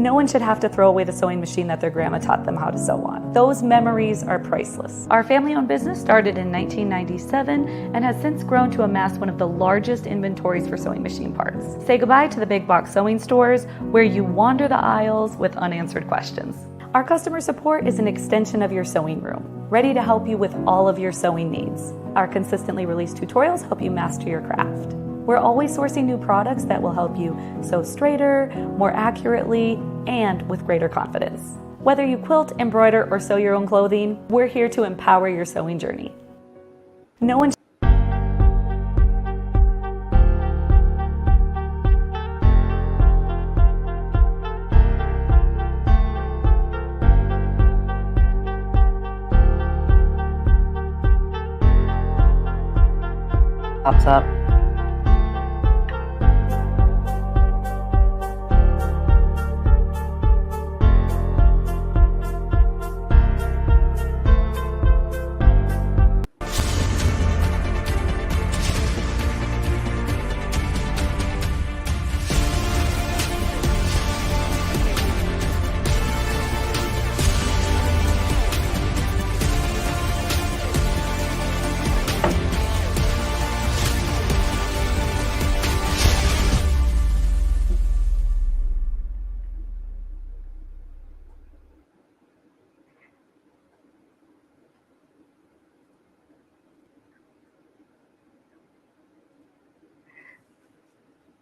No one should have to throw away the sewing machine that their grandma taught them how to sew on. Those memories are priceless. Our family-owned business started in 1997 and has since grown to amass one of the largest inventories for sewing machine parts. Say goodbye to the big box sewing stores where you wander the aisles with unanswered questions. Our customer support is an extension of your sewing room, ready to help you with all of your sewing needs. Our consistently released tutorials help you master your craft. We're always sourcing new products that will help you sew straighter, more accurately, and with greater confidence. Whether you quilt, embroider, or sew your own clothing, we're here to empower your sewing journey. No one pops up.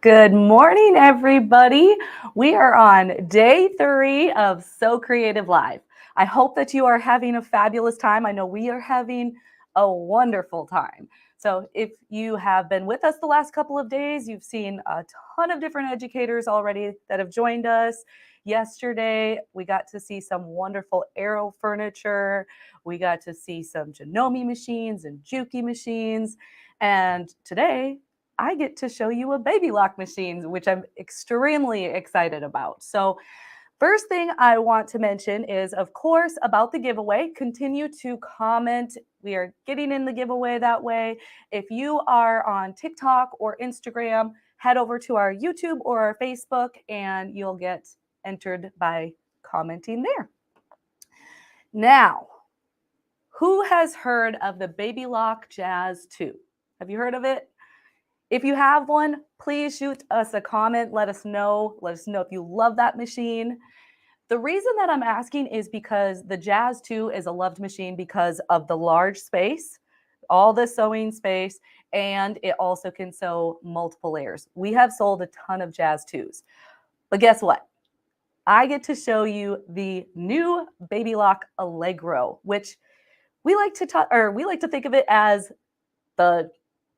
Good morning, everybody. We are on day 3 of SewCreative Live. I hope that you are having a fabulous time. I know we are having a wonderful time. So if you have been with us the last couple of days, you've seen a ton of different educators already that have joined us. Yesterday, we got to see some wonderful Aero furniture. We got to see some Janome machines and Juki machines. And today, I get to show you a baby lock machine, which I'm extremely excited about. So first thing I want to mention is, of course, about the giveaway. Continue to comment. We are getting in the giveaway that way. If you are on TikTok or Instagram, head over to our YouTube or our Facebook and you'll get entered by commenting there. Now, who has heard of the Baby Lock Jazz 2? Have you heard of it? If you have one, please shoot us a comment. Let us know. Let us know if you love that machine. The reason that I'm asking is because the Jazz 2 is a loved machine because of the large space, all the sewing space, and it also can sew multiple layers. We have sold a ton of Jazz 2s. But guess what? I get to show you the new Baby Lock Allegro, which we like to think of it as the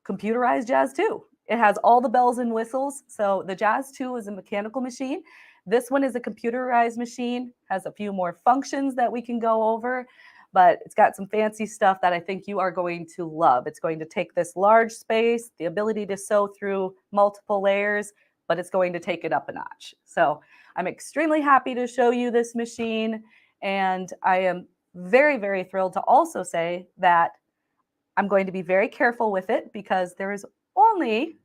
computerized Jazz 2. It has all the bells and whistles. So the Jazz 2 is a mechanical machine. This one is a computerized machine, has a few more functions that we can go over, but it's got some fancy stuff that I think you are going to love. It's going to take this large space, the ability to sew through multiple layers, but it's going to take it up a notch. So I'm extremely happy to show you this machine, and I am very, very thrilled to also say that I'm going to be very careful with it because there is only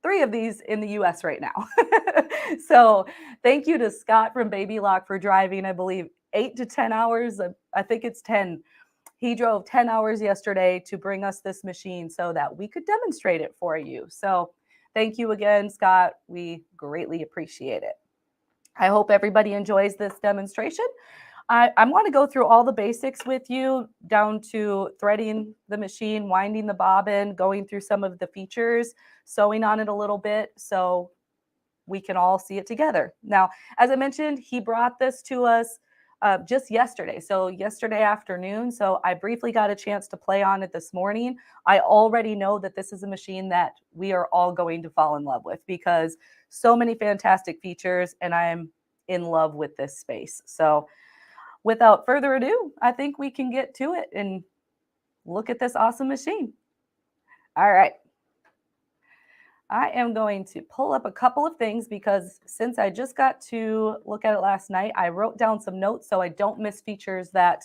3 of these in the US right now. So thank you to Scott from Baby Lock for driving, I believe, 8 to 10 hours. I think it's 10. He drove 10 hours yesterday to bring us this machine so that we could demonstrate it for you. So thank you again, Scott. We greatly appreciate it. I hope everybody enjoys this demonstration. I want to go through all the basics with you, down to threading the machine, winding the bobbin, going through some of the features, sewing on it a little bit so we can all see it together. Now, as I mentioned, he brought this to us just yesterday, so yesterday afternoon. So I briefly got a chance to play on it this morning. I already know that this is a machine that we are all going to fall in love with because so many fantastic features, and I'm in love with this space. So without further ado, I think we can get to it and look at this awesome machine. All right. I am going to pull up a couple of things because since I just got to look at it last night, I wrote down some notes so I don't miss features that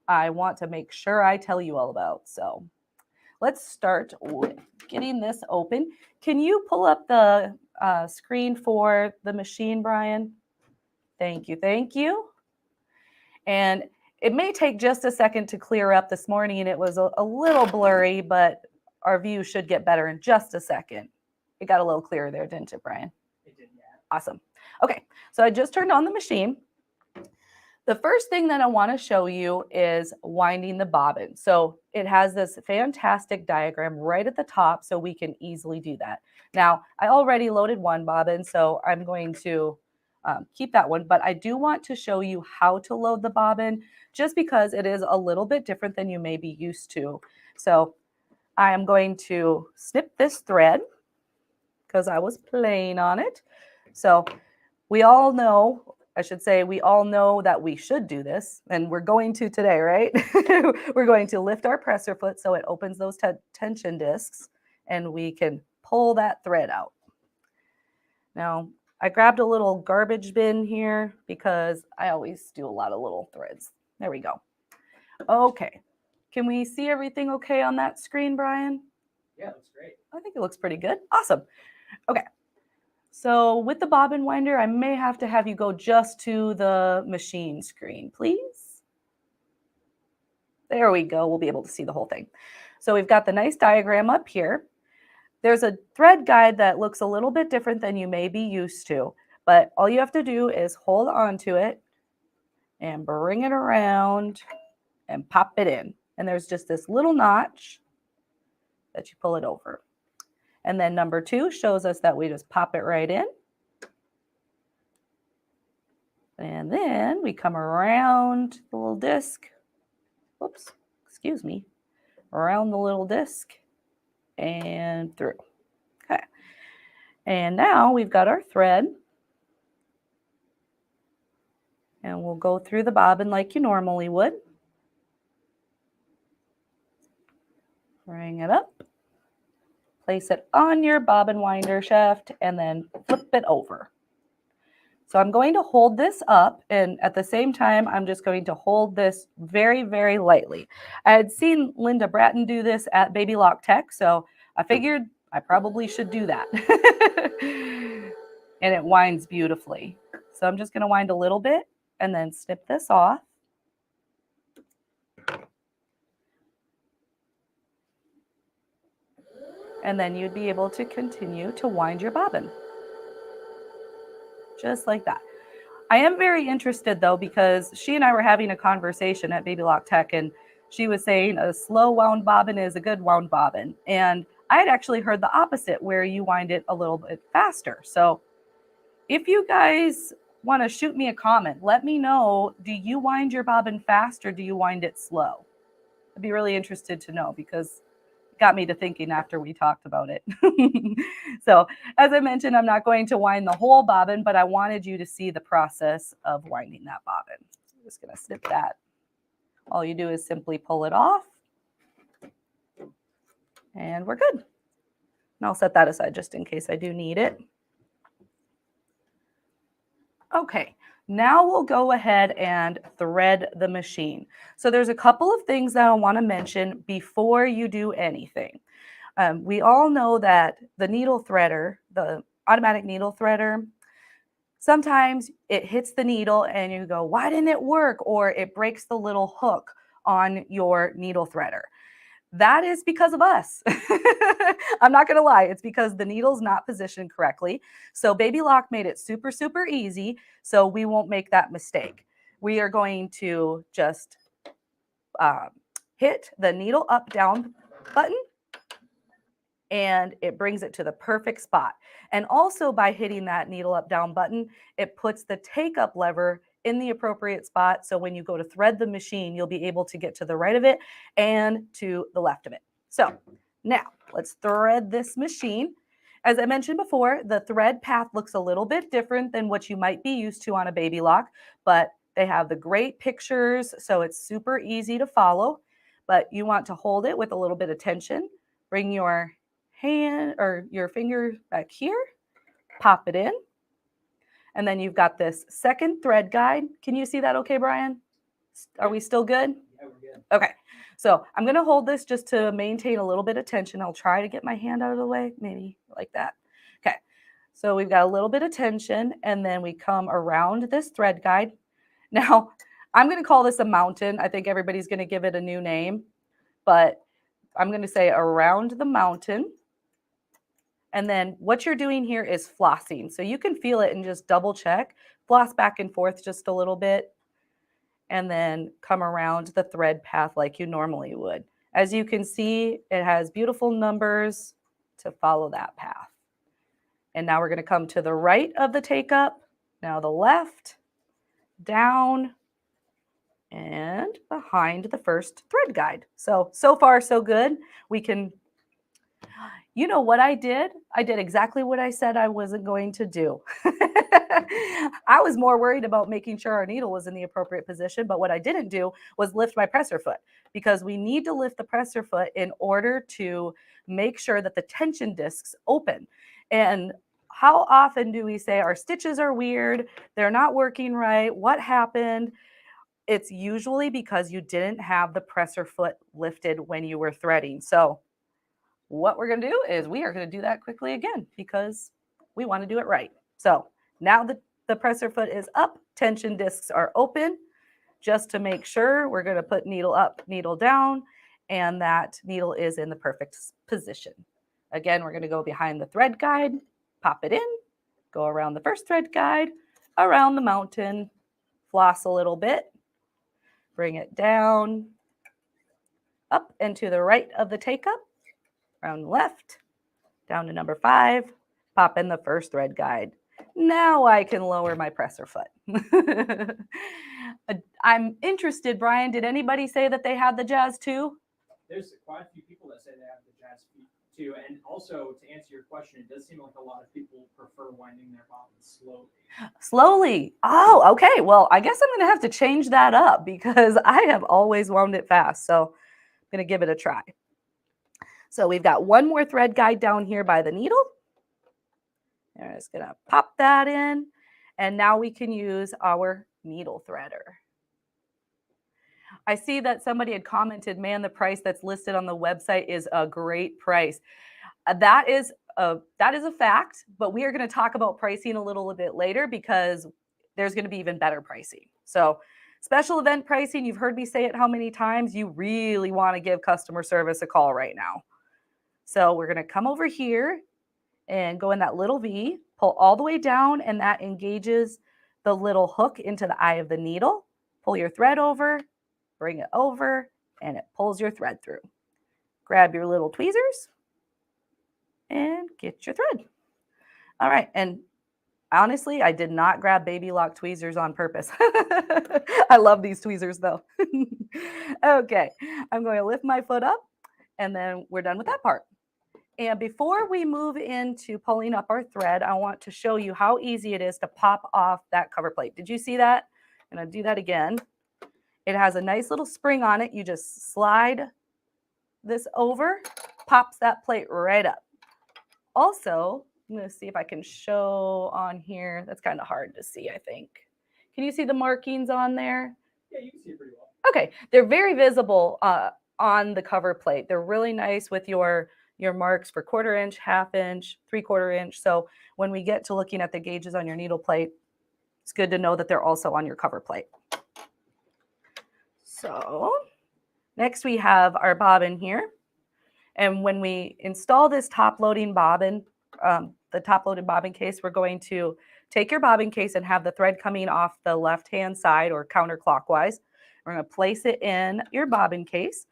I want to make sure I tell you all about. So let's start with getting this open. Can you pull up the screen for the machine, Brian? Thank you. Thank you. And it may take just a second to clear up. This morning it was a little blurry, but our view should get better in just a second. It got a little clearer there, didn't it, Brian? It did, yeah. Awesome. Okay, so I just turned on the machine. The first thing that I want to show you is winding the bobbin. So it has this fantastic diagram right at the top so we can easily do that. Now, I already loaded one bobbin, so I'm going to keep that one, but I do want to show you how to load the bobbin just because it is a little bit different than you may be used to. So I am going to snip this thread because I was playing on it. So we all know, I should say, we all know that we should do this, and we're going to today, right? We're going to lift our presser foot so it opens those tension discs and we can pull that thread out. Now, I grabbed a little garbage bin here because I always do a lot of little threads. There we go. Okay. Can we see everything okay on that screen, Brian? Yeah, it looks great. I think it looks pretty good. Awesome. Okay. So with the bobbin winder, I may have to have you go just to the machine screen, please. There we go. We'll be able to see the whole thing. So we've got the nice diagram up here. There's a thread guide that looks a little bit different than you may be used to, but all you have to do is hold on to it and bring it around and pop it in. And there's just this little notch that you pull it over. And then number 2 shows us that we just pop it right in. And then we come around the little disc. Whoops, excuse me. Around the little disc and through. Okay. And now we've got our thread. And we'll go through the bobbin like you normally would. Bring it up. place it on your bobbin winder shaft and then flip it over. So I'm going to hold this up, and at the same time, I'm just going to hold this very, very lightly. I had seen Linda Bratton do this at Baby Lock Tech, so I figured I probably should do that. And it winds beautifully. So I'm just going to wind a little bit and then snip this off. And then you'd be able to continue to wind your bobbin. Just like that. I am very interested though, because she and I were having a conversation at Baby Lock Tech, and she was saying a slow wound bobbin is a good wound bobbin. And I had actually heard the opposite, where you wind it a little bit faster. So if you guys want to shoot me a comment, let me know, do you wind your bobbin fast or do you wind it slow? I'd be really interested to know, because got me to thinking after we talked about it. So as I mentioned, I'm not going to wind the whole bobbin, but I wanted you to see the process of winding that bobbin. I'm just going to snip that. All you do is simply pull it off and we're good. And I'll set that aside just in case I do need it. Okay, now we'll go ahead and thread the machine. So there's a couple of things that I want to mention before you do anything. We all know that the needle threader, the automatic needle threader, sometimes it hits the needle and you go, why didn't it work? Or it breaks the little hook on your needle threader. That is because of us. I'm not going to lie. It's because the needle's not positioned correctly. So Baby Lock made it super, super easy, so we won't make that mistake. We are going to just hit the needle up, down button, and it brings it to the perfect spot. And also by hitting that needle up, down button, it puts the take up lever in the appropriate spot. So when you go to thread the machine, you'll be able to get to the right of it and to the left of it. So now let's thread this machine. As I mentioned before, the thread path looks a little bit different than what you might be used to on a Baby Lock, but they have the great pictures, so it's super easy to follow. But you want to hold it with a little bit of tension. Bring your hand or your finger back here, pop it in. And then you've got this second thread guide. Can you see that okay, Brian? Are we still good? Yeah, we're good. Okay. So I'm going to hold this just to maintain a little bit of tension. I'll try to get my hand out of the way, maybe like that. Okay. So we've got a little bit of tension, and then we come around this thread guide. Now, I'm going to call this a mountain. I think everybody's going to give it a new name, but I'm going to say around the mountain. And then what you're doing here is flossing. So you can feel it and just double check. Floss back and forth just a little bit. And then come around the thread path like you normally would. As you can see, it has beautiful numbers to follow that path. And now we're going to come to the right of the take up. Now the left, down, and behind the first thread guide. So far, so good. We can... You know what I did? I did exactly what I said I wasn't going to do. I was more worried about making sure our needle was in the appropriate position, but what I didn't do was lift my presser foot, because we need to lift the presser foot in order to make sure that the tension discs open. And how often do we say our stitches are weird, they're not working right, what happened? It's usually because you didn't have the presser foot lifted when you were threading. So what we're going to do is we are going to do that quickly again, because we want to do it right. So now the presser foot is up, tension discs are open. Just to make sure, we're going to put needle up, needle down, and that needle is in the perfect position. Again, we're going to go behind the thread guide, pop it in, go around the first thread guide, around the mountain, floss a little bit, bring it down, up and to the right of the take up, around left, down to number 5, pop in the first thread guide. Now I can lower my presser foot. I'm interested, Brian, did anybody say that they had the jazz too? There's quite a few people that say they have the jazz feet too. And also, to answer your question, it does seem like a lot of people prefer winding their bobbins slowly. Slowly. Oh, okay. Well, I guess I'm going to have to change that up, because I have always wound it fast. So I'm going to give it a try. So we've got one more thread guide down here by the needle. I'm just going to pop that in. And now we can use our needle threader. I see that somebody had commented, man, the price that's listed on the website is a great price. That is a fact, but we are going to talk about pricing a little bit later because there's going to be even better pricing. So special event pricing, you've heard me say it how many times, you really want to give customer service a call right now. So we're going to come over here and go in that little V, pull all the way down, and that engages the little hook into the eye of the needle. Pull your thread over, bring it over, and it pulls your thread through. Grab your little tweezers and get your thread. All right, and honestly, I did not grab baby lock tweezers on purpose. I love these tweezers though. Okay, I'm going to lift my foot up and then we're done with that part. And before we move into pulling up our thread, I want to show you how easy it is to pop off that cover plate. Did you see that? I'm going to do that again. It has a nice little spring on it. You just slide this over, pops that plate right up. Also, I'm going to see if I can show on here. That's kind of hard to see, I think. Can you see the markings on there? Yeah, you can see it pretty well. Okay, they're very visible on the cover plate. They're really nice with your marks for 1/4 inch, 1/2 inch, 3/4 inch. So when we get to looking at the gauges on your needle plate, it's good to know that they're also on your cover plate. So next we have our bobbin here. And when we install this top-loading bobbin, the top-loaded bobbin case, we're going to take your bobbin case and have the thread coming off the left-hand side or counterclockwise. We're going to place it in your bobbin case.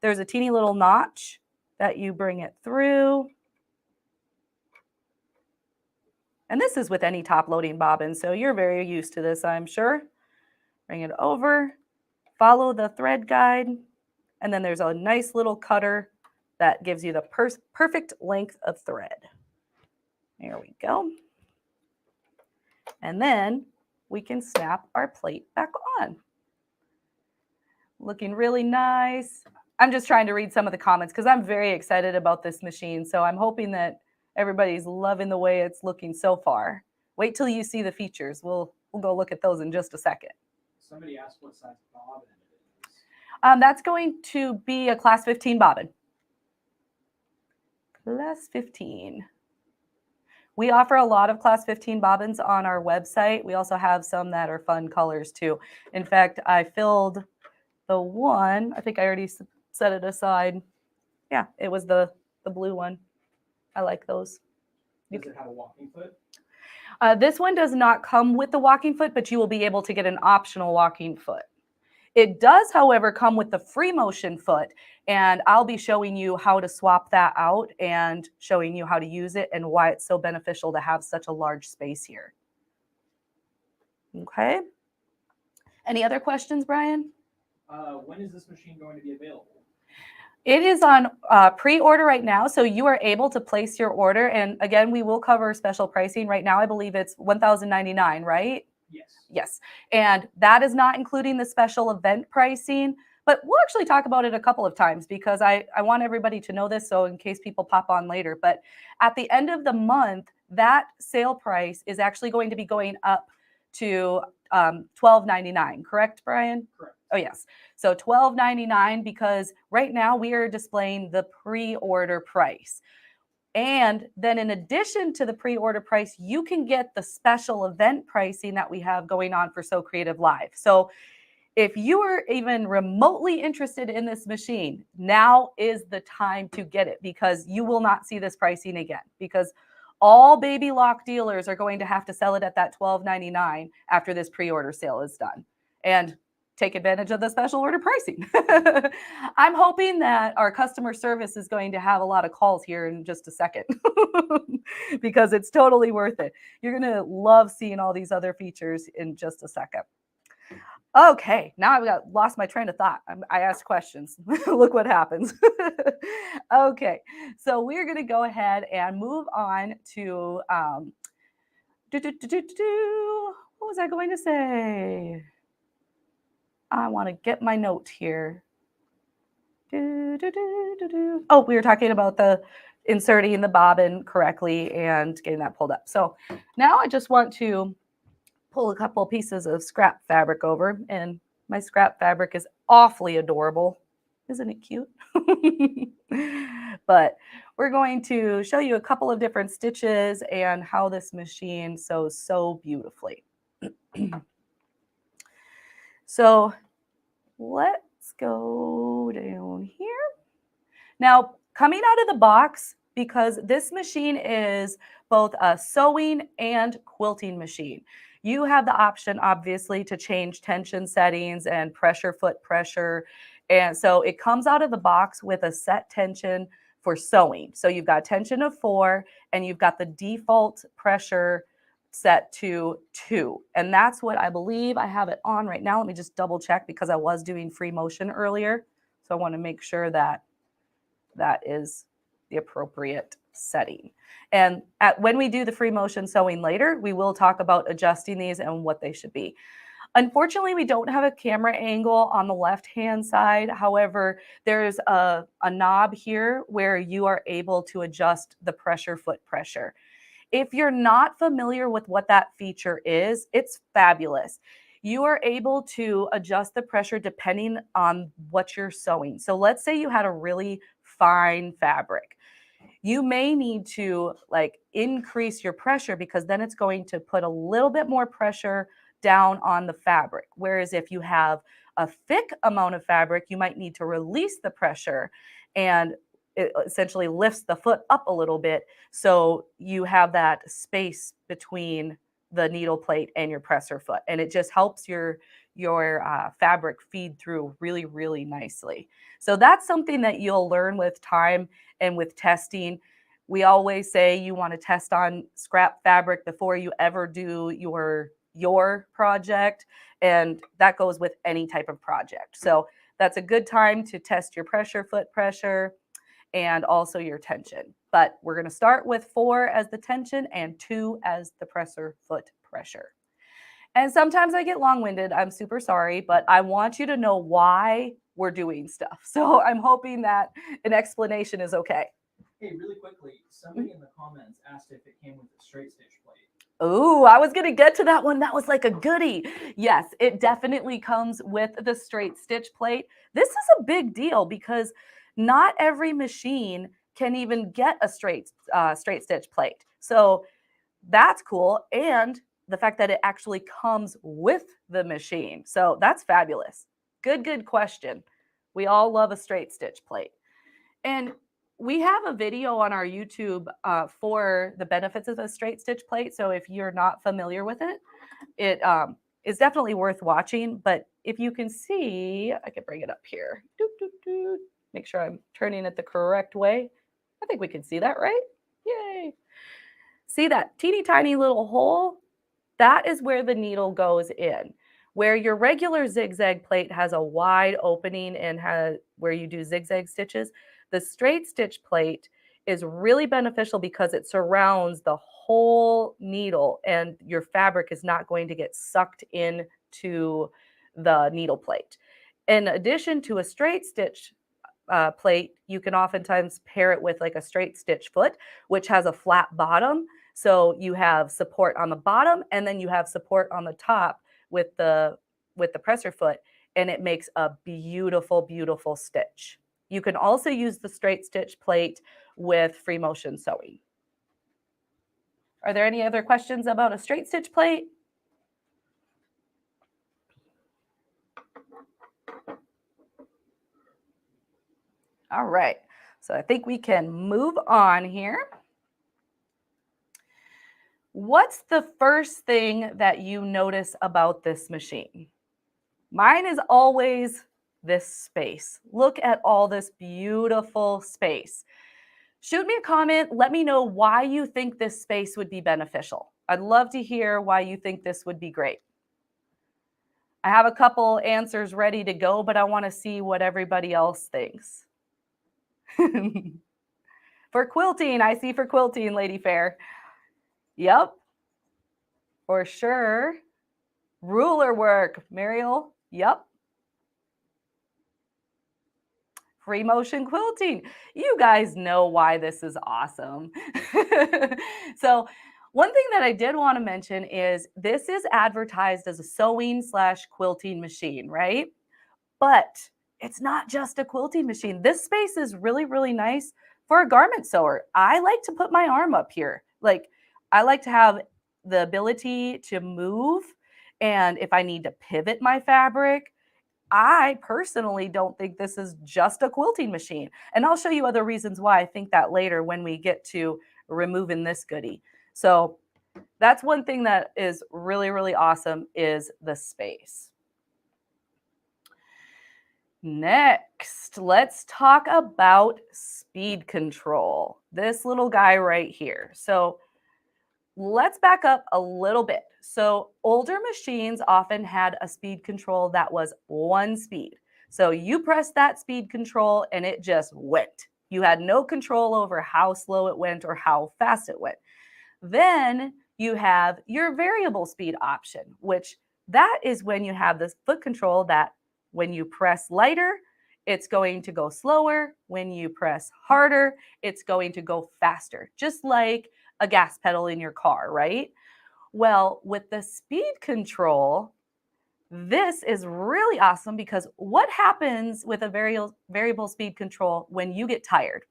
There's a teeny little notch that you bring it through. And this is with any top-loading bobbin, so you're very used to this, I'm sure. Bring it over, follow the thread guide, and then there's a nice little cutter that gives you the perfect length of thread. There we go. And then we can snap our plate back on. Looking really nice. I'm just trying to read some of the comments because I'm very excited about this machine. So I'm hoping that everybody's loving the way it's looking so far. Wait till you see the features. We'll go look at those in just a second. Somebody asked what size bobbin it is. That's going to be a class 15 bobbin. Class 15. We offer a lot of class 15 bobbins on our website. We also have some that are fun colors too. In fact, I filled the one, I think I already set it aside. Yeah, it was the blue one. I like those. Does it have a walking foot? This one does not come with the walking foot, but you will be able to get an optional walking foot. It does, however, come with the free motion foot, and I'll be showing you how to swap that out and showing you how to use it and why it's so beneficial to have such a large space here. Okay. Any other questions, Brian? When is this machine going to be available? It is on pre-order right now, so you are able to place your order. And again, we will cover special pricing. Right now, I believe it's $1,099, right? Yes. Yes. And that is not including the special event pricing, but we'll actually talk about it a couple of times because I want everybody to know this, so in case people pop on later. But at the end of the month, that sale price is actually going to be going up to $12.99, correct, Brian? Correct. Oh, yes. So $12.99 because right now we are displaying the pre-order price. And then in addition to the pre-order price, you can get the special event pricing that we have going on for SewCreative Live. So if you are even remotely interested in this machine, now is the time to get it because you will not see this pricing again because all baby lock dealers are going to have to sell it at that $12.99 after this pre-order sale is done. And take advantage of the special order pricing. I'm hoping that our customer service is going to have a lot of calls here in just a second because it's totally worth it. You're going to love seeing all these other features in just a second. Okay, now I've lost my train of thought. I asked questions. Look what happens. Okay, so we're going to go ahead and move on to what was I going to say? I want to get my note here. Oh, we were talking about the inserting the bobbin correctly and getting that pulled up. So now I just want to pull a couple pieces of scrap fabric over, and my scrap fabric is awfully adorable. Isn't it cute? But we're going to show you a couple of different stitches and how this machine sews so beautifully. So let's go down here. Now, coming out of the box, because this machine is both a sewing and quilting machine, you have the option, obviously, to change tension settings and pressure, foot pressure. And so it comes out of the box with a set tension for sewing. So you've got tension of 4, and you've got the default pressure set to 2. And that's what I believe I have it on right now. Let me just double check because I was doing free motion earlier. So I want to make sure that that is the appropriate setting. And when we do the free motion sewing later, we will talk about adjusting these and what they should be. Unfortunately, we don't have a camera angle on the left-hand side. However, there's a knob here where you are able to adjust the pressure, foot pressure. If you're not familiar with what that feature is, it's fabulous. You are able to adjust the pressure depending on what you're sewing. So let's say you had a really fine fabric. You may need to like increase your pressure because then it's going to put a little bit more pressure down on the fabric. Whereas if you have a thick amount of fabric, you might need to release the pressure, and it essentially lifts the foot up a little bit. So you have that space between the needle plate and your presser foot. And it just helps your fabric feed through really, really nicely. So that's something that you'll learn with time and with testing. We always say you want to test on scrap fabric before you ever do your project. And that goes with any type of project. So that's a good time to test your pressure, foot pressure, and also your tension. But we're going to start with 4 as the tension and 2 as the presser foot pressure. And sometimes I get long-winded. I'm super sorry, but I want you to know why we're doing stuff. So I'm hoping that an explanation is okay. Hey, really quickly, somebody in the comments asked if it came with a straight stitch plate. Oh, I was going to get to that one. That was like a goodie. Yes, it definitely comes with the straight stitch plate. This is a big deal because not every machine can even get a straight stitch plate. So that's cool. And the fact that it actually comes with the machine. So that's fabulous. Good question. We all love a straight stitch plate. And we have a video on our YouTube for the benefits of a straight stitch plate. So if you're not familiar with it, it is definitely worth watching. But if you can see, I can bring it up here. Make sure I'm turning it the correct way. I think we can see that, right? Yay. See that teeny tiny little hole? That is where the needle goes in. Where your regular zigzag plate has a wide opening and where you do zigzag stitches, the straight stitch plate is really beneficial because it surrounds the whole needle and your fabric is not going to get sucked into the needle plate. In addition to a straight stitch plate, you can oftentimes pair it with like a straight stitch foot, which has a flat bottom. So you have support on the bottom and then you have support on the top with the presser foot, and it makes a beautiful, beautiful stitch. You can also use the straight stitch plate with free motion sewing. Are there any other questions about a straight stitch plate? All right, so I think we can move on here. What's the first thing that you notice about this machine? Mine is always this space. Look at all this beautiful space. Shoot me a comment. Let me know why you think this space would be beneficial. I'd love to hear why you think this would be great. I have a couple answers ready to go, but I want to see what everybody else thinks. For quilting, I see for quilting, Lady Fair. Yep, for sure. Ruler work, Mariel. Yep. free motion quilting. You guys know why this is awesome. So one thing that I did want to mention is this is advertised as a sewing/quilting machine, right? But it's not just a quilting machine. This space is really, really nice for a garment sewer. I like to put my arm up here. Like, I like to have the ability to move. And if I need to pivot my fabric, I personally don't think this is just a quilting machine. And I'll show you other reasons why I think that later when we get to removing this goodie. So that's one thing that is really, really awesome is the space. Next, let's talk about speed control. This little guy right here. So let's back up a little bit. So older machines often had a speed control that was one speed. So you press that speed control and it just went. You had no control over how slow it went or how fast it went. Then you have your variable speed option, which that is when you have this foot control that when you press lighter, it's going to go slower. When you press harder, it's going to go faster, just like a gas pedal in your car, right? Well, with the speed control, this is really awesome because what happens with a variable speed control when you get tired?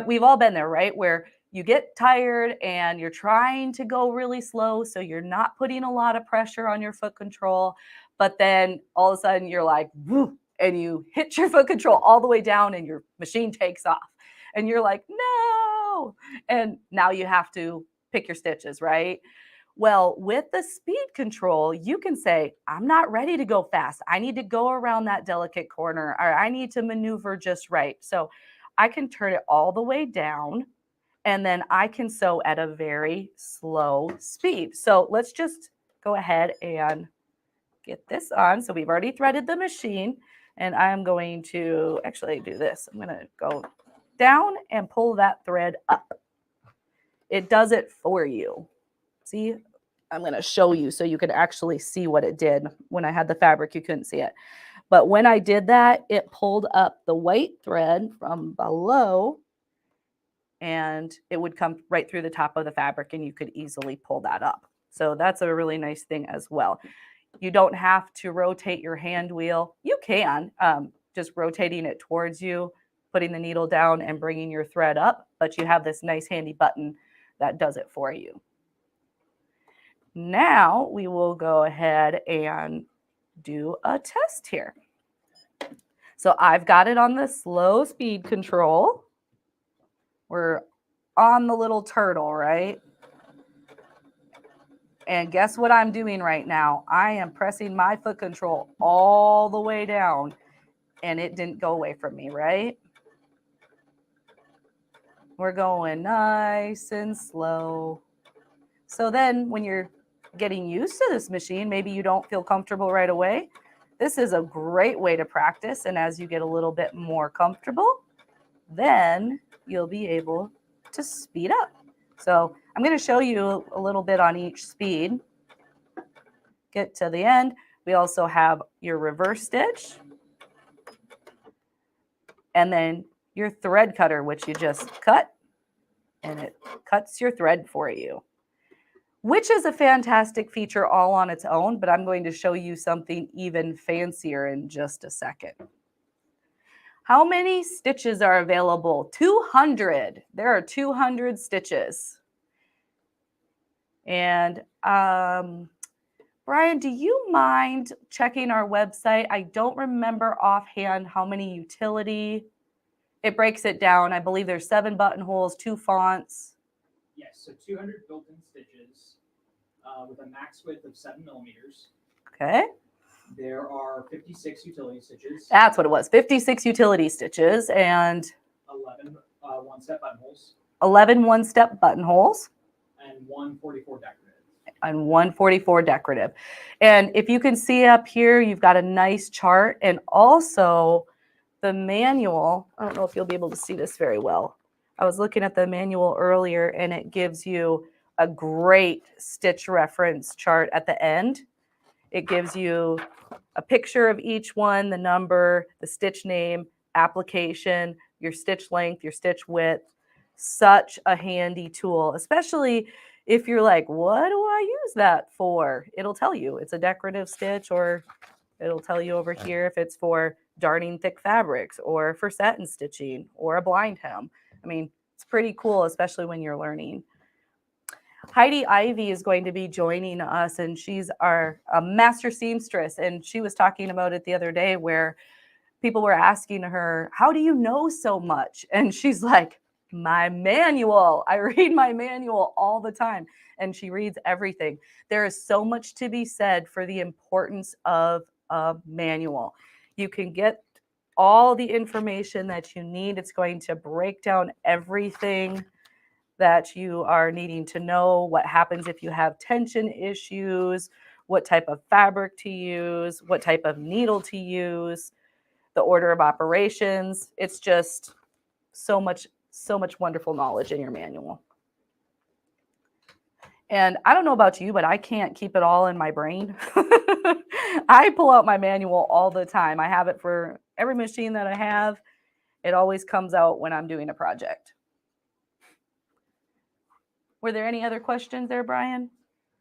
We've all been there, right? Where you get tired and you're trying to go really slow, so you're not putting a lot of pressure on your foot control, but then all of a sudden you're like, woo, and you hit your foot control all the way down and your machine takes off. And you're like, no. And now you have to pick your stitches, right? Well, with the speed control, you can say, I'm not ready to go fast. I need to go around that delicate corner, or I need to maneuver just right. So I can turn it all the way down, and then I can sew at a very slow speed. So let's just go ahead and get this on. So we've already threaded the machine, and I'm going to actually do this. I'm going to go down and pull that thread up. It does it for you. See, I'm going to show you so you can actually see what it did. When I had the fabric, you couldn't see it. But when I did that, it pulled up the white thread from below, and it would come right through the top of the fabric, and you could easily pull that up. So that's a really nice thing as well. You don't have to rotate your hand wheel. You can, just rotating it towards you, putting the needle down and bringing your thread up, but you have this nice handy button that does it for you. Now we will go ahead and do a test here. So I've got it on the slow speed control. We're on the little turtle, right? And guess what I'm doing right now? I am pressing my foot control all the way down, and it didn't go away from me, right? We're going nice and slow. So then when you're getting used to this machine, maybe you don't feel comfortable right away. This is a great way to practice. And as you get a little bit more comfortable, then you'll be able to speed up. So I'm going to show you a little bit on each speed. Get to the end. We also have your reverse stitch. And then your thread cutter, which you just cut, and it cuts your thread for you, which is a fantastic feature all on its own, but I'm going to show you something even fancier in just a second. How many stitches are available? 200. There are 200 stitches. And Brian, do you mind checking our website? I don't remember offhand how many utility. It breaks it down. I believe there's 7 buttonholes, 2 fonts. Yes, so 200 built-in stitches with a max width of 7 millimeters. Okay. There are 56 utility stitches. That's what it was. 56 utility stitches and 11 one-step buttonholes. 11 one-step buttonholes. And 144 decorative. And 144 decorative. And if you can see up here, you've got a nice chart, and also the manual. I don't know if you'll be able to see this very well. I was looking at the manual earlier, and it gives you a great stitch reference chart at the end. It gives you a picture of each one, the number, the stitch name, application, your stitch length, your stitch width. Such a handy tool, especially if you're like, what do I use that for? It'll tell you it's a decorative stitch, or it'll tell you over here if it's for darning thick fabrics or for satin stitching or a blind hem. I mean, it's pretty cool, especially when you're learning. Heidi Ivy is going to be joining us, and she's our master seamstress. And she was talking about it the other day where people were asking her, how do you know so much? And she's like, my manual. I read my manual all the time. And she reads everything. There is so much to be said for the importance of a manual. You can get all the information that you need. It's going to break down everything that you are needing to know. What happens if you have tension issues, what type of fabric to use, what type of needle to use, the order of operations. It's just so much wonderful knowledge in your manual. And I don't know about you, but I can't keep it all in my brain. I pull out my manual all the time. I have it for every machine that I have. It always comes out when I'm doing a project. Were there any other questions there, Brian?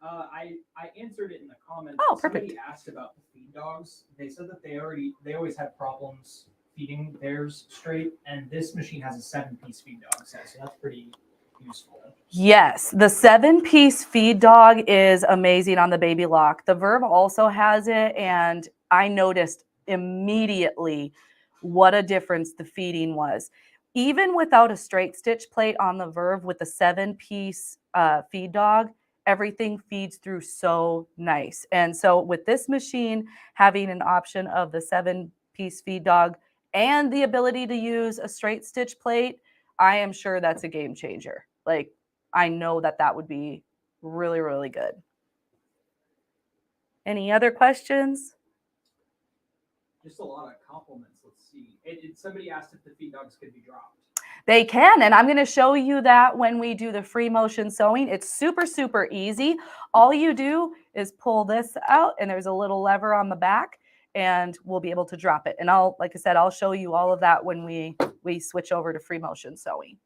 I answered it in the comments. Oh, perfect. Somebody asked about the feed dogs. They said that they always had problems feeding theirs straight, and this machine has a 7-piece feed dog set, so that's pretty useful. Yes, the 7-piece feed dog is amazing on the Baby Lock. The Verve also has it, and I noticed immediately what a difference the feeding was. Even without a straight stitch plate on the Verve with the 7-piece feed dog, everything feeds through so nice. And so with this machine having an option of the 7-piece feed dog and the ability to use a straight stitch plate, I am sure that's a game changer. Like, I know that that would be really, really good. Any other questions? Just a lot of compliments. Let's see. Somebody asked if the feed dogs could be dropped. They can, and I'm going to show you that when we do the free motion sewing. It's super, super easy. All you do is pull this out, and there's a little lever on the back, and we'll be able to drop it. And like I said, I'll show you all of that when we switch over to free motion sewing.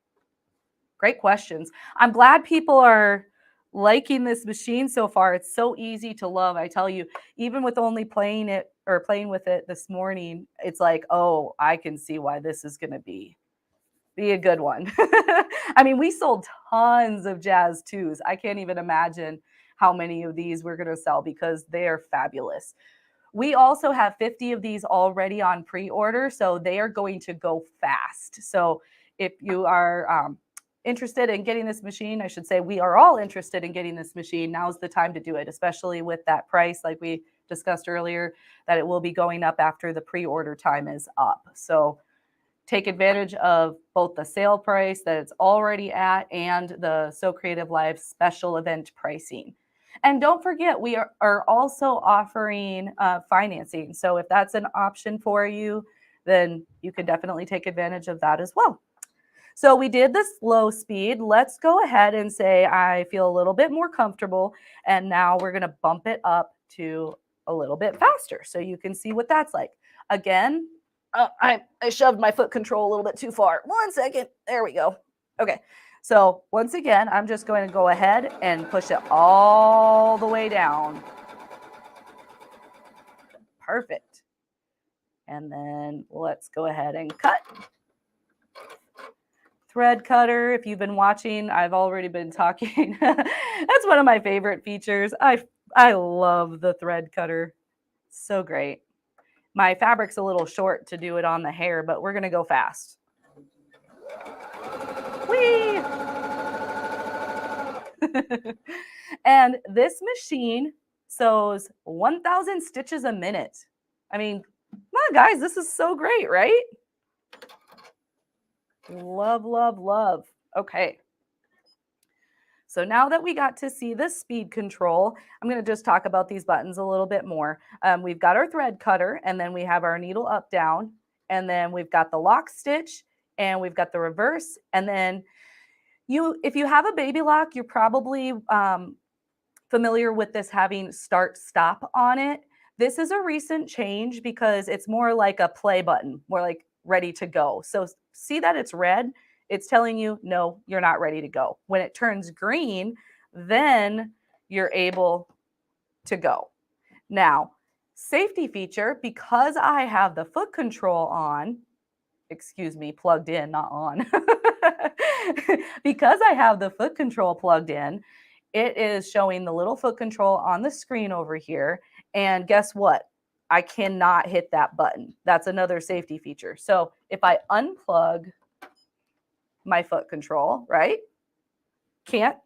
Great questions. I'm glad people are liking this machine so far. It's so easy to love. I tell you, even with only playing with it this morning, it's like, oh, I can see why this is going to be a good one. I mean, we sold tons of Jazz 2s. I can't even imagine how many of these we're going to sell because they are fabulous. We also have 50 of these already on pre-order, so they are going to go fast. So if you are interested in getting this machine, I should say we are all interested in getting this machine. Now's the time to do it, especially with that price like we discussed earlier, that it will be going up after the pre-order time is up. So take advantage of both the sale price that it's already at and the SewCreative Live special event pricing. And don't forget, we are also offering financing. So if that's an option for you, then you can definitely take advantage of that as well. So we did the slow speed. Let's go ahead and say I feel a little bit more comfortable. And now we're going to bump it up to a little bit faster so you can see what that's like. Again, I shoved my foot control a little bit too far. 1 second. There we go. Okay. So once again, I'm just going to go ahead and push it all the way down. Perfect. And then let's go ahead and cut. Thread cutter. If you've been watching, I've already been talking. That's one of my favorite features. I love the thread cutter. So great. My fabric's a little short to do it on the hair, but we're going to go fast. Whee! And this machine sews 1,000 stitches a minute. I mean, come on, guys, this is so great, right? Love, love, love. Okay. So now that we got to see the speed control, I'm going to just talk about these buttons a little bit more. We've got our thread cutter, and then we have our needle up, down, and then we've got the lock stitch, and we've got the reverse. And then if you have a Baby Lock, you're probably familiar with this having start stop on it. This is a recent change because it's more like a play button, more like ready to go. So see that it's red? It's telling you, no, you're not ready to go. When it turns green, then you're able to go. Now, safety feature, because I have the foot control on, excuse me, plugged in, not on. Because I have the foot control plugged in, it is showing the little foot control on the screen over here. And guess what? I cannot hit that button. That's another safety feature. So if I unplug my foot control, right? Can't.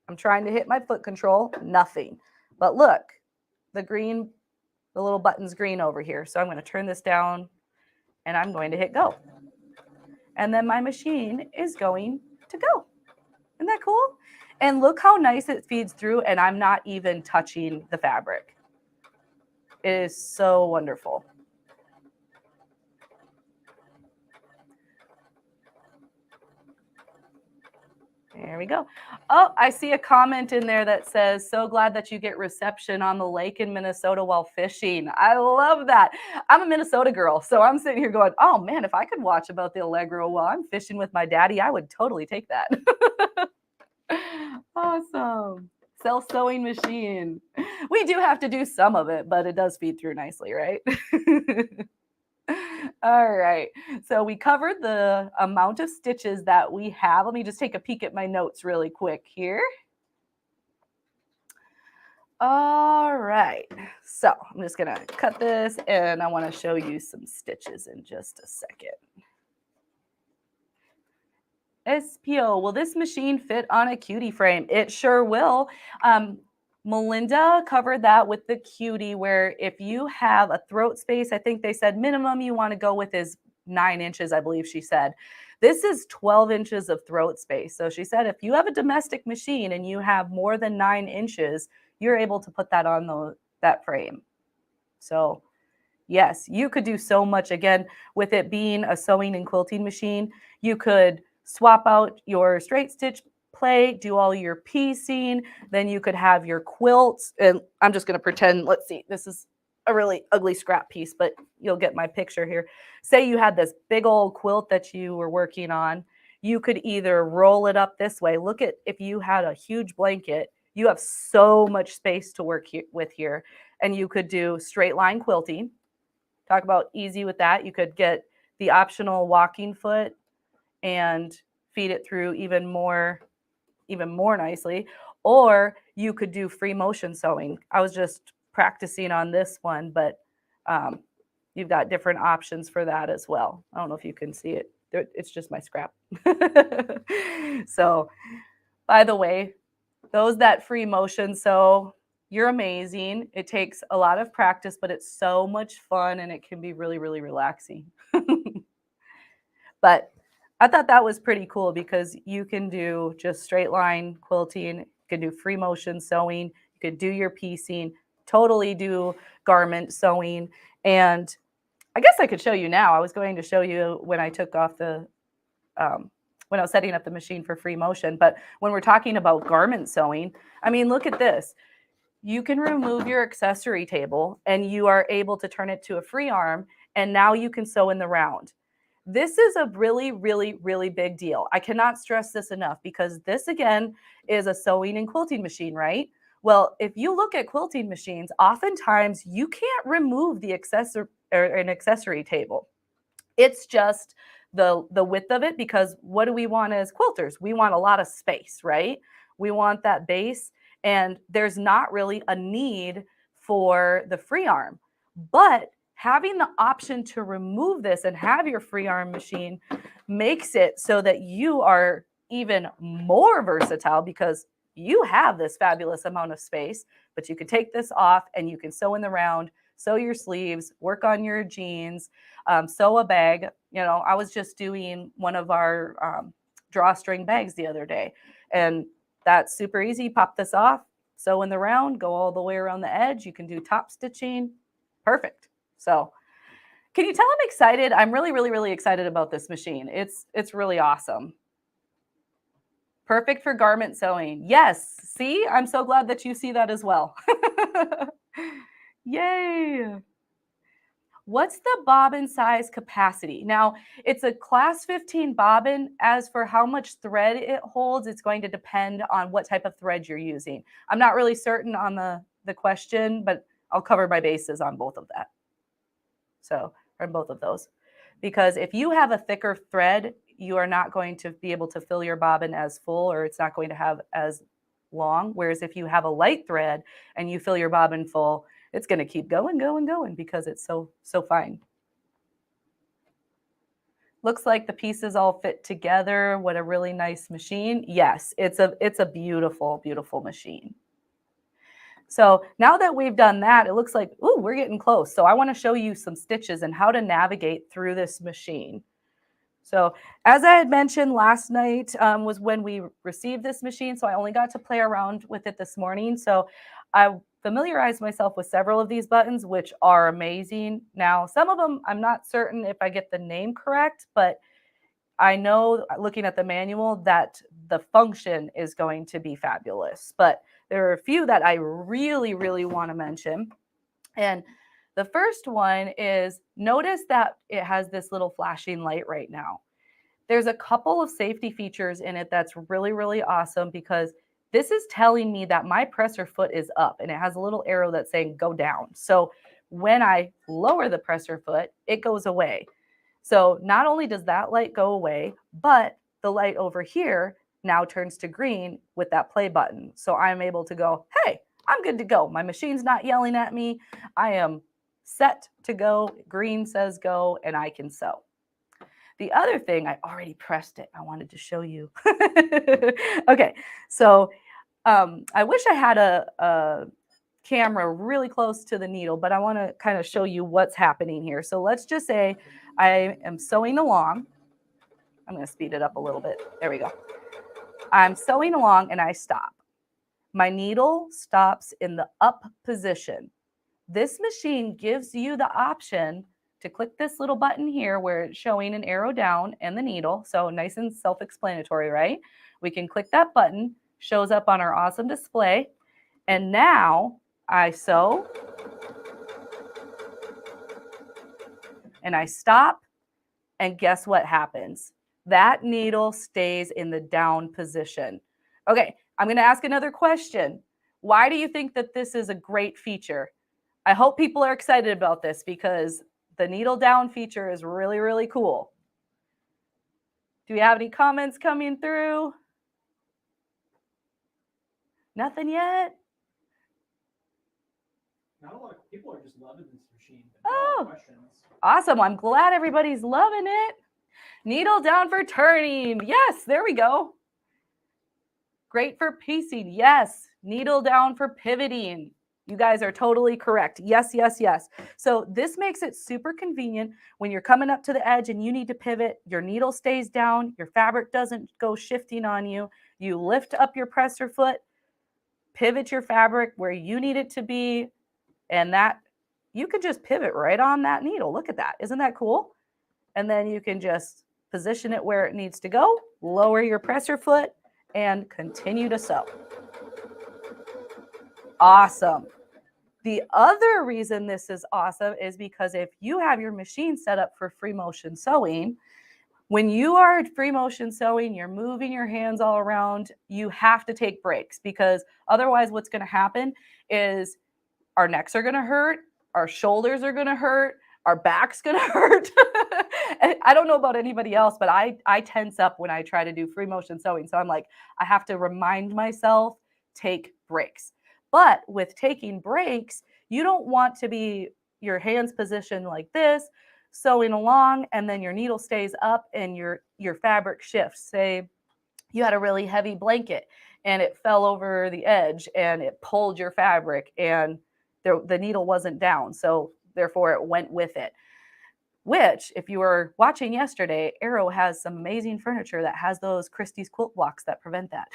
I'm trying to hit my foot control, nothing. But look, the little button's green over here. So I'm going to turn this down and I'm going to hit go. And then my machine is going to go. Isn't that cool? And look how nice it feeds through, and I'm not even touching the fabric. It is so wonderful. There we go. Oh, I see a comment in there that says, so glad that you get reception on the lake in Minnesota while fishing. I love that. I'm a Minnesota girl, so I'm sitting here going, oh man, if I could watch about the Allegro while I'm fishing with my daddy, I would totally take that. Awesome. Self-sewing machine. We do have to do some of it, but it does feed through nicely, right? All right, so we covered the amount of stitches that we have. Let me just take a peek at my notes really quick here. All right, so I'm just gonna cut this and I wanna show you some stitches in just a second. SPO, will this machine fit on a cutie frame? It sure will. Melinda covered that with the cutie, where if you have a throat space, I think they said minimum you want to go with is 9 inches, I believe she said. This is 12 inches of throat space. So she said if you have a domestic machine and you have more than 9 inches, you're able to put that on that frame. So yes, you could do so much. Again, with it being a sewing and quilting machine, you could swap out your straight stitch plate, do all your piecing, then you could have your quilts. And I'm just going to pretend, let's see, this is a really ugly scrap piece, but you'll get my picture here. Say you had this big old quilt that you were working on. You could either roll it up this way. Look at, if you had a huge blanket, you have so much space to work with here. And you could do straight line quilting. Talk about easy with that. You could get the optional walking foot and feed it through even more nicely. Or you could do free motion sewing. I was just practicing on this one, but you've got different options for that as well. I don't know if you can see it. It's just my scrap. So, by the way, those that free motion sew, you're amazing. It takes a lot of practice, but it's so much fun and it can be really, really relaxing. But I thought that was pretty cool because you can do just straight line quilting, you can do free motion sewing, you could do your piecing, totally do garment sewing. And I guess I could show you now. I was going to show you when I took off when I was setting up the machine for free motion. But when we're talking about garment sewing, I mean, look at this. You can remove your accessory table and you are able to turn it to a free arm. And now you can sew in the round. This is a really, really, really big deal. I cannot stress this enough because this, again, is a sewing and quilting machine, right? Well, if you look at quilting machines, oftentimes you can't remove the an accessory table. It's just the width of it, because what do we want as quilters? We want a lot of space, right? We want that base, and there's not really a need for the free arm. But having the option to remove this and have your free arm machine makes it so that you are even more versatile because you have this fabulous amount of space, but you can take this off and you can sew in the round, sew your sleeves, work on your jeans, sew a bag. You know, I was just doing one of our drawstring bags the other day, and that's super easy. Pop this off, sew in the round, go all the way around the edge. You can do top stitching. Perfect. So can you tell I'm excited? I'm really, really, really excited about this machine. It's really awesome. Perfect for garment sewing. Yes. See, I'm so glad that you see that as well. Yay. What's the bobbin size capacity? Now, it's a class 15 bobbin. As for how much thread it holds, it's going to depend on what type of thread you're using. I'm not really certain on the question, but I'll cover my bases on both of that. So, on both of those. Because if you have a thicker thread, you are not going to be able to fill your bobbin as full, or it's not going to have as long. Whereas if you have a light thread and you fill your bobbin full, it's going to keep going, going, going because it's so fine. Looks like the pieces all fit together. What a really nice machine. Yes, it's a beautiful, beautiful machine. So now that we've done that, it looks like, ooh, we're getting close. So I want to show you some stitches and how to navigate through this machine. So as I had mentioned last night was when we received this machine. So I only got to play around with it this morning. So I familiarized myself with several of these buttons, which are amazing. Now, some of them, I'm not certain if I get the name correct, but I know looking at the manual that the function is going to be fabulous. But there are a few that I really, really want to mention. And the first one is, notice that it has this little flashing light right now. There's a couple of safety features in it that's really, really awesome because this is telling me that my presser foot is up and it has a little arrow that's saying go down. So when I lower the presser foot, it goes away. So not only does that light go away, but the light over here now turns to green with that play button. So I'm able to go, hey, I'm good to go. My machine's not yelling at me. I am set to go. Green says go, and I can sew. The other thing, I already pressed it. I wanted to show you. Okay, so I wish I had a camera really close to the needle, but I want to kind of show you what's happening here. So let's just say I am sewing along. I'm going to speed it up a little bit. There we go. I'm sewing along and I stop. My needle stops in the up position. This machine gives you the option to click this little button here where it's showing an arrow down and the needle. So nice and self-explanatory, right? We can click that button, shows up on our awesome display. And now I sew and I stop, and guess what happens? That needle stays in the down position. Okay, I'm going to ask another question. Why do you think that this is a great feature? I hope people are excited about this because the needle down feature is really, really cool. Do we have any comments coming through? Nothing yet? Not a lot of people are just loving this machine. Oh, awesome. I'm glad everybody's loving it. Needle down for turning. Yes, there we go. Great for piecing. Yes. Needle down for pivoting. You guys are totally correct. Yes, yes, yes. So this makes it super convenient when you're coming up to the edge and you need to pivot. Your needle stays down. Your fabric doesn't go shifting on you. You lift up your presser foot, pivot your fabric where you need it to be, and that you can just pivot right on that needle. Look at that. Isn't that cool? And then you can just position it where it needs to go, lower your presser foot, and continue to sew. Awesome. The other reason this is awesome is because if you have your machine set up for free motion sewing, when you are free motion sewing, you're moving your hands all around, you have to take breaks because otherwise what's going to happen is our necks are going to hurt, our shoulders are going to hurt, our back's going to hurt. I don't know about anybody else, but I tense up when I try to do free motion sewing. So I'm like, I have to remind myself, take breaks. But with taking breaks, you don't want to be your hands positioned like this, sewing along, and then your needle stays up and your fabric shifts. Say you had a really heavy blanket and it fell over the edge and it pulled your fabric and the needle wasn't down. So therefore it went with it. Which, if you were watching yesterday, Arrow has some amazing furniture that has those Christie's quilt blocks that prevent that.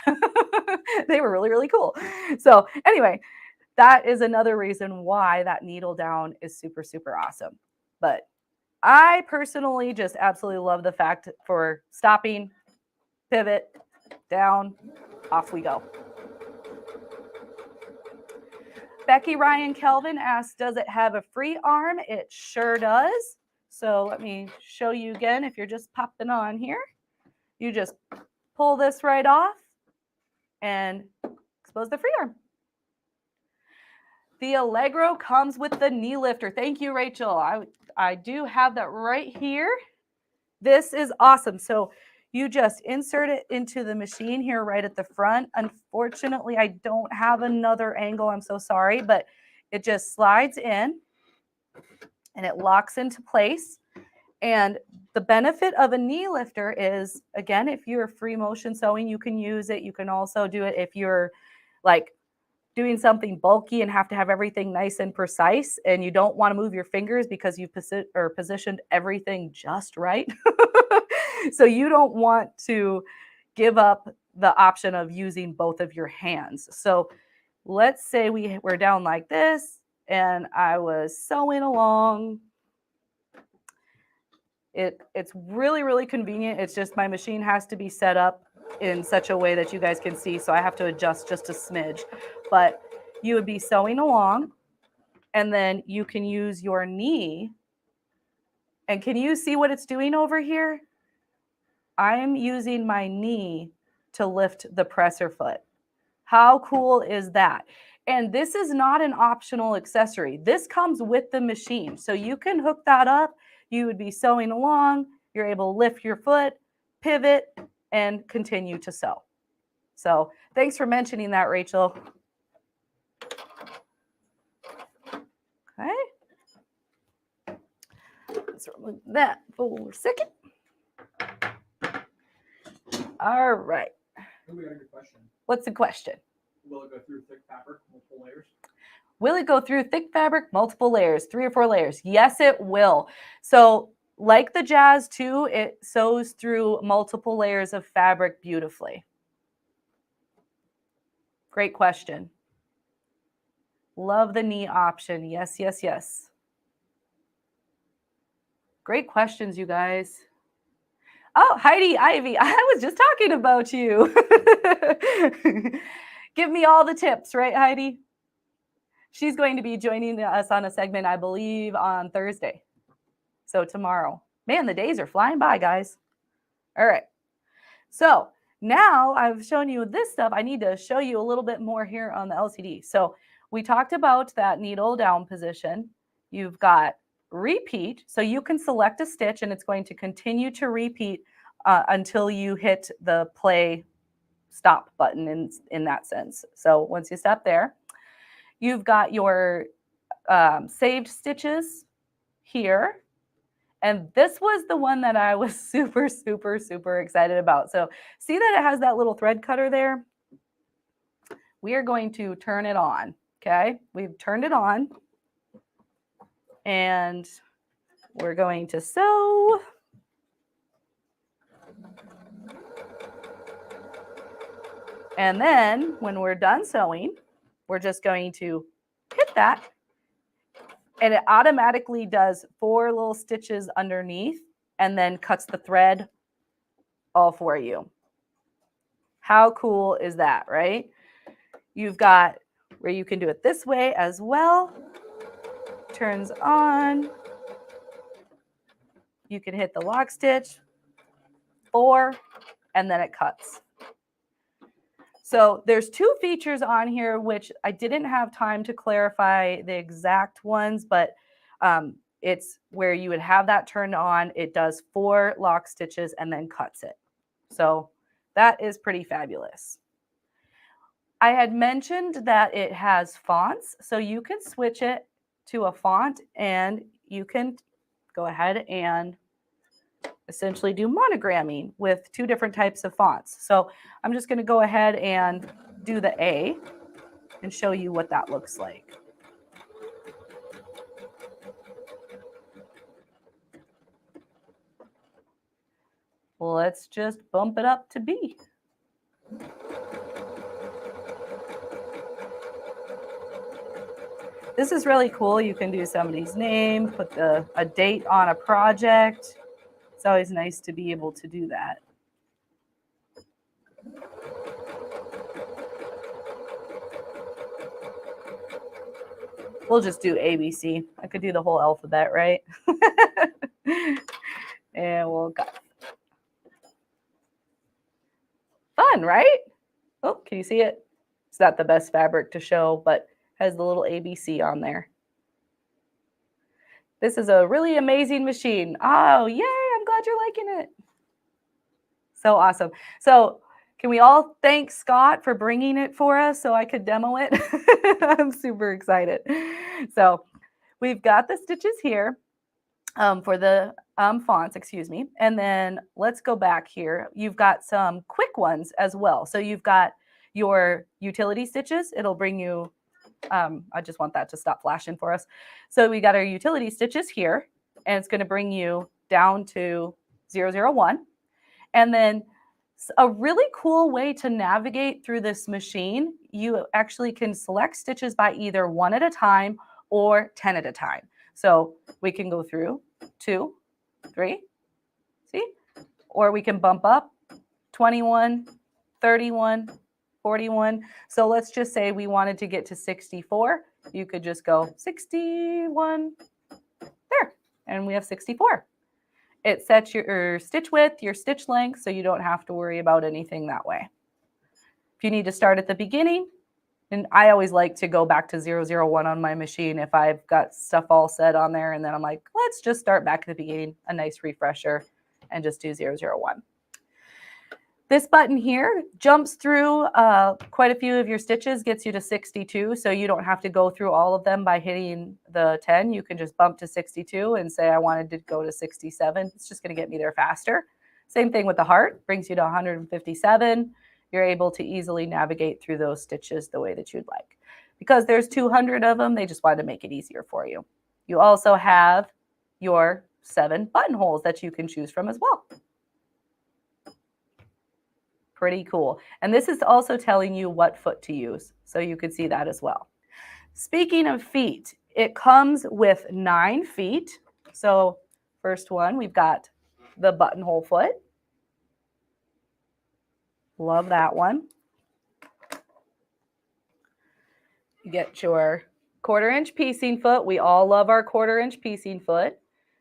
They were really, really cool. So anyway, that is another reason why that needle down is super, super awesome. But I personally just absolutely love the fact for stopping, pivot, down, off we go. Becky Ryan Kelvin asked, does it have a free arm? It sure does. So let me show you again. If you're just popping on here, you just pull this right off and expose the free arm. The Allegro comes with the knee lifter. Thank you, Rachel. I do have that right here. This is awesome. So you just insert it into the machine here right at the front. Unfortunately, I don't have another angle. I'm so sorry, but it just slides in and it locks into place. And the benefit of a knee lifter is, again, if you're free motion sewing, you can use it. You can also do it if you're like doing something bulky and have to have everything nice and precise and you don't want to move your fingers because you've positioned everything just right. So you don't want to give up the option of using both of your hands. So let's say we're down like this and I was sewing along. It's really, really convenient. It's just my machine has to be set up in such a way that you guys can see. So I have to adjust just a smidge. But you would be sewing along and then you can use your knee. And can you see what it's doing over here? I'm using my knee to lift the presser foot. How cool is that? And this is not an optional accessory. This comes with the machine. So you can hook that up. You would be sewing along. You're able to lift your foot, pivot, and continue to sew. So thanks for mentioning that, Rachel. Okay. Let's remove that for a second. All right. We got a good question. What's the question? Will it go through thick fabric, multiple layers? Will it go through thick fabric, multiple layers, 3 or 4 layers? Yes, it will. So like the Jazz 2, it sews through multiple layers of fabric beautifully. Great question. Love the knee option. Yes, yes, yes. Great questions, you guys. Oh, Heidi Ivy, I was just talking about you. Give me all the tips, right, Heidi? She's going to be joining us on a segment, I believe, on Thursday. So tomorrow. Man, the days are flying by, guys. All right. So now I've shown you this stuff. I need to show you a little bit more here on the LCD. So we talked about that needle down position. You've got repeat. So you can select a stitch and it's going to continue to repeat until you hit the play stop button in that sense. So once you stop there, you've got your saved stitches here. And this was the one that I was super, super, super excited about. So see that it has that little thread cutter there? We are going to turn it on, okay? We've turned it on. And we're going to sew. And then when we're done sewing, we're just going to hit that. And it automatically does 4 little stitches underneath and then cuts the thread all for you. How cool is that, right? You've got where you can do it this way as well. Turns on. You can hit the lock stitch, 4, and then it cuts. So there's 2 features on here, which I didn't have time to clarify the exact ones, but it's where you would have that turned on. It does 4 lock stitches and then cuts it. So that is pretty fabulous. I had mentioned that it has fonts, so you can switch it to a font and you can go ahead and essentially do monogramming with 2 different types of fonts. So I'm just going to go ahead and do the A and show you what that looks like. Let's just bump it up to B. This is really cool. You can do somebody's name, put a date on a project. It's always nice to be able to do that. We'll just do ABC. I could do the whole alphabet, right? And we'll go. Fun, right? Oh, can you see it? It's not the best fabric to show, but has the little ABC on there. This is a really amazing machine. Oh, yay, I'm glad you're liking it. So awesome. So can we all thank Scott for bringing it for us so I could demo it? I'm super excited. So we've got the stitches here for the fonts, excuse me. And then let's go back here. You've got some quick ones as well. So you've got your utility stitches. It'll bring you, I just want that to stop flashing for us. So we got our utility stitches here, and it's going to bring you down to 001. And then a really cool way to navigate through this machine, you actually can select stitches by either 1 at a time or 10 at a time. So we can go through 2, 3, see? Or we can bump up 21, 31, 41. So let's just say we wanted to get to 64. You could just go 61 there, and we have 64. It sets your stitch width, your stitch length, so you don't have to worry about anything that way. If you need to start at the beginning, and I always like to go back to 001 on my machine if I've got stuff all set on there, and then I'm like, let's just start back at the beginning, a nice refresher, and just do 001. This button here jumps through quite a few of your stitches, gets you to 62, so you don't have to go through all of them by hitting the 10. You can just bump to 62 and say, I wanted to go to 67. It's just going to get me there faster. Same thing with the heart, brings you to 157. You're able to easily navigate through those stitches the way that you'd like. Because there's 200 of them, they just wanted to make it easier for you. You also have your 7 buttonholes that you can choose from as well. Pretty cool. And this is also telling you what foot to use, so you could see that as well. Speaking of feet, it comes with 9 feet. So first one, we've got the buttonhole foot. Love that one. You get your 1/4-inch piecing foot. We all love our 1/4-inch piecing foot.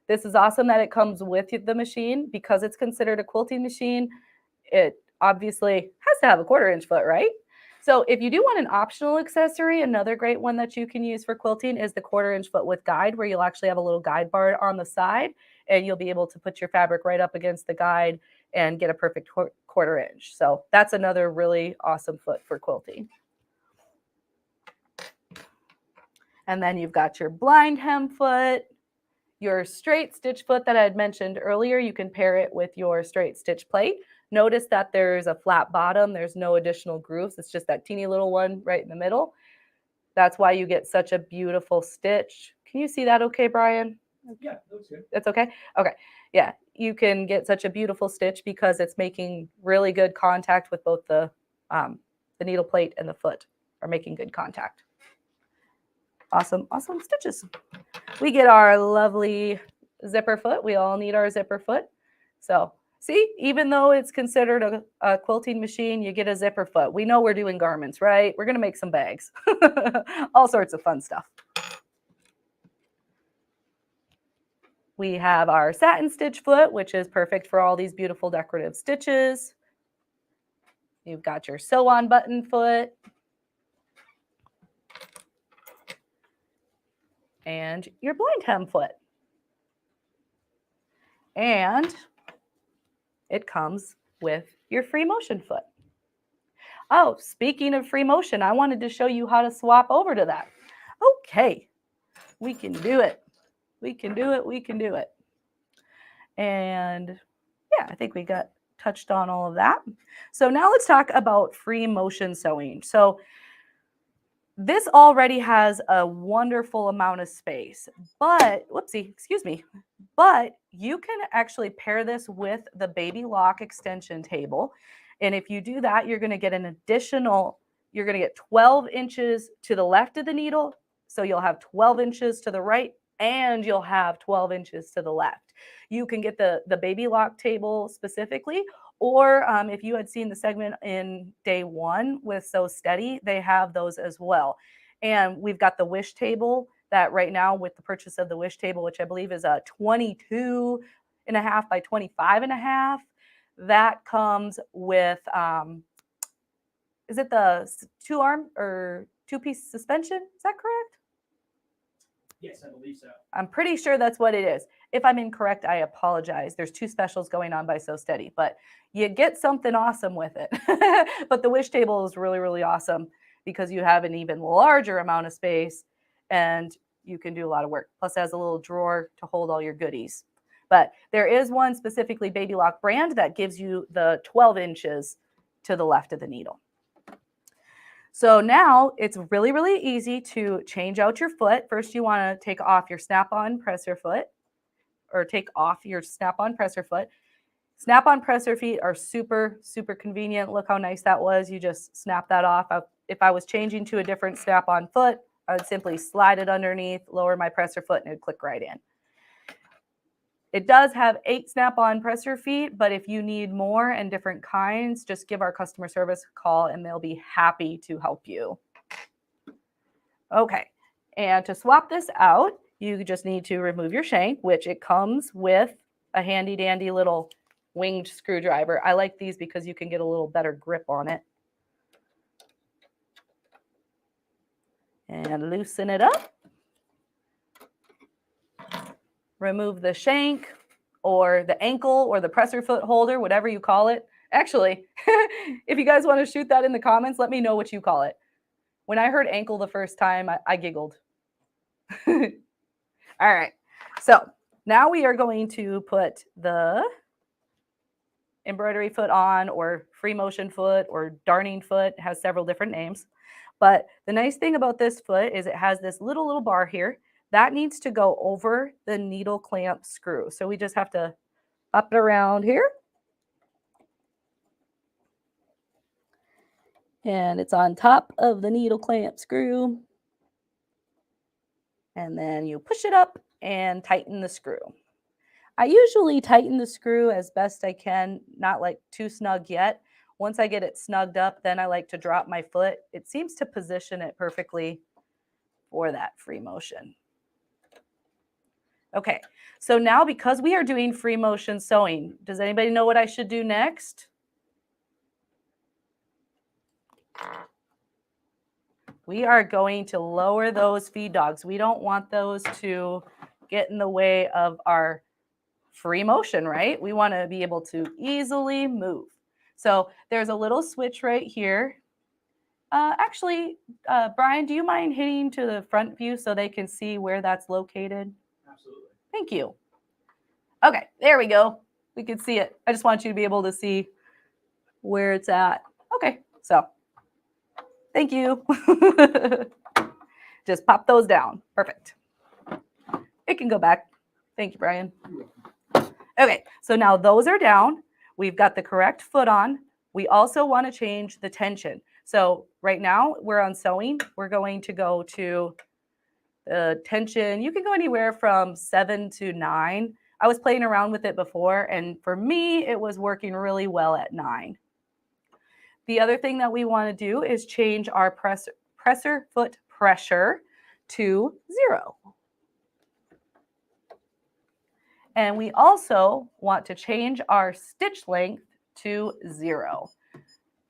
This is awesome that it comes with the machine because it's considered a quilting machine. It obviously has to have a 1/4-inch foot, right? So if you do want an optional accessory, another great one that you can use for quilting is the 1/4-inch foot with guide, where you'll actually have a little guide bar on the side, and you'll be able to put your fabric right up against the guide and get a perfect 1/4-inch. So that's another really awesome foot for quilting. And then you've got your blind hem foot, your straight stitch foot that I had mentioned earlier. You can pair it with your straight stitch plate. Notice that there's a flat bottom. There's no additional grooves. It's just that teeny little one right in the middle. That's why you get such a beautiful stitch. Can you see that okay, Brian? Yeah, that looks good. That's okay? Okay. Yeah, you can get such a beautiful stitch because it's making really good contact with both the needle plate and the foot are making good contact. Awesome, awesome stitches. We get our lovely zipper foot. We all need our zipper foot. So see, even though it's considered a quilting machine, you get a zipper foot. We know we're doing garments, right? We're going to make some bags. All sorts of fun stuff. We have our satin stitch foot, which is perfect for all these beautiful decorative stitches. You've got your sew-on button foot. And your blind hem foot. And it comes with your free motion foot. Oh, speaking of free motion, I wanted to show you how to swap over to that. Okay, we can do it. We can do it. We can do it. And yeah, I think we got touched on all of that. So now let's talk about free motion sewing. So this already has a wonderful amount of space, but whoopsie, excuse me, but you can actually pair this with the baby lock extension table. And if you do that, you're going to get an additional, you're going to get 12 inches to the left of the needle. So you'll have 12 inches to the right and you'll have 12 inches to the left. You can get the baby lock table specifically, or if you had seen the segment in day 1 with Sew Steady, they have those as well. And we've got the wish table that right now with the purchase of the wish table, which I believe is a 22.5 by 25.5, that comes with, is it the two-arm or two-piece suspension? Is that correct? Yes, I believe so. I'm pretty sure that's what it is. If I'm incorrect, I apologize. There's 2 specials going on by So Steady, but you get something awesome with it. But the wish table is really, really awesome because you have an even larger amount of space and you can do a lot of work. Plus, it has a little drawer to hold all your goodies. But there is one specifically Baby Lock brand that gives you the 12 inches to the left of the needle. So now it's really, really easy to change out your foot. First, you want to take off your snap-on presser foot or take off your snap-on presser foot. Snap-on presser feet are super, super convenient. Look how nice that was. You just snap that off. If I was changing to a different snap-on foot, I would simply slide it underneath, lower my presser foot, and it would click right in. It does have 8 snap-on presser feet, but if you need more and different kinds, just give our customer service a call and they'll be happy to help you. Okay, and to swap this out, you just need to remove your shank, which it comes with a handy dandy little winged screwdriver. I like these because you can get a little better grip on it. And loosen it up. Remove the shank or the ankle or the presser foot holder, whatever you call it. Actually, if you guys want to shoot that in the comments, let me know what you call it. When I heard ankle the first time, I giggled. All right, so now we are going to put the embroidery foot on, or free motion foot, or darning foot. It has several different names. But the nice thing about this foot is it has this little bar here. That needs to go over the needle clamp screw. So we just have to up it around here. And it's on top of the needle clamp screw. And then you push it up and tighten the screw. I usually tighten the screw as best I can, not like too snug yet. Once I get it snugged up, then I like to drop my foot. It seems to position it perfectly for that free motion. Okay, so now because we are doing free motion sewing, does anybody know what I should do next? We are going to lower those feed dogs. We don't want those to get in the way of our free motion, right? We want to be able to easily move. So there's a little switch right here. Actually, Brian, do you mind hitting to the front view so they can see where that's located? Absolutely. Thank you. Okay, there we go. We can see it. I just want you to be able to see where it's at. Okay, so thank you. Just pop those down. Perfect. It can go back. Thank you, Brian. Okay, so now those are down. We've got the correct foot on. We also want to change the tension. So right now we're on sewing. We're going to go to the tension. You can go anywhere from 7 to 9. I was playing around with it before, and for me, it was working really well at 9. The other thing that we want to do is change our presser foot pressure to 0. And we also want to change our stitch length to 0.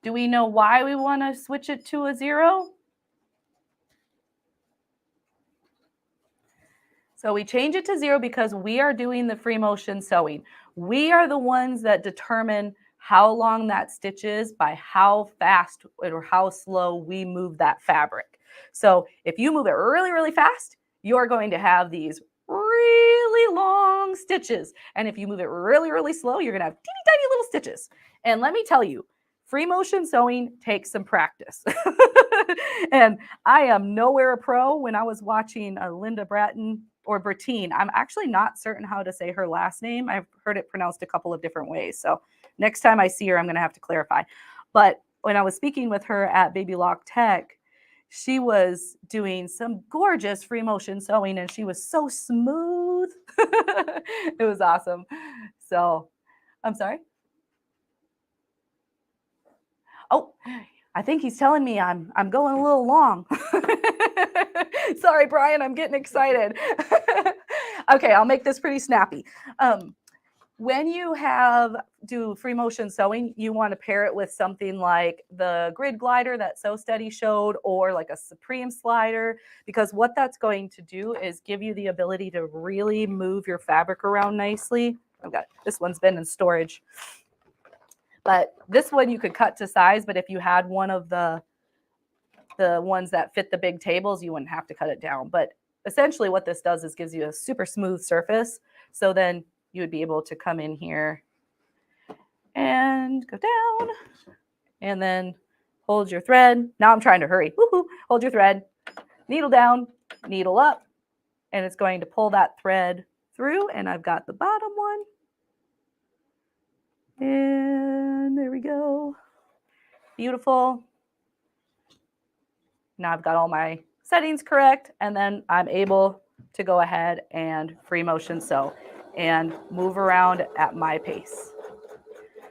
Do we know why we want to switch it to a 0? So we change it to 0 because we are doing the free motion sewing. We are the ones that determine how long that stitch is by how fast or how slow we move that fabric. So if you move it really, really fast, you're going to have these really long stitches. And if you move it really, really slow, you're going to have teeny tiny little stitches. And let me tell you, free motion sewing takes some practice. And I am nowhere a pro. When I was watching Linda Bratton, or Bertine, I'm actually not certain how to say her last name. I've heard it pronounced a couple of different ways. So next time I see her, I'm going to have to clarify. But when I was speaking with her at Baby Lock Tech, she was doing some gorgeous free motion sewing and she was so smooth. It was awesome. So I'm sorry. Oh, I think he's telling me I'm going a little long. Sorry, Brian, I'm getting excited. Okay, I'll make this pretty snappy. When you do free motion sewing, you want to pair it with something like the grid glider that Sew Steady showed, or like a Supreme slider, because what that's going to do is give you the ability to really move your fabric around nicely. I've got this one's been in storage, but this one you could cut to size. But if you had one of the ones that fit the big tables, you wouldn't have to cut it down. But essentially what this does is gives you a super smooth surface. So then you would be able to come in here and go down and then hold your thread. Now I'm trying to hurry. Woohoo. Hold your thread, needle down, needle up, and it's going to pull that thread through. And I've got the bottom one. And there we go. Beautiful. Now I've got all my settings correct, and then I'm able to go ahead and free motion sew and move around at my pace.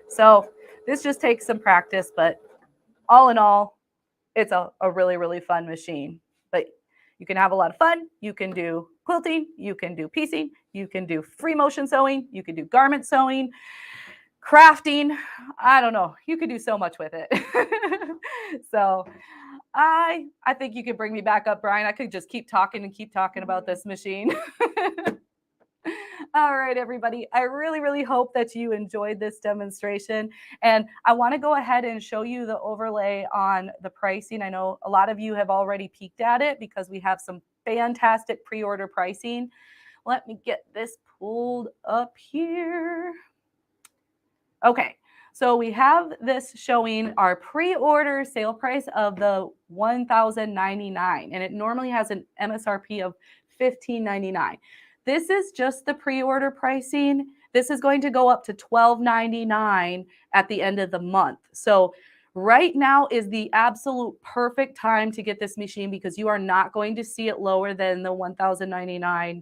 So this just takes some practice, but all in all, it's a really, really fun machine. But you can have a lot of fun. You can do quilting, you can do piecing, you can do free motion sewing, you can do garment sewing, crafting. I don't know. You could do so much with it. So I think you could bring me back up, Brian. I could just keep talking about this machine. All right, everybody. I really, really hope that you enjoyed this demonstration. And I want to go ahead and show you the overlay on the pricing. I know a lot of you have already peeked at it because we have some fantastic pre-order pricing. Let me get this pulled up here. Okay, so we have this showing our pre-order sale price of the $1,099, and it normally has an MSRP of $1,599. This is just the pre-order pricing. This is going to go up to $1,299 at the end of the month. So right now is the absolute perfect time to get this machine because you are not going to see it lower than the $1,099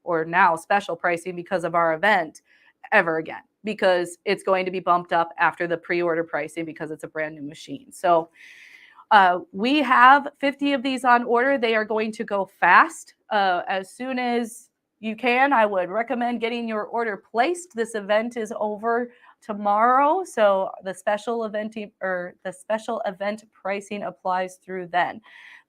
or now special pricing because of our event ever again, because it's going to be bumped up after the pre-order pricing because it's a brand new machine. So we have 50 of these on order. They are going to go fast. As soon as you can, I would recommend getting your order placed. This event is over tomorrow, so the special event pricing applies through then.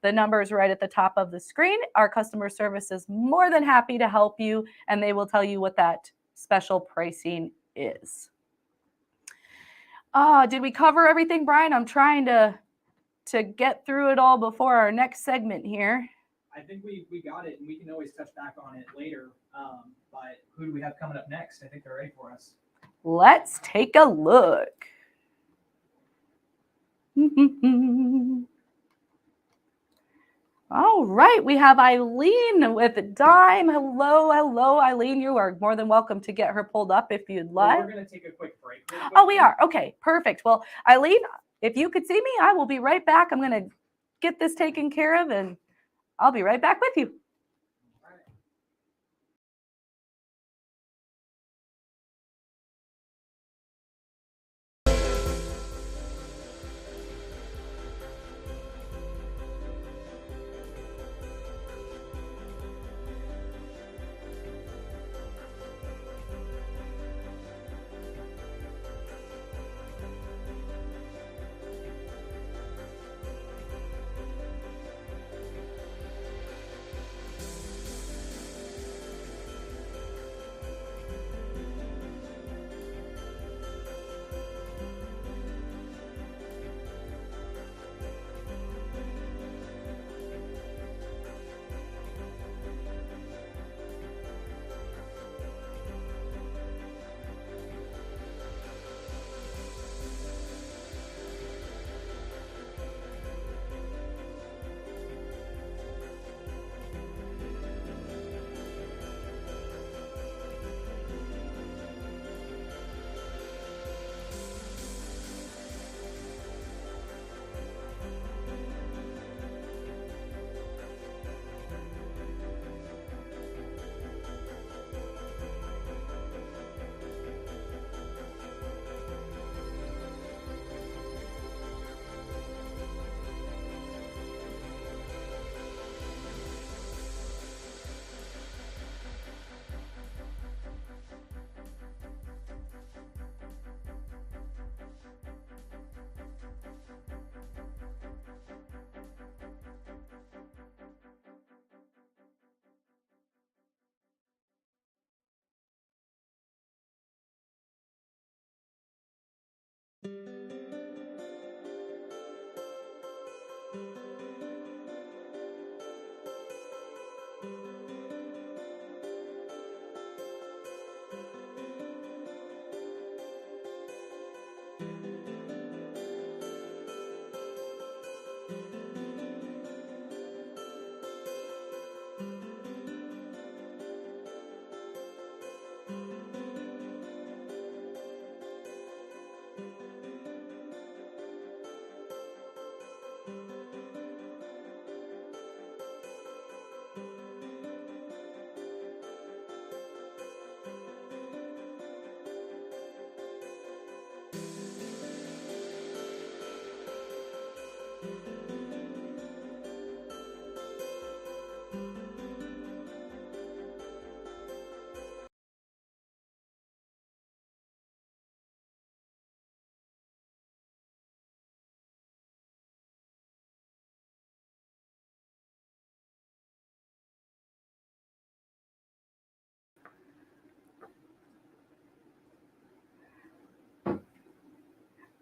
The number is right at the top of the screen. Our customer service is more than happy to help you, and they will tell you what that special pricing is. Did we cover everything, Brian? I'm trying to get through it all before our next segment here. I think we got it, and we can always touch back on it later. But who do we have coming up next? I think they're ready for us. Let's take a look. All right, we have Eileen with Dime. Hello, Eileen. You are more than welcome to get her pulled up if you'd like. Well, we're going to take a quick break. Oh, we are. Okay, perfect. Well, Eileen, if you could see me, I will be right back. I'm going to get this taken care of, and I'll be right back with you.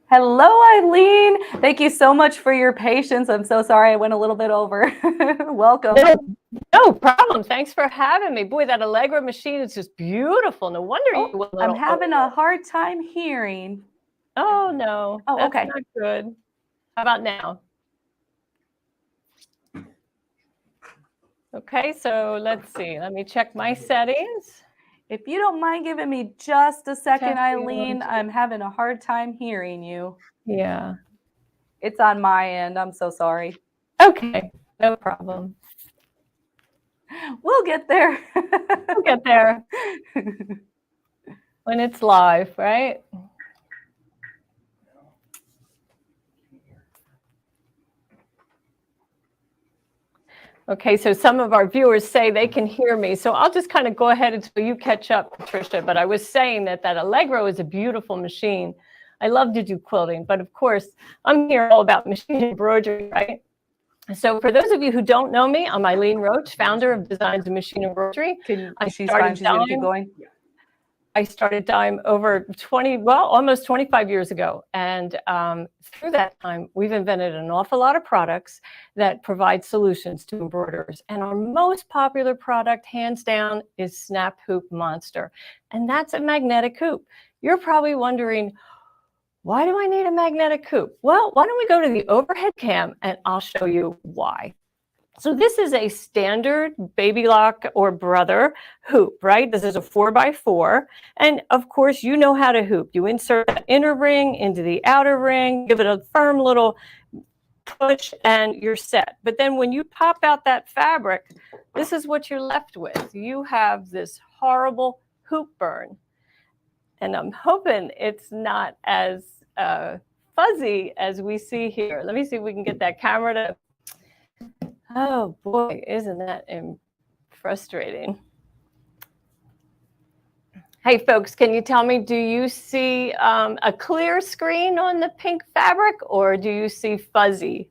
Hello, Eileen. Thank you so much for your patience. I'm so sorry I went a little bit over. Welcome. No problem. Thanks for having me. Boy, that Allegro machine is just beautiful. No wonder you went a I'm little having over. a hard time hearing. Oh, no. Oh, That's okay. not good. How about now? Okay, so let's see. Let me check my settings. If you don't mind giving me just a second, Testing Eileen, 1, 2. I'm having a hard time hearing you. Yeah. It's on my end. I'm so sorry. Okay, no problem. We'll get there. We'll get there when it's live, right? Okay, so some of our viewers say they can hear me. So I'll just kind of go ahead until you catch up, Tricia. But I was saying that Allegro is a beautiful machine. I love to do quilting, but of course, I'm here all about machine embroidery, right? So for those of you who don't know me, I'm Eileen Roach, founder of Designs in Machine Embroidery. She's fine. She's going to keep going. I started Dime over almost 25 years ago. And through that time, we've invented an awful lot of products that provide solutions to embroiderers. And our most popular product, hands down, is Snap Hoop Monster. And that's a magnetic hoop. You're probably wondering, why do I need a magnetic hoop? Well, why don't we go to the overhead cam and I'll show you why. So this is a standard baby lock or brother hoop, right? This is a 4x4. And of course, you know how to hoop. You insert the inner ring into the outer ring, give it a firm little push, and you're set. But then when you pop out that fabric, this is what you're left with. You have this horrible hoop burn. And I'm hoping it's not as fuzzy as we see here. Let me see if we can get that camera to... Oh boy, isn't that frustrating? Hey folks, can you tell me, do you see a clear screen on the pink fabric or do you see fuzzy?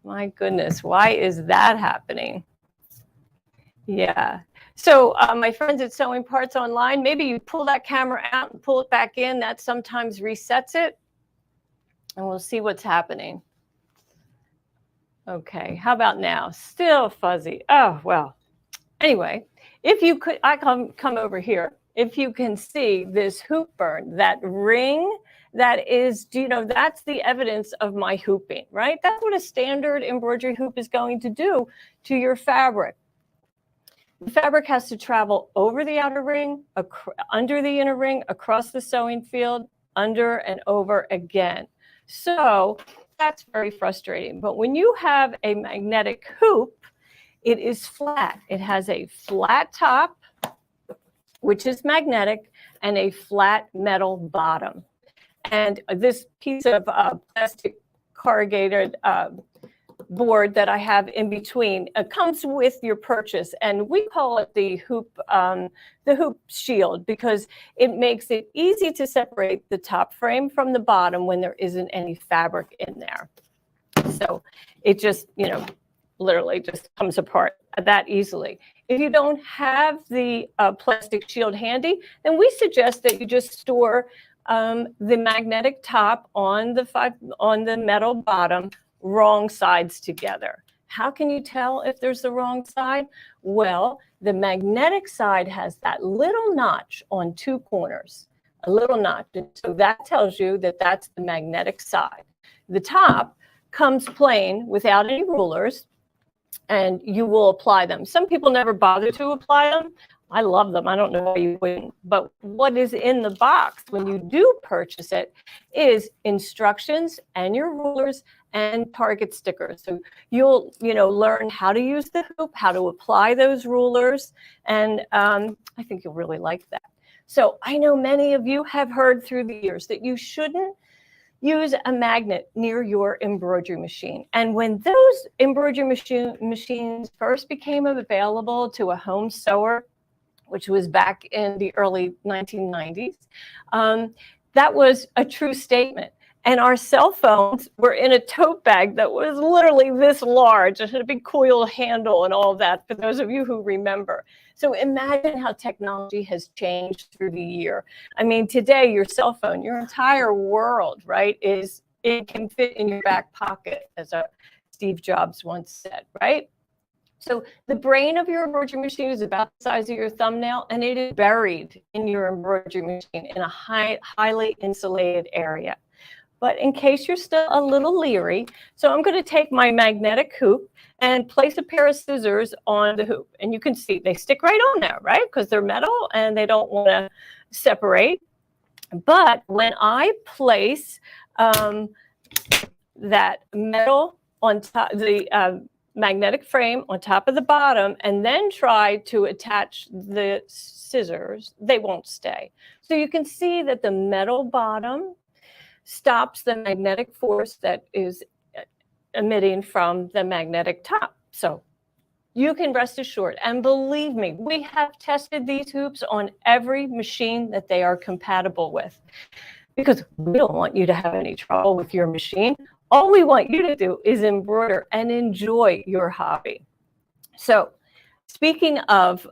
My goodness, why is that happening? Yeah, so my friends at Sewing Parts Online, maybe you pull that camera out and pull it back in. That sometimes resets it and we'll see what's happening. Okay, how about now? Still fuzzy. Oh, well. Anyway, if you could, I come over here. If you can see this hoop burn, that ring, that is, that's the evidence of my hooping, right? That's what a standard embroidery hoop is going to do to your fabric. The fabric has to travel over the outer ring, under the inner ring, across the sewing field, under and over again. So that's very frustrating. But when you have a magnetic hoop, it is flat. It has a flat top, which is magnetic, and a flat metal bottom. And this piece of plastic corrugated board that I have in between comes with your purchase, and we call it the hoop shield because it makes it easy to separate the top frame from the bottom when there isn't any fabric in there. So it just, literally just comes apart that easily. If you don't have the plastic shield handy, then we suggest that you just store the magnetic top on the metal bottom, wrong sides together. How can you tell if there's the wrong side? Well, the magnetic side has that little notch on two corners, a little notch. And so that tells you that that's the magnetic side. The top comes plain without any rulers, and you will apply them. Some people never bother to apply them. I love them. I don't know why you wouldn't. But what is in the box when you do purchase it is instructions and your rulers and target stickers. So you'll, learn how to use the hoop, how to apply those rulers, and I think you'll really like that. So I know many of you have heard through the years that you shouldn't use a magnet near your embroidery machine. And when those embroidery machines first became available to a home sewer, which was back in the early 1990s, that was a true statement. And our cell phones were in a tote bag that was literally this large. It had a big coil handle and all of that, for those of you who remember. So imagine how technology has changed through the year. I mean, today, your cell phone, your entire world, right, it can fit in your back pocket, as Steve Jobs once said, right? So the brain of your embroidery machine is about the size of your thumbnail, and it is buried in your embroidery machine in a highly insulated area. But in case you're still a little leery, so I'm going to take my magnetic hoop and place a pair of scissors on the hoop. And you can see they stick right on there, right? Because they're metal and they don't want to separate. But when I place that metal on top, the magnetic frame on top of the bottom, and then try to attach the scissors, they won't stay. So you can see that the metal bottom stops the magnetic force that is emitting from the magnetic top. So you can rest assured, and believe me, we have tested these hoops on every machine that they are compatible with, because we don't want you to have any trouble with your machine. All we want you to do is embroider and enjoy your hobby. So speaking of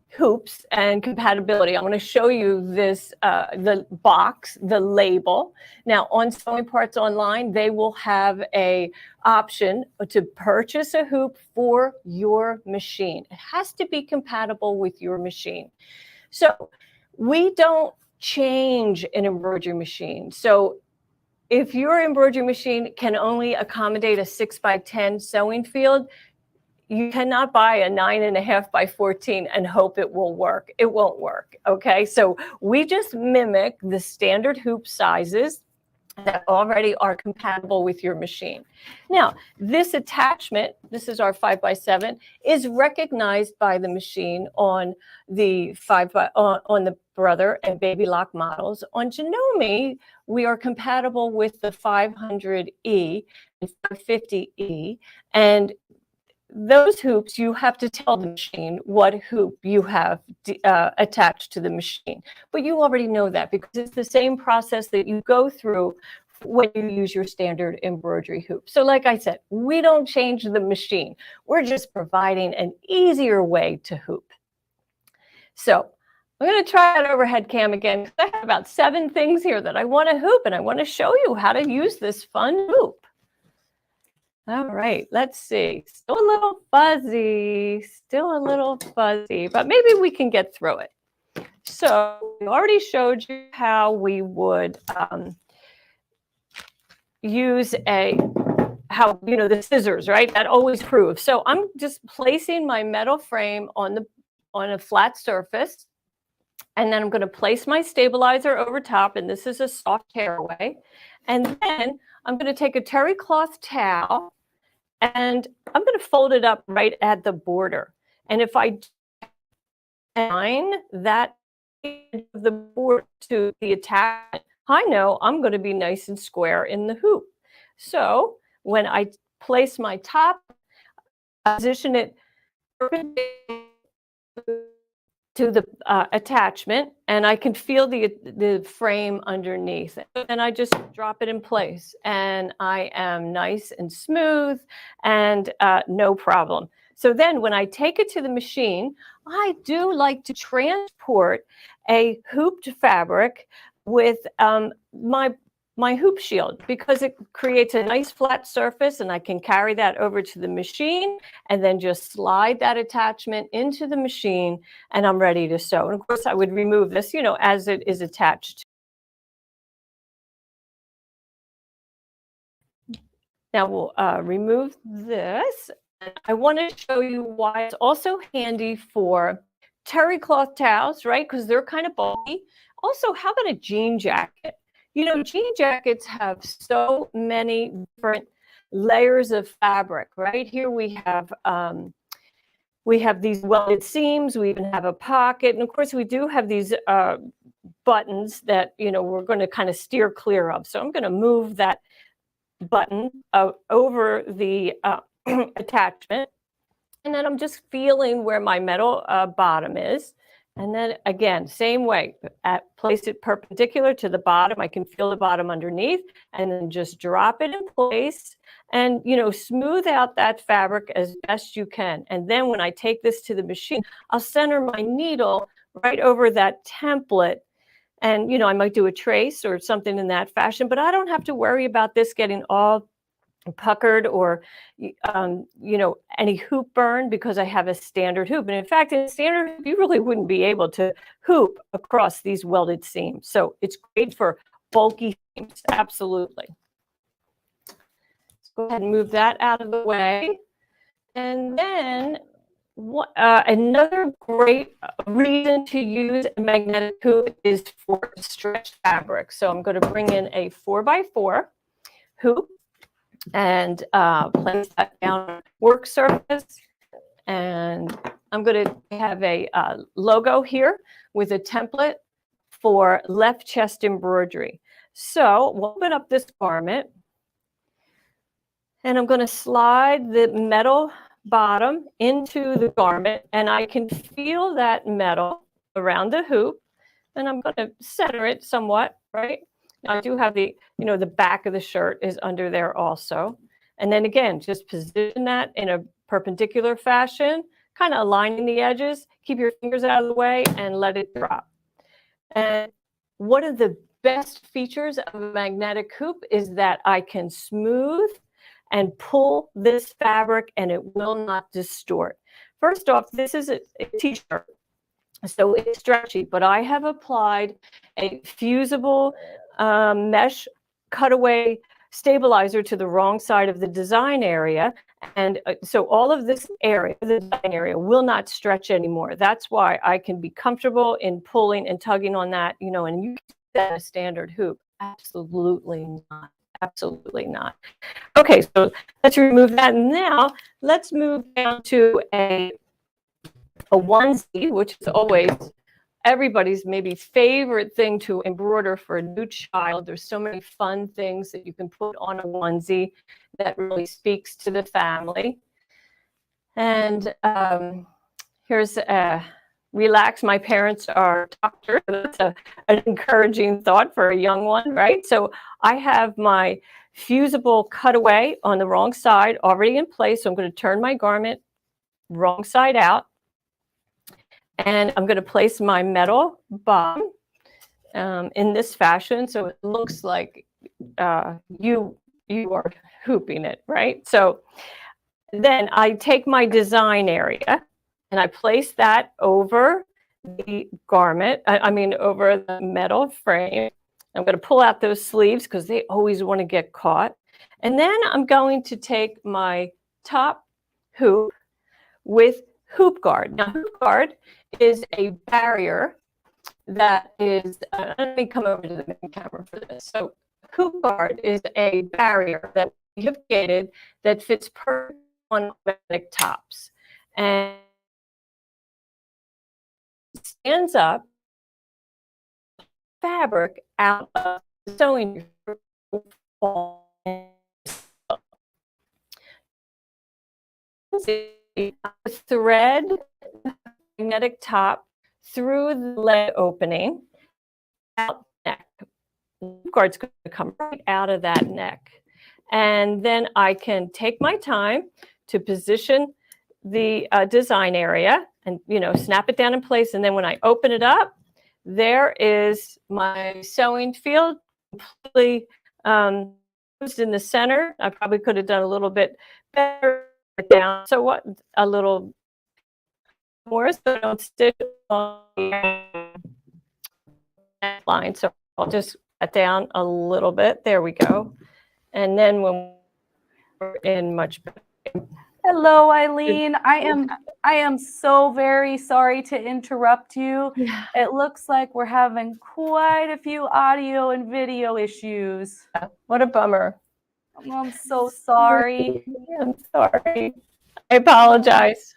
hoops and compatibility, I'm going to show you this, the box, the label. Now on Sewing Parts Online, they will have a option to purchase a hoop for your machine. It has to be compatible with your machine. So we don't change an embroidery machine. So if your embroidery machine can only accommodate a 6x10 sewing field, you cannot buy a 9.5 by 14 and hope it will work. It won't work, okay? So we just mimic the standard hoop sizes that already are compatible with your machine. Now, this attachment, this is our 5x7, is recognized by the machine on the on the Brother and Baby Lock models. On Janome, we are compatible with the 500E and 550E, and those hoops, you have to tell the machine what hoop you have attached to the machine. But you already know that, because it's the same process that you go through when you use your standard embroidery hoop. So like I said, we don't change the machine. We're just providing an easier way to hoop. So I'm going to try that overhead cam again, because I have about 7 things here that I want to hoop, and I want to show you how to use this fun hoop. All right, let's see. Still a little fuzzy, but maybe we can get through it. So we already showed you how we would use the scissors, right? That always proves. So I'm just placing my metal frame on a flat surface, and then I'm going to place my stabilizer over top, and this is a soft tearaway. And then I'm going to take a terry cloth towel, and I'm going to fold it up right at the border. And if I align that of the border to the attachment, I know I'm going to be nice and square in the hoop. So when I place my top, position it to the attachment, and I can feel the frame underneath. And I just drop it in place, and I am nice and smooth and no problem. So then when I take it to the machine, I do like to transport a hooped fabric with my hoop shield, because it creates a nice flat surface, and I can carry that over to the machine and then just slide that attachment into the machine, and I'm ready to sew. And of course I would remove this, as it is attached. Now we'll remove this. I want to show you why it's also handy for terry cloth towels, right? Because they're kind of bulky. Also, how about a jean jacket? Jean jackets have so many different layers of fabric, right? Here we have these welded seams. We even have a pocket. And of course, we do have these buttons that, we're going to kind of steer clear of. So I'm going to move that button over the attachment. And then I'm just feeling where my metal bottom is. And then again, same way, place it perpendicular to the bottom. I can feel the bottom underneath, and then just drop it in place and, smooth out that fabric as best you can. And then when I take this to the machine, I'll center my needle right over that template. And, I might do a trace or something in that fashion, but I don't have to worry about this getting all puckered or any hoop burn, because I have a standard hoop. And in fact, in a standard hoop, you really wouldn't be able to hoop across these welded seams. So it's great for bulky seams. Absolutely. Let's go ahead and move that out of the way. And then another great reason to use a magnetic hoop is for stretched fabric. So I'm going to bring in a 4x4 hoop and place that down on work surface. And I'm going to have a logo here with a template for left chest embroidery. So we'll open up this garment, and I'm going to slide the metal bottom into the garment, and I can feel that metal around the hoop, and I'm going to center it somewhat, right? I do have the back of the shirt is under there also. And then again, just position that in a perpendicular fashion, kind of aligning the edges, keep your fingers out of the way and let it drop. And one of the best features of a magnetic hoop is that I can smooth and pull this fabric and it will not distort. First off, this is a t-shirt, so it's stretchy, but I have applied a fusible mesh cutaway stabilizer to the wrong side of the design area. And so all of this area, the design area, will not stretch anymore. That's why I can be comfortable in pulling and tugging on that, and you can do that in a standard hoop. Absolutely not. Absolutely not. Okay, so let's remove that. Now let's move down to a onesie, which is always everybody's maybe favorite thing to embroider for a new child. There's so many fun things that you can put on a onesie that really speaks to the family. And here's relax. My parents are doctors. That's an encouraging thought for a young one, right? So I have my fusible cutaway on the wrong side already in place. So I'm going to turn my garment wrong side out. And I'm going to place my metal bottom in this fashion, so it looks like you are hooping it, right? So then I take my design area and I place that over the garment, over the metal frame. I'm going to pull out those sleeves because they always want to get caught. And then I'm going to take my top hoop with hoop guard. Now, hoop guard is a barrier that is, let me come over to the main camera for this. So hoop guard is a barrier that we have created that fits perfectly on magnetic tops and stands up fabric out of the sewing thread magnetic top through the lead opening out the neck. The guard's going to come right out of that neck. And then I can take my time to position the design area and, snap it down in place. And then when I open it up, there is my sewing field completely in the center. I probably could have done a little bit better down. So what? A little more, so I don't stitch on the line. So I'll just cut down a little bit. There we go. And then when we're in much better. Hello, Eileen. I am so very sorry to interrupt you. Yeah. It looks like we're having quite a few audio and video issues. What a bummer. I'm so sorry. I'm sorry. I apologize.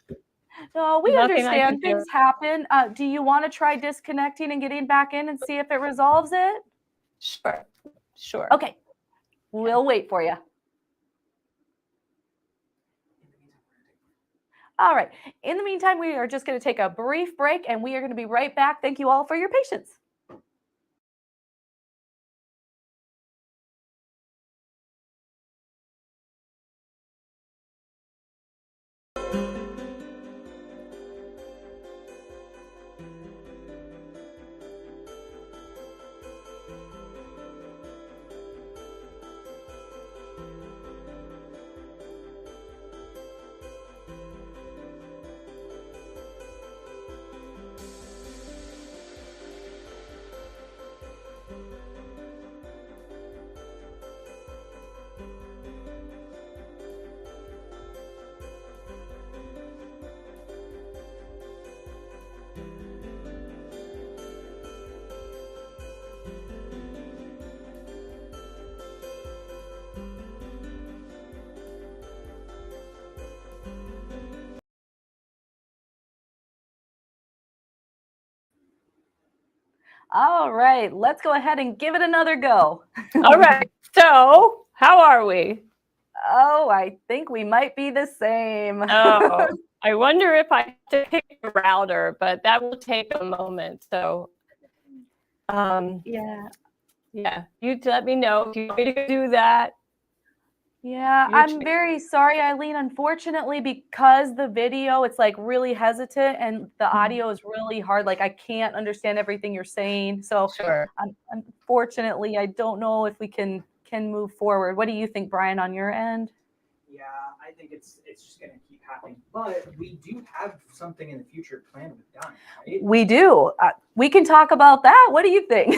No, we Nothing I understand can do. things happen. Do you want to try disconnecting and getting back in and see if it resolves it? Sure. Okay, we'll wait for you. All right. In the meantime, we are just going to take a brief break and we are going to be right back. Thank you all for your patience. All right, let's go ahead and give it another go. All right. So, how are we? Oh, I think we might be the same. Oh, I wonder if I have to pick a router, but that will take a moment. So, Yeah. yeah, you let me know if you want me to do that. Yeah, Your I'm choice. very sorry, Eileen. Unfortunately, because the video, it's like really hesitant and the audio is really hard. Like I can't understand everything you're saying. So Sure. unfortunately, I don't know if we can move forward. What do you think, Brian, on your end? Yeah, I think it's just gonna keep happening. But we do have something in the future planned with Dime, right? We do. We can talk about that. What do you think?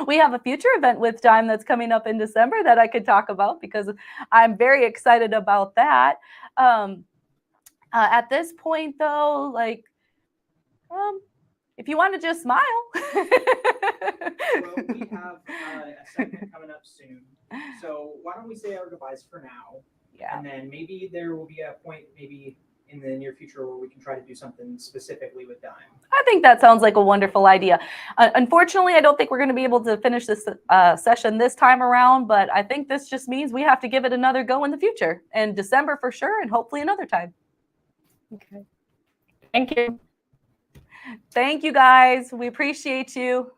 We have a future event with Dime that's coming up in December that I could talk about because I'm very excited about that. At this point, though, like, if you want to just smile. Well, we have a segment coming up soon. So why don't we say our goodbyes for now? Yeah. And then maybe there will be a point, maybe in the near future, where we can try to do something specifically with Dime. I think that sounds like a wonderful idea. Unfortunately, I don't think we're going to be able to finish this session this time around, but I think this just means we have to give it another go in the future, in December for sure, and hopefully another time. Okay. Thank you. Thank you, guys. We appreciate you.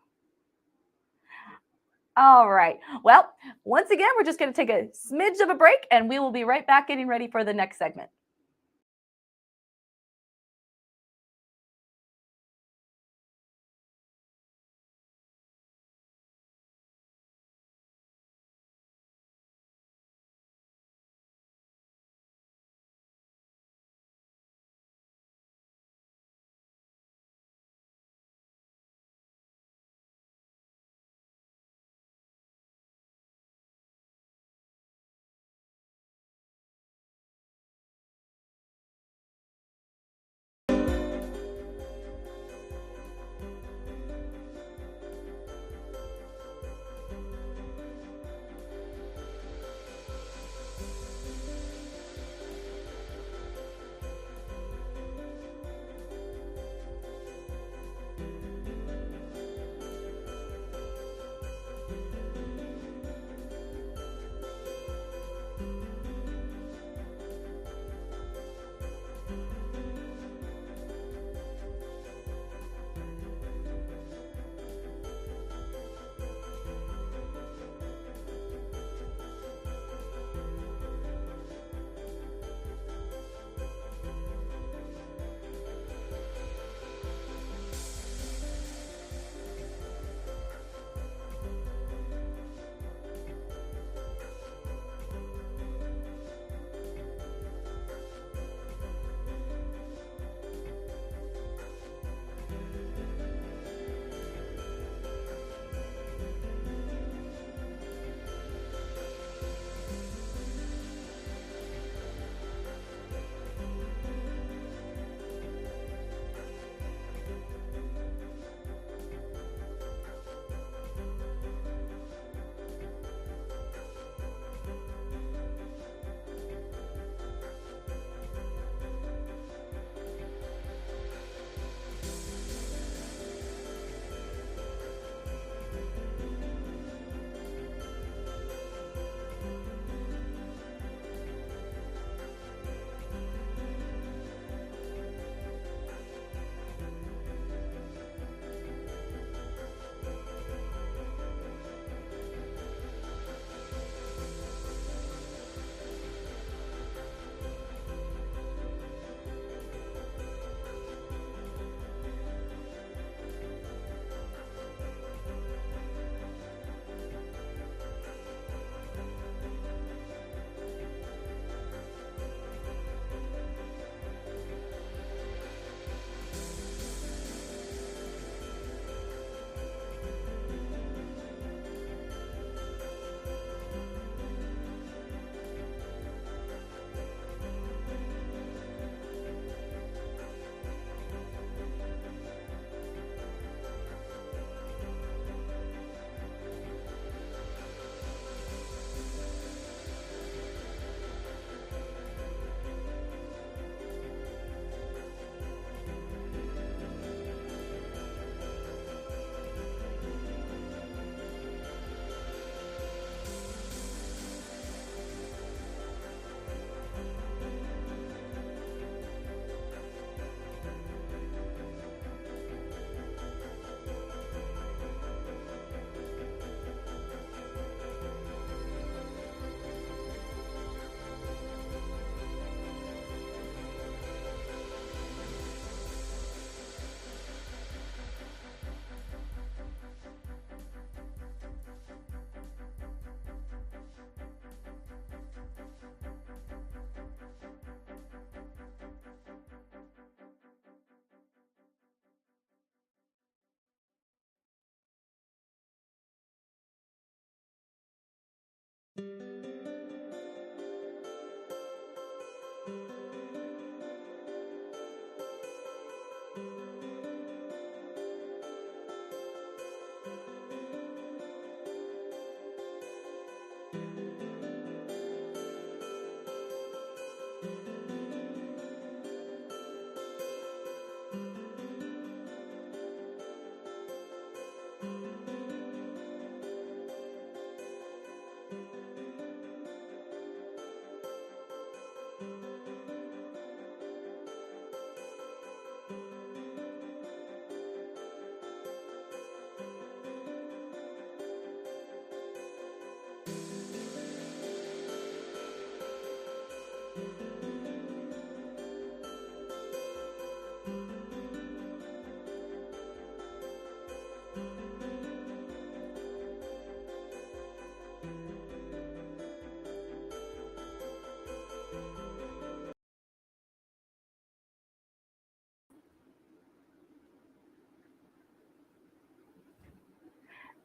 All right. Well, once again, we're just going to take a smidge of a break, and we will be right back getting ready for the next segment.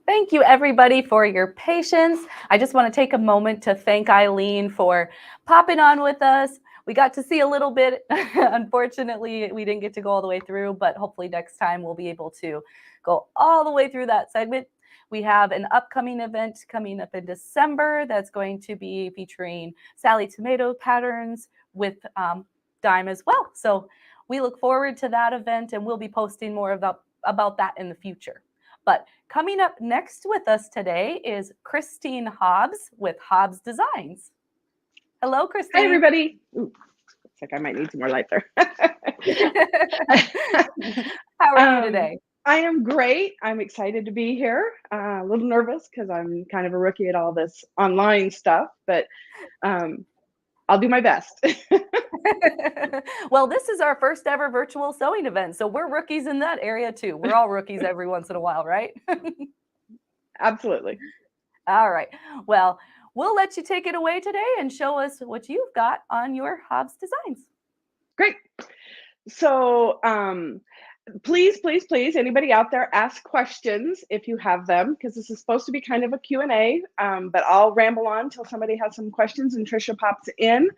Thank you, everybody, for your patience. I just want to take a moment to thank Eileen for popping on with us. We got to see a little bit. Unfortunately, we didn't get to go all the way through, but hopefully next time we'll be able to go all the way through that segment. We have an upcoming event coming up in December that's going to be featuring Sally Tomato patterns with Dime as well. So we look forward to that event, and we'll be posting more about that in the future. But coming up next with us today is Christine Hobbs with Hobbs Designs. Hello, Christine. Hi, everybody. Ooh, looks like I might need some more light there. How are you today? I am great. I'm excited to be here. A little nervous because I'm kind of a rookie at all this online stuff, but I'll do my best. Well, this is our first ever virtual sewing event, so we're rookies in that area too. We're all rookies every once in a while, right? Absolutely. All right. Well, we'll let you take it away today and show us what you've got on your Hobbs Designs. Great. So please, anybody out there, ask questions if you have them, because this is supposed to be kind of a Q&A, but I'll ramble on until somebody has some questions and Tricia pops in.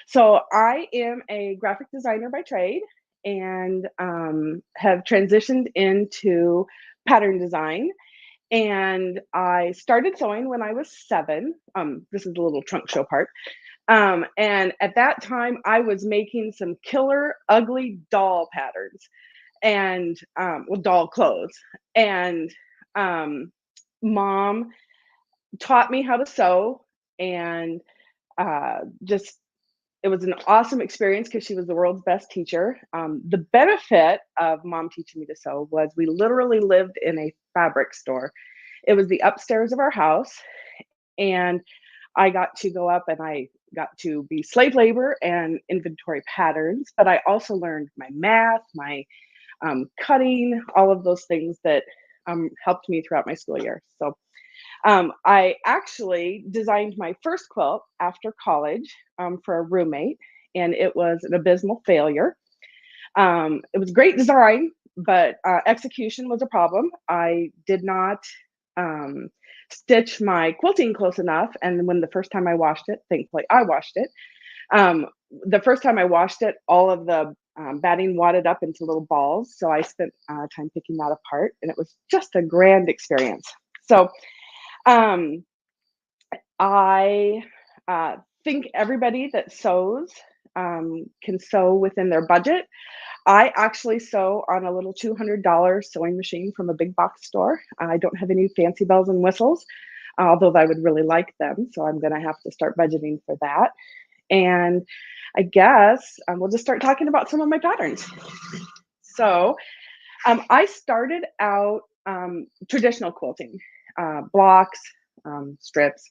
So I am a graphic designer by trade and have transitioned into pattern design. And I started sewing when I was 7. This is the little trunk show part. And at that time, I was making some killer, ugly doll patterns and doll clothes. And Mom taught me how to sew, and it was an awesome experience because she was the world's best teacher. The benefit of Mom teaching me to sew was we literally lived in a fabric store. It was the upstairs of our house, and I got to go up and I got to be slave labor and inventory patterns, but I also learned my math, my cutting, all of those things that helped me throughout my school year. So I actually designed my first quilt after college for a roommate, and it was an abysmal failure. It was great design, but execution was a problem. I did not stitch my quilting close enough, and when the first time I washed it, thankfully I washed it. The first time I washed it, all of the batting wadded up into little balls, so I spent time picking that apart, and it was just a grand experience. So I think everybody that sews can sew within their budget. I actually sew on a little $200 sewing machine from a big box store. I don't have any fancy bells and whistles, although I would really like them. So I'm going to have to start budgeting for that. And I guess we'll just start talking about some of my patterns. So I started out traditional quilting, blocks, strips,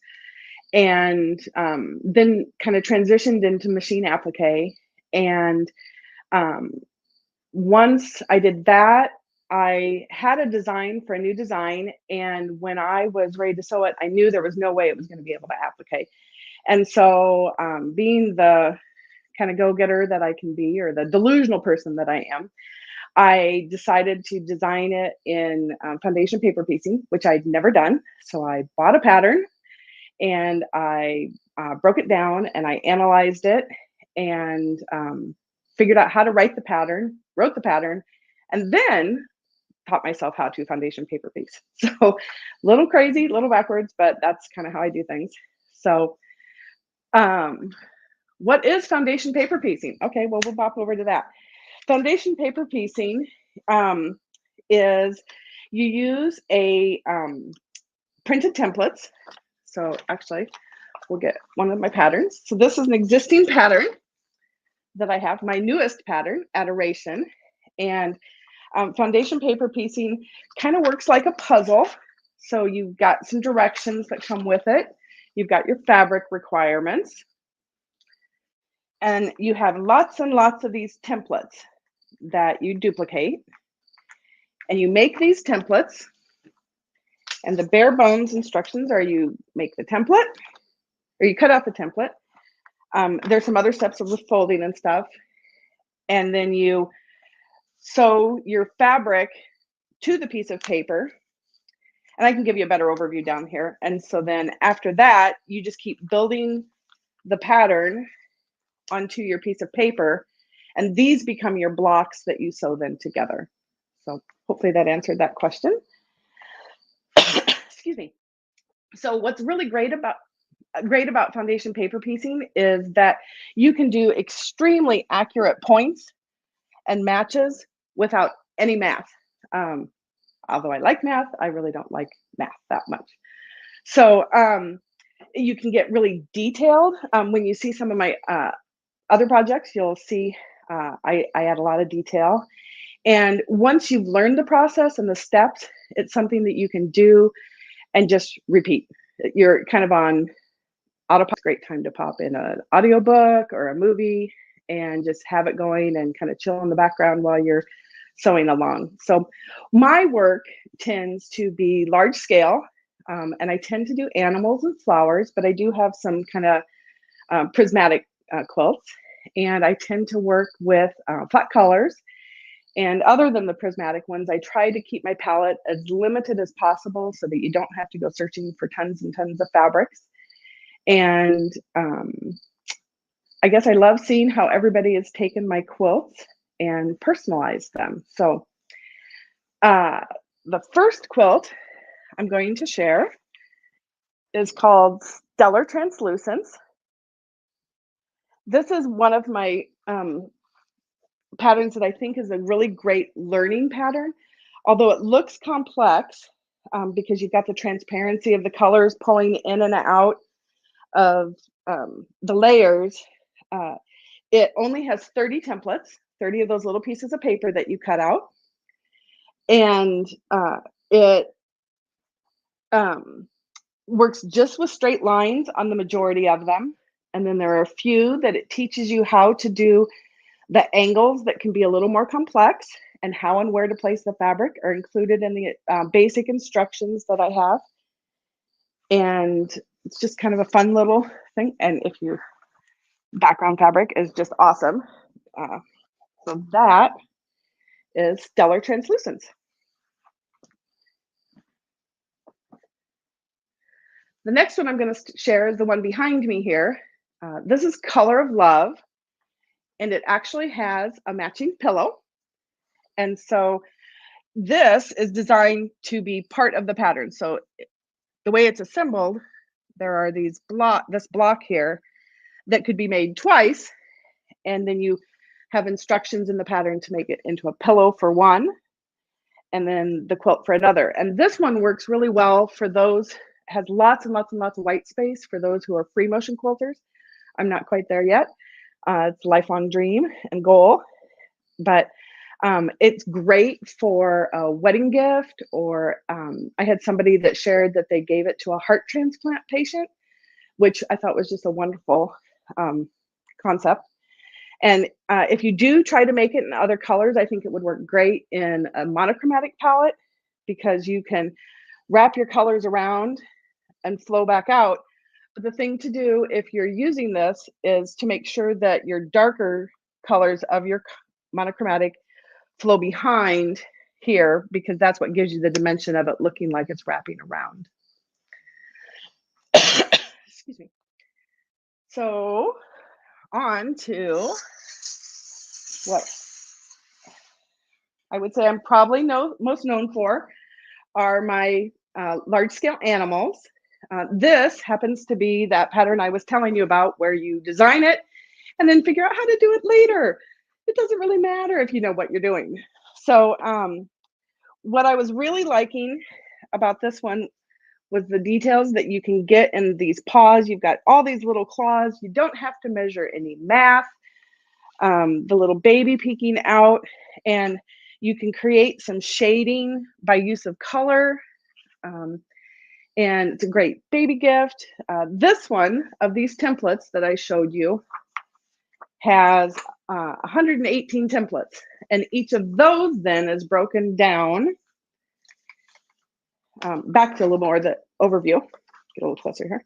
and then kind of transitioned into machine applique. And once I did that, I had a design for a new design. And when I was ready to sew it, I knew there was no way it was going to be able to applique. And so being the kind of go-getter that I can be, or the delusional person that I am, I decided to design it in foundation paper piecing, which I'd never done. So I bought a pattern and I broke it down and I analyzed it and figured out how to write the pattern, wrote the pattern, and then taught myself how to foundation paper piece. So a little crazy, a little backwards, but that's kind of how I do things. So what is foundation paper piecing? Okay, well, we'll pop over to that. Foundation paper piecing is you use a printed templates. So actually, we'll get one of my patterns. So this is an existing pattern that I have, my newest pattern, Adoration. And foundation paper piecing kind of works like a puzzle. So you've got some directions that come with it. You've got your fabric requirements. And you have lots and lots of these templates that you duplicate. And you make these templates. And the bare bones instructions are you make the template, or you cut out the template. There's some other steps of folding and stuff. And then you sew your fabric to the piece of paper. And I can give you a better overview down here. And so then after that, you just keep building the pattern onto your piece of paper, and these become your blocks that you sew then together. So hopefully that answered that question. Excuse me. So what's really great about foundation paper piecing is that you can do extremely accurate points and matches without any math. Although I like math, I really don't like math that much. So you can get really detailed. When you see some of my other projects, you'll see I add a lot of detail. And once you've learned the process and the steps, it's something that you can do and just repeat. You're kind of on autopilot. Great time to pop in an audiobook or a movie and just have it going and kind of chill in the background while you're sewing along. So my work tends to be large scale, and I tend to do animals and flowers, but I do have some kind of prismatic quilts, and I tend to work with flat colors. And other than the prismatic ones, I try to keep my palette as limited as possible so that you don't have to go searching for tons and tons of fabrics. And I guess I love seeing how everybody has taken my quilts and personalized them. So the first quilt I'm going to share is called Stellar Translucence. This is one of my patterns that I think is a really great learning pattern, although it looks complex because you've got the transparency of the colors pulling in and out of the layers. It only has 30 templates, 30 of those little pieces of paper that you cut out. And it works just with straight lines on the majority of them. And then there are a few that it teaches you how to do the angles that can be a little more complex, and how and where to place the fabric are included in the basic instructions that I have. And it's just kind of a fun little thing. And if your background fabric is just awesome. So that is Stellar Translucence. The next one I'm going to share is the one behind me here. This is Color of Love, and it actually has a matching pillow. And so this is designed to be part of the pattern. So the way it's assembled, there are these this block here that could be made twice, and then you have instructions in the pattern to make it into a pillow for one, and then the quilt for another. And this one works really well for those, has lots and lots and lots of white space for those who are free motion quilters. I'm not quite there yet. It's a lifelong dream and goal, but it's great for a wedding gift, or I had somebody that shared that they gave it to a heart transplant patient, which I thought was just a wonderful concept. And if you do try to make it in other colors, I think it would work great in a monochromatic palette, because you can wrap your colors around and flow back out. But the thing to do if you're using this is to make sure that your darker colors of your monochromatic flow behind here, because that's what gives you the dimension of it looking like it's wrapping around. Excuse me. So on to what I would say I'm probably most known for are my large scale animals. This happens to be that pattern I was telling you about, where you design it and then figure out how to do it later. It doesn't really matter if you know what you're doing. So what I was really liking about this one was the details that you can get in these paws. You've got all these little claws. You don't have to measure any math. The little baby peeking out, and you can create some shading by use of color. And it's a great baby gift. This one of these templates that I showed you has 118 templates, and each of those then is broken down. Back to a little more of the overview. Get a little closer here.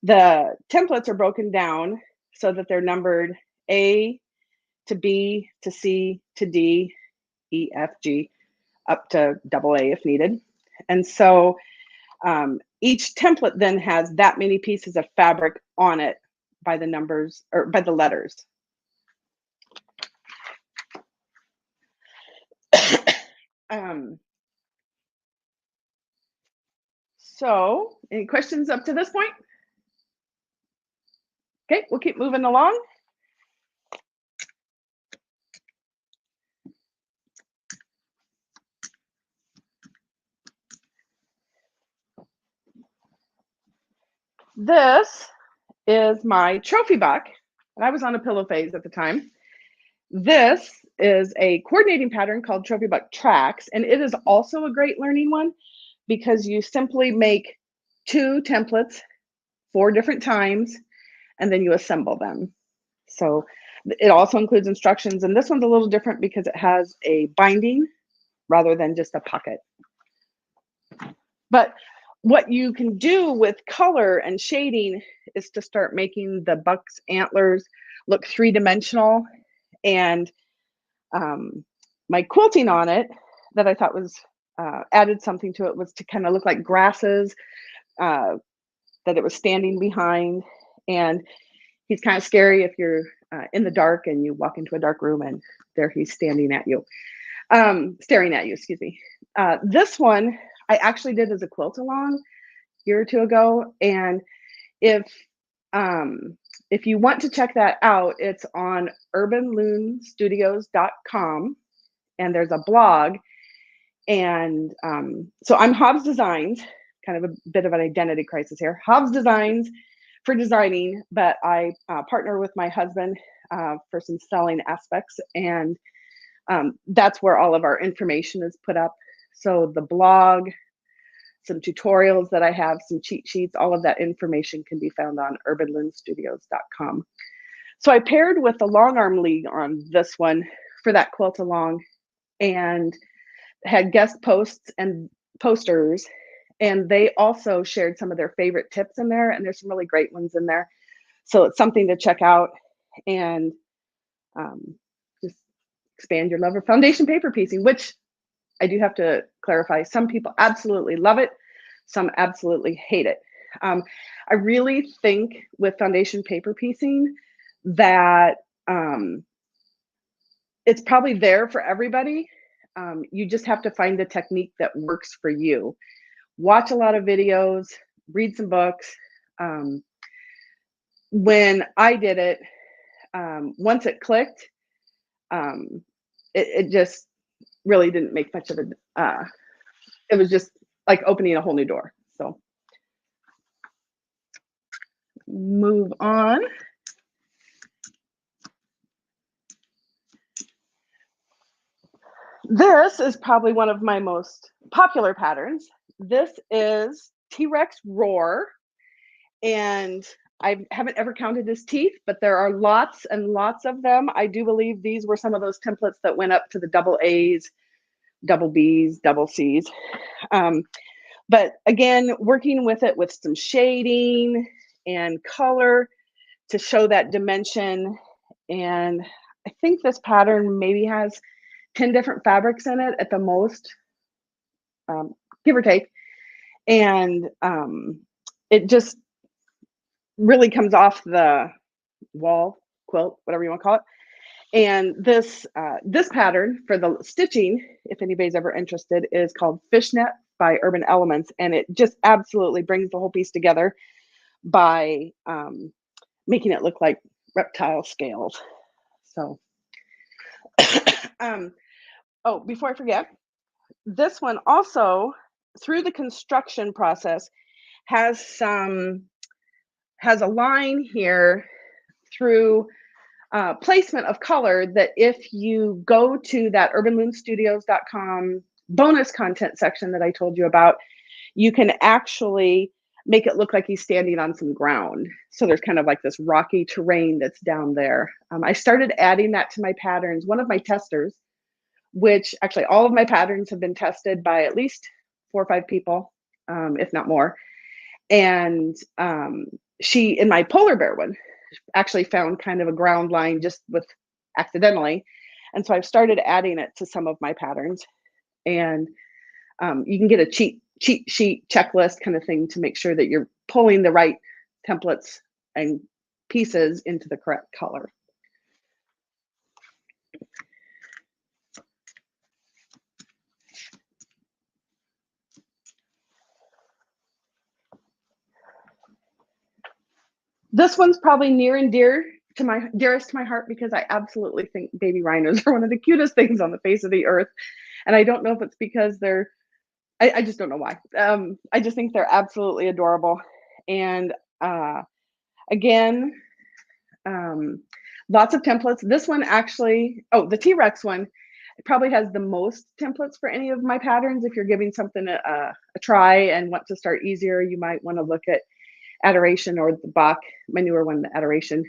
The templates are broken down so that they're numbered A to B to C to D, E, F, G, up to AA if needed. And so Each template then has that many pieces of fabric on it by the numbers or by the letters. So any questions up to this point? Okay, we'll keep moving along. This is my trophy buck, and I was on a pillow phase at the time. This is a coordinating pattern called Trophy Buck Tracks, and it is also a great learning one because you simply make 2 templates 4 different times, and then you assemble them. So it also includes instructions, and this one's a little different because it has a binding rather than just a pocket. But what you can do with color and shading is to start making the buck's antlers look 3-dimensional. And my quilting on it that I thought was added something to it was to kind of look like grasses that it was standing behind. And he's kind of scary if you're in the dark and you walk into a dark room and there he's standing at you, staring at you, excuse me. This one I actually did as a quilt along a year or 2 ago. And if you want to check that out, it's on urbanloomstudios.com, and there's a blog. And so I'm Hobbs Designs, kind of a bit of an identity crisis here. Hobbs Designs for designing, but I partner with my husband for some selling aspects, and that's where all of our information is put up. So the blog, some tutorials that I have, some cheat sheets, all of that information can be found on urbanloomstudios.com. So I paired with the Long Arm League on this one for that quilt along, and had guest posts and posters, and they also shared some of their favorite tips in there, and there's some really great ones in there. So it's something to check out and just expand your love of foundation paper piecing, which I do have to clarify, some people absolutely love it, some absolutely hate it. I really think with foundation paper piecing that it's probably there for everybody. You just have to find the technique that works for you. Watch a lot of videos, read some books. When I did it, once it clicked, it just really didn't make much of a, it was just like opening a whole new door. So move on. This is probably one of my most popular patterns. This is T-Rex Roar, and I haven't ever counted his teeth, but there are lots and lots of them. I do believe these were some of those templates that went up to the double A's, double B's, double C's. But again, working with it with some shading and color to show that dimension. And I think this pattern maybe has 10 different fabrics in it at the most, give or take. And it just really comes off the wall, quilt, whatever you want to call it. And this pattern for the stitching, if anybody's ever interested, is called Fishnet by Urban Elements. And it just absolutely brings the whole piece together by making it look like reptile scales. So, oh, before I forget, this one also, through the construction process, has a line here through placement of color that if you go to that urbanloomstudios.com bonus content section that I told you about, you can actually make it look like he's standing on some ground. So there's kind of like this rocky terrain that's down there. I started adding that to my patterns. One of my testers, which actually all of my patterns have been tested by at least 4 or 5 people, if not more. And she, in my polar bear one, actually found kind of a ground line just with accidentally. And so I've started adding it to some of my patterns. And you can get a cheat cheat sheet checklist kind of thing to make sure that you're pulling the right templates and pieces into the correct color. This one's probably near and dear to my dearest to my heart because I absolutely think baby rhinos are one of the cutest things on the face of the earth. And I don't know if it's because they're, I just don't know why. I just think they're absolutely adorable. And again, lots of templates. This one actually, oh, the T-Rex one, it probably has the most templates for any of my patterns. If you're giving something a try and want to start easier, you might want to look at Adoration or the Bach, my newer one, the Adoration,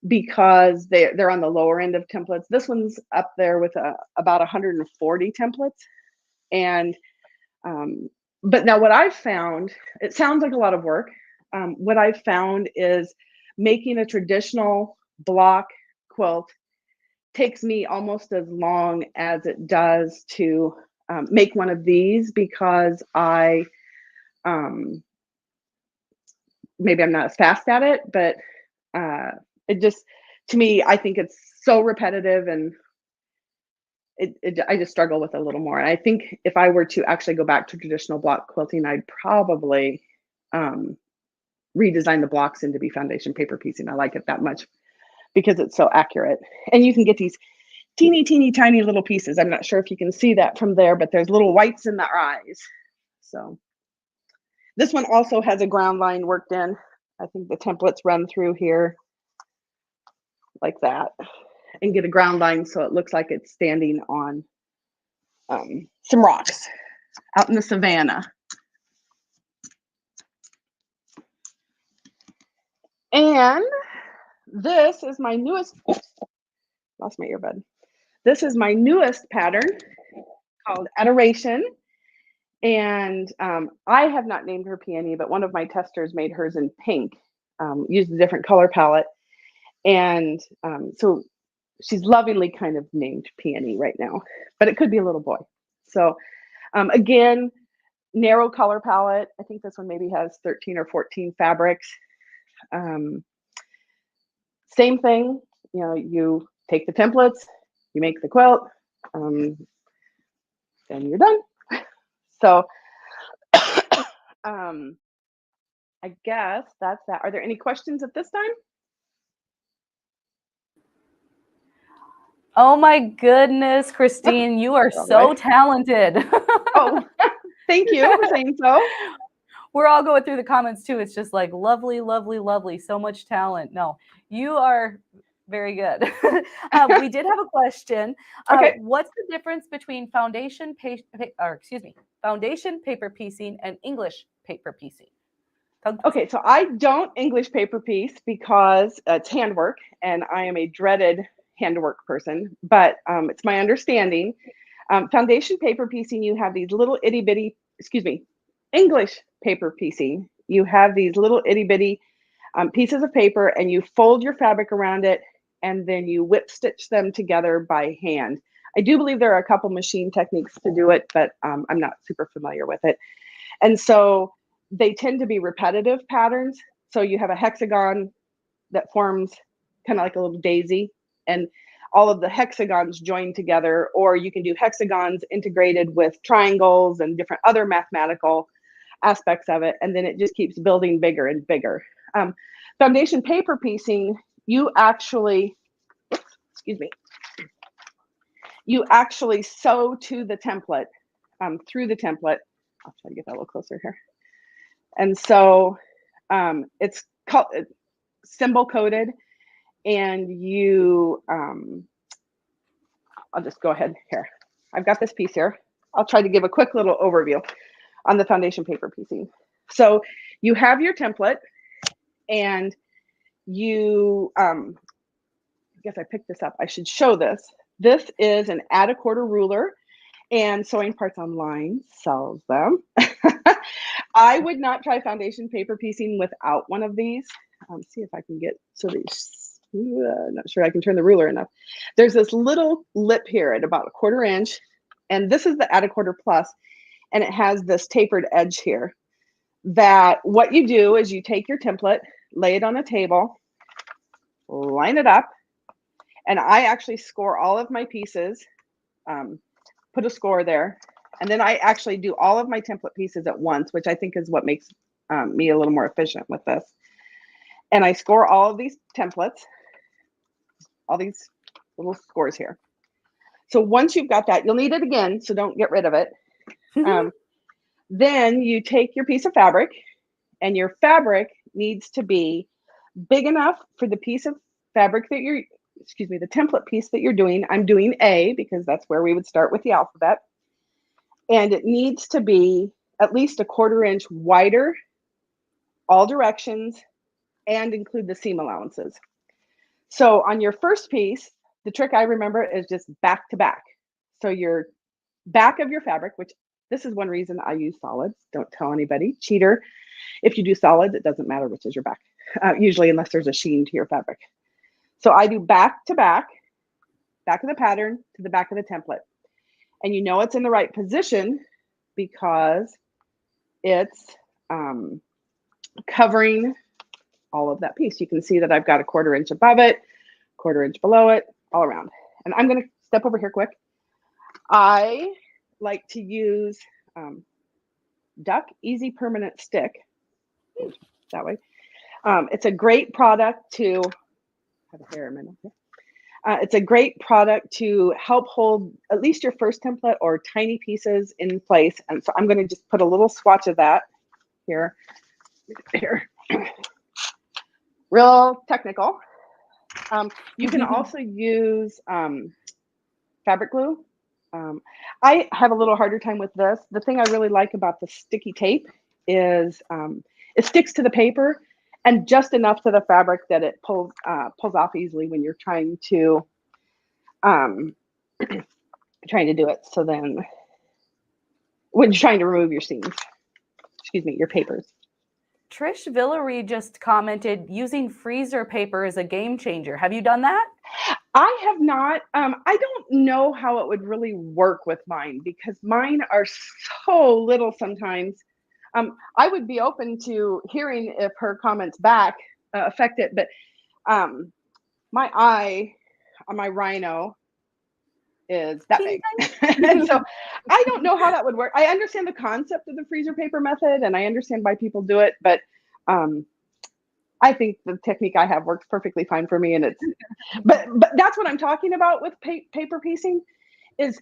because they're on the lower end of templates. This one's up there with about 140 templates. And but now what I've found, it sounds like a lot of work. What I've found is making a traditional block quilt takes me almost as long as it does to make one of these, because I maybe I'm not as fast at it, but it just, to me, I think it's so repetitive, and I just struggle with it a little more. And I think if I were to actually go back to traditional block quilting, I'd probably redesign the blocks into be foundation paper piecing. I like it that much because it's so accurate. And you can get these teeny tiny little pieces. I'm not sure if you can see that from there, but there's little whites in the eyes. So this one also has a ground line worked in. I think the templates run through here like that and get a ground line so it looks like it's standing on some rocks out in the savannah. And this is my newest, lost my earbud. This is my newest pattern called Adoration. And I have not named her Peony, but one of my testers made hers in pink, used a different color palette. And so she's lovingly kind of named Peony right now, but it could be a little boy. So again, narrow color palette. I think this one maybe has 13 or 14 fabrics. Same thing, you know, you take the templates, you make the quilt, then you're done. So I guess that's that. Are there any questions at this time? Oh my goodness, Christine, you are so talented. Oh, thank you for saying so. We're all going through the comments too. It's just like lovely, lovely, lovely. So much talent. No, you are very good. We did have a question. Okay. What's the difference between foundation paper piecing and English paper piecing? Okay, so I don't English paper piece because it's handwork, and I am a dreaded handwork person. But it's my understanding. Foundation paper piecing, you have these little itty bitty. English paper piecing, you have these little itty bitty pieces of paper, and you fold your fabric around it, and then you whip stitch them together by hand. I do believe there are a couple machine techniques to do it, but I'm not super familiar with it. And so they tend to be repetitive patterns. So you have a hexagon that forms kind of like a little daisy, and all of the hexagons join together, or you can do hexagons integrated with triangles and different other mathematical aspects of it, and then it just keeps building bigger and bigger. Foundation paper piecing, you actually, you actually sew to the template, through the template. I'll try to get that a little closer here. And so it's called symbol coded, and you, I'll just go ahead here. I've got this piece here. I'll try to give a quick little overview on the foundation paper piecing. So you have your template, and you, I guess I picked this up. I should show this. This is an add a quarter ruler, and Sewing Parts Online sells them. I would not try foundation paper piecing without one of these. See if I can get, so these, not sure I can turn the ruler enough. There's this little lip here at about 1/4 inch, and this is the add a quarter plus. and it has this tapered edge here. That what you do is you take your template, lay it on a table, line it up, and I actually score all of my pieces, put a score there, and then I actually do all of my template pieces at once, which I think is what makes me a little more efficient with this. And I score all of these templates, all these little scores here. So once you've got that, you'll need it again, so don't get rid of it. Then you take your piece of fabric, and your fabric needs to be big enough for the piece of fabric that you're, the template piece that you're doing. I'm doing A because that's where we would start with the alphabet. And it needs to be at least a 1/4 inch wider, all directions, and include the seam allowances. So on your first piece, the trick I remember is just back to back. So your back of your fabric, which this is one reason I use solids. Don't tell anybody, cheater. If you do solids, it doesn't matter which is your back, usually unless there's a sheen to your fabric. So I do back to back of the pattern to the back of the template. And you know it's in the right position because it's covering all of that piece. You can see that I've got a 1/4 inch above it, 1/4 inch below it, all around. And I'm going to step over here quick. I like to use Duck Easy Permanent Stick. That way. It's a great product to have a hair a minute. It's a great product to help hold at least your first template or tiny pieces in place. And so I'm going to just put a little swatch of that here. Real technical. You can also use fabric glue. I have a little harder time with this. The thing I really like about the sticky tape is it sticks to the paper and just enough to the fabric that it pulls off easily when you're trying to do it. So then when you're trying to remove your seams, your papers. Trish Villery just commented, using freezer paper is a game changer. Have you done that? I have not. I don't know how it would really work with mine because mine are so little sometimes. I would be open to hearing if her comments back affect it, but my eye on my rhino is that big. And so I don't know how that would work. I understand the concept of the freezer paper method and I understand why people do it, but I think the technique I have works perfectly fine for me. And it's, but that's what I'm talking about with paper piecing is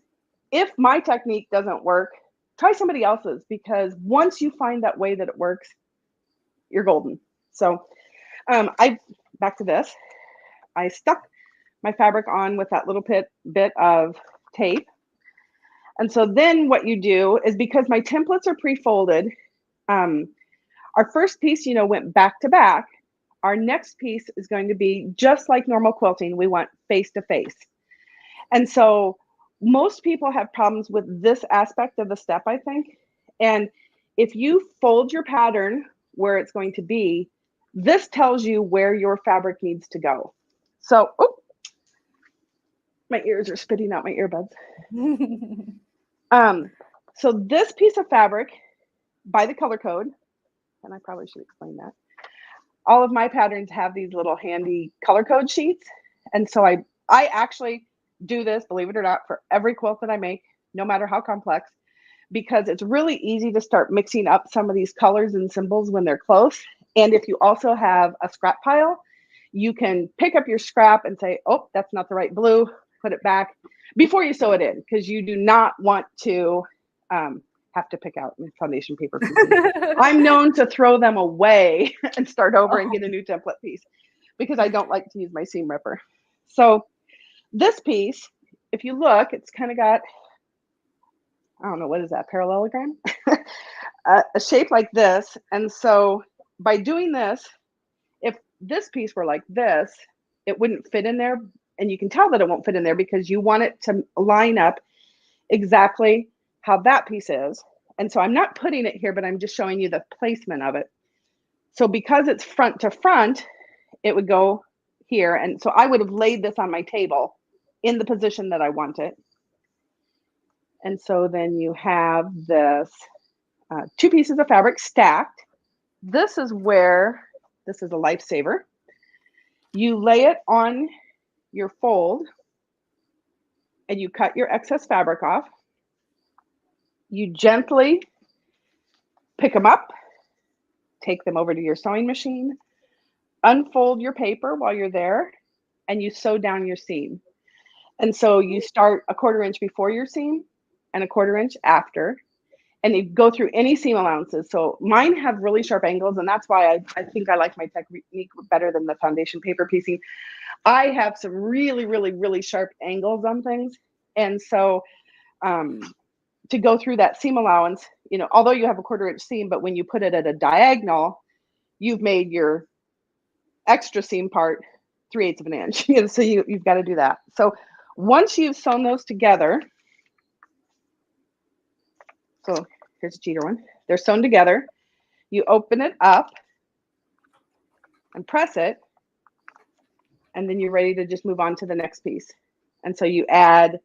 if my technique doesn't work, try somebody else's, because once you find that way that it works, you're golden. So back to this, I stuck my fabric on with that little bit of tape. And so then what you do is, because my templates are pre-folded, our first piece, went back to back. Our next piece is going to be just like normal quilting. We want face to face. And so most people have problems with this aspect of the step, I think. And if you fold your pattern where it's going to be, this tells you where your fabric needs to go. So, my ears are spitting out my earbuds. So this piece of fabric, by the color code, and I probably should explain that, all of my patterns have these little handy color code sheets. And so I actually do this, believe it or not, for every quilt that I make, no matter how complex, because it's really easy to start mixing up some of these colors and symbols when they're close. And if you also have a scrap pile, you can pick up your scrap and say, oh, that's not the right blue, put it back before you sew it in, because you do not want to have to pick out foundation paper pieces. I'm known to throw them away and start over and get a new template piece because I don't like to use my seam ripper. So this piece, if you look, it's kind of got, I don't know, what is that, parallelogram? A shape like this. And so by doing this, if this piece were like this, it wouldn't fit in there. And you can tell that it won't fit in there because you want it to line up exactly how that piece is. And so I'm not putting it here, but I'm just showing you the placement of it. So because it's front to front, it would go here. And so I would have laid this on my table in the position that I want it. And so then you have this two pieces of fabric stacked. This is where, this is a lifesaver. You lay it on your fold and you cut your excess fabric off. You gently pick them up, take them over to your sewing machine, unfold your paper while you're there, and you sew down your seam. And so you start a 1/4 inch before your seam and a 1/4 inch after, and you go through any seam allowances. So mine have really sharp angles, and that's why I think I like my technique better than the foundation paper piecing. I have some really, really, really sharp angles on things. And so to go through that seam allowance, you know, although you have a 1/4 inch seam, but when you put it at a diagonal, you've made your extra seam part 3/8 of an inch. You know, so you've got to do that. So once you've sewn those together, so here's a cheater one. They're sewn together. You open it up and press it, and then you're ready to just move on to the next piece. And so you add,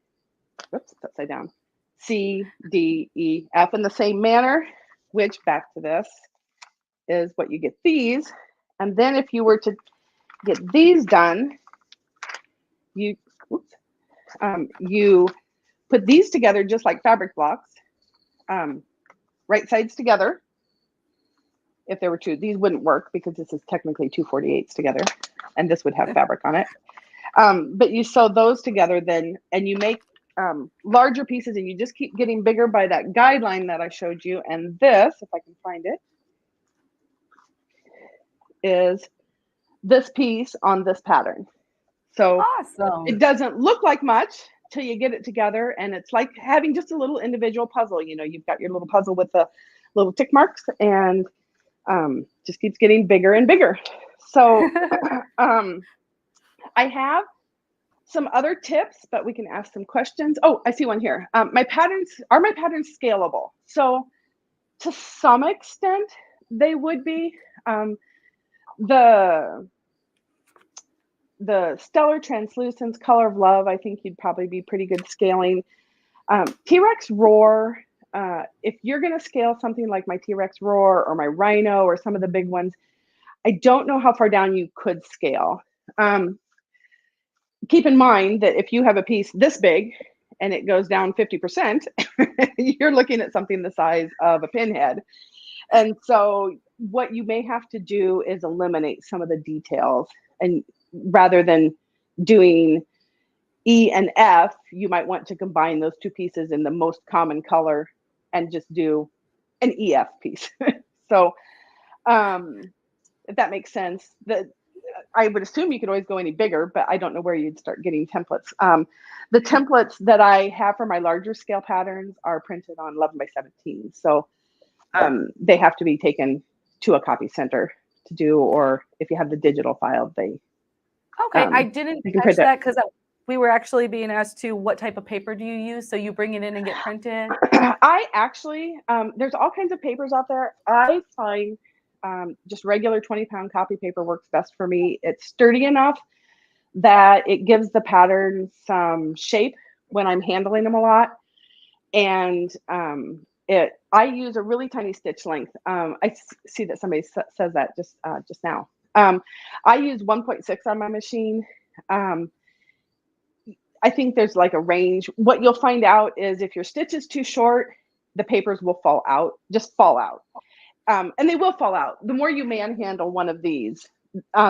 whoops, it's upside down, C, D, E, F in the same manner, which back to this is what you get these. And then if you were to get these done, you put these together just like fabric blocks, right sides together. If there were two, these wouldn't work because this is technically 2 48s together, and this would have fabric on it. But you sew those together then, and you make larger pieces, and you just keep getting bigger by that guideline that I showed you. And this, if I can find it, is this piece on this pattern. So Awesome. it doesn't look like much till you get it together, and it's like having just a little individual puzzle. You know, you've got your little puzzle with the little tick marks, and just keeps getting bigger and bigger. So I have some other tips, but we can ask some questions. Oh, I see one here. My patterns scalable? So to some extent, they would be. The Stellar Translucence Color of Love, I think you'd probably be pretty good scaling. T-Rex Roar, if you're going to scale something like my T-Rex Roar or my Rhino or some of the big ones, I don't know how far down you could scale. Keep in mind that if you have a piece this big and it goes down 50%, you're looking at something the size of a pinhead. And so what you may have to do is eliminate some of the details, and rather than doing E and F, you might want to combine those two pieces in the most common color and just do an EF piece. So if that makes sense, I would assume you could always go any bigger, but I don't know where you'd start getting templates. The templates that I have for my larger scale patterns are printed on 11 by 17. So they have to be taken to a copy center to do, or if you have the digital file, they Okay, I didn't you can catch print it. that because we were actually being asked to what type of paper do you use? So you bring it in and get printed? I actually, there's all kinds of papers out there. I find just regular 20-pound copy paper works best for me. It's sturdy enough that it gives the pattern some shape when I'm handling them a lot. And I use a really tiny stitch length. I see that somebody says that just now. I use 1.6 on my machine. I think there's like a range. What you'll find out is if your stitch is too short, the papers will fall out, just fall out. And they will fall out. The more you manhandle one of these,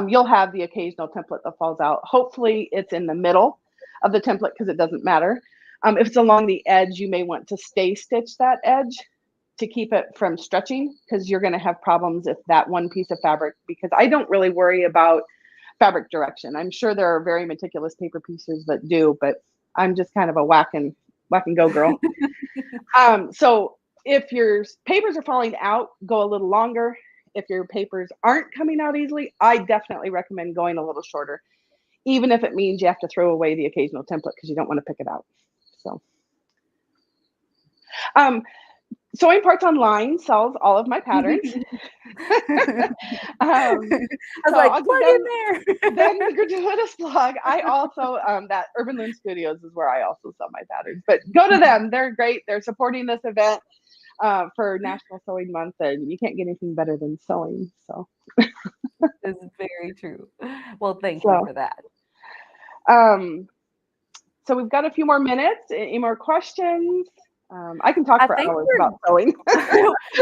you'll have the occasional template that falls out. Hopefully it's in the middle of the template because it doesn't matter. If it's along the edge, you may want to stay stitch that edge to keep it from stretching, because you're going to have problems if that one piece of fabric, because I don't really worry about fabric direction. I'm sure there are very meticulous paper pieces that do, but I'm just kind of a whack and go girl. So if your papers are falling out, go a little longer. If your papers aren't coming out easily, I definitely recommend going a little shorter, even if it means you have to throw away the occasional template because you don't want to pick it out. So Sewing Parts Online sells all of my patterns. I was like, I'll give plug in there. them the gratuitous plug. I also, that Urban Loom Studios is where I also sell my patterns. But go to them. They're great. They're supporting this event for National Sewing Month, and you can't get anything better than sewing. So It's very true. Well, thank you for that. So we've got a few more minutes. Any more questions? I can talk for hours about sewing.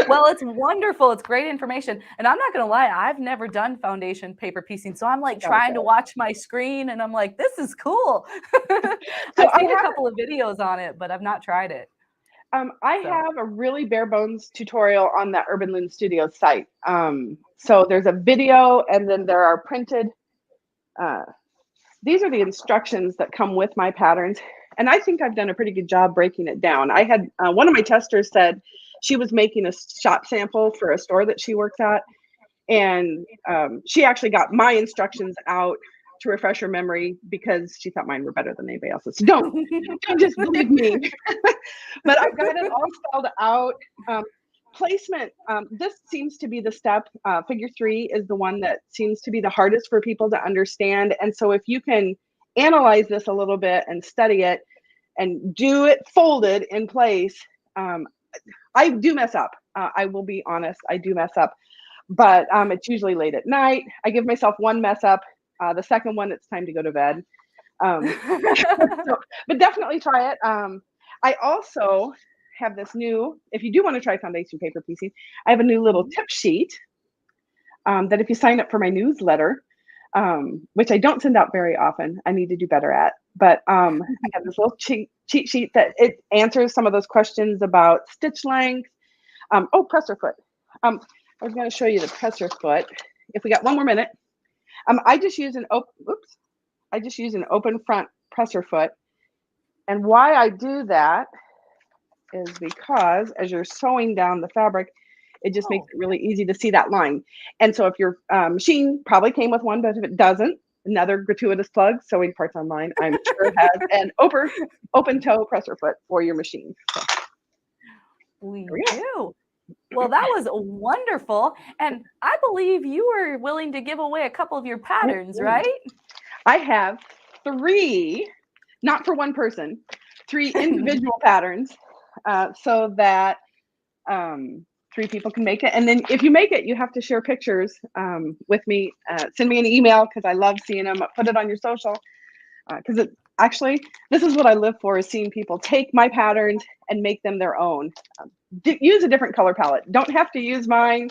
Well, it's wonderful. It's great information. And I'm not going to lie, I've never done foundation paper piecing. So I'm like trying to watch my screen and I'm like, this is cool. I've seen a couple of videos on it, but I've not tried it. I have a really bare bones tutorial on that Urban Loom Studios site. So there's a video and then there are printed, these are the instructions that come with my patterns. And I think I've done a pretty good job breaking it down. I had one of my testers said she was making a shop sample for a store that she works at. And she actually got my instructions out to refresh her memory because she thought mine were better than anybody else's. So don't just believe me. But I've got it all spelled out. Placement, this seems to be the step. Figure 3 is the one that seems to be the hardest for people to understand. And so if you can analyze this a little bit and study it and do it folded in place, I do mess up. I will be honest, I do mess up. But it's usually late at night. I give myself one mess up. The second one, it's time to go to bed. But definitely try it. I also have this new, if you do want to try foundation paper piecing, I have a new little tip sheet that if you sign up for my newsletter, which I don't send out very often, I need to do better at. But I have this little cheat sheet that it answers some of those questions about stitch length. Presser foot. I was going to show you the presser foot. If we got one more minute, I just use an open front presser foot, and why I do that is because as you're sewing down the fabric, it just makes it really easy to see that line. And so if your machine probably came with one, but if it doesn't, another gratuitous plug, Sewing Parts Online, I'm sure has an open toe presser foot for your machine. So. We do. Well, that was wonderful. And I believe you were willing to give away a couple of your patterns, right? I have 3, not for one person, 3 individual patterns so that 3 people can make it. And then if you make it, you have to share pictures with me. Send me an email because I love seeing them. Put it on your social because it actually, this is what I live for, is seeing people take my patterns and make them their own. Use a different color palette. Don't have to use mine.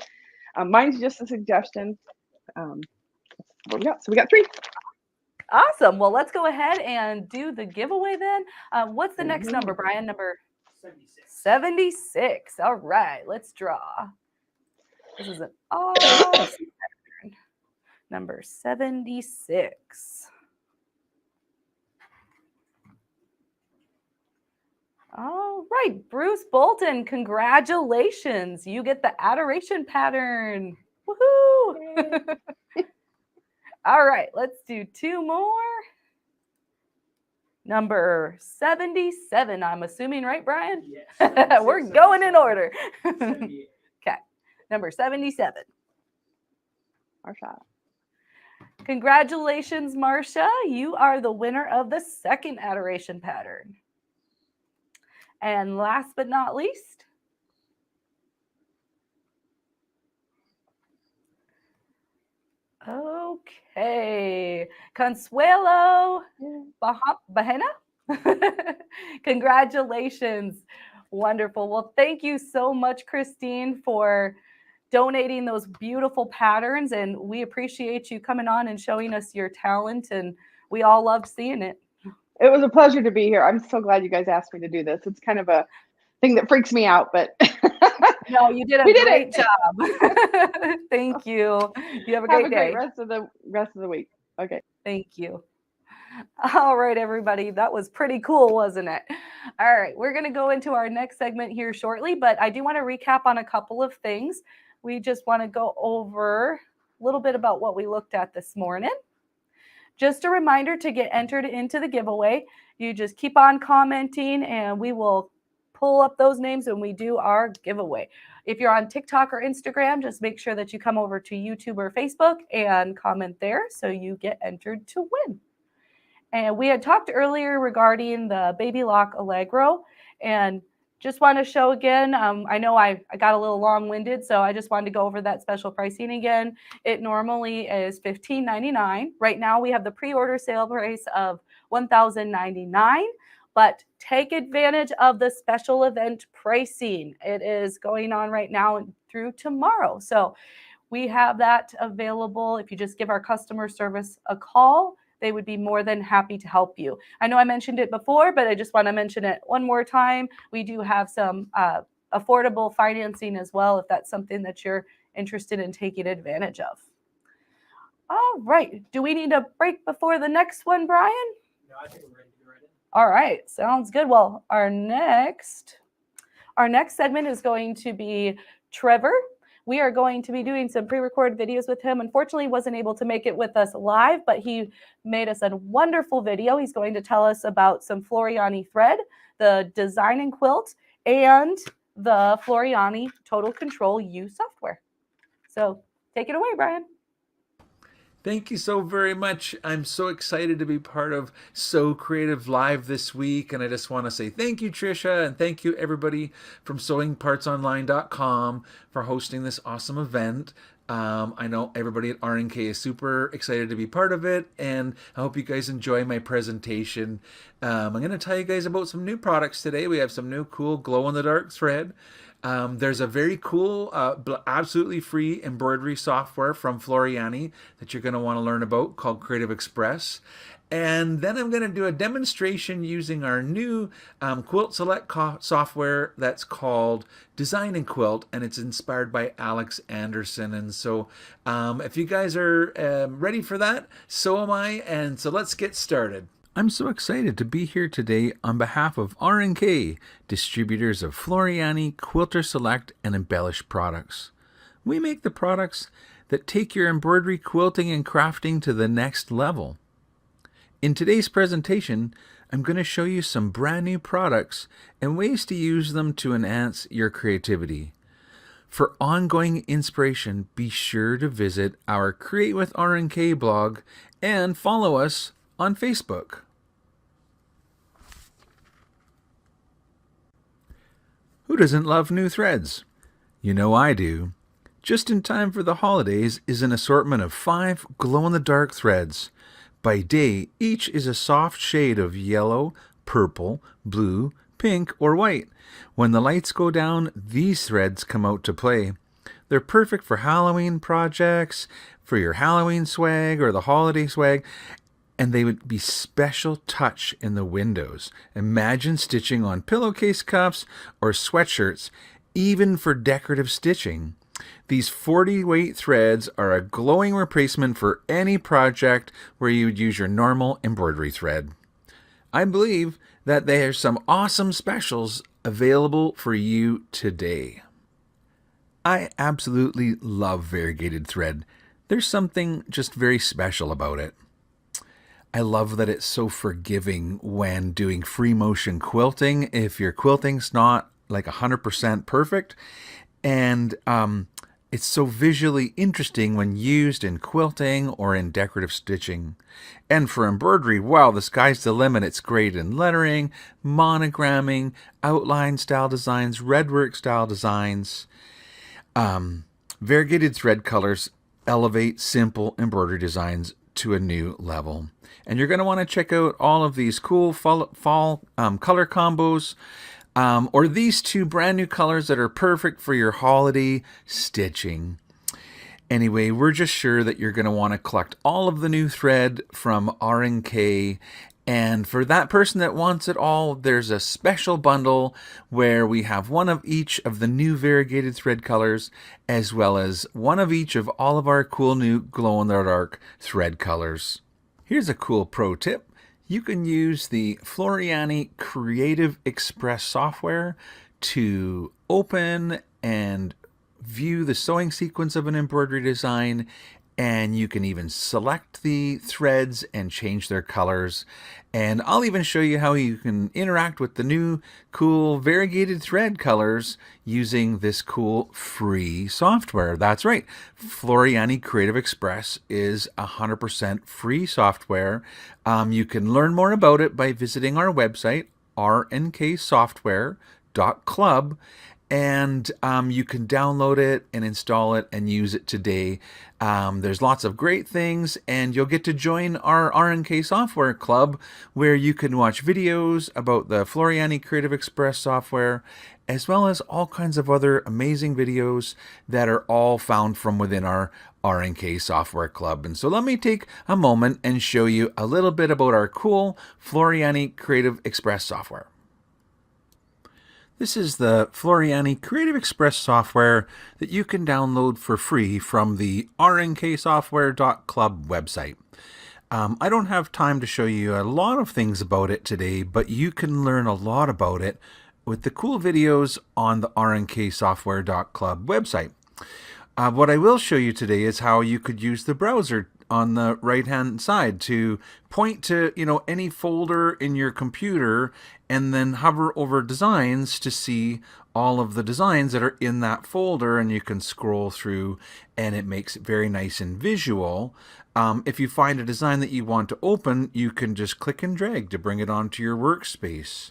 Mine's just a suggestion. What we got? So we got 3. Awesome. Well, let's go ahead and do the giveaway then. What's the next number, Brian? Number 76. 76. All right, let's draw. This is an awesome pattern. Number 76. All right, Bruce Bolton, congratulations. You get the adoration pattern. Woohoo! All right, let's do 2 more. Number 77, I'm assuming, right, Brian? Yes. We're going in order. 78. Okay, number 77. Marsha. Congratulations, Marcia. You are the winner of the second adoration pattern. And last but not least, okay, Consuelo Bahena. Congratulations. Wonderful. Well, thank you so much, Christine, for donating those beautiful patterns. And we appreciate you coming on and showing us your talent. And we all loved seeing it. It was a pleasure to be here. I'm so glad you guys asked me to do this. It's kind of a thing that freaks me out, but no, you did a great job. Thank you. You have a great day. Rest of the week. Okay. Thank you. All right, everybody. That was pretty cool, wasn't it? All right, we're going to go into our next segment here shortly, but I do want to recap on a couple of things. We just want to go over a little bit about what we looked at this morning. Just a reminder to get entered into the giveaway. You just keep on commenting and we will pull up those names when we do our giveaway. If you're on TikTok or Instagram, just make sure that you come over to YouTube or Facebook and comment there so you get entered to win. And we had talked earlier regarding the Baby Lock Allegro, and just want to show again, I know I got a little long-winded, so I just wanted to go over that special pricing again. It normally is $15.99. Right now we have the pre-order sale price of $1,099, but take advantage of the special event pricing. It is going on right now through tomorrow. So we have that available. If you just give our customer service a call, they would be more than happy to help you. I know I mentioned it before, but I just want to mention it one more time. We do have some affordable financing as well, if that's something that you're interested in taking advantage of. All right. Do we need a break before the next one, Brian? No, I think we're ready to go right in. All right. Sounds good. Well, our next segment is going to be Trevor. We are going to be doing some pre-recorded videos with him. Unfortunately, he wasn't able to make it with us live, but he made us a wonderful video. He's going to tell us about some Floriani thread, the design and quilt, and the Floriani Total Control U software. So take it away, Brian. Thank you so very much. I'm so excited to be part of SewCreative Live this week, and I just want to say thank you, Tricia, and thank you everybody from sewingpartsonline.com for hosting this awesome event. I know everybody at R&K is super excited to be part of it, and I hope you guys enjoy my presentation. I'm going to tell you guys about some new products today. We have some new cool glow-in-the-dark thread. There's a very cool, absolutely free embroidery software from Floriani that you're going to want to learn about called Creative Express. And then I'm going to do a demonstration using our new Quilt Select software that's called Design and Quilt, and it's inspired by Alex Anderson. And so if you guys are ready for that, so am I. And so let's get started. I'm so excited to be here today on behalf of R&K, distributors of Floriani, Quilter Select, and Embellish products. We make the products that take your embroidery, quilting, and crafting to the next level. In today's presentation, I'm going to show you some brand new products and ways to use them to enhance your creativity. For ongoing inspiration, be sure to visit our Create with R&K blog and follow us on Facebook. Who doesn't love new threads? You know I do. Just in time for the holidays is an assortment of 5 glow-in-the-dark threads. By day, each is a soft shade of yellow, purple, blue, pink, or white. When the lights go down, these threads come out to play. They're perfect for Halloween projects, for your Halloween swag or the holiday swag, and they would be special touch in the windows. Imagine stitching on pillowcase cuffs or sweatshirts, even for decorative stitching. These 40-weight threads are a glowing replacement for any project where you would use your normal embroidery thread. I believe that there are some awesome specials available for you today. I absolutely love variegated thread. There's something just very special about it. I love that it's so forgiving when doing free motion quilting if your quilting's not like 100% perfect. And it's so visually interesting when used in quilting or in decorative stitching. And for embroidery, wow, the sky's the limit. It's great in lettering, monogramming, outline style designs, redwork style designs. Variegated thread colors elevate simple embroidery designs to a new level. And you're going to want to check out all of these cool fall color combos, or these 2 brand new colors that are perfect for your holiday stitching. Anyway, we're just sure that you're going to want to collect all of the new thread from R&K. And for that person that wants it all, there's a special bundle where we have one of each of the new variegated thread colors, as well as one of each of all of our cool new glow-in-the-dark thread colors. Here's a cool pro tip. You can use the Floriani Creative Express software to open and view the sewing sequence of an embroidery design and you can even select the threads and change their colors. And I'll even show you how you can interact with the new cool variegated thread colors using this cool free software. That's right, Floriani Creative Express is 100% free software. You can learn more about it by visiting our website, rnksoftware.club, and you can download it and install it and use it today. There's lots of great things, and you'll get to join our RNK Software Club, where you can watch videos about the Floriani Creative Express software, as well as all kinds of other amazing videos that are all found from within our RNK Software Club. And so let me take a moment and show you a little bit about our cool Floriani Creative Express software. This is the Floriani Creative Express software that you can download for free from the rnksoftware.club website. I don't have time to show you a lot of things about it today, but you can learn a lot about it with the cool videos on the rnksoftware.club website. What I will show you today is how you could use the browser on the right hand side to point to any folder in your computer and then hover over designs to see all of the designs that are in that folder, and you can scroll through and it makes it very nice and visual. If you find a design that you want to open, you can just click and drag to bring it onto your workspace.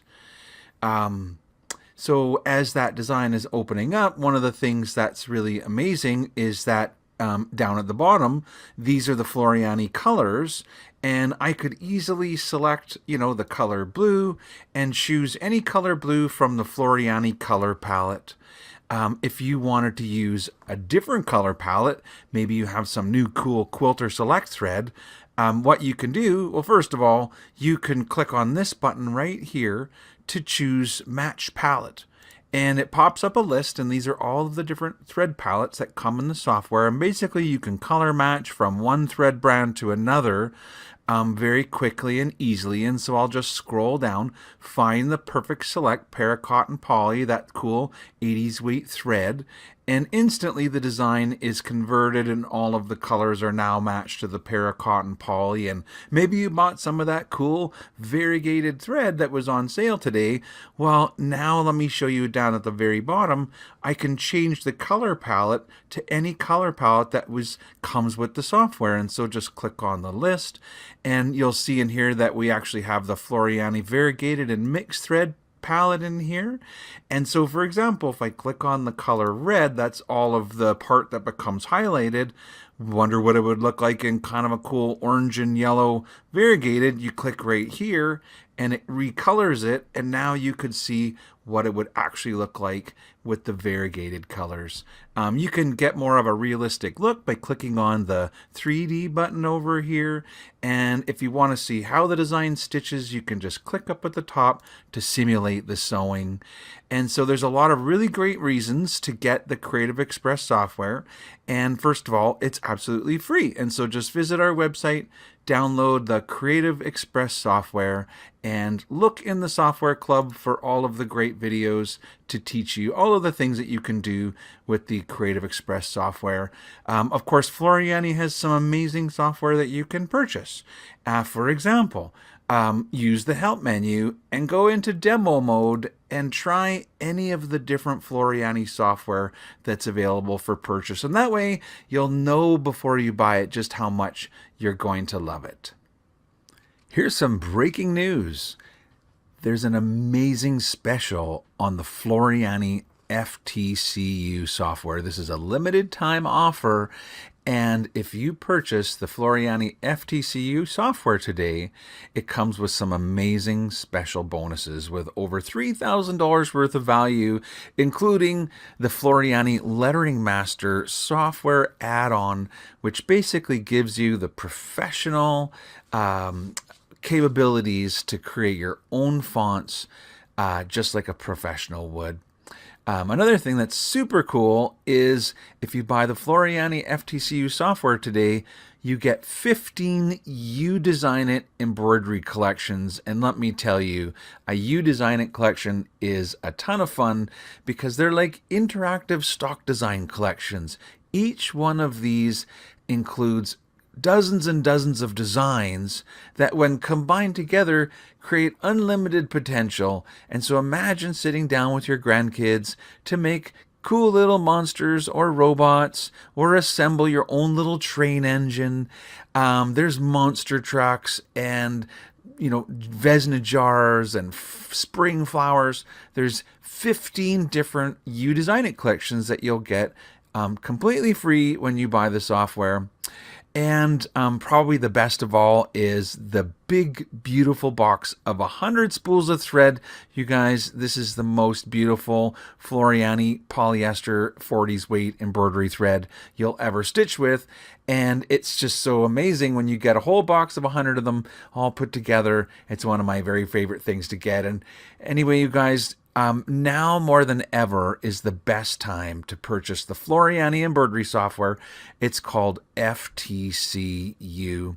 So as that design is opening up, one of the things that's really amazing is that down at the bottom, these are the Floriani colors, and I could easily select, the color blue and choose any color blue from the Floriani color palette. If you wanted to use a different color palette, maybe you have some new cool quilter select thread, what you can do, well, first of all, you can click on this button right here to choose match palette. And it pops up a list, and these are all of the different thread palettes that come in the software. And basically you can color match from one thread brand to another very quickly and easily. And so I'll just scroll down, find the perfect select paracotton poly, that cool 80s weight thread, and instantly the design is converted and all of the colors are now matched to the paracotton poly. And maybe you bought some of that cool variegated thread that was on sale today. Well, now let me show you down at the very bottom, I can change the color palette to any color palette that comes with the software. And so just click on the list, and you'll see in here that we actually have the Floriani variegated and mixed thread palette in here. And so, for example, if I click on the color red, that's all of the part that becomes highlighted. Wonder what it would look like in kind of a cool orange and yellow variegated. You click right here and it recolors it, and now you could see what it would actually look like with the variegated colors. You can get more of a realistic look by clicking on the 3D button over here, and if you want to see how the design stitches, you can just click up at the top to simulate the sewing. And so there's a lot of really great reasons to get the Creative Express software, and first of all, it's absolutely free. And so just visit our website, download the Creative Express software, and look in the software club for all of the great videos to teach you all of the things that you can do with the Creative Express software. Of course, Floriani has some amazing software that you can purchase. For example, use the help menu and go into demo mode and try any of the different Floriani software that's available for purchase. And that way you'll know before you buy it just how much you're going to love it. Here's some breaking news. There's an amazing special on the Floriani FTCU software. This is a limited time offer, and if you purchase the Floriani FTCU software today, it comes with some amazing special bonuses with over $3,000 worth of value, including the Floriani Lettering Master software add-on, which basically gives you the professional capabilities to create your own fonts just like a professional would. Another thing that's super cool is if you buy the Floriani FTCU software today, you get 15 You Design It embroidery collections. And let me tell you, a You Design It collection is a ton of fun because they're like interactive stock design collections. Each one of these includes dozens and dozens of designs that when combined together create unlimited potential. And so imagine sitting down with your grandkids to make cool little monsters or robots or assemble your own little train engine. There's monster trucks and Vesna jars and spring flowers. There's 15 different You Design It collections that you'll get completely free when you buy the software. And probably the best of all is the big, beautiful box of 100 spools of thread. You guys, this is the most beautiful Floriani polyester 40s weight embroidery thread you'll ever stitch with. And it's just so amazing when you get a whole box of 100 of them all put together. It's one of my very favorite things to get. And anyway, you guys, now more than ever is the best time to purchase the Floriani embroidery software. It's called FTCU.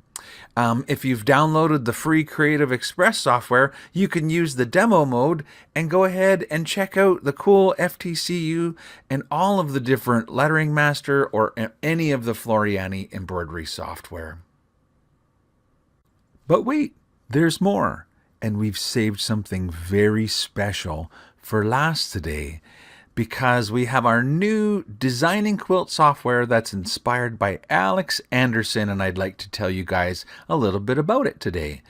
If you've downloaded the free Creative Express software, you can use the demo mode and go ahead and check out the cool FTCU and all of the different Lettering Master or any of the Floriani embroidery software. But wait, there's more. And we've saved something very special for last today because we have our new designing quilt software that's inspired by Alex Anderson, and I'd like to tell you guys a little bit about it today.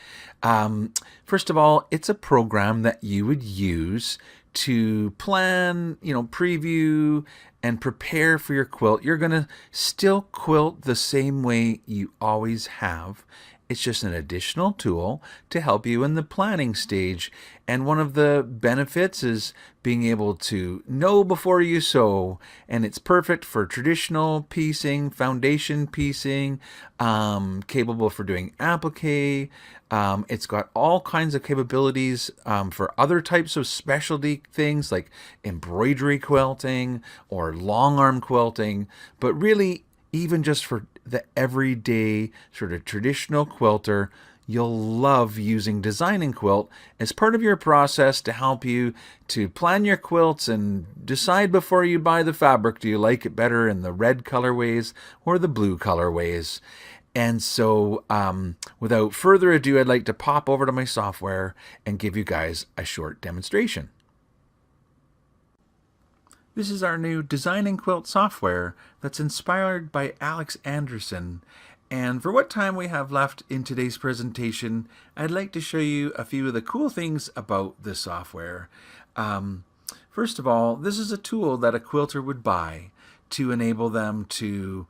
First of all, it's a program that you would use to plan, preview and prepare for your quilt. You're going to still quilt the same way you always have. It's just an additional tool to help you in the planning stage. And one of the benefits is being able to know before you sew. And it's perfect for traditional piecing, foundation piecing, capable for doing applique. It's got all kinds of capabilities for other types of specialty things like embroidery quilting or long arm quilting. But really, even just for the everyday sort of traditional quilter, you'll love using Design & Quilt as part of your process to help you to plan your quilts and decide before you buy the fabric, do you like it better in the red colorways or the blue colorways? And so without further ado, I'd like to pop over to my software and give you guys a short demonstration. This is our new Design & Quilt software that's inspired by Alex Anderson. And for what time we have left in today's presentation, I'd like to show you a few of the cool things about this software. First of all, this is a tool that a quilter would buy to enable them to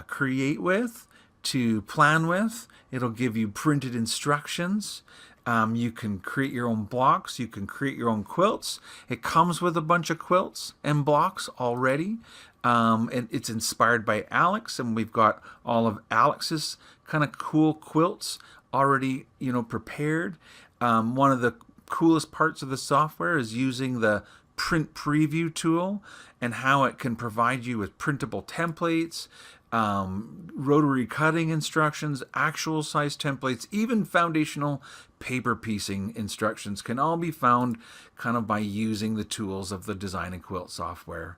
create with, to plan with. It'll give you printed instructions. You can create your own blocks. You can create your own quilts. It comes with a bunch of quilts and blocks already. And it's inspired by Alex, and we've got all of Alex's kind of cool quilts already, prepared. One of the coolest parts of the software is using the print preview tool and how it can provide you with printable templates, rotary cutting instructions, actual size templates, even foundational paper piecing instructions can all be found kind of by using the tools of the Design & Quilt software.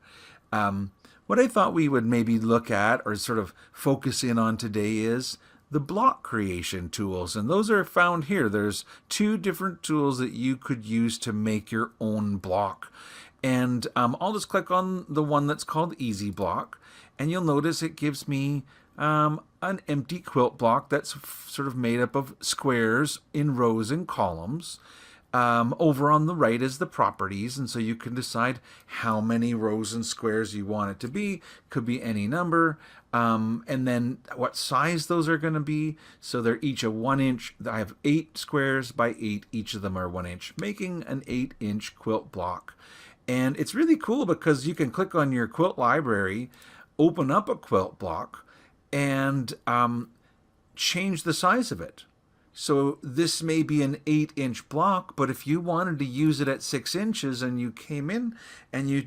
What I thought we would maybe look at or sort of focus in on today is the block creation tools, and those are found here. There's two different tools that you could use to make your own block. And I'll just click on the one that's called Easy Block, and you'll notice it gives me an empty quilt block that's sort of made up of squares in rows and columns. Over on the right is the properties, and so you can decide how many rows and squares you want it to be. Could be any number, and then what size those are going to be. So they're each a 1 inch. I have 8 squares by 8. Each of them are 1 inch, making an 8-inch quilt block. And it's really cool because you can click on your quilt library, open up a quilt block, and change the size of it. So this may be an 8-inch block, but if you wanted to use it at 6 inches and you came in and you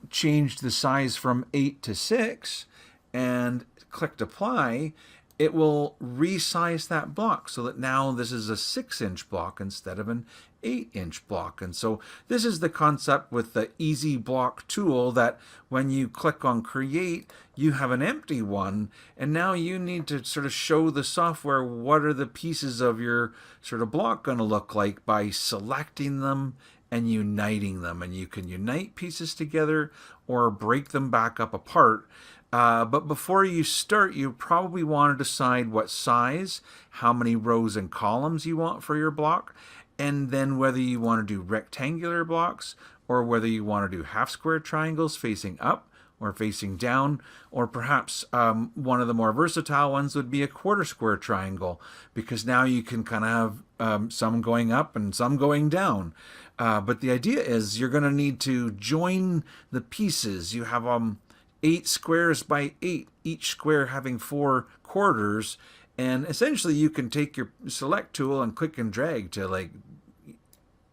changed the size from 8 to 6 and clicked apply, it will resize that block so that now this is a 6-inch block instead of an 8-inch block. And so this is the concept with the Easy Block tool, that when you click on create, you have an empty one, and now you need to sort of show the software what are the pieces of your sort of block going to look like by selecting them and uniting them. And you can unite pieces together or break them back up apart. But before you start, you probably want to decide what size, how many rows and columns you want for your block, and then whether you want to do rectangular blocks or whether you want to do half square triangles facing up or facing down, or perhaps one of the more versatile ones would be a quarter square triangle, because now you can kind of have some going up and some going down. But the idea is you're going to need to join the pieces. You have 8 squares by 8, each square having 4 quarters, and essentially you can take your select tool and click and drag to like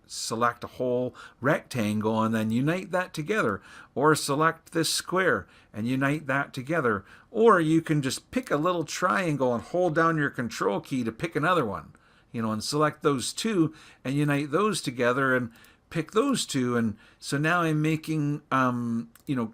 select a whole rectangle and then unite that together, or select this square and unite that together, or you can just pick a little triangle and hold down your control key to pick another one, and select those two and unite those together and pick those two. And so now I'm making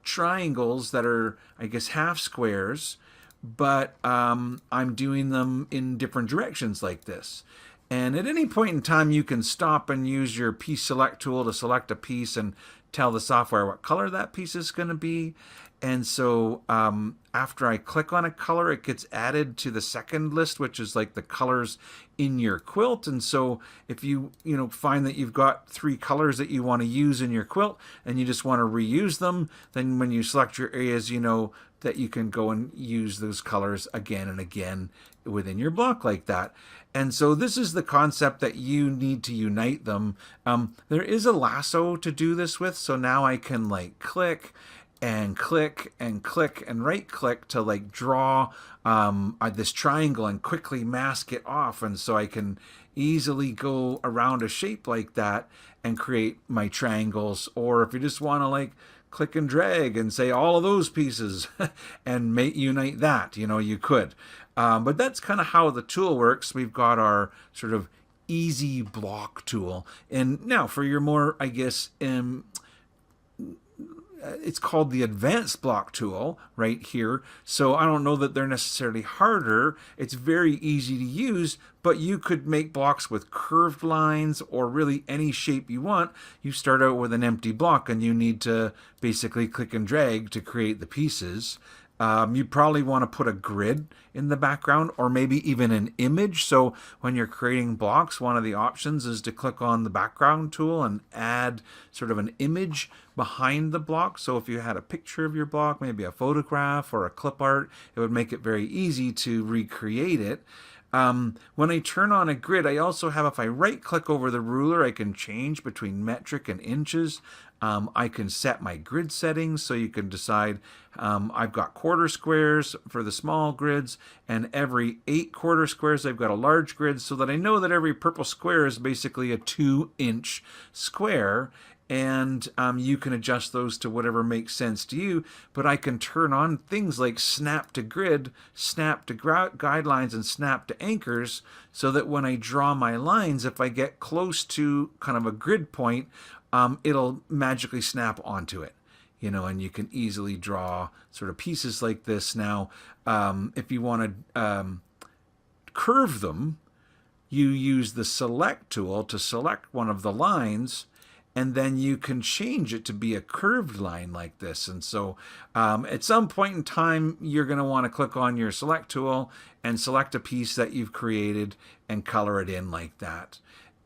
triangles that are, I guess, half squares, but I'm doing them in different directions like this. And at any point in time, you can stop and use your piece select tool to select a piece and tell the software what color that piece is going to be. And so after I click on a color, it gets added to the second list, which is like the colors in your quilt. And so if you find that you've got 3 colors that you want to use in your quilt and you just want to reuse them, then when you select your areas, you know that you can go and use those colors again and again within your block like that. And so this is the concept that you need to unite them. There is a lasso to do this with. So now I can like click and click and click and right click to like draw this triangle and quickly mask it off. And so I can easily go around a shape like that and create my triangles. Or if you just want to like click and drag and say all of those pieces and unite that, you could. But that's kind of how the tool works. We've got our sort of Easy Block tool. And now for your more, I guess, it's called the Advanced Block tool right here. So I don't know that they're necessarily harder. It's very easy to use, but you could make blocks with curved lines or really any shape you want. You start out with an empty block and you need to basically click and drag to create the pieces. You probably want to put a grid in the background or maybe even an image. So when you're creating blocks, one of the options is to click on the background tool and add sort of an image behind the block. So if you had a picture of your block, maybe a photograph or a clip art, it would make it very easy to recreate it. When I turn on a grid, I also have, if I right click over the ruler, I can change between metric and inches. I can set my grid settings, so you can decide I've got quarter squares for the small grids, and every 8 quarter squares I've got a large grid, so that I know that every purple square is basically a 2-inch square. And you can adjust those to whatever makes sense to you. But I can turn on things like snap to grid, snap to guidelines, and snap to anchors, so that when I draw my lines, if I get close to kind of a grid point, it'll magically snap onto it. And you can easily draw sort of pieces like this. Now, if you want to curve them, you use the select tool to select one of the lines, and then you can change it to be a curved line like this. And so at some point in time, you're going to want to click on your select tool and select a piece that you've created and color it in like that.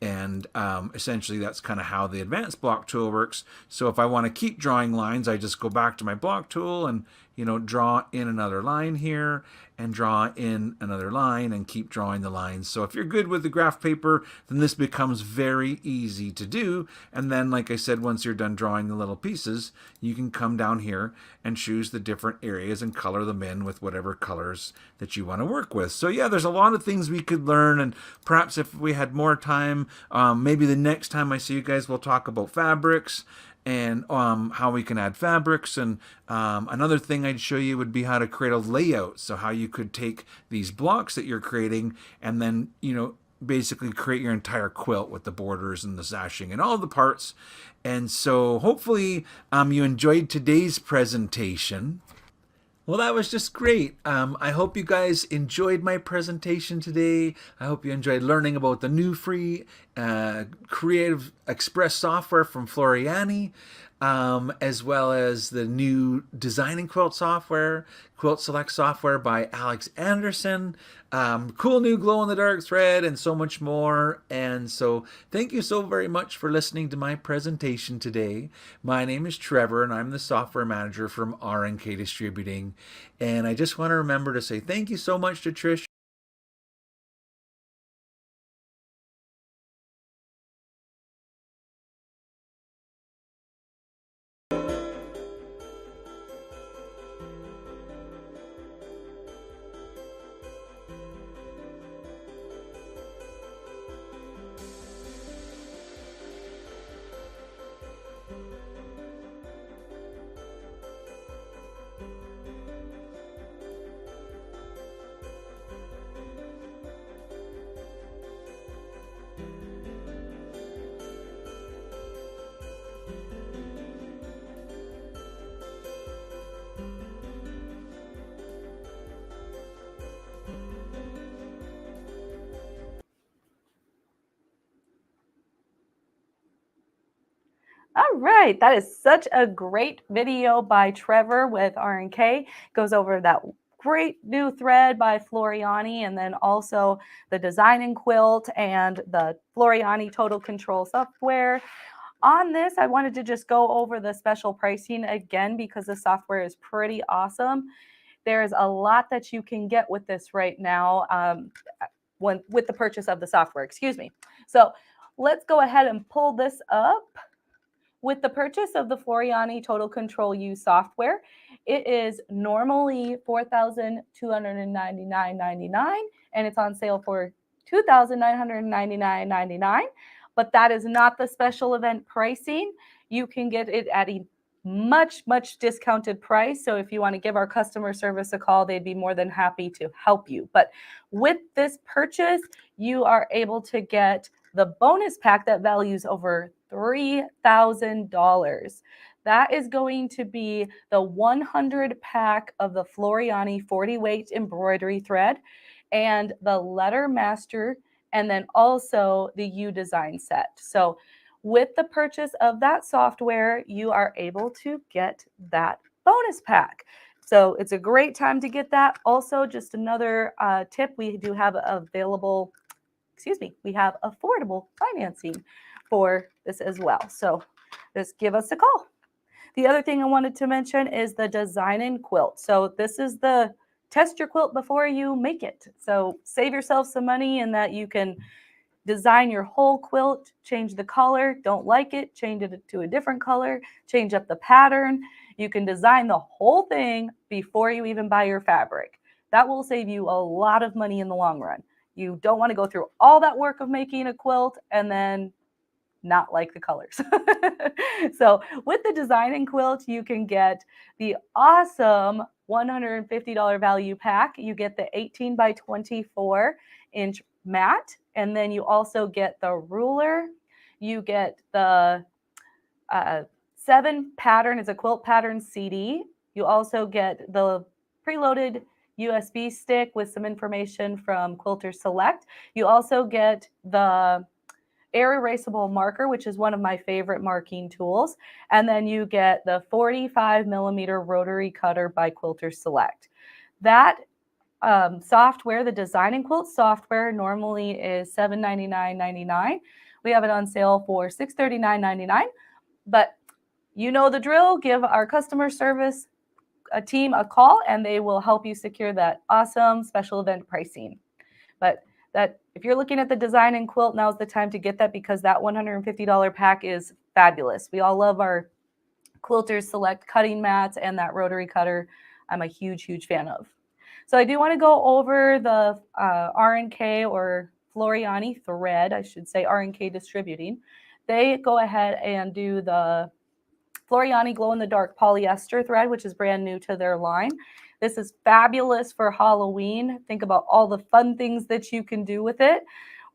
And essentially that's kind of how the Advanced Block tool works. So if I want to keep drawing lines, I just go back to my block tool and draw in another line here and draw in another line and keep drawing the lines. So if you're good with the graph paper, then this becomes very easy to do. And then, like I said, once you're done drawing the little pieces, you can come down here and choose the different areas and color them in with whatever colors that you want to work with. So yeah, there's a lot of things we could learn, and perhaps if we had more time, maybe the next time I see you guys, we'll talk about fabrics and how we can add fabrics. And another thing I'd show you would be how to create a layout. So how you could take these blocks that you're creating and then, basically create your entire quilt with the borders and the sashing and all the parts. And so hopefully you enjoyed today's presentation. Well, that was just great. I hope you guys enjoyed my presentation today. I hope you enjoyed learning about the new free Creative Express software from Floriani, as well as the new Design and Quilt software, Quilt Select software by Alex Anderson, cool new glow-in-the-dark thread, and so much more. And so thank you so very much for listening to my presentation today. My name is Trevor, and I'm the software manager from R&K Distributing. And I just want to remember to say thank you so much to Tricia. All right, that is such a great video by Trevor with R&K. Goes over that great new thread by Floriani, and then also the Design and Quilt and the Floriani Total Control software. On this, I wanted to just go over the special pricing again because the software is pretty awesome. There's a lot that you can get with this right now with the purchase of the software, excuse me. So let's go ahead and pull this up. With the purchase of the Floriani Total Control U software, it is normally $4,299.99, and it's on sale for $2,999.99. But that is not the special event pricing. You can get it at a much discounted price. So if you want to give our customer service a call, they'd be more than happy to help you. But with this purchase, you are able to get the bonus pack that values over $3,000. That is going to be the 100 pack of the Floriani 40 weight embroidery thread and the Letter Master, and then also the U design set. So with the purchase of that software, you are able to get that bonus pack. So it's a great time to get that. Also, just another tip, we do have available, we have affordable financing for this as well. So just give us a call. The other thing I wanted to mention is the Design and Quilt. So this is the test your quilt before you make it. So save yourself some money in that you can design your whole quilt, change the color, don't like it, change it to a different color, change up the pattern. You can design the whole thing before you even buy your fabric. That will save you a lot of money in the long run. You don't want to go through all that work of making a quilt and then not like the colors. So with the Design and Quilt, you can get the awesome $150 value pack. You get the 18 by 24 inch mat, and then you also get the ruler. You get the 7 pattern, it's a quilt pattern CD. You also get the preloaded USB stick with some information from Quilter Select. You also get the air erasable marker, which is one of my favorite marking tools. And then you get the 45 millimeter rotary cutter by Quilter Select. That software, the Design and Quilt software, normally is $799.99. We have it on sale for $639.99. But you know the drill. Give our customer service a team a call and they will help you secure that awesome special event pricing. But that if you're looking at the design and quilt, now's the time to get that because that $150 pack is fabulous. We all love our Quilters Select cutting mats and that rotary cutter. I'm a huge, huge fan of. So I do want to go over the R&K or Floriani thread, I should say R&K Distributing. They go ahead and do the Floriani glow-in-the-dark polyester thread, which is brand new to their line. This is fabulous for Halloween. Think about all the fun things that you can do with it.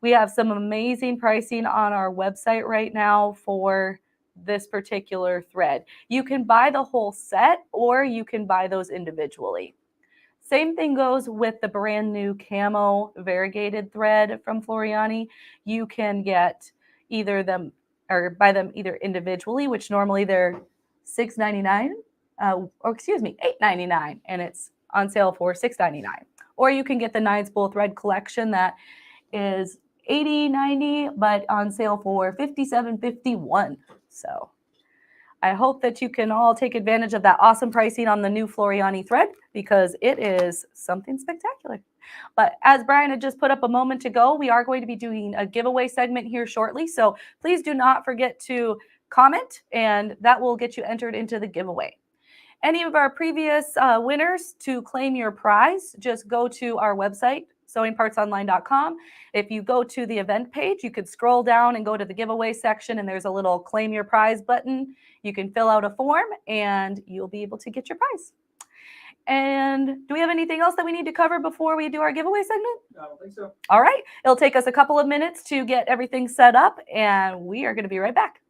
We have some amazing pricing on our website right now for this particular thread. You can buy the whole set or you can buy those individually. Same thing goes with the brand new camo variegated thread from Floriani. You can get either them or buy them either individually, which normally they're $6.99, or excuse me, $8.99, and it's on sale for $6.99. Or you can get the 9 spool thread collection that is $80.90, but on sale for $57.51. So I hope that you can all take advantage of that awesome pricing on the new Floriani thread because it is something spectacular. But as Brian had just put up a moment ago, we are going to be doing a giveaway segment here shortly. So please do not forget to comment and that will get you entered into the giveaway. Any of our previous winners, to claim your prize, just go to our website, sewingpartsonline.com. If you go to the event page, you could scroll down and go to the giveaway section and there's a little claim your prize button. You can fill out a form and you'll be able to get your prize. And do we have anything else that we need to cover before we do our giveaway segment? I don't think so. All right. It'll take us a couple of minutes to get everything set up and we are going to be right back.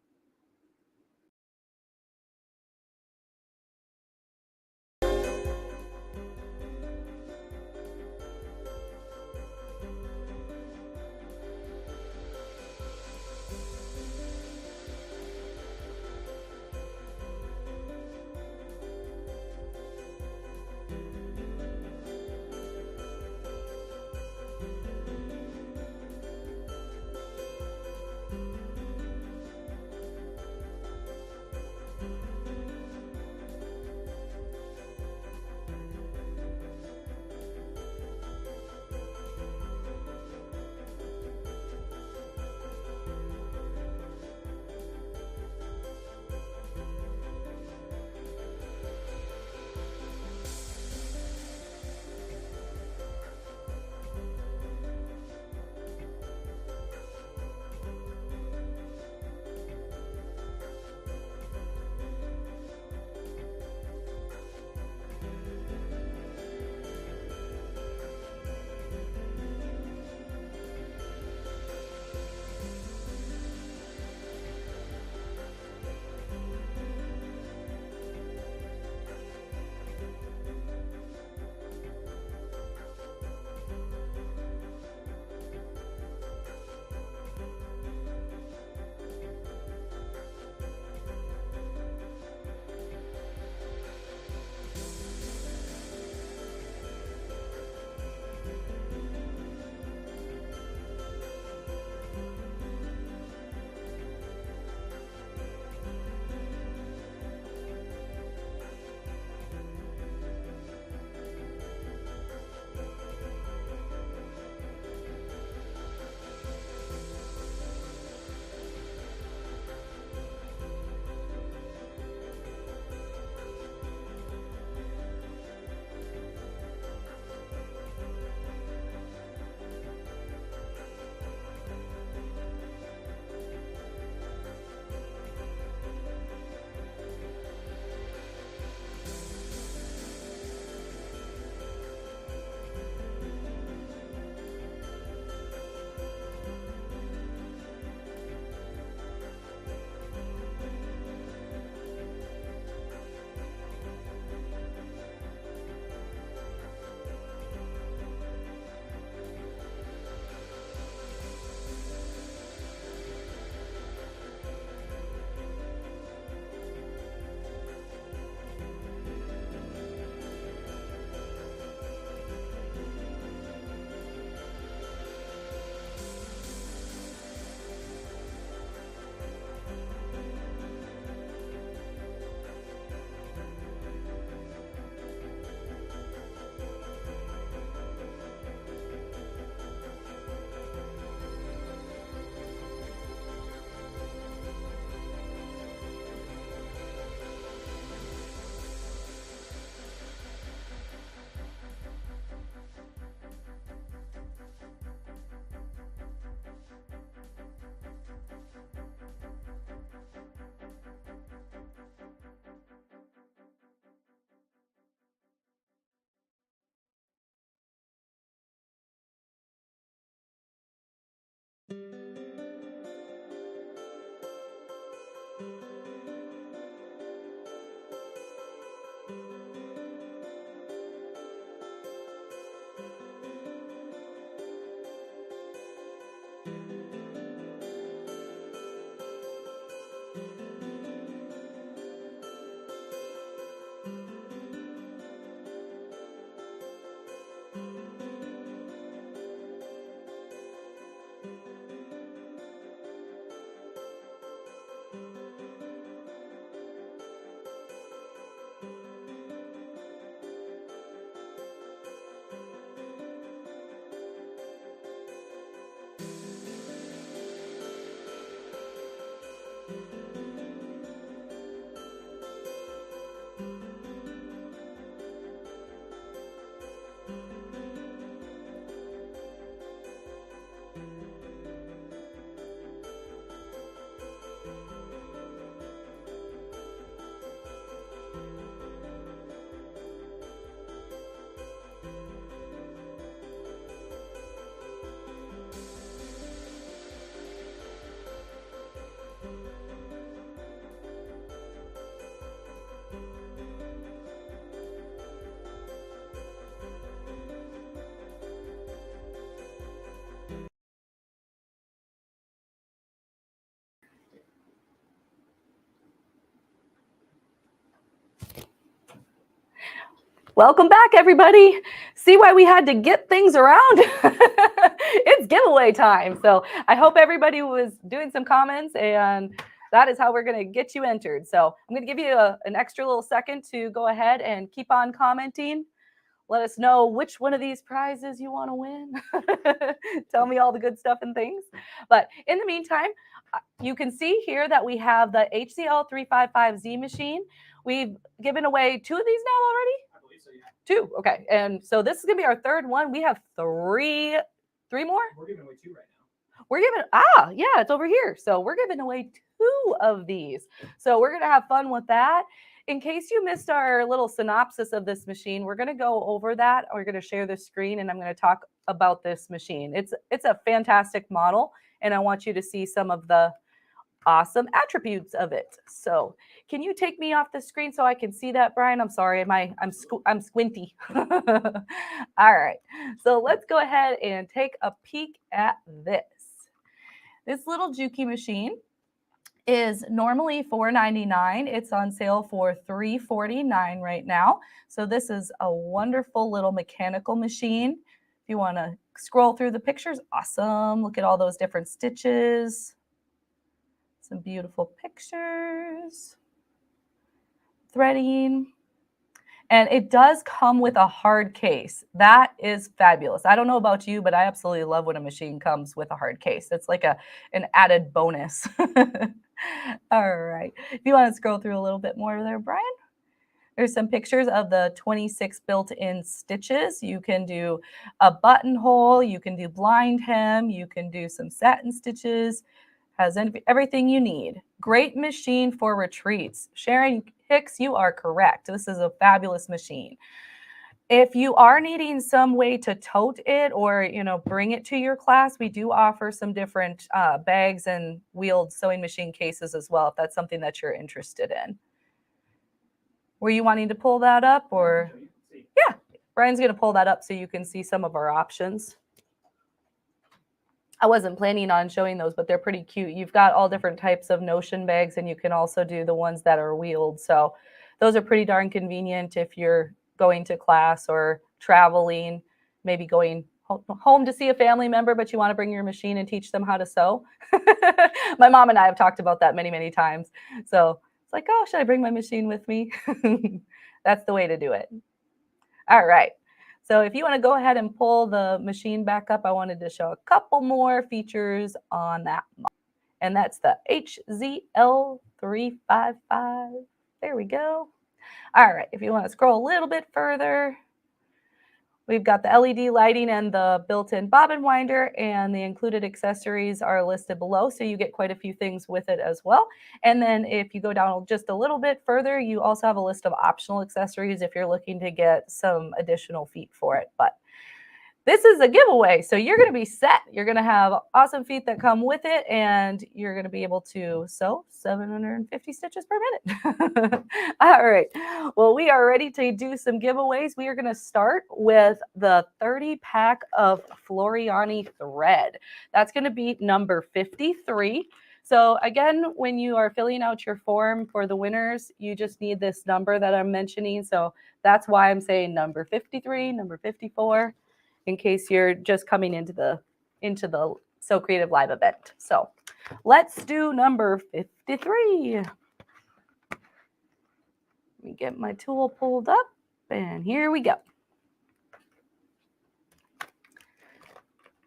Welcome back, everybody. See why we had to get things around? It's giveaway time. So I hope everybody was doing some comments, and that is how we're going to get you entered. So I'm going to give you an extra little second to go ahead and keep on commenting. Let us know which one of these prizes you want to win. Tell me all the good stuff and things. But in the meantime, you can see here that we have the HCL 355Z machine. We've given away 2 of these now already? I believe so, yeah. 2, okay. And so this is going to be our 3rd one. We have 3 more? We're giving away 2 right now. We're giving, yeah, it's over here. So we're giving away 2 of these. So we're going to have fun with that. In case you missed our little synopsis of this machine, we're going to go over that. We're going to share the screen, and I'm going to talk about this machine. It's a fantastic model, and I want you to see some of the awesome attributes of it. So can you take me off the screen so I can see that, Brian? I'm sorry, I'm squinty. All right, so let's go ahead and take a peek at this. This little Juki machine is normally $4.99. It's on sale for $3.49 right now. So this is a wonderful little mechanical machine. If you want to scroll through the pictures, awesome. Look at all those different stitches. Some beautiful pictures. Threading. And it does come with a hard case. That is fabulous. I don't know about you, but I absolutely love when a machine comes with a hard case. It's like an added bonus. All right. If you want to scroll through a little bit more there, Brian, there's some pictures of the 26 built-in stitches. You can do a buttonhole, you can do blind hem, you can do some satin stitches. Has everything you need. Great machine for retreats. Sharon Hicks, you are correct. This is a fabulous machine. If you are needing some way to tote it or, bring it to your class, we do offer some different bags and wheeled sewing machine cases as well, if that's something that you're interested in. Were you wanting to pull that up or? Yeah, Brian's going to pull that up so you can see some of our options. I wasn't planning on showing those, but they're pretty cute. You've got all different types of Notion bags, and you can also do the ones that are wheeled. So those are pretty darn convenient if you're going to class or traveling, maybe going home to see a family member, but you want to bring your machine and teach them how to sew. My mom and I have talked about that many, many times. So it's like, oh, should I bring my machine with me? That's the way to do it. All right. So if you want to go ahead and pull the machine back up, I wanted to show a couple more features on that model. And that's the HZL355. There we go. All right, if you want to scroll a little bit further, we've got the LED lighting and the built-in bobbin winder, and the included accessories are listed below, so you get quite a few things with it as well. And then if you go down just a little bit further, you also have a list of optional accessories if you're looking to get some additional feet for it. But this is a giveaway, so you're going to be set. You're going to have awesome feet that come with it, and you're going to be able to sew 750 stitches per minute. All right. Well, we are ready to do some giveaways. We are going to start with the 30-pack of Floriani thread. That's going to be number 53. So again, when you are filling out your form for the winners, you just need this number that I'm mentioning. So that's why I'm saying number 53, number 54. In case you're just coming into the SewCreative live event. So let's do number 53. Let me get my tool pulled up, and here we go.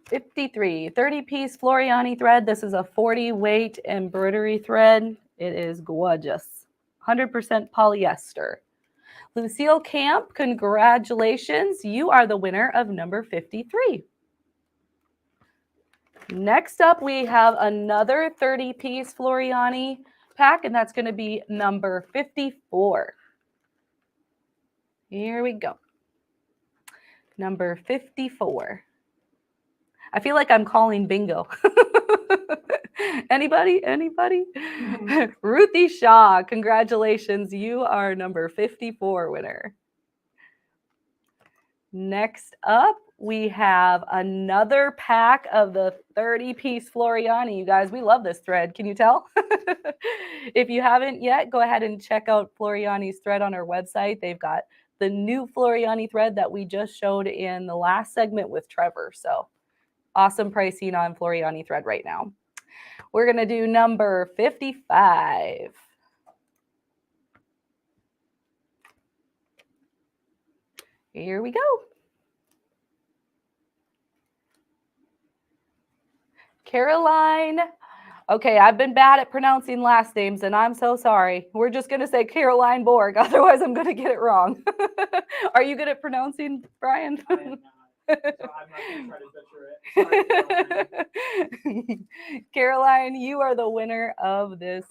53, 30-piece Floriani thread. This is a 40-weight embroidery thread. It is gorgeous. 100% polyester. Lucille Camp, congratulations. You are the winner of number 53. Next up, we have another 30-piece Floriani pack, and that's going to be number 54. Here we go. Number 54. I feel like I'm calling bingo. Anybody? Ruthie Shaw, congratulations. You are number 54 winner. Next up, we have another pack of the 30-piece Floriani. You guys, we love this thread. Can you tell? If you haven't yet, go ahead and check out Floriani's thread on our website. They've got the new Floriani thread that we just showed in the last segment with Trevor. So awesome pricing on Floriani thread right now. We're going to do number 55. Here we go. Caroline. Okay, I've been bad at pronouncing last names, and I'm so sorry. We're just going to say Caroline Borg. Otherwise, I'm going to get it wrong. Are you good at pronouncing, Brian? I am not. So I'm not going to try to butcher it. Sorry, Caroline. Caroline, you are the winner of this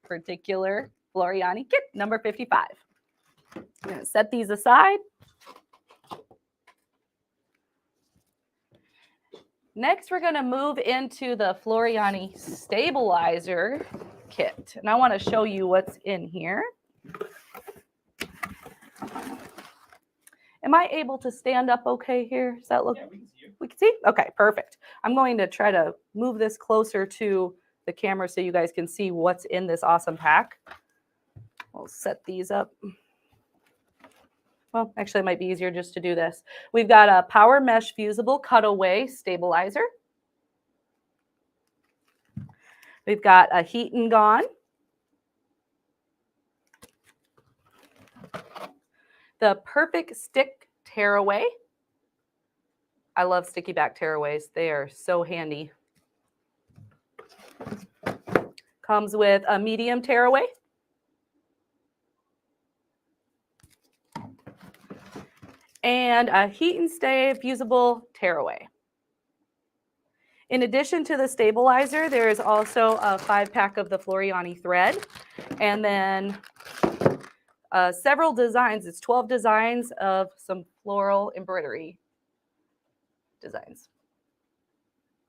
particular Floriani kit, number 55. I'm going to set these aside. Next, we're going to move into the Floriani stabilizer kit. And I want to show you what's in here. Am I able to stand up okay here? Does that look? Yeah, we can see you. We can see? Okay, perfect. I'm going to try to move this closer to the camera so you guys can see what's in this awesome pack. We'll set these up. Well, actually, it might be easier just to do this. We've got a power mesh fusible cutaway stabilizer. We've got a heat and gone. The perfect stick tearaway. I love sticky back tearaways. They are so handy. Comes with a medium tearaway. And a heat and stay fusible tearaway. In addition to the stabilizer, there is also a 5-pack of the Floriani thread, and then several designs. It's 12 designs of some floral embroidery designs.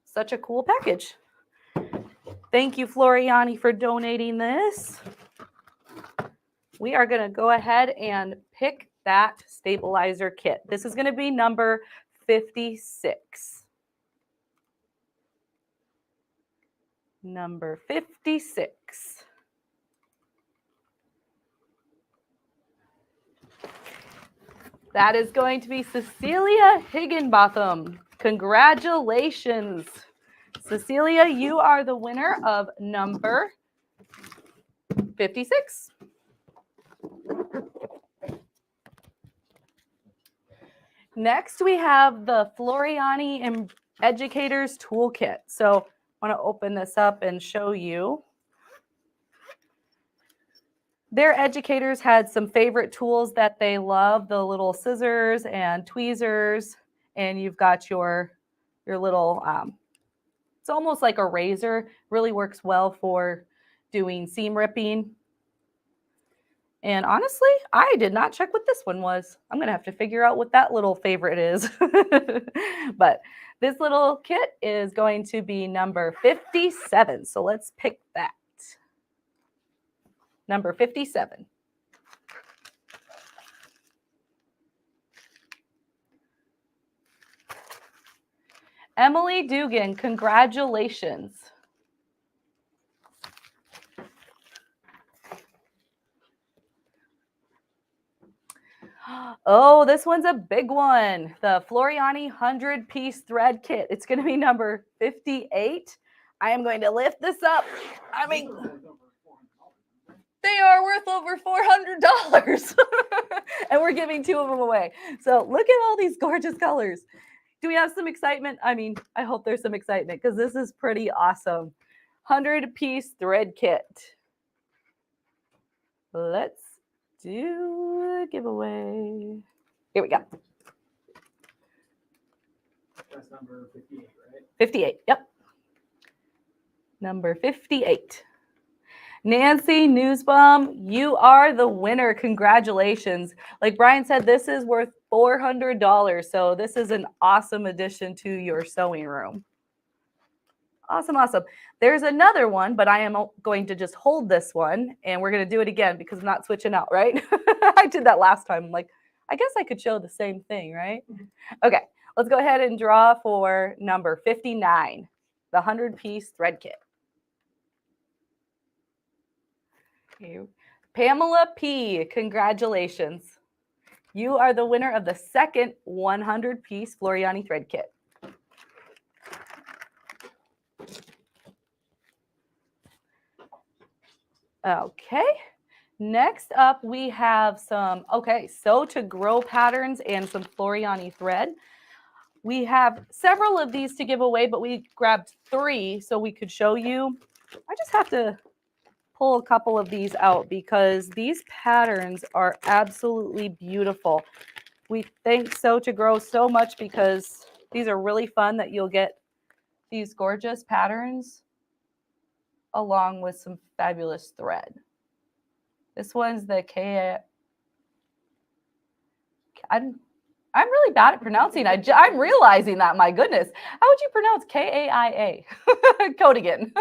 Such a cool package. Thank you, Floriani, for donating this. We are going to go ahead and pick that stabilizer kit. This is going to be number 56. Number 56. That is going to be Cecilia Higginbotham. Congratulations. Cecilia, you are the winner of number 56. Next, we have the Floriani Educators Toolkit. So I want to open this up and show you. Their educators had some favorite tools that they love, the little scissors and tweezers, and you've got your little, it's almost like a razor, really works well for doing seam ripping. And honestly, I did not check what this one was. I'm going to have to figure out what that little favorite is. But this little kit is going to be number 57. So let's pick that. Number 57. Emily Dugan, congratulations. Oh, this one's a big one. The Floriani 100-piece thread kit. It's going to be number 58. I am going to lift this up. I mean, they are worth over $400. And we're giving 2 of them away. So look at all these gorgeous colors. Do we have some excitement? I mean, I hope there's some excitement because this is pretty awesome. 100-piece thread kit. Let's do a giveaway. Here we go. That's number 58, right? 58, yep. Number 58. Nancy Newsbaum, you are the winner. Congratulations. Like Brian said, this is worth $400. So this is an awesome addition to your sewing room. Awesome, awesome. There's another one, but I am going to just hold this one and we're going to do it again because I'm not switching out, right? I did that last time. I'm like, I guess I could show the same thing, right? Okay, Let's go ahead and draw for number 59, the 100-piece thread kit. Okay. Pamela P., congratulations. You are the winner of the second 100-piece Floriani thread kit. Okay. Next up, we have some, Sew to Grow patterns and some Floriani thread. We have several of these to give away, but we grabbed 3 so we could show you. I just have to pull a couple of these out because these patterns are absolutely beautiful. We thank Sew to Grow so much because these are really fun that you'll get these gorgeous patterns along with some fabulous thread. This one's the I'm really bad at pronouncing. I'm realizing that, my goodness. How would you pronounce K-A-I-A? Code again.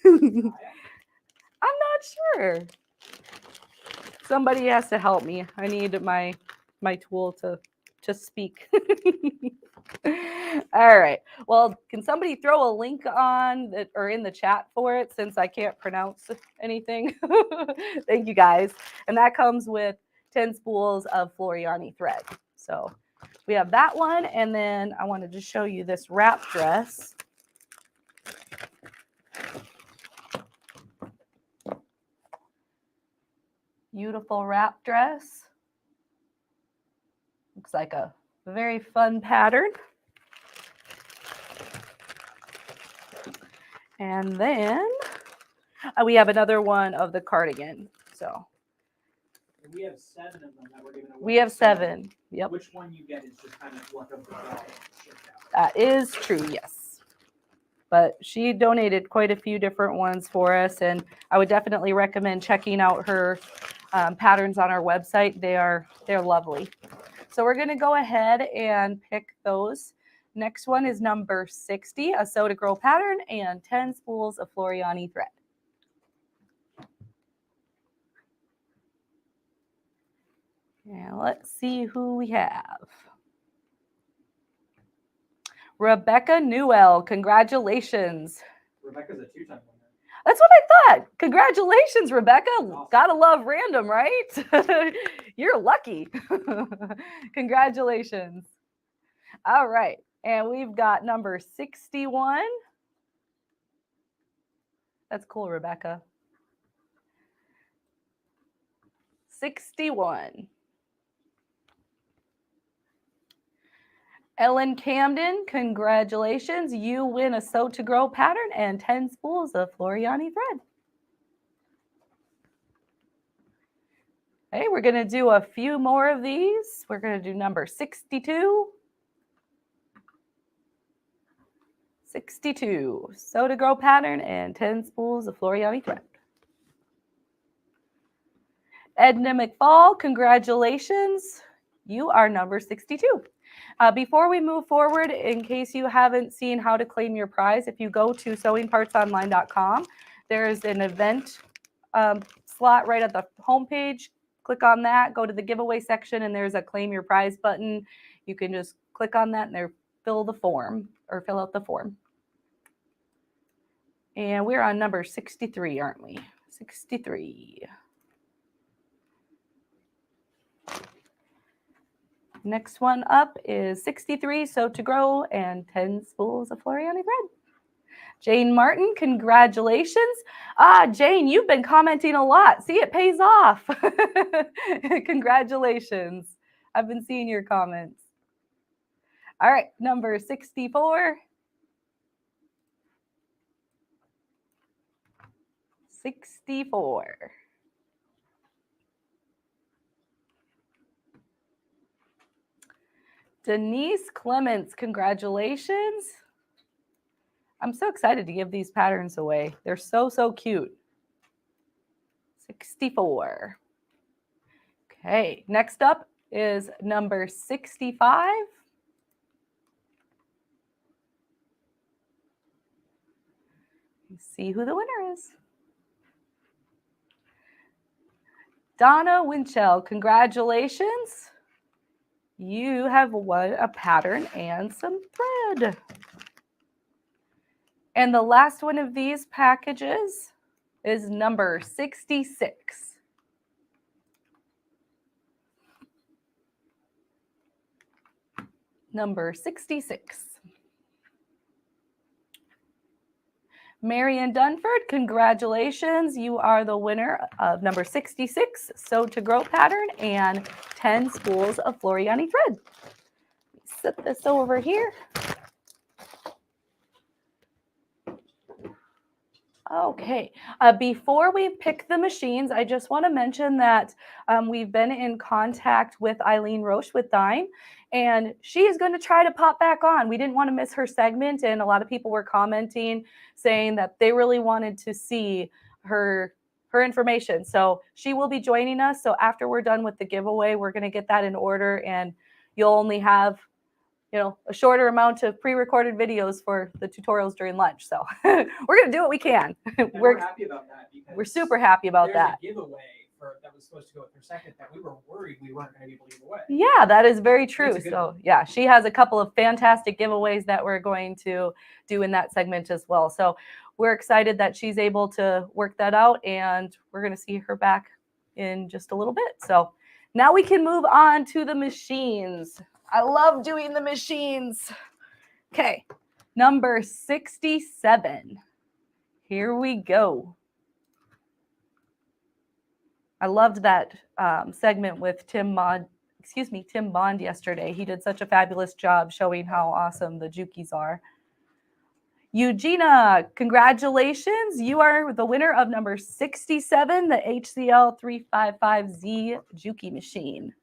I'm not sure. Somebody has to help me. I need my tool to speak. All right. Well, can somebody throw a link on or in the chat for it since I can't pronounce anything? Thank you guys. And that comes with 10 spools of Floriani thread. So we have that one. And then I wanted to show you this wrap dress. Beautiful wrap dress. Looks like a very fun pattern. And then we have another one of the cardigan. So we have 7 of them that we're giving away. We have 7. Yep. Which one you get is just kind of luck of the draw shipped out. That is true, yes. But she donated quite a few different ones for us, and I would definitely recommend checking out her patterns on our website. They're lovely. So we're going to go ahead and pick those. Next one is number 60, a Sew to Grow pattern and 10 spools of Floriani thread. And let's see who we have. Rebecca Newell, congratulations. Rebecca's a 2-time winner. That's what I thought. Congratulations, Rebecca. Awesome. Gotta love random, right? You're lucky. Congratulations. All right. And we've got number 61. That's cool, Rebecca. 61. Ellen Camden, congratulations. You win a Sew to Grow pattern and 10 spools of Floriani thread. Okay, we're going to do a few more of these. We're going to do number 62. 62, Sew to Grow pattern and 10 spools of Floriani thread. Edna McFall, congratulations. You are number 62. Before we move forward, in case you haven't seen how to claim your prize, if you go to sewingpartsonline.com, there's an event slot right at the homepage. Click on that, go to the giveaway section, and there's a claim your prize button. You can just click on that and fill out the form. And we're on number 63, aren't we? 63. Next one up is 63, Sew to Grow and 10 spools of Floriani thread. Jane Martin, congratulations. Jane, you've been commenting a lot. See, it pays off. Congratulations. I've been seeing your comments. All right, number 64. 64. Denise Clements, congratulations. I'm so excited to give these patterns away. They're so, so cute. 64. Okay, next up is number 65. Let's see who the winner is. Donna Winchell, congratulations. you have won a pattern and some thread. And the last one of these packages is number 66. Number 66. Marian Dunford, congratulations. You are the winner of number 66, Sew to Grow pattern and 10 spools of Floriani thread. Set this over here. Okay, before we pick the machines, I just want to mention that we've been in contact with Eileen Roche with Dime, and she is going to try to pop back on. We didn't want to miss her segment, and a lot of people were commenting saying that they really wanted to see her information. So she will be joining us. So after we're done with the giveaway, we're going to get that in order, and you'll only have a shorter amount of pre-recorded videos for the tutorials during lunch. So we're going to do what we can. We're happy about that because we're super happy about that. There's a giveaway that was supposed to go with her second that we were worried we weren't going to be able to give away. Yeah, that is very true. It's a good So one. yeah, she has a couple of fantastic giveaways that we're going to do in that segment as well. So we're excited that she's able to work that out, and we're going to see her back in just a little bit. So now we can move on to the machines. I love doing the machines. Okay, number 67. Here we go. I loved that segment with Tim Bond yesterday. He did such a fabulous job showing how awesome the Jukis are. Eugenia, congratulations. You are the winner of number 67, the HCL 355Z Juki machine.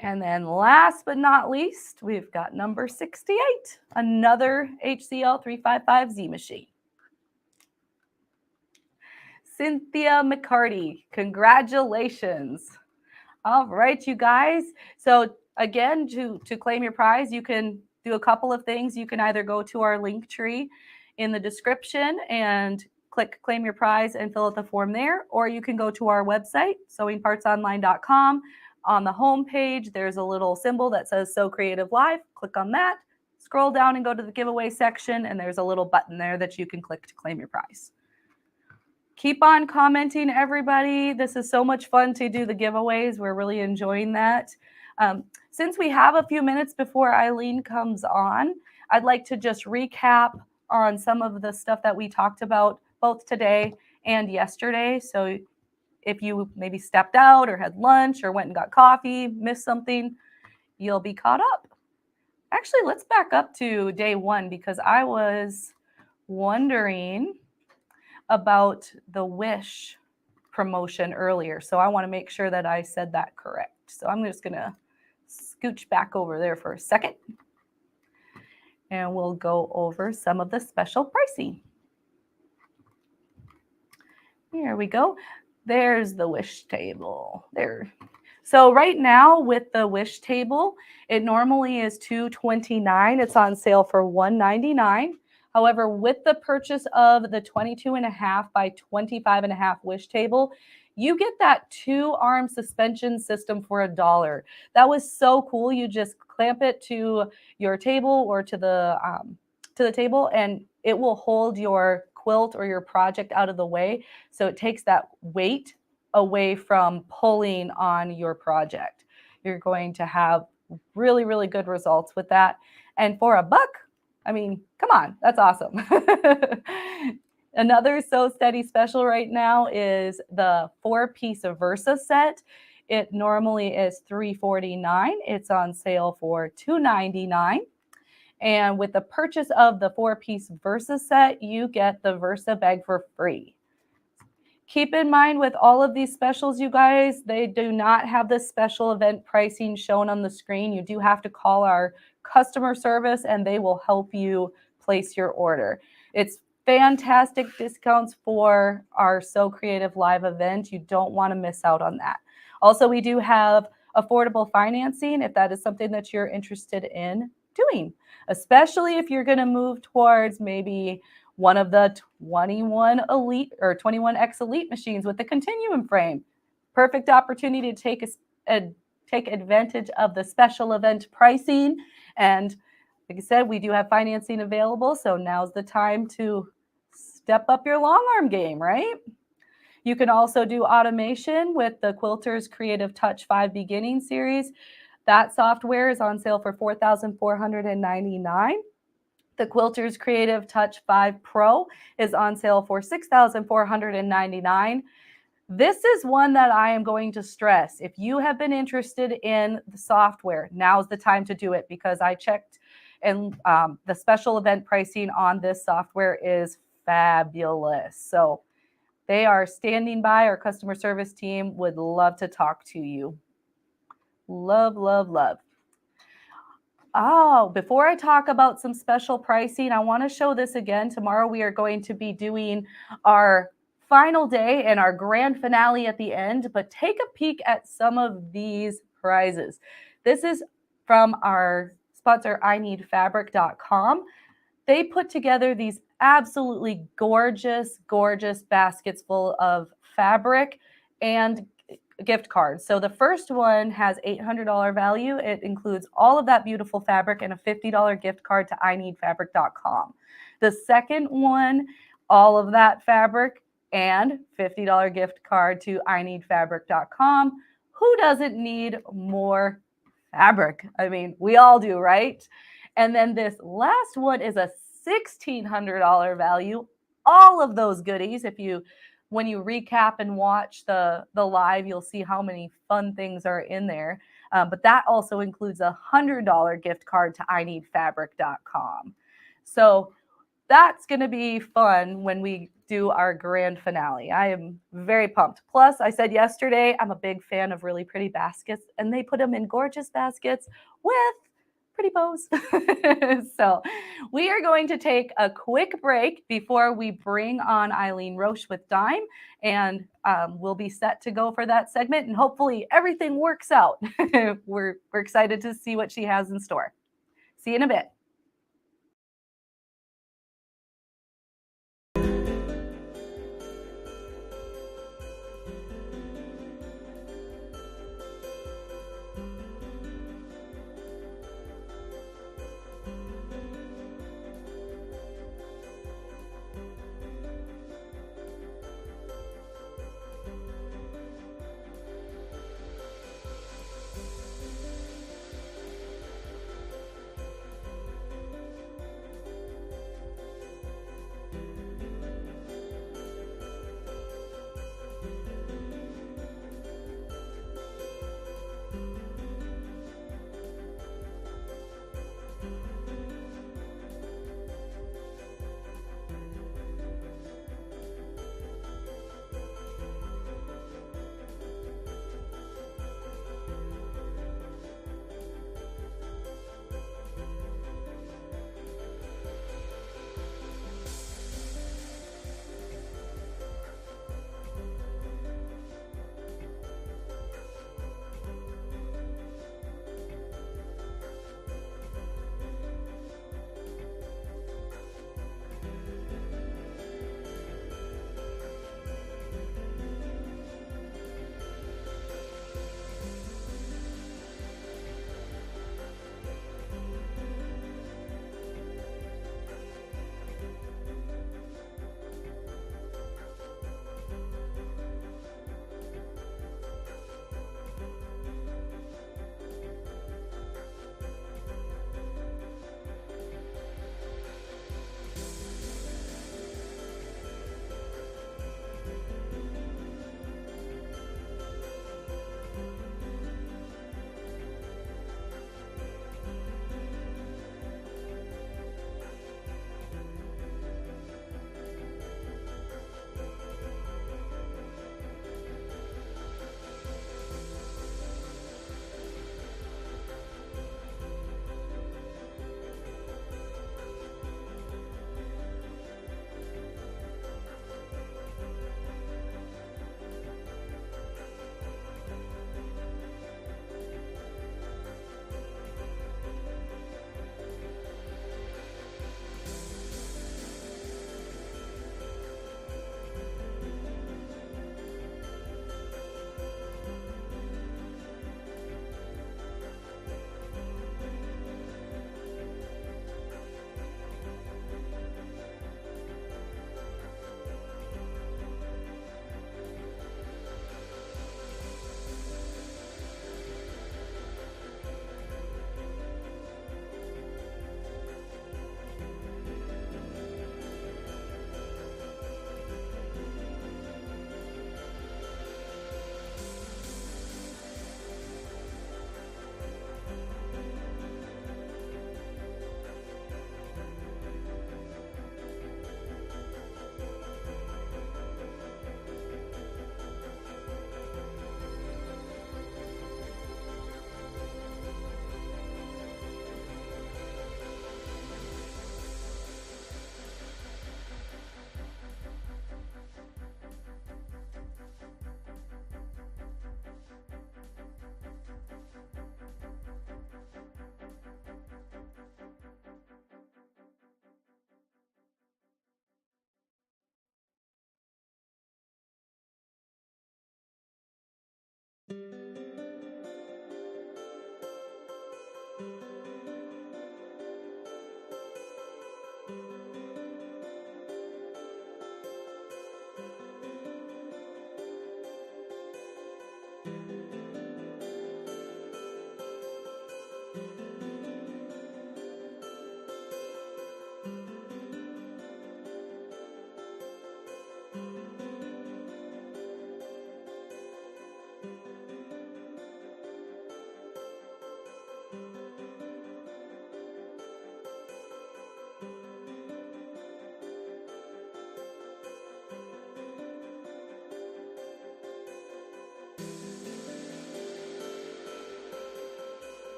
And then last but not least, we've got number 68, another HCL 355Z machine. Cynthia McCarty, congratulations. All right, you guys. So again, to claim your prize, you can do a couple of things. You can either go to our link tree in the description and click claim your prize and fill out the form there, or you can go to our website, sewingpartsonline.com. On the home page, there's a little symbol that says SewCreative Live. Click on that, scroll down and go to the giveaway section, and there's a little button there that you can click to claim your prize. Keep on commenting, everybody. This is so much fun to do the giveaways. We're really enjoying that. Since we have a few minutes before Eileen comes on, I'd like to just recap on some of the stuff that we talked about both today and yesterday. So if you maybe stepped out or had lunch or went and got coffee, missed something, you'll be caught up. Actually, let's back up to day one because I was wondering about the Wish promotion earlier. So I want to make sure that I said that correct. So I'm just going to scooch back over there for a second. And we'll go over some of the special pricing. Here we go. There's the Wish table. There. So right now with the Wish table, it normally is $229. It's on sale for $199. However, with the purchase of the 22.5 by 25.5 Wish table, you get that 2-arm suspension system for $1. That was so cool. You just clamp it to your table or to the table, and it will hold your quilt or your project out of the way. So it takes that weight away from pulling on your project. You're going to have really, really good results with that. And for $1, I mean, come on, that's awesome. Another Sew Steady special right now is the 4-piece Versa set. It normally is $349. It's on sale for $299. And with the purchase of the 4-piece Versa set, you get the Versa bag for free. Keep in mind with all of these specials, you guys, they do not have the special event pricing shown on the screen. You do have to call our customer service and they will help you place your order. It's fantastic discounts for our SewCreative Live event. You don't want to miss out on that. Also, we do have affordable financing if that is something that you're interested in doing, especially if you're going to move towards maybe one of the 21 Elite or 21X Elite machines with the continuum frame. Perfect opportunity to take a take advantage of the special event pricing. And like I said, we do have financing available. So now's the time to step up your long arm game, right? You can also do automation with the Quilter's Creative Touch 5 Beginning Series. That software is on sale for $4,499. The Quilter's Creative Touch 5 Pro is on sale for $6,499. This is one that I am going to stress. If you have been interested in the software, now's the time to do it, because I checked and the special event pricing on this software is fabulous. So they are standing by. Our customer service team would love to talk to you. Love, love, love. Oh, before I talk about some special pricing, I want to show this again. Tomorrow we are going to be doing our final day and our grand finale at the end, but take a peek at some of these prizes. This is from our sponsor, ineedfabric.com. They put together these absolutely gorgeous, gorgeous baskets full of fabric and gift cards. So the first one has $800 value. It includes all of that beautiful fabric and a $50 gift card to ineedfabric.com. The second one, all of that fabric and $50 gift card to ineedfabric.com. Who doesn't need more fabric? I mean, we all do, right? And then this last one is a $1,600 value. All of those goodies, when you recap and watch the live, you'll see how many fun things are in there. But that also includes a $100 gift card to ineedfabric.com. So that's going to be fun when we do our grand finale. I am very pumped. Plus, I said yesterday, I'm a big fan of really pretty baskets, and they put them in gorgeous baskets with pretty bows. So we are going to take a quick break before we bring on Eileen Roche with Dime, and we'll be set to go for that segment, and hopefully everything works out. We're excited to see what she has in store. See you in a bit.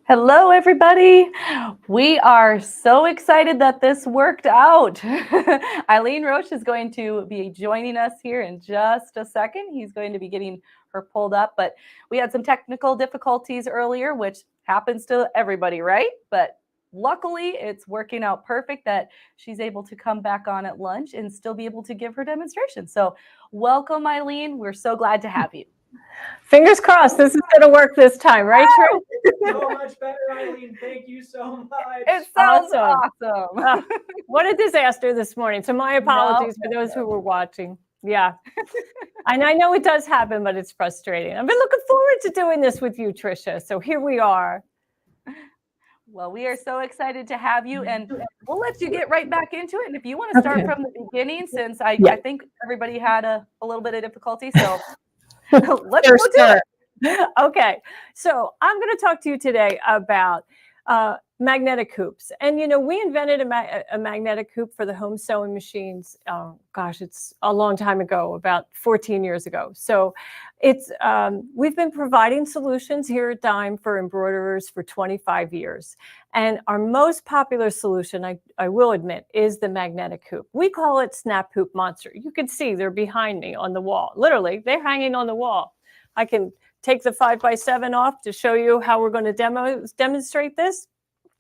Hello, everybody. We are so excited that this worked out. Eileen Roche is going to be joining us here in just a second. He's going to be getting her pulled up, but we had some technical difficulties earlier, which happens to everybody, right? But luckily, it's working out perfect that she's able to come back on at lunch and still be able to give her demonstration. So welcome, Eileen. We're so glad to have you. Fingers crossed this is going to work this time, right, Trish? So much better, Eileen. Thank you so much. It sounds Awesome. awesome. What a disaster this morning. So my apologies for those who were watching. Yeah. And I know it does happen, but it's frustrating. I've been looking forward to doing this with you, Tricia. So here we are. Well, we are so excited to have you, and we'll let you get right back into it. And if you want to start from the beginning, since I think everybody had a little bit of difficulty, so let's go do it. Okay, so I'm going to talk to you today about magnetic hoops. And, you know, we invented a magnetic hoop for the home sewing machines. Gosh, it's a long time ago, about 14 years ago. So it's we've been providing solutions here at Dime for embroiderers for 25 years. And our most popular solution, I will admit, is the magnetic hoop. We call it Snap Hoop Monster. You can see they're behind me on the wall. Literally, they're hanging on the wall. I can take the 5x7 off to show you how we're going to demonstrate this.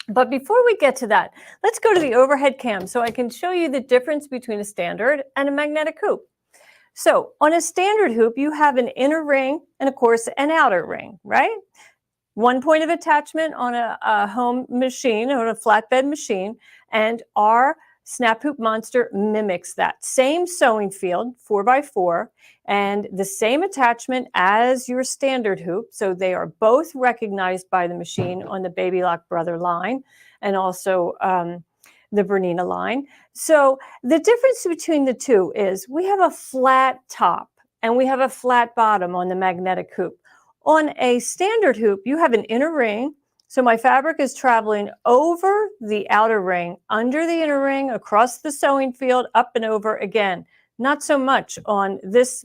But before we get to that, let's go to the overhead cam so I can show you the difference between a standard and a magnetic hoop. So on a standard hoop, you have an inner ring and, of course, an outer ring, right? One point of attachment on a home machine, on a flatbed machine, and our Snap Hoop Monster mimics that. Same sewing field, 4x4, and the same attachment as your standard hoop. So they are both recognized by the machine on the Baby Lock Brother line and also the Bernina line. So the difference between the two is we have a flat top and we have a flat bottom on the magnetic hoop. On a standard hoop, you have an inner ring. So my fabric is traveling over the outer ring, under the inner ring, across the sewing field, up and over again. Not so much on this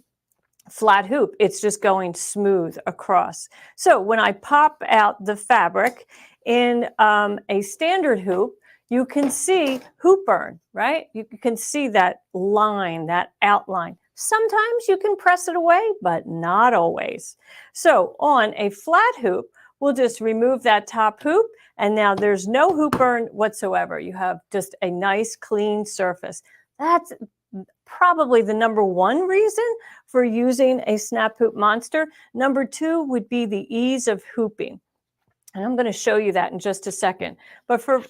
flat hoop. It's just going smooth across. So when I pop out the fabric in a standard hoop, you can see hoop burn, right? You can see that line, that outline. Sometimes you can press it away, but not always. So on a flat hoop, we'll just remove that top hoop, and now there's no hoop burn whatsoever. You have just a nice, clean surface. That's probably the number one reason for using a Snap Hoop Monster. Number two would be the ease of hooping. And I'm going to show you that in just a second. But for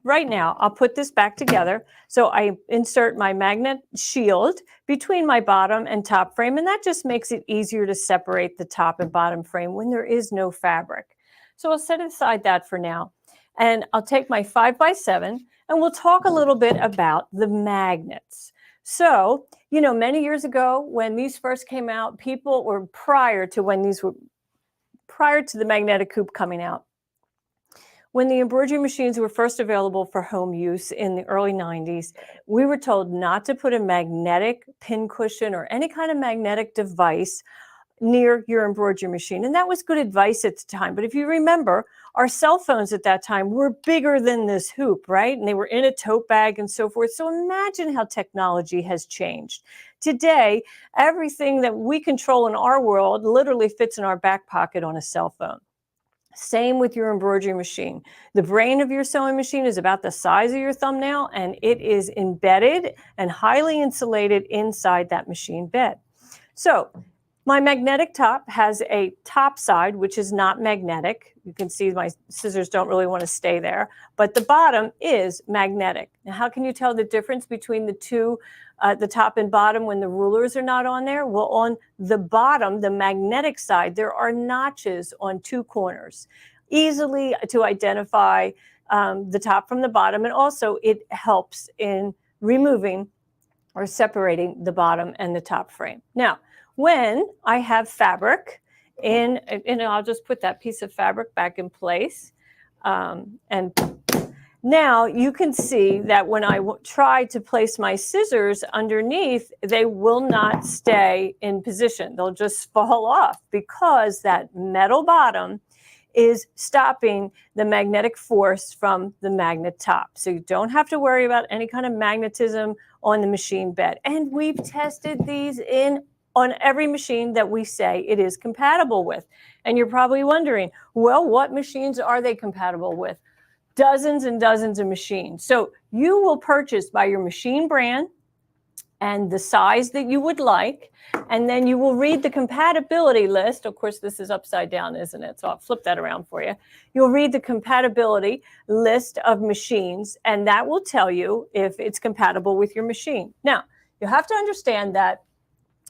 right now, I'll put this back together. So I insert my magnet shield between my bottom and top frame, and that just makes it easier to separate the top and bottom frame when there is no fabric. So I'll set aside that for now. And I'll take my 5x7 and we'll talk a little bit about the magnets. So, you know, many years ago when these first came out, people were prior to the magnetic hoop coming out. When the embroidery machines were first available for home use in the early 90s, we were told not to put a magnetic pin cushion or any kind of magnetic device near your embroidery machine. And that was good advice at the time. But if you remember, our cell phones at that time were bigger than this hoop, right? And they were in a tote bag and so forth. So imagine how technology has changed. Today, everything that we control in our world literally fits in our back pocket on a cell phone. Same with your embroidery machine. The brain of your sewing machine is about the size of your thumbnail, and it is embedded and highly insulated inside that machine bed. So my magnetic top has a top side, which is not magnetic. You can see my scissors don't really want to stay there, but the bottom is magnetic. Now, how can you tell the difference between the two, the top and bottom, when the rulers are not on there? Well, on the bottom, the magnetic side, there are notches on two corners, easily to identify the top from the bottom. And also it helps in removing or separating the bottom and the top frame. Now, when I have fabric and I'll just put that piece of fabric back in place. And now you can see that when I try to place my scissors underneath, they will not stay in position. They'll just fall off because that metal bottom is stopping the magnetic force from the magnet top. So you don't have to worry about any kind of magnetism on the machine bed. And we've tested these on every machine that we say it is compatible with. And you're probably wondering, well, what machines are they compatible with? Dozens and dozens of machines. So you will purchase by your machine brand and the size that you would like, and then you will read the compatibility list. Of course, this is upside down, isn't it? So I'll flip that around for you. You'll read the compatibility list of machines, and that will tell you if it's compatible with your machine. Now, you have to understand that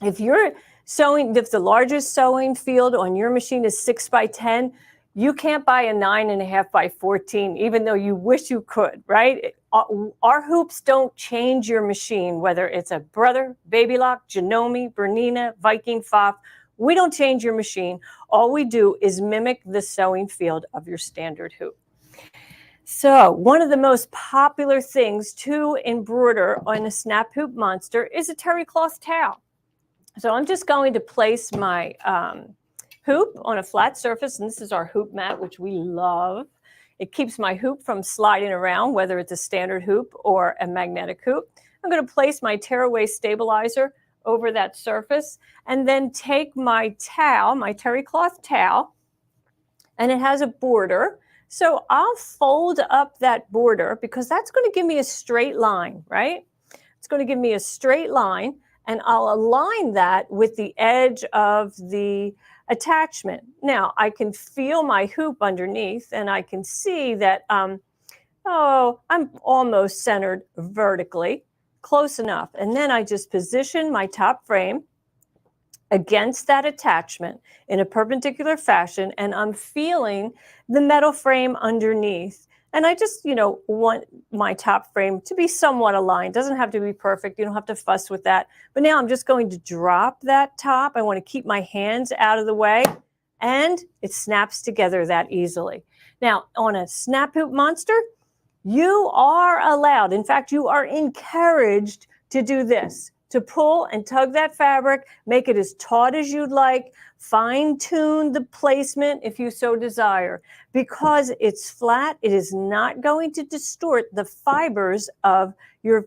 if you're sewing, if the largest sewing field on your machine is 6 by 10, you can't buy a 9.5 by 14, even though you wish you could, right? Our hoops don't change your machine, whether it's a Brother, Baby Lock, Janome, Bernina, Viking, Pfaff. We don't change your machine. All we do is mimic the sewing field of your standard hoop. So one of the most popular things to embroider on a snap hoop monster is a terry cloth towel. So I'm just going to place my hoop on a flat surface, and this is our hoop mat, which we love. It keeps my hoop from sliding around, whether it's a standard hoop or a magnetic hoop. I'm going to place my tearaway stabilizer over that surface, and then take my towel, my terry cloth towel, and it has a border. So I'll fold up that border because that's going to give me a straight line, right? It's going to give me a straight line, and I'll align that with the edge of the attachment. Now I can feel my hoop underneath, and I can see that, I'm almost centered vertically, close enough. And then I just position my top frame against that attachment in a perpendicular fashion, and I'm feeling the metal frame underneath. And I just, want my top frame to be somewhat aligned. Doesn't have to be perfect. You don't have to fuss with that. But now I'm just going to drop that top. I want to keep my hands out of the way, and it snaps together that easily. Now, on a snap hoop monster, you are allowed, in fact, you are encouraged to do this, to pull and tug that fabric, make it as taut as you'd like, fine-tune the placement if you so desire. Because it's flat, it is not going to distort the fibers of your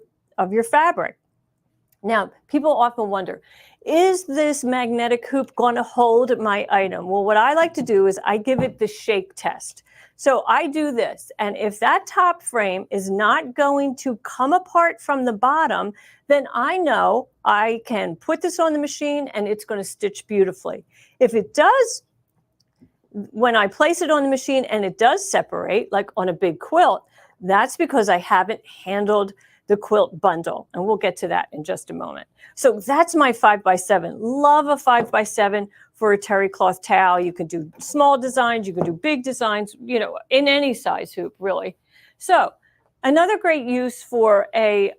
fabric. Now, people often wonder, is this magnetic hoop going to hold my item? Well, what I like to do is I give it the shake test. So I do this, and if that top frame is not going to come apart from the bottom, then I know I can put this on the machine and it's going to stitch beautifully. If it does, when I place it on the machine and it does separate, like on a big quilt, that's because I haven't handled the quilt bundle, and we'll get to that in just a moment. So that's my 5x7. Love a 5x7 for a terry cloth towel. You can do small designs, you can do big designs, in any size hoop, really. So another great use for a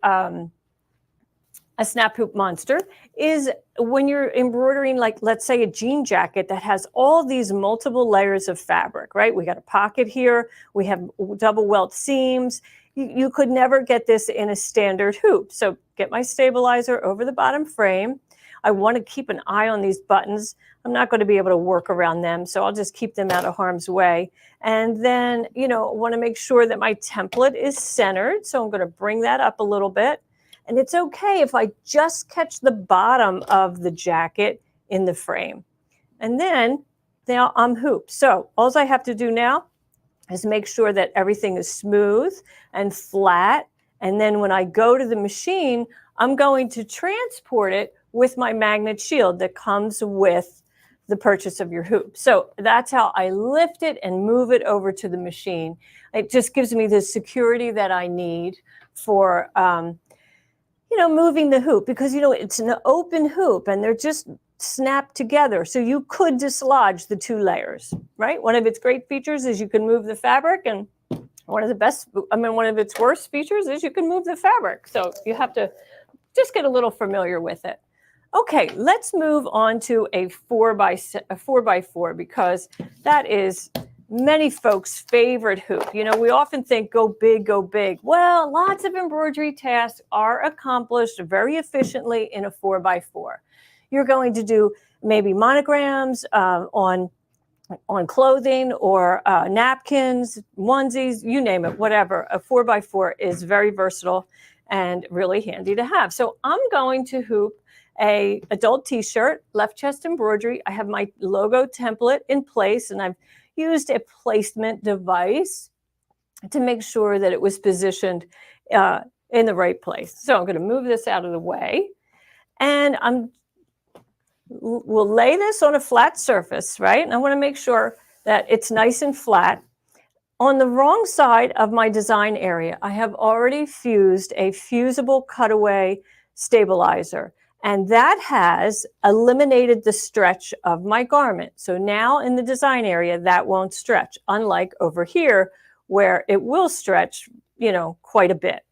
snap hoop monster is when you're embroidering, like, let's say, a jean jacket that has all these multiple layers of fabric, right? We got a pocket here, we have double welt seams. You could never get this in a standard hoop. So get my stabilizer over the bottom frame. I want to keep an eye on these buttons. I'm not going to be able to work around them, so I'll just keep them out of harm's way. And then, want to make sure that my template is centered. So I'm going to bring that up a little bit. And it's okay if I just catch the bottom of the jacket in the frame. And then now I'm hooped. So all I have to do now is make sure that everything is smooth and flat. And then when I go to the machine, I'm going to transport it with my magnet shield that comes with the purchase of your hoop. So that's how I lift it and move it over to the machine. It just gives me the security that I need for, moving the hoop, because, it's an open hoop and they're just snapped together. So you could dislodge the two layers, right? One of its great features is you can move the fabric, and one of its worst features is you can move the fabric. So you have to just get a little familiar with it. Okay, let's move on to a 4x4, because that is many folks' favorite hoop. We often think go big, go big. Well, lots of embroidery tasks are accomplished very efficiently in a 4x4. You're going to do maybe monograms on on clothing or napkins, onesies, you name it, whatever. A 4x4 is very versatile and really handy to have. So I'm going to hoop a adult t-shirt, left chest embroidery. I have my logo template in place, and I've used a placement device to make sure that it was positioned in the right place. So I'm going to move this out of the way, and we'll lay this on a flat surface, right? And I want to make sure that it's nice and flat. On the wrong side of my design area, I have already fused a fusible cutaway stabilizer, and that has eliminated the stretch of my garment. So now in the design area, that won't stretch, unlike over here where it will stretch, quite a bit.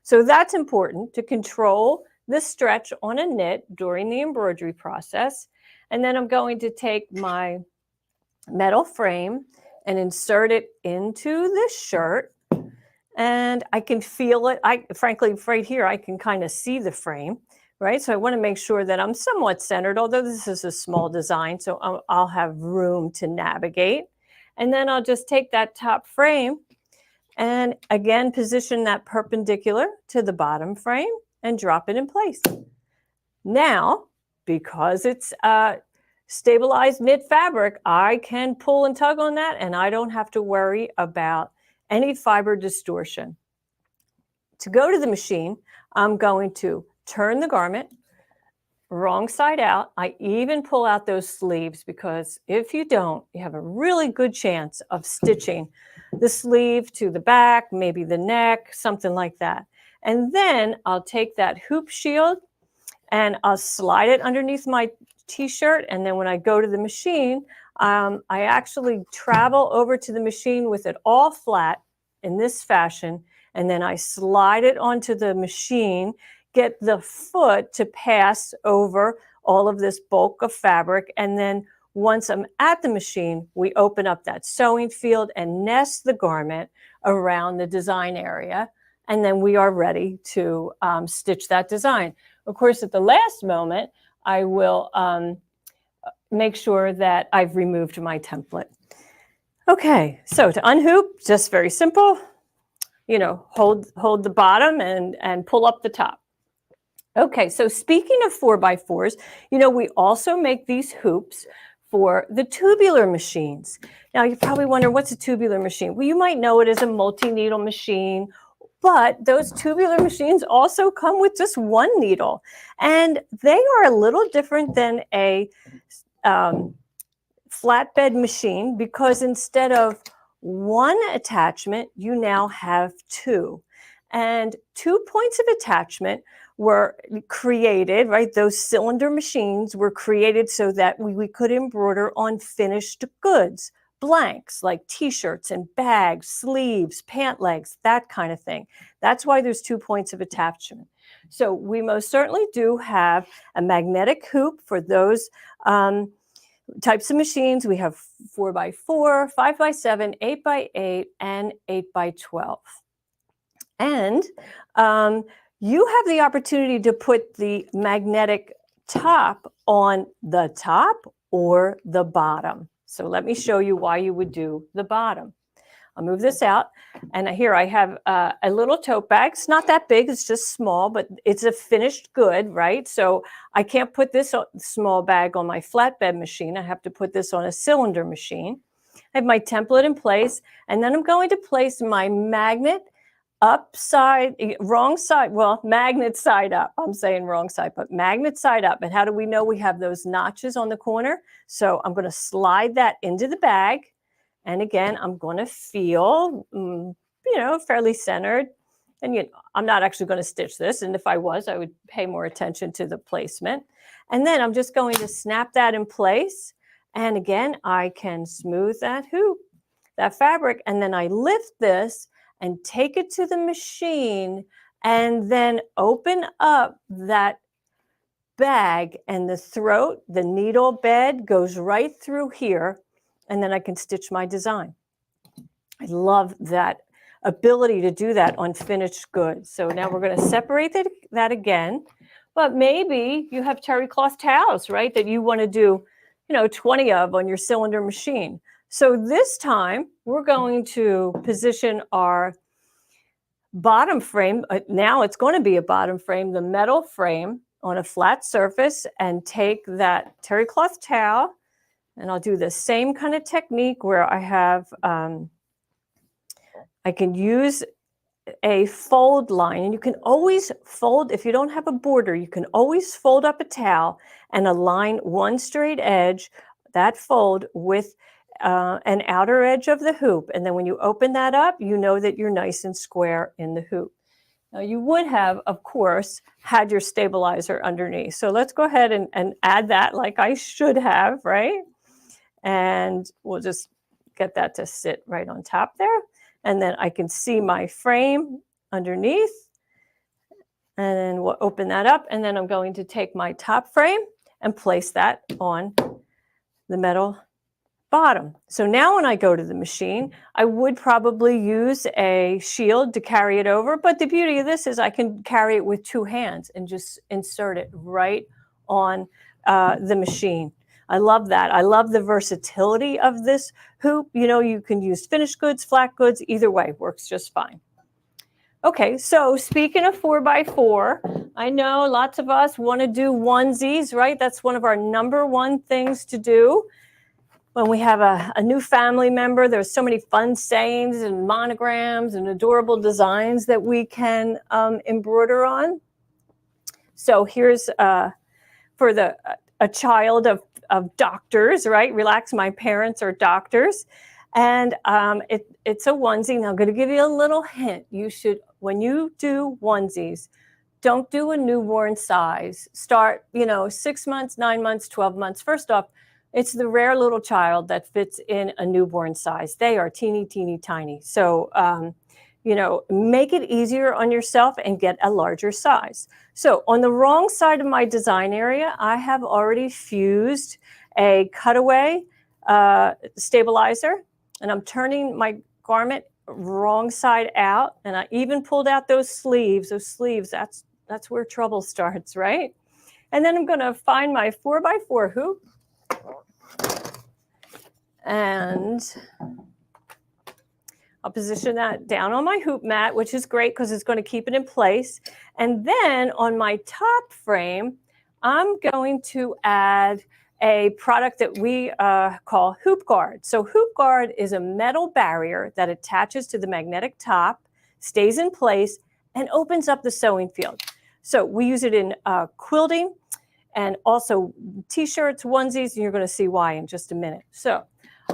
So that's important to control the stretch on a knit during the embroidery process. And then I'm going to take my metal frame and insert it into the shirt, and I can feel it. Frankly, right here, I can kind of see the frame, right? So I want to make sure that I'm somewhat centered, although this is a small design, so I'll have room to navigate. And then I'll just take that top frame and again, position that perpendicular to the bottom frame and drop it in place. Now, because it's stabilized knit fabric, I can pull and tug on that, and I don't have to worry about any fiber distortion. To go to the machine, I'm going to turn the garment wrong side out. I even pull out those sleeves, because if you don't, you have a really good chance of stitching the sleeve to the back, maybe the neck, something like that. And then I'll take that hoop shield and I'll slide it underneath my t-shirt. And then when I go to the machine, I actually travel over to the machine with it all flat in this fashion. And then I slide it onto the machine, get the foot to pass over all of this bulk of fabric. And then once I'm at the machine, we open up that sewing field and nest the garment around the design area. And then we are ready to stitch that design. Of course, at the last moment, I will make sure that I've removed my template. Okay, so to unhoop, just very simple. Hold the bottom and pull up the top. Okay, so speaking of 4x4s, we also make these hoops for the tubular machines. Now, you probably wonder, what's a tubular machine? Well, you might know it as a multi-needle machine, but those tubular machines also come with just one needle. And they are a little different than a flatbed machine, because instead of one attachment, you now have two. And 2 points of attachment were created, right? Those cylinder machines were created so that we could embroider on finished goods, blanks like t-shirts and bags, sleeves, pant legs, that kind of thing. That's why there's 2 points of attachment. So we most certainly do have a magnetic hoop for those types of machines. We have 4x4, 5x7, 8x8, and 8x12. And you have the opportunity to put the magnetic top on the top or the bottom. So let me show you why you would do the bottom. I'll move this out. And here I have a little tote bag. It's not that big, it's just small, but it's a finished good, right? So I can't put this small bag on my flatbed machine. I have to put this on a cylinder machine. I have my template in place, and then I'm going to place my magnet wrong side, well, magnet side up. I'm saying wrong side, but magnet side up. And how do we know we have those notches on the corner? So I'm going to slide that into the bag. And again, I'm going to feel, fairly centered. And I'm not actually going to stitch this. And if I was, I would pay more attention to the placement. And then I'm just going to snap that in place. And again, I can smooth that hoop, that fabric, and then I lift this and take it to the machine and then open up that bag, and the throat, the needle bed goes right through here, and then I can stitch my design. I love that ability to do that on finished goods. So now we're going to separate that again, but maybe you have terry cloth towels, right, that you want to do 20 of on your cylinder machine. So this time we're going to position our bottom frame. Now it's going to be a bottom frame, the metal frame, on a flat surface, and take that terry cloth towel, and I'll do the same kind of technique where I have, I can use a fold line, and you can always fold, if you don't have a border, you can always fold up a towel and align one straight edge, that fold, with an outer edge of the hoop. And then when you open that up, you know that you're nice and square in the hoop. Now you would have, of course, had your stabilizer underneath. So let's go ahead and add that like I should have, right? And we'll just get that to sit right on top there. And then I can see my frame underneath. And then we'll open that up. And then I'm going to take my top frame and place that on the metal bottom. So now when I go to the machine, I would probably use a shield to carry it over. But the beauty of this is I can carry it with two hands and just insert it right on the machine. I love that. I love the versatility of this hoop. You can use finished goods, flat goods, either way, works just fine. Okay, so speaking of 4x4, I know lots of us want to do onesies, right? That's one of our #1 things to do. When we have a new family member, there's so many fun sayings and monograms and adorable designs that we can embroider on. So here's for a child of doctors, right? Relax, my parents are doctors. And it's a onesie. Now I'm going to give you a little hint. You should, when you do onesies, don't do a newborn size. Start, 6 months, 9 months, 12 months. First off, it's the rare little child that fits in a newborn size. They are teeny, teeny, tiny. So, make it easier on yourself and get a larger size. So on the wrong side of my design area, I have already fused a cutaway stabilizer, and I'm turning my garment wrong side out. And I even pulled out those sleeves. That's where trouble starts, right? And then I'm going to find my 4x4 hoop. And I'll position that down on my hoop mat, which is great because it's going to keep it in place. And then on my top frame, I'm going to add a product that we call Hoop Guard. So Hoop Guard is a metal barrier that attaches to the magnetic top, stays in place, and opens up the sewing field. So we use it in quilting and also t-shirts, onesies, and you're going to see why in just a minute. So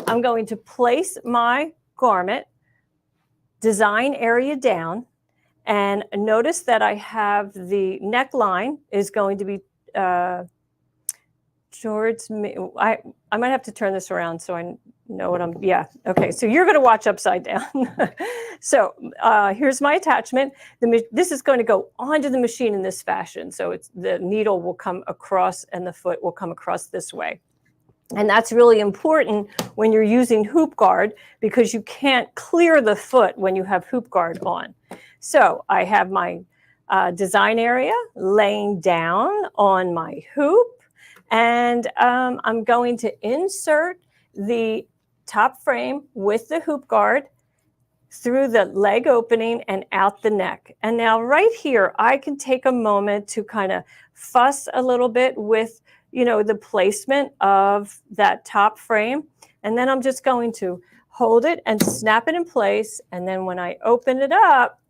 I'm going to place my garment design area down, and notice that I have the neckline is going to be towards me. I might have to turn this around so I know what yeah. Okay, so you're going to watch upside down. So here's my attachment. This is going to go onto the machine in this fashion. So the needle will come across and the foot will come across this way. And that's really important when you're using Hoop Guard because you can't clear the foot when you have Hoop Guard on. So I have my design area laying down on my hoop, and I'm going to insert the top frame with the Hoop Guard through the leg opening and out the neck. And now right here, I can take a moment to kind of fuss a little bit with the placement of that top frame. And then I'm just going to hold it and snap it in place. And then when I open it up,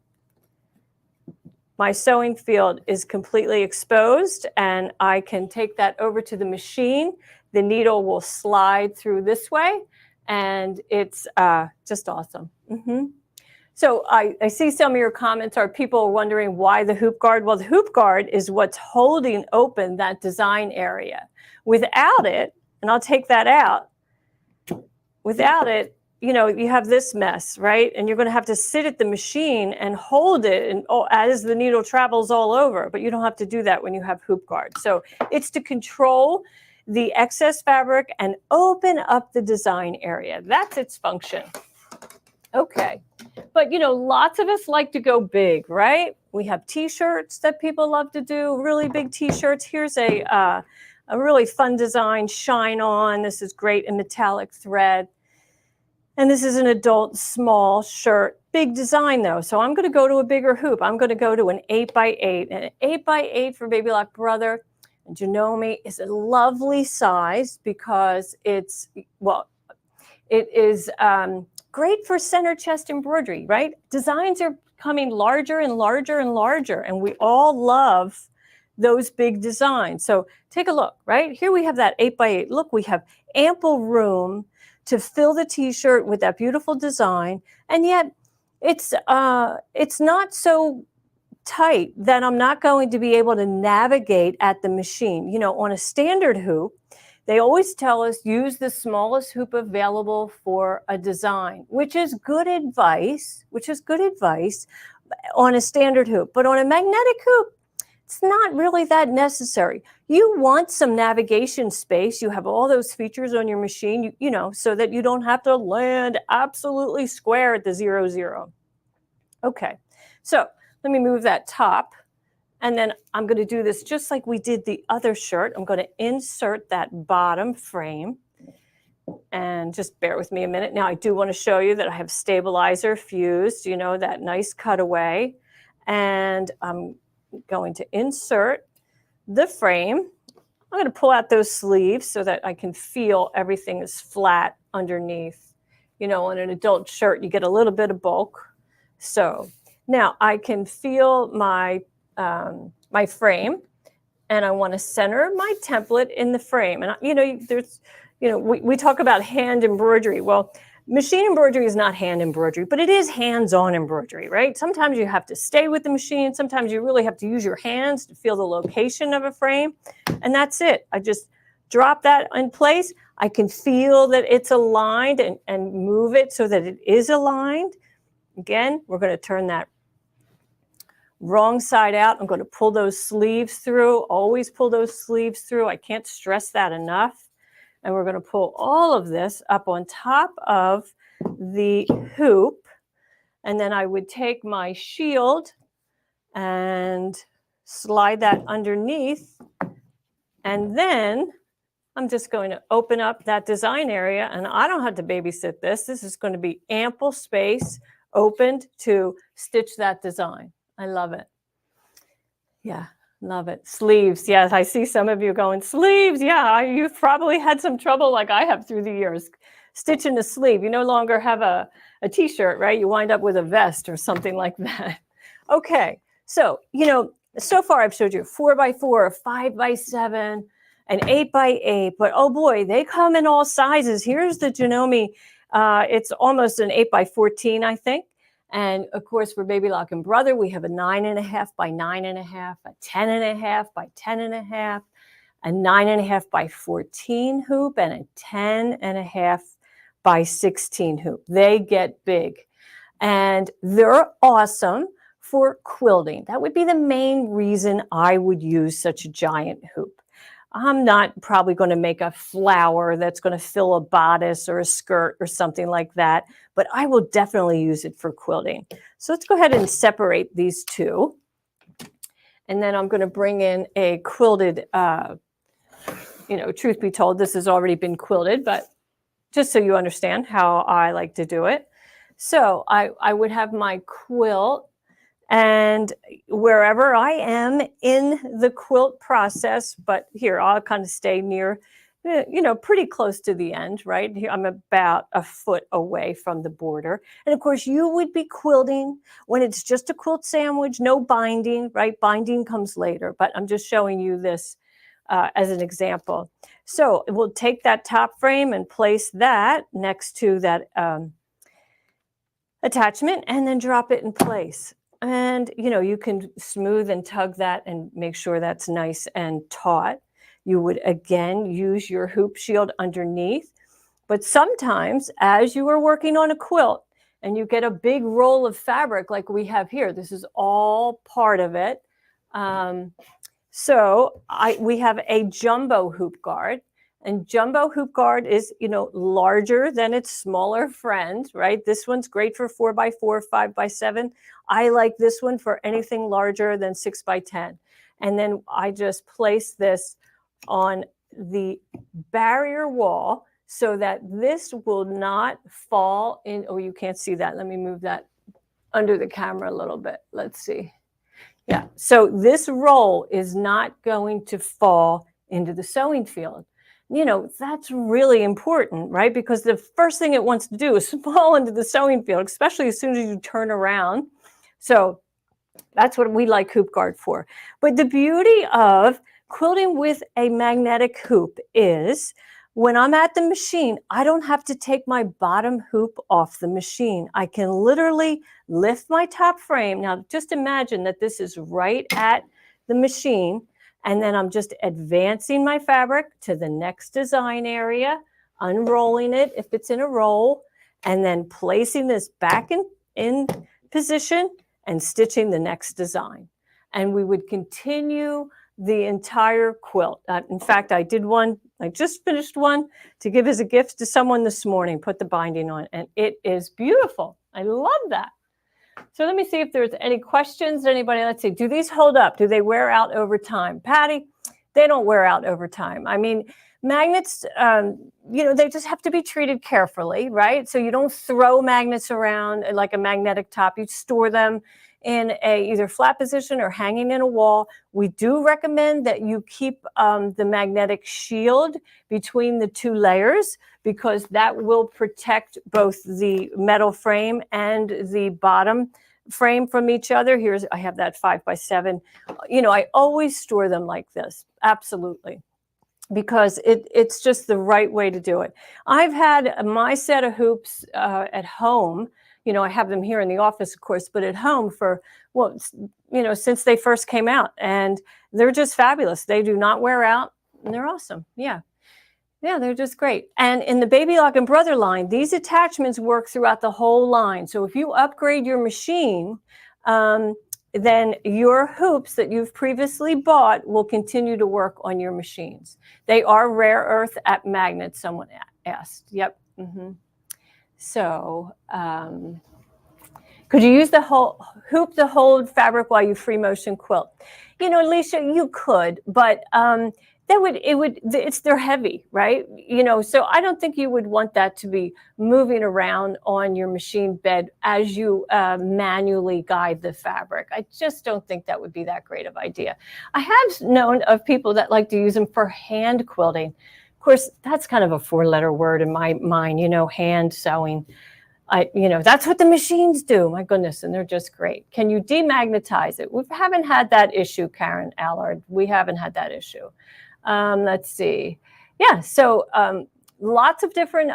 my sewing field is completely exposed, and I can take that over to the machine. The needle will slide through this way, and it's just awesome. So I see some of your comments are people wondering why the Hoop Guard. Well, the Hoop Guard is what's holding open that design area. Without it, and I'll take that out, without it, you have this mess, right? And you're going to have to sit at the machine and hold it and as the needle travels all over, but you don't have to do that when you have Hoop Guard. So it's to control the excess fabric and open up the design area. That's its function. Okay. But, lots of us like to go big, right? We have t-shirts that people love to do, really big t-shirts. Here's a a really fun design, shine on. This is great in metallic thread. And this is an adult small shirt, big design though. So I'm going to go to a bigger hoop. I'm going to go to an 8x8. And an 8x8 for Baby Lock Brother and Janome is a lovely size because it's, well, it is great for center chest embroidery, right? Designs are becoming larger and larger and larger, and we all love those big designs. So take a look, right? Here we have that 8x8. Look, we have ample room to fill the t-shirt with that beautiful design, and yet it's not so tight that I'm not going to be able to navigate at the machine. You know, on a standard hoop, they always tell us use the smallest hoop available for a design, which is good advice, on a standard hoop. But on a magnetic hoop, it's not really that necessary. You want some navigation space. You have all those features on your machine, you know, so that you don't have to land absolutely square at the 0, 0. Okay, so let me move that top. And then I'm going to do this just like we did the other shirt. I'm going to insert that bottom frame. And just bear with me a minute. Now, I do want to show you that I have stabilizer fused, you know, that nice cutaway. And I'm going to insert the frame. I'm going to pull out those sleeves so that I can feel everything is flat underneath. You know, on an adult shirt, you get a little bit of bulk. So now I can feel my my frame, and I want to center my template in the frame. And you know, there's, you know, we talk about hand embroidery. Well, machine embroidery is not hand embroidery, but it is hands-on embroidery, right? Sometimes you have to stay with the machine. Sometimes you really have to use your hands to feel the location of a frame, and that's it. I just drop that in place. I can feel that it's aligned and move it so that it is aligned. Again, we're going to turn that wrong side out. I'm going to pull those sleeves through. Always pull those sleeves through. I can't stress that enough. And we're going to pull all of this up on top of the hoop. And then I would take my shield and slide that underneath. And then I'm just going to open up that design area. And I don't have to babysit this. This is going to be ample space opened to stitch that design. I love it. Yeah, love it. Sleeves. Yes, I see some of you going, sleeves. Yeah, you've probably had some trouble like I have through the years. Stitching a sleeve. You no longer have a t-shirt, right? You wind up with a vest or something like that. Okay, so, you know, so far I've showed you 4x4, 5x7, an 8x8, but oh boy, they come in all sizes. Here's the Janome. It's almost an 8x14, I think. And of course, for Baby Lock and Brother, we have a 9.5 by 9.5, a 10.5 by 10.5, a 9.5 by 14 hoop, and a 10.5 by 16 hoop. They get big, and they're awesome for quilting. That would be the main reason I would use such a giant hoop. I'm not probably going to make a flower that's going to fill a bodice or a skirt or something like that, but I will definitely use it for quilting. So let's go ahead and separate these two. And then I'm going to bring in a quilted, you know, truth be told, this has already been quilted, but just so you understand how I like to do it. So I would have my quilt. And wherever I am in the quilt process, but here I'll kind of stay near, you know, pretty close to the end, right? Here I'm about a foot away from the border. And of course, you would be quilting when it's just a quilt sandwich, no binding, right? Binding comes later, but I'm just showing you this as an example. So we'll take that top frame and place that next to that attachment and then drop it in place. And, you know, you can smooth and tug that and make sure that's nice and taut. You would, again, use your hoop shield underneath. But sometimes, as you are working on a quilt and you get a big roll of fabric like we have here, this is all part of it. So we have a jumbo hoop guard. And jumbo hoop guard is, you know, larger than its smaller friend, right? This one's great for 4x4, 5x7. I like this one for anything larger than 6x10. And then I just place this on the barrier wall so that this will not fall in. Oh, you can't see that. Let me move that under the camera a little bit. Let's see. Yeah, so this roll is not going to fall into the sewing field. You know, that's really important, right? Because the first thing it wants to do is fall into the sewing field, especially as soon as you turn around. So that's what we like hoop guard for. But the beauty of quilting with a magnetic hoop is when I'm at the machine, I don't have to take my bottom hoop off the machine. I can literally lift my top frame. Now, just imagine that this is right at the machine, and then I'm just advancing my fabric to the next design area, unrolling it if it's in a roll, and then placing this back in position and stitching the next design. And we would continue the entire quilt. In fact, I just finished one to give as a gift to someone this morning, put the binding on, and it is beautiful. I love that. So let me see if there's any questions. Anybody, let's see, do these hold up? Do they wear out over time? Patty, they don't wear out over time. I mean, magnets, you know, they just have to be treated carefully, right? So you don't throw magnets around like a magnetic top. You store them in a either flat position or hanging in a wall. We do recommend that you keep the magnetic shield between the two layers because that will protect both the metal frame and the bottom frame from each other. I have that 5x7. You know, I always store them like this. Absolutely. Because it's just the right way to do it. I've had my set of hoops at home. You know, I have them here in the office, of course, but at home for, well, you know, since they first came out. And they're just fabulous. They do not wear out. And they're awesome. Yeah. Yeah, they're just great. And in the Baby Lock and Brother line, these attachments work throughout the whole line. So if you upgrade your machine, then your hoops that you've previously bought will continue to work on your machines. They are rare earth at magnets, someone asked. Yep. Mm-hmm. So could you use the whole hoop to hold fabric while you free motion quilt? You know, Alicia, you could, but they're heavy, right? You know, so I don't think you would want that to be moving around on your machine bed as you manually guide the fabric. I just don't think that would be that great of an idea. I have known of people that like to use them for hand quilting. Of course, that's kind of a four-letter word in my mind, you know, hand sewing. You know, that's what the machines do. My goodness, and they're just great. Can you demagnetize it? We haven't had that issue, Karen Allard. We haven't had that issue. Let's see. Yeah, so lots of different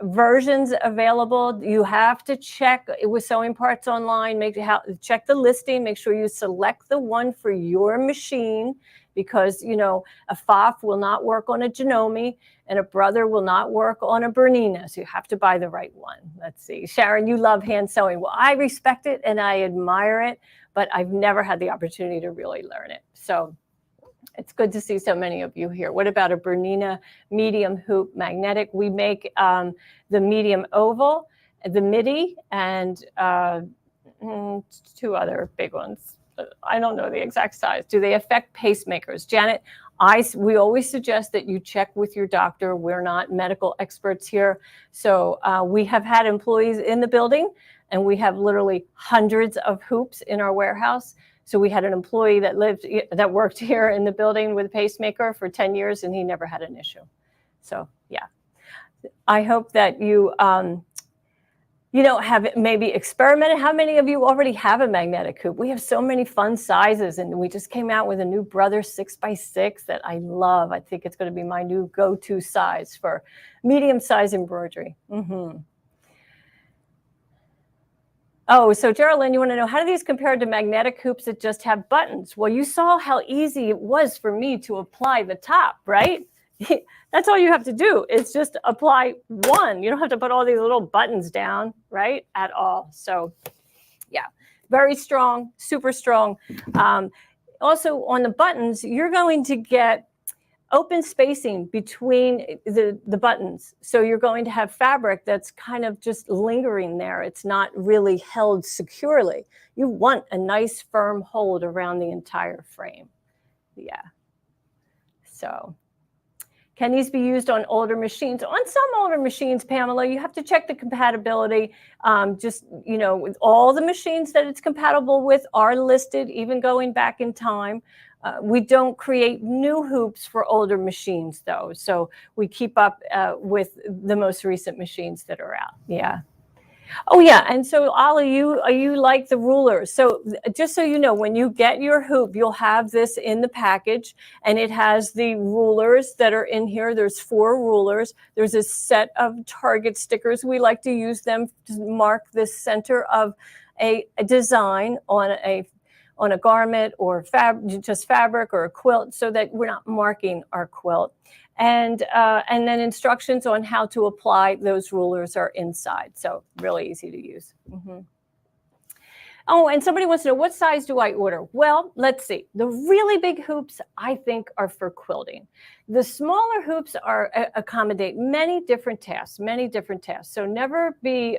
versions available. You have to check with Sewing Parts Online, check the listing, make sure you select the one for your machine because, you know, a Pfaff will not work on a Janome and a Brother will not work on a Bernina. So you have to buy the right one. Let's see. Sharon, you love hand sewing. Well, I respect it and I admire it, but I've never had the opportunity to really learn it. So it's good to see so many of you here. What about a Bernina medium hoop magnetic? We make the medium oval, the midi, and two other big ones. I don't know the exact size. Do they affect pacemakers? Janet, we always suggest that you check with your doctor. We're not medical experts here. So we have had employees in the building, and we have literally hundreds of hoops in our warehouse. So we had an employee that worked here in the building with a pacemaker for 10 years, and he never had an issue. So yeah, I hope that you, you know, have maybe experimented. How many of you already have a magnetic hoop? We have so many fun sizes, and we just came out with a new Brother 6x6 that I love. I think it's going to be my new go-to size for medium-size embroidery. Mm-hmm. Oh, so Geraldine, you want to know, how do these compare to magnetic hoops that just have buttons? Well, you saw how easy it was for me to apply the top, right? That's all you have to do. It's just apply one. You don't have to put all these little buttons down, right, at all. So, yeah, very strong, super strong. Also, on the buttons, you're going to get open spacing between the buttons. So you're going to have fabric that's kind of just lingering there. It's not really held securely. You want a nice firm hold around the entire frame. Yeah. So Can these be used on older machines? On some older machines, Pamela, you have to check the compatibility. With all the machines that it's compatible with are listed, even going back in time. We don't create new hoops for older machines, though. So we keep up with the most recent machines that are out. Yeah. Oh, yeah. And so, Ollie, you like the rulers. So just so you know, when you get your hoop, you'll have this in the package, and it has the rulers that are in here. There's 4 rulers. There's a set of target stickers. We like to use them to mark the center of a design on a garment or just fabric or a quilt, so that we're not marking our quilt. And then instructions on how to apply those rulers are inside. So really easy to use. Mm-hmm. Oh, and somebody wants to know, what size do I order? Well, let's see. The really big hoops, I think, are for quilting. The smaller hoops accommodate many different tasks. So never be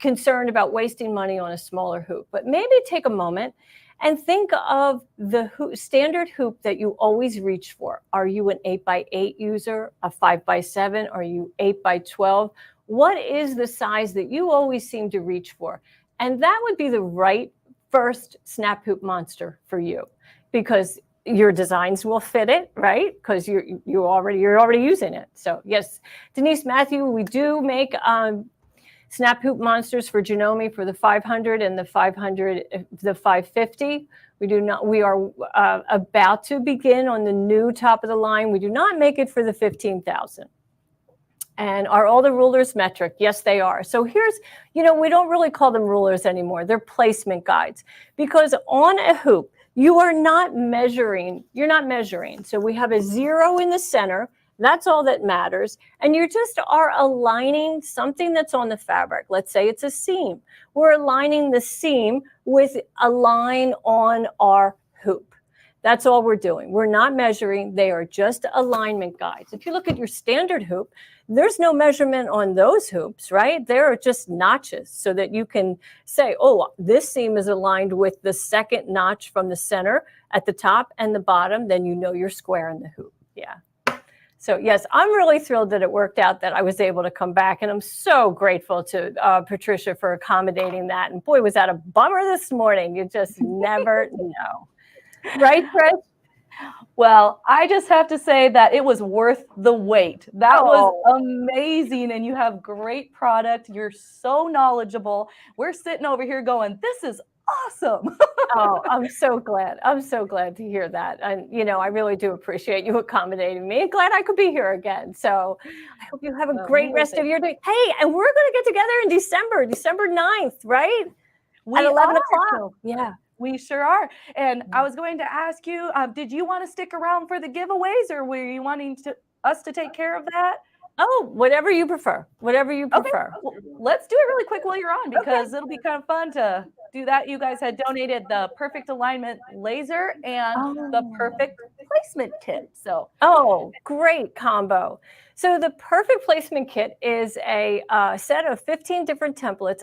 concerned about wasting money on a smaller hoop. But maybe take a moment and think of the standard hoop that you always reach for. Are you an 8x8 user, a 5x7? Are you 8x12? What is the size that you always seem to reach for? And that would be the right first snap hoop monster for you, because your designs will fit it, right? Because you're already using it. So yes, Denise, Matthew, we do make snap hoop monsters for Janome for the 500 and the 550. We are about to begin on the new top of the line. We do not make it for the 15,000. And are all the rulers metric? Yes, they are. So here's, we don't really call them rulers anymore. They're placement guides, because on a hoop, you're not measuring. So we have a 0 in the center. That's all that matters. And you just are aligning something that's on the fabric. Let's say it's a seam. We're aligning the seam with a line on our hoop. That's all we're doing. We're not measuring. They are just alignment guides. If you look at your standard hoop, there's no measurement on those hoops, right? They're just notches, so that you can say, oh, this seam is aligned with the second notch from the center at the top and the bottom. Then you know you're square in the hoop. Yeah. So yes, I'm really thrilled that it worked out, that I was able to come back. And I'm so grateful to Patricia for accommodating that. And boy, was that a bummer this morning. You just never know. Right, Trish? Well, I just have to say that it was worth the wait. That was amazing. And you have great product. You're so knowledgeable. We're sitting over here going, this is awesome. Oh, I'm so glad. I'm so glad to hear that. And, I really do appreciate you accommodating me. And glad I could be here again. So I hope you have a great rest of your day. Hey, and we're going to get together in December 9th, right? At 11 o'clock. Yeah. We sure are. And I was going to ask you, did you want to stick around for the giveaways, or were you wanting us to take care of that? Oh, whatever you prefer. Okay. Well, let's do it really quick while you're on, because it'll be kind of fun to do that. You guys had donated the perfect alignment laser and the perfect placement kit. So, great combo. So the perfect placement kit is a set of 15 different templates,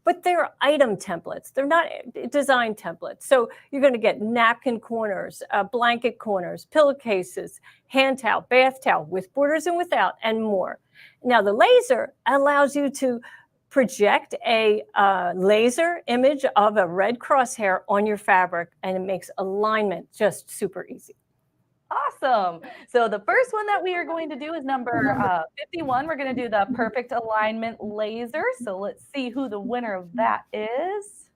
but they're item templates. They're not design templates. So you're going to get napkin corners, blanket corners, pillowcases, hand towel, bath towel, with borders and without, and more. Now, the laser allows you to project a laser image of a red crosshair on your fabric, and it makes alignment just super easy. Awesome. So the first one that we are going to do is number 51. We're going to do the perfect alignment laser. So let's see who the winner of that is.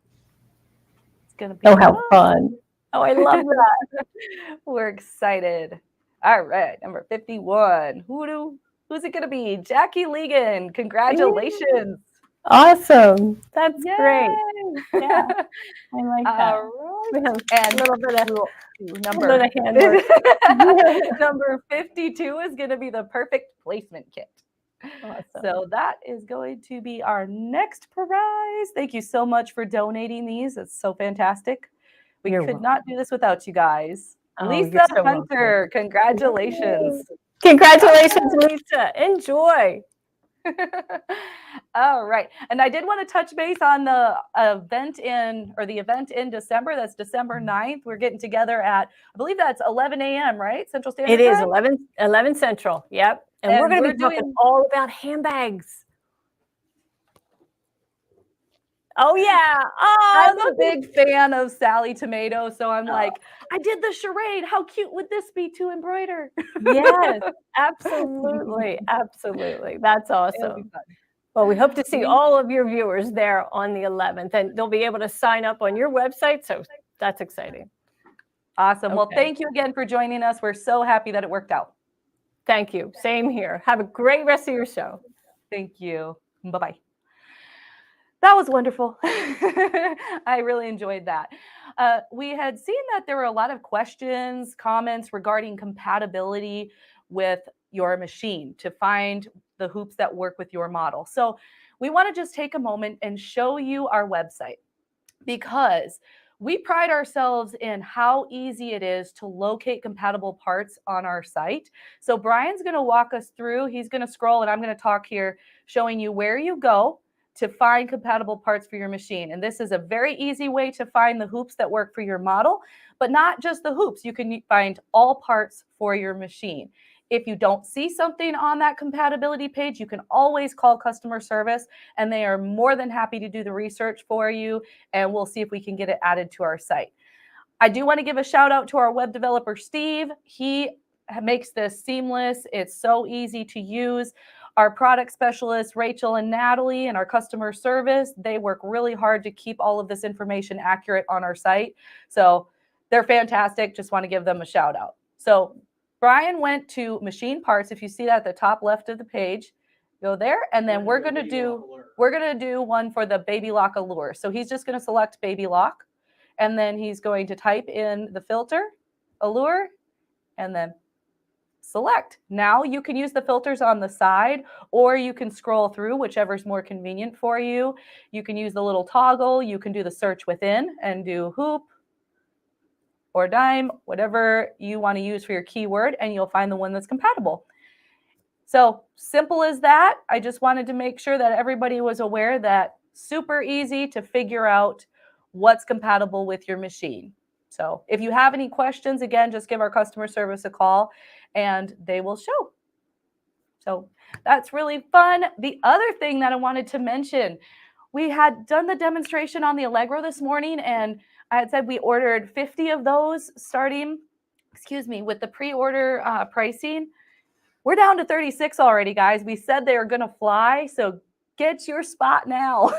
It's going to be how fun. Oh, I love that. We're excited. All right, number 51. Who's it going to be? Jackie Legan. Congratulations. Awesome. That's Yay. Great. Yeah, I like that. All right. And a little bit of number handwork. Number 52 is going to be the perfect placement kit. Awesome. So that is going to be our next prize. Thank you so much for donating these. It's so fantastic. We could not do this without you guys. Lisa Hunter, congratulations. Congratulations, Lisa. Enjoy. All right. And I did want to touch base on the event in December. That's December 9th. We're getting together at, I believe that's 11 a.m., right? Central Standard It is Time? 11 Central. Yep. And we're And going to we're be talking doing- all about handbags. Oh, yeah. Oh, I'm a big fan of Sally Tomato, so I'm like, I did the charade. How cute would this be to embroider? yes, absolutely. Absolutely. That's It'll be awesome. fun. Well, we hope to see We- all of your viewers there on the 11th, and they'll be able to sign up on your website. So that's exciting. Awesome. Well, Okay. thank you again for joining us. We're so happy that it worked out. Thank you. Same here. Have a great rest of your show. Thank you. Bye-bye. That was wonderful. I really enjoyed that. We had seen that there were a lot of questions, comments regarding compatibility with your machine to find the hoops that work with your model. So we want to just take a moment and show you our website, because we pride ourselves in how easy it is to locate compatible parts on our site. So Brian's going to walk us through. He's going to scroll and I'm going to talk here, showing you where you go to find compatible parts for your machine. And this is a very easy way to find the hoops that work for your model, but not just the hoops. You can find all parts for your machine. If you don't see something on that compatibility page, you can always call customer service and they are more than happy to do the research for you, and we'll see if we can get it added to our site. I do want to give a shout out to our web developer, Steve. He makes this seamless. It's so easy to use. Our product specialists, Rachel and Natalie, and our customer service, they work really hard to keep all of this information accurate on our site. So they're fantastic. Just want to give them a shout out. So Brian went to machine parts. If you see that at the top left of the page, go there. And then we're going to do one for the baby lock allure. So he's just going to select baby lock, and then he's going to type in the filter, allure, and then select. Now you can use the filters on the side, or you can scroll through, whichever's more convenient for you. You can use the little toggle. You can do the search within and do hoop or dime, whatever you want to use for your keyword, and you'll find the one that's compatible. So simple as that. I just wanted to make sure that everybody was aware that super easy to figure out what's compatible with your machine. So if you have any questions, again, just give our customer service a call and they will show. So that's really fun. The other thing that I wanted to mention, we had done the demonstration on the Allegro this morning, and I had said we ordered 50 of those starting, with the pre-order pricing. We're down to 36 already, guys. We said they were going to fly, so get your spot now.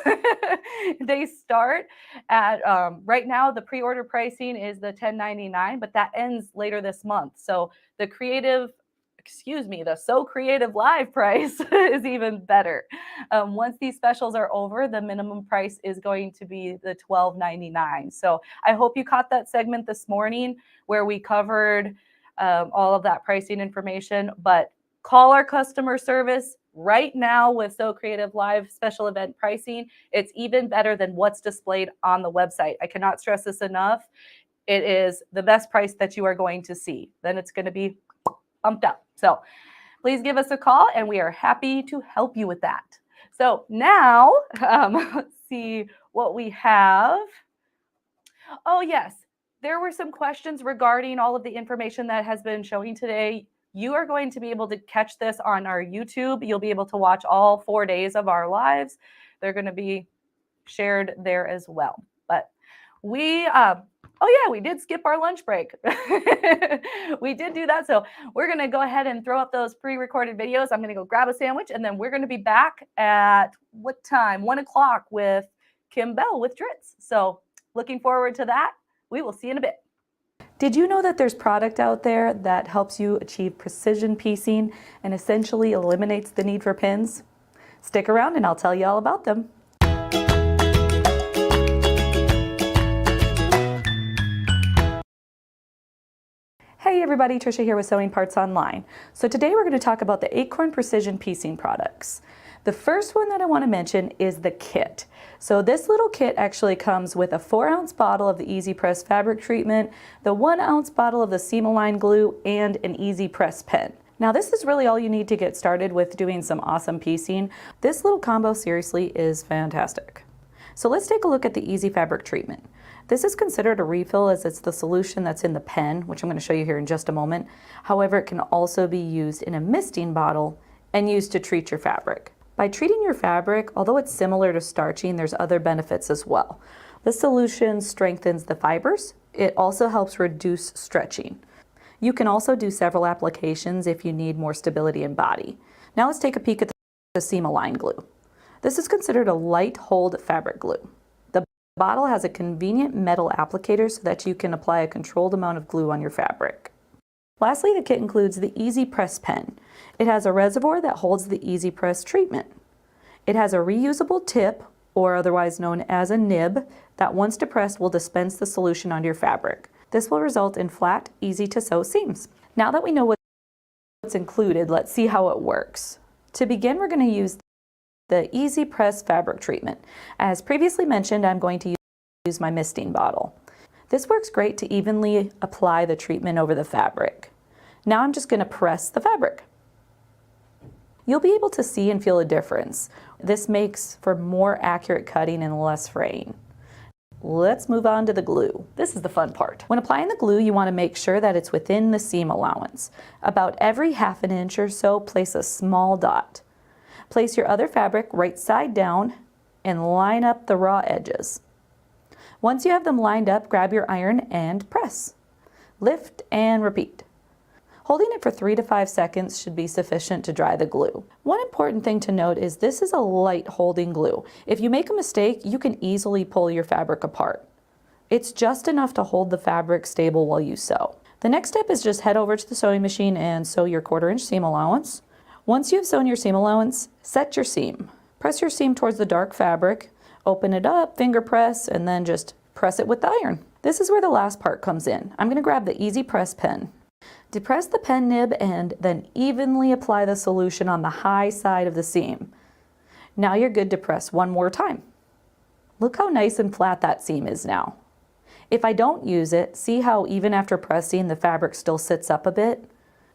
They start at, right now, the pre-order pricing is the $10.99, but that ends later this month. So the SewCreative Live price is even better. Once these specials are over, the minimum price is going to be the $12.99. So I hope you caught that segment this morning where we covered all of that pricing information, but call our customer service right now with SewCreative Live special event pricing. It's even better than what's displayed on the website. I cannot stress this enough. It is the best price that you are going to see. Then it's going to be bumped up. So please give us a call and we are happy to help you with that. So now, let's see what we have. Oh yes, there were some questions regarding all of the information that has been showing today. You are going to be able to catch this on our YouTube. You'll be able to watch all 4 days of our lives. They're going to be shared there as well. But we, we did skip our lunch break. We did do that. So we're going to go ahead and throw up those pre-recorded videos. I'm going to go grab a sandwich, and then we're going to be back at what time? 1 o'clock with Kim Bell with Dritz. So looking forward to that. We will see you in a bit. Did you know that there's product out there that helps you achieve precision piecing and essentially eliminates the need for pins? Stick around and I'll tell you all about them. Hey everybody, Tricia here with Sewing Parts Online. So today we're going to talk about the Acorn Precision Piecing products. The first one that I want to mention is the kit. So this little kit actually comes with a 4-ounce bottle of the Easy Press fabric treatment, the 1-ounce bottle of the seam align glue, and an Easy Press pen. Now this is really all you need to get started with doing some awesome piecing. This little combo seriously is fantastic. So let's take a look at the Easy Fabric Treatment. This is considered a refill as it's the solution that's in the pen, which I'm going to show you here in just a moment. However, it can also be used in a misting bottle and used to treat your fabric. By treating your fabric, although it's similar to starching, there's other benefits as well. This solution strengthens the fibers. It also helps reduce stretching. You can also do several applications if you need more stability in body. Now let's take a peek at the seam align glue. This is considered a light hold fabric glue. The bottle has a convenient metal applicator so that you can apply a controlled amount of glue on your fabric. Lastly, the kit includes the Easy Press pen. It has a reservoir that holds the Easy Press treatment. It has a reusable tip, or otherwise known as a nib, that once depressed will dispense the solution onto your fabric. This will result in flat, easy to sew seams. Now that we know what's included, let's see how it works. To begin, we're going to use the Easy Press fabric treatment. As previously mentioned, I'm going to use my misting bottle. This works great to evenly apply the treatment over the fabric. Now I'm just going to press the fabric. You'll be able to see and feel a difference. This makes for more accurate cutting and less fraying. Let's move on to the glue. This is the fun part. When applying the glue, you want to make sure that it's within the seam allowance. About every ½ an inch or so, place a small dot. Place your other fabric right side down and line up the raw edges. Once you have them lined up, grab your iron and press. Lift and repeat. Holding it for 3 to 5 seconds should be sufficient to dry the glue. One important thing to note is this is a light holding glue. If you make a mistake, you can easily pull your fabric apart. It's just enough to hold the fabric stable while you sew. The next step is just head over to the sewing machine and sew your 1/4 inch seam allowance. Once you've sewn your seam allowance, set your seam. Press your seam towards the dark fabric, open it up, finger press, and then just press it with the iron. This is where the last part comes in. I'm going to grab the Easy Press pen. Depress the pen nib and then evenly apply the solution on the high side of the seam. Now you're good to press one more time. Look how nice and flat that seam is now. If I don't use it, see how even after pressing the fabric still sits up a bit?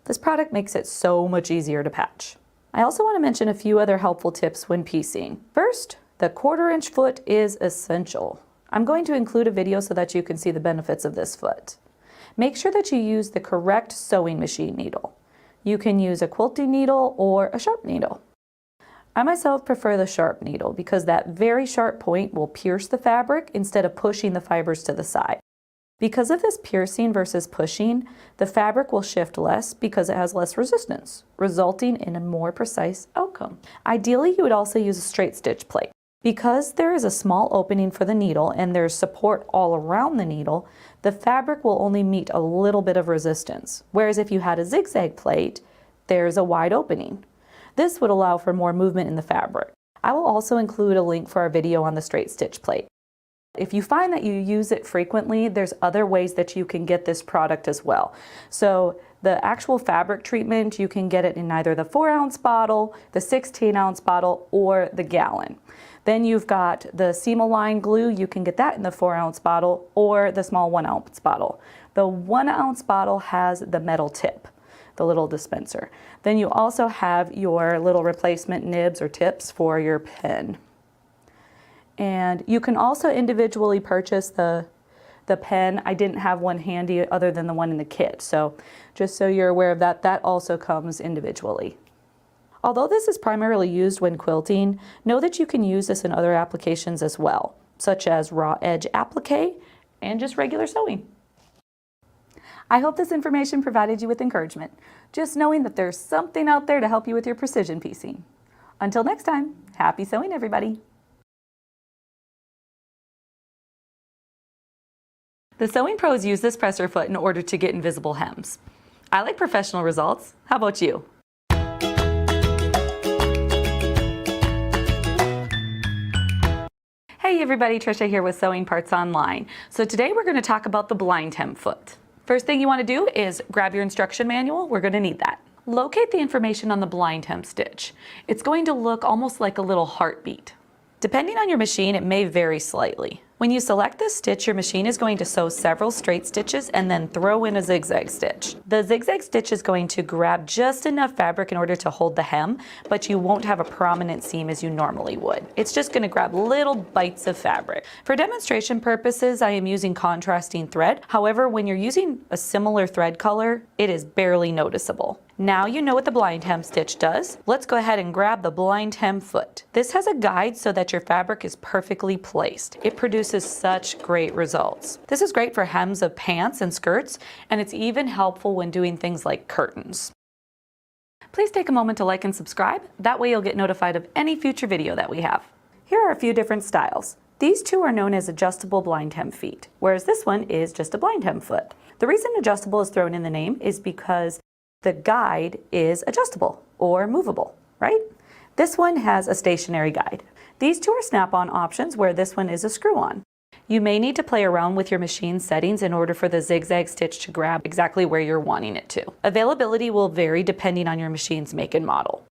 This product makes it so much easier to patch. I also want to mention a few other helpful tips when piecing. First, the 1/4 inch foot is essential. I'm going to include a video so that you can see the benefits of this foot. Make sure that you use the correct sewing machine needle. You can use a quilting needle or a sharp needle. I myself prefer the sharp needle because that very sharp point will pierce the fabric instead of pushing the fibers to the side. Because of this piercing versus pushing, the fabric will shift less because it has less resistance, resulting in a more precise outcome. Ideally, you would also use a straight stitch plate. Because there is a small opening for the needle and there's support all around the needle, the fabric will only meet a little bit of resistance. Whereas if you had a zigzag plate, there's a wide opening. This would allow for more movement in the fabric. I will also include a link for our video on the straight stitch plate. If you find that you use it frequently, there's other ways that you can get this product as well. So the actual fabric treatment, you can get it in either the 4-ounce bottle, the 16-ounce bottle, or the gallon. Then you've got the seam align glue. You can get that in the 4-ounce bottle or the small 1-ounce bottle. The 1-ounce bottle has the metal tip, the little dispenser. Then you also have your little replacement nibs or tips for your pen. And you can also individually purchase the pen. I didn't have one handy other than the one in the kit. So just so you're aware of that, that also comes individually. Although this is primarily used when quilting, know that you can use this in other applications as well, such as raw edge applique and just regular sewing. I hope this information provided you with encouragement, just knowing that there's something out there to help you with your precision piecing. Until next time, happy sewing, everybody. The sewing pros use this presser foot in order to get invisible hems. I like professional results. How about you? Hey everybody, Tricia here with Sewing Parts Online. So today we're going to talk about the blind hem foot. First thing you want to do is grab your instruction manual. We're going to need that. Locate the information on the blind hem stitch. It's going to look almost like a little heartbeat. Depending on your machine, it may vary slightly. When you select this stitch, your machine is going to sew several straight stitches and then throw in a zigzag stitch. The zigzag stitch is going to grab just enough fabric in order to hold the hem, but you won't have a prominent seam as you normally would. It's just going to grab little bites of fabric. For demonstration purposes, I am using contrasting thread. However, when you're using a similar thread color, it is barely noticeable. Now you know what the blind hem stitch does. Let's go ahead and grab the blind hem foot. This has a guide so that your fabric is perfectly placed. It produces such great results. This is great for hems of pants and skirts, and it's even helpful when doing things like curtains. Please take a moment to like and subscribe. That way you'll get notified of any future video that we have. Here are a few different styles. These two are known as adjustable blind hem feet, whereas this one is just a blind hem foot. The reason adjustable is thrown in the name is because the guide is adjustable or movable, right? This one has a stationary guide. These two are snap-on options, where this one is a screw-on. You may need to play around with your machine settings in order for the zigzag stitch to grab exactly where you're wanting it to. Availability will vary depending on your machine's make and model.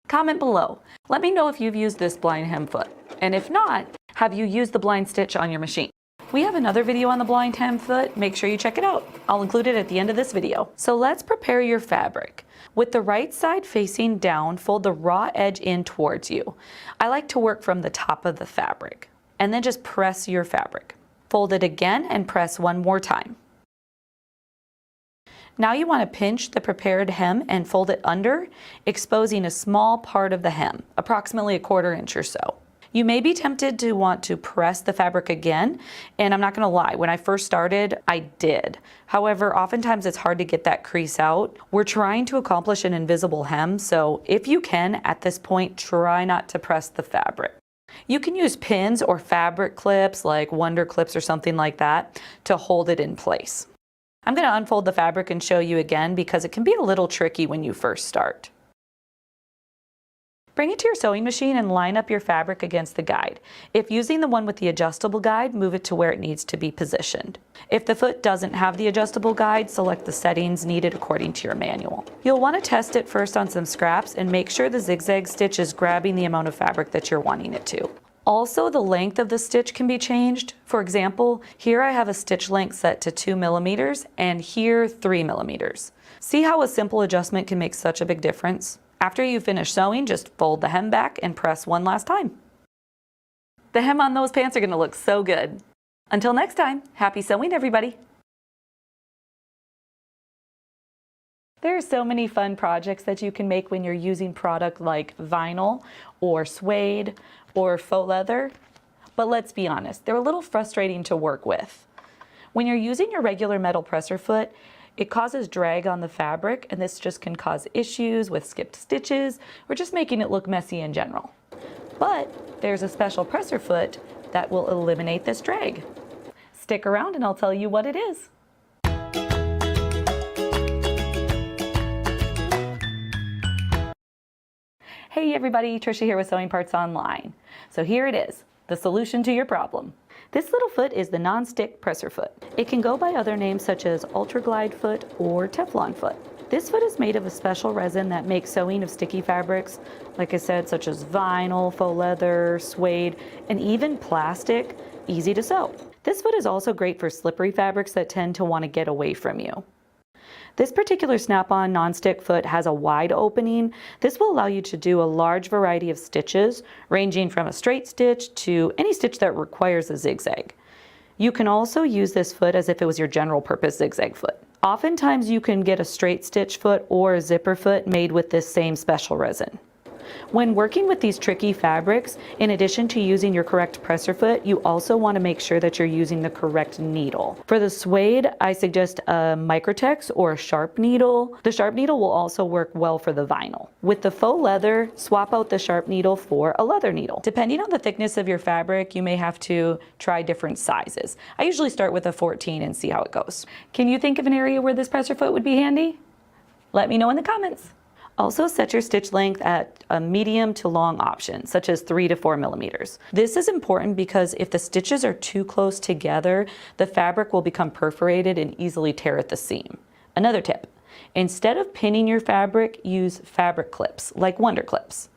Comment below. Let me know if you've used this blind hem foot. And if not, have you used the blind stitch on your machine? We have another video on the blind hem foot. Make sure you check it out. I'll include it at the end of this video. So let's prepare your fabric. With the right side facing down, fold the raw edge in towards you. I like to work from the top of the fabric. And then just press your fabric. Fold it again and press one more time. Now you want to pinch the prepared hem and fold it under, exposing a small part of the hem, approximately 1/4 inch or so. You may be tempted to want to press the fabric again, and I'm not going to lie, when I first started, I did. However, oftentimes it's hard to get that crease out. We're trying to accomplish an invisible hem, so if you can, at this point, try not to press the fabric. You can use pins or fabric clips, like Wonder Clips or something like that, to hold it in place. I'm going to unfold the fabric and show you again because it can be a little tricky when you first start. Bring it to your sewing machine and line up your fabric against the guide. If using the one with the adjustable guide, move it to where it needs to be positioned. If the foot doesn't have the adjustable guide, select the settings needed according to your manual. You'll want to test it first on some scraps and make sure the zigzag stitch is grabbing the amount of fabric that you're wanting it to. Also, the length of the stitch can be changed. For example, here I have a stitch length set to 2 millimeters and here 3 millimeters. See how a simple adjustment can make such a big difference? After you finish sewing, just fold the hem back and press one last time. The hem on those pants are going to look so good. Until next time, happy sewing, everybody. There are so many fun projects that you can make when you're using product like vinyl or suede or faux leather. But let's be honest, they're a little frustrating to work with. When you're using your regular metal presser foot, it causes drag on the fabric, and this just can cause issues with skipped stitches or just making it look messy in general. But there's a special presser foot that will eliminate this drag. Stick around and I'll tell you what it is. Hey everybody, Tricia here with Sewing Parts Online. So here it is, the solution to your problem. This little foot is the non-stick presser foot. It can go by other names such as Ultra Glide foot or Teflon foot. This foot is made of a special resin that makes sewing of sticky fabrics, like I said, such as vinyl, faux leather, suede, and even plastic, easy to sew. This foot is also great for slippery fabrics that tend to want to get away from you. This particular snap-on non-stick foot has a wide opening. This will allow you to do a large variety of stitches, ranging from a straight stitch to any stitch that requires a zigzag. You can also use this foot as if it was your general purpose zigzag foot. Oftentimes you can get a straight stitch foot or a zipper foot made with this same special resin. When working with these tricky fabrics, in addition to using your correct presser foot, you also want to make sure that you're using the correct needle. For the suede, I suggest a Microtex or a sharp needle. The sharp needle will also work well for the vinyl. With the faux leather, swap out the sharp needle for a leather needle. Depending on the thickness of your fabric, you may have to try different sizes. I usually start with a 14 and see how it goes. Can you think of an area where this presser foot would be handy? Let me know in the comments. Also set your stitch length at a medium to long option, such as 3 to 4 millimeters. This is important because if the stitches are too close together, the fabric will become perforated and easily tear at the seam. Another tip, instead of pinning your fabric, use fabric clips, like Wonder Clips.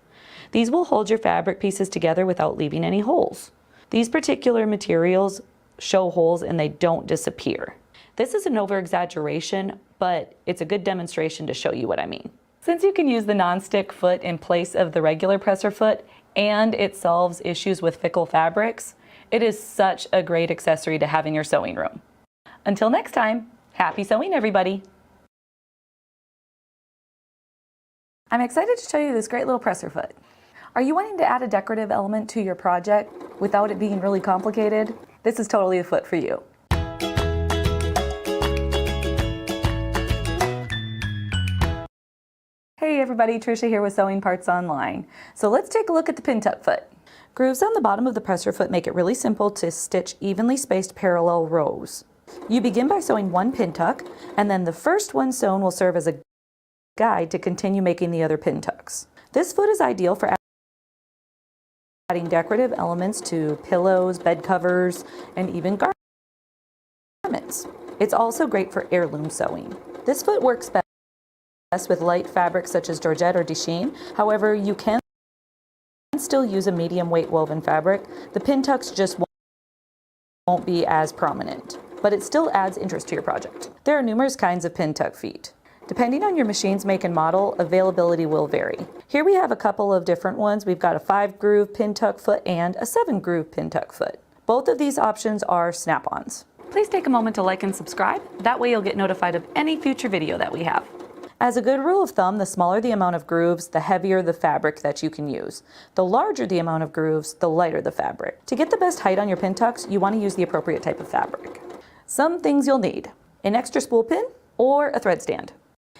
These will hold your fabric pieces together without leaving any holes. These particular materials show holes and they don't disappear. This is an over-exaggeration, but it's a good demonstration to show you what I mean. Since you can use the non-stick foot in place of the regular presser foot, and it solves issues with fickle fabrics, it is such a great accessory to have in your sewing room. Until next time, happy sewing, everybody. I'm excited to show you this great little presser foot. Are you wanting to add a decorative element to your project without it being really complicated? This is totally the foot for you. Hey everybody, Tricia here with Sewing Parts Online. So let's take a look at the pin tuck foot. Grooves on the bottom of the presser foot make it really simple to stitch evenly spaced parallel rows. You begin by sewing one pin tuck, and then the first one sewn will serve as a guide to continue making the other pin tucks. This foot is ideal for adding decorative elements to pillows, bed covers, and even garments. It's also great for heirloom sewing. This foot works best with light fabrics such as georgette or desheen. However, you can still use a medium weight woven fabric. The pin tucks just won't be as prominent, but it still adds interest to your project. There are numerous kinds of pin tuck feet. Depending on your machine's make and model, availability will vary. Here we have a couple of different ones. We've got a 5-groove pin tuck foot and a 7-groove pin tuck foot. Both of these options are snap-ons. Please take a moment to like and subscribe. That way you'll get notified of any future video that we have. As a good rule of thumb, the smaller the amount of grooves, the heavier the fabric that you can use. The larger the amount of grooves, the lighter the fabric. To get the best height on your pin tucks, you want to use the appropriate type of fabric. Some things you'll need: an extra spool pin or a thread stand.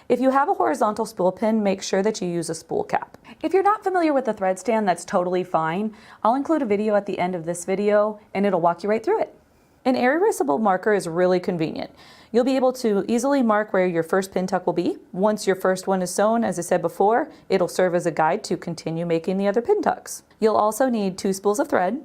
If you have a horizontal spool pin, make sure that you use a spool cap. If you're not familiar with the thread stand, that's totally fine. I'll include a video at the end of this video and it'll walk you right through it. An erasable marker is really convenient. You'll be able to easily mark where your first pin tuck will be. Once your first one is sewn, as I said before, it'll serve as a guide to continue making the other pin tucks. You'll also need 2 spools of thread.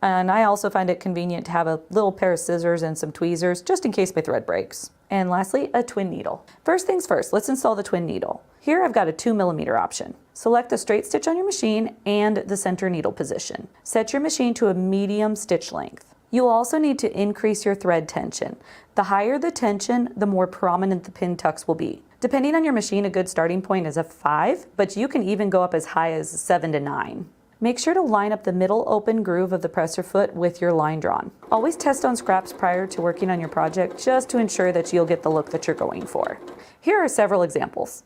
And I also find it convenient to have a little pair of scissors and some tweezers just in case my thread breaks. And lastly, a twin needle. First things first, let's install the twin needle. Here I've got a 2mm option. Select the straight stitch on your machine and the center needle position. Set your machine to a medium stitch length. You'll also need to increase your thread tension. The higher the tension, the more prominent the pin tucks will be. Depending on your machine, a good starting point is a 5, but you can even go up as high as 7 to 9. Make sure to line up the middle open groove of the presser foot with your line drawn. Always test on scraps prior to working on your project just to ensure that you'll get the look that you're going for. Here are several examples.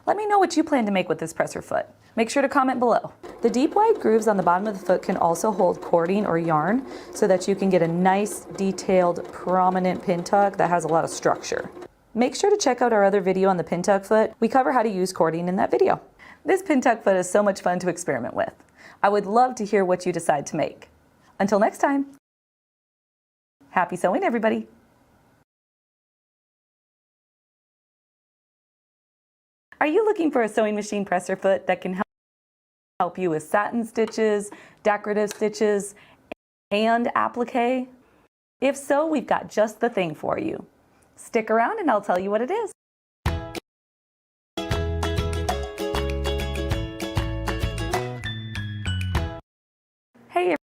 Let me know what you plan to make with this presser foot. Make sure to comment below. The deep wide grooves on the bottom of the foot can also hold cording or yarn so that you can get a nice, detailed, prominent pin tuck that has a lot of structure. Make sure to check out our other video on the pin tuck foot. We cover how to use cording in that video. This pin tuck foot is so much fun to experiment with. I would love to hear what you decide to make. Until next time, happy sewing, everybody. Are you looking for a sewing machine presser foot that can help you with satin stitches, decorative stitches, and applique? If so, we've got just the thing for you. Stick around and I'll tell you what it is. Hey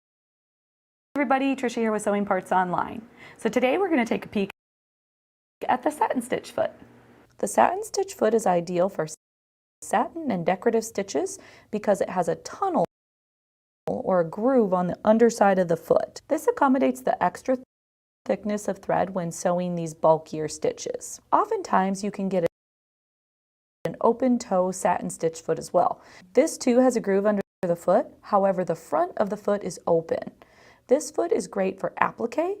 everybody, Tricia here with Sewing Parts Online. So today we're going to take a peek at the satin stitch foot. The satin stitch foot is ideal for satin and decorative stitches because it has a tunnel or a groove on the underside of the foot. This accommodates the extra thickness of thread when sewing these bulkier stitches. Oftentimes you can get an open toe satin stitch foot as well. This too has a groove under the foot, however the front of the foot is open. This foot is great for applique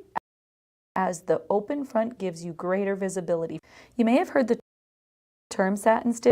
as the open front gives you greater visibility. You may have heard the term satin stitch.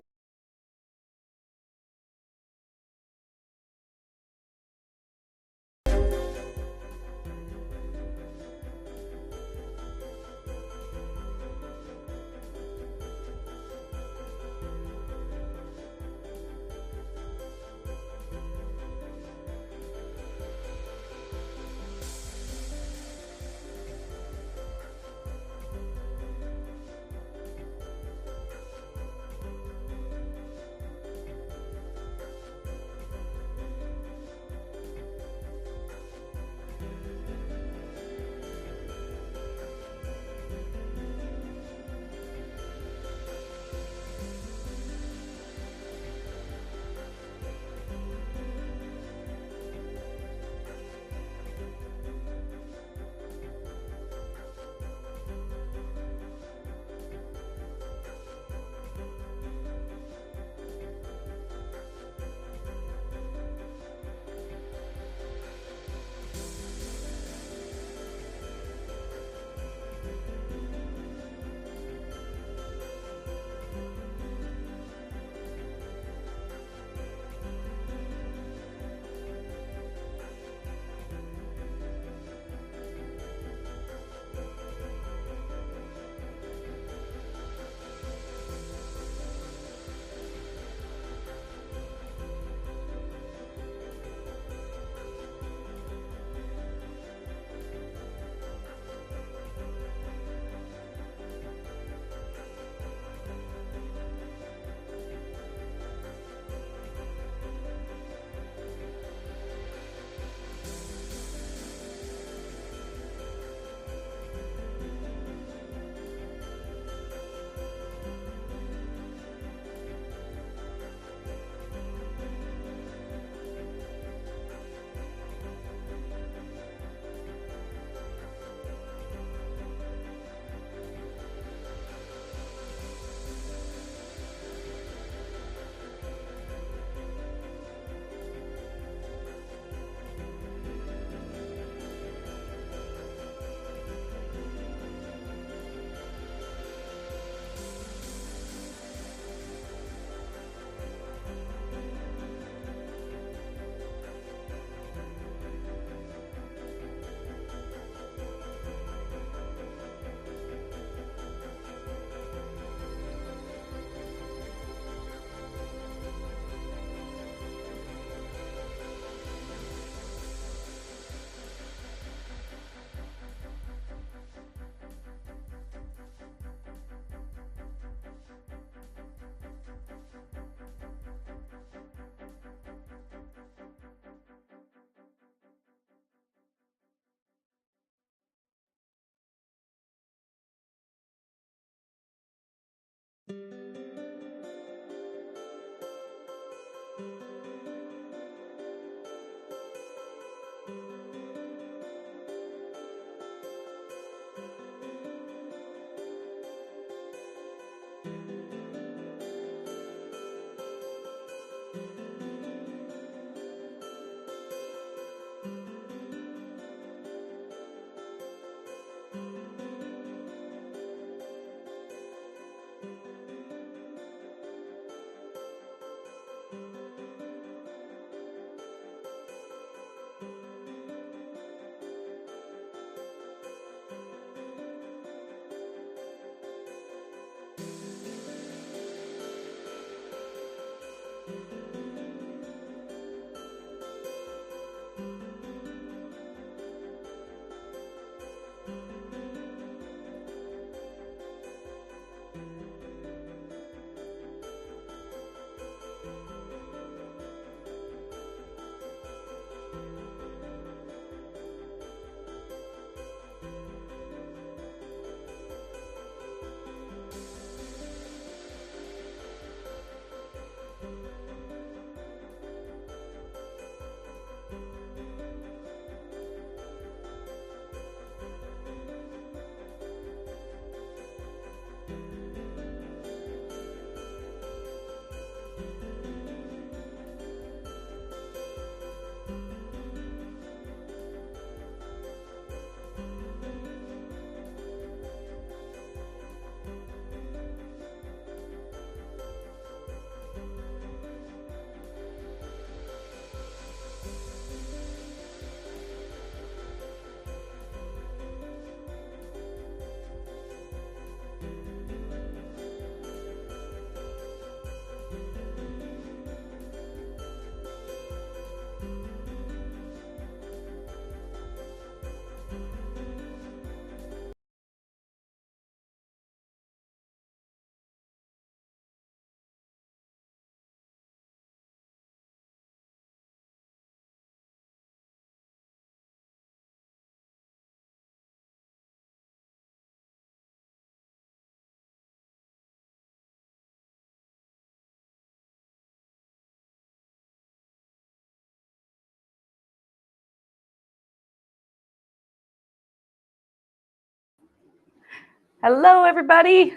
Hello, everybody.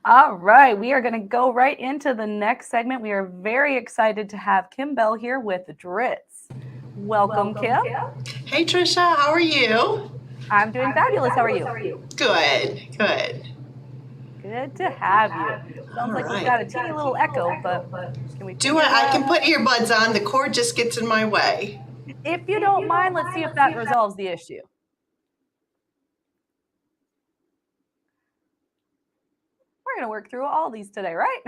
All right, we are going to go right into the next segment. We are very excited to have Kim Bell here with Dritz. Welcome, Kim. Hey Tricia, how are you? I'm doing fabulous. How are you? Good, good. Good to have you. Sounds like we've got a teeny little echo, but can we Do I can put earbuds on, the cord just gets in my way. If you don't mind, let's see if that resolves the issue. We're going to work through all these today, right?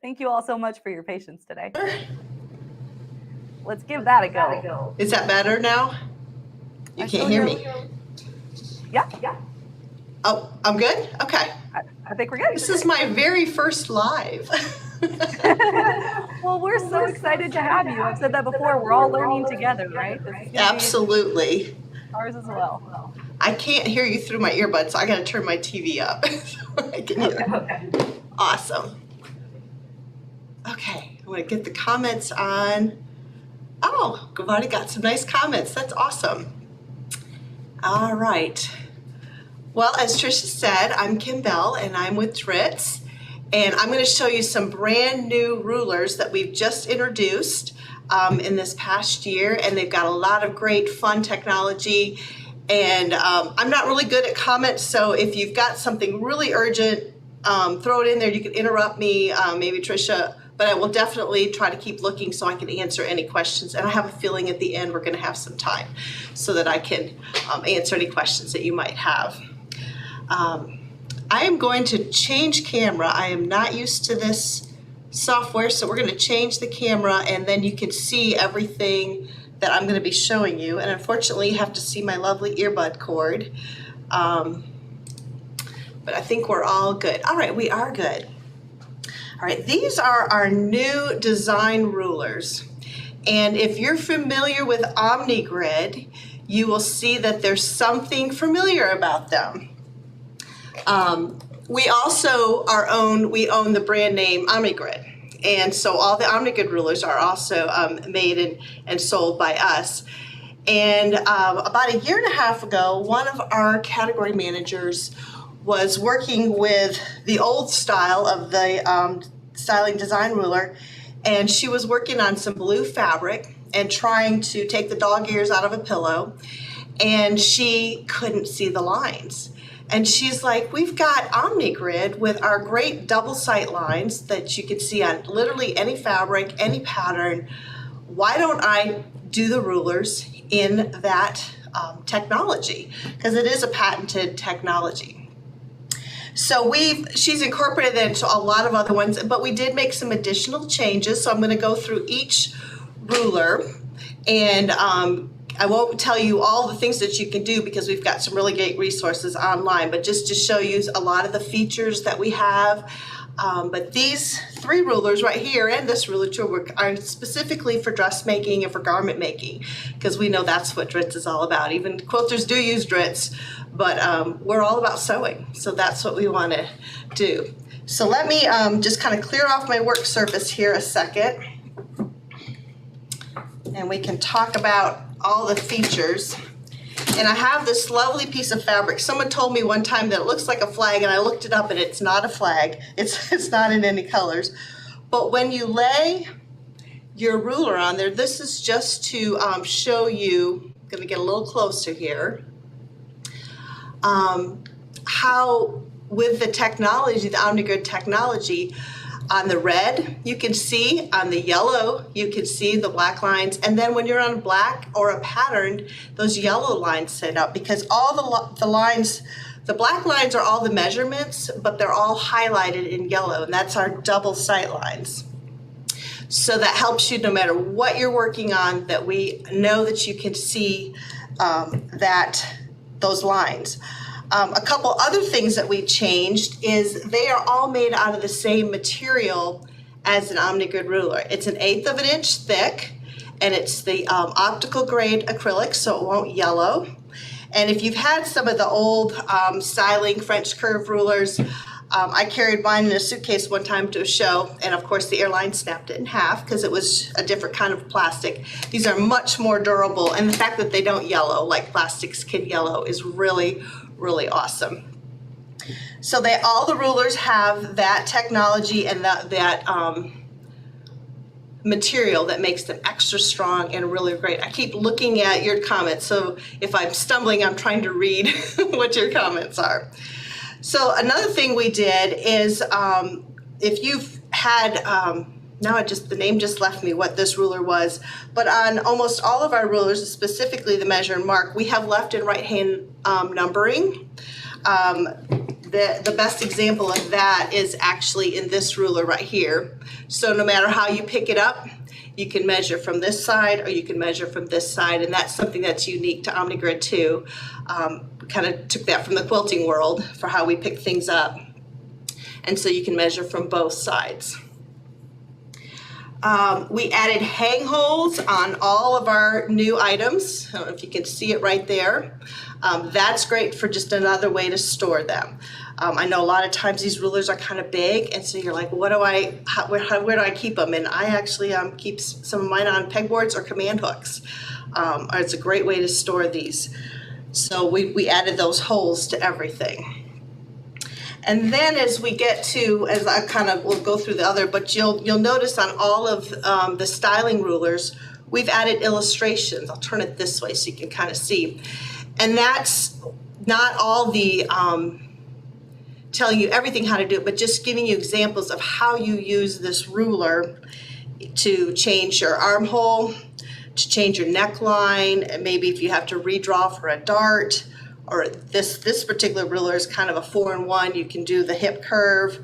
Thank you all so much for your patience today. Let's give that a go. Is that better now? You can't hear me. Yeah. Oh, I'm good? Okay. I think we're good. This is my very first live. Well, we're so excited to have you. I've said that before. We're all learning together, right? Absolutely. Ours as well. I can't hear you through my earbuds, so I got to turn my TV up so I can hear. Okay. Awesome. Okay, I'm going to get the comments on. Oh, we've already got some nice comments. That's awesome. All right. Well, as Tricia said, I'm Kim Bell and I'm with Dritz. And I'm going to show you some brand new rulers that we've just introduced in this past year. And they've got a lot of great fun technology. And I'm not really good at comments, so if you've got something really urgent, throw it in there. You can interrupt me, maybe Tricia, but I will definitely try to keep looking so I can answer any questions. And I have a feeling at the end we're going to have some time so that I can answer any questions that you might have. I am going to change camera. I am not used to this software, so we're going to change the camera and then you can see everything that I'm going to be showing you. And unfortunately, you have to see my lovely earbud cord. But I think we're all good. All right, we are good. All right, these are our new design rulers. And if you're familiar with OmniGrid, you will see that there's something familiar about them. We also we own the brand name OmniGrid. And so all the OmniGrid rulers are also made and sold by us. And about a year and a half ago, one of our category managers was working with the old style of the styling design ruler, and she was working on some blue fabric and trying to take the dog ears out of a pillow, and she couldn't see the lines. And she's like, we've got OmniGrid with our great double sight lines that you can see on literally any fabric, any pattern. Why don't I do the rulers in that technology? Because it is a patented technology. So she's incorporated it into a lot of other ones, but we did make some additional changes. So I'm going to go through each ruler, and I won't tell you all the things that you can do because we've got some really great resources online, but just to show you a lot of the features that we have. But these three rulers right here and this ruler too are specifically for dressmaking and for garment making, because we know that's what Dritz is all about. Even quilters do use Dritz, but we're all about sewing, so that's what we want to do. So let me just kind of clear off my work surface here a second, and we can talk about all the features. And I have this lovely piece of fabric. Someone told me one time that it looks like a flag, and I looked it up and it's not a flag. It's not in any colors. But when you lay your ruler on there, this is just to show you, I'm gonna get a little closer here, how with the technology, the OmniGrid technology, on the red, you can see, on the yellow, you can see the black lines, and then when you're on black or a pattern, those yellow lines set up, because all the lines, the black lines are all the measurements, but they're all highlighted in yellow, and that's our double sight lines. So that helps you no matter what you're working on, that we know that you can see those lines. A couple other things that we changed is they are all made out of the same material as an OmniGrid ruler. It's 1/8 of an inch thick, and it's the optical grade acrylic, so it won't yellow. And if you've had some of the old styling French curve rulers, I carried mine in a suitcase one time to a show, and of course the airline snapped it in half because it was a different kind of plastic. These are much more durable, and the fact that they don't yellow like plastics can yellow is really, really awesome. So all the rulers have that technology and that material that makes them extra strong and really great. I keep looking at your comments, so if I'm stumbling, I'm trying to read what your comments are. So another thing we did is if you've had, now the name just left me what this ruler was, but on almost all of our rulers, specifically the measure and mark, we have left and right hand numbering. The best example of that is actually in this ruler right here. So no matter how you pick it up, you can measure from this side or you can measure from this side, and that's something that's unique to OmniGrid too. Kind of took that from the quilting world for how we pick things up. And so you can measure from both sides. We added hang holes on all of our new items. I don't know if you can see it right there. That's great for just another way to store them. I know a lot of times these rulers are kind of big, and so you're like, where do I keep them? And I actually keep some of mine on pegboards or command hooks. It's a great way to store these. So we added those holes to everything. And then as we get to, as I we'll go through the other, but you'll notice on all of the styling rulers, we've added illustrations. I'll turn it this way so you can kind of see. And that's not all the telling you everything how to do it, but just giving you examples of how you use this ruler to change your armhole, to change your neckline, and maybe if you have to redraw for a dart, or this particular ruler is kind of a 4-in-1. You can do the hip curve.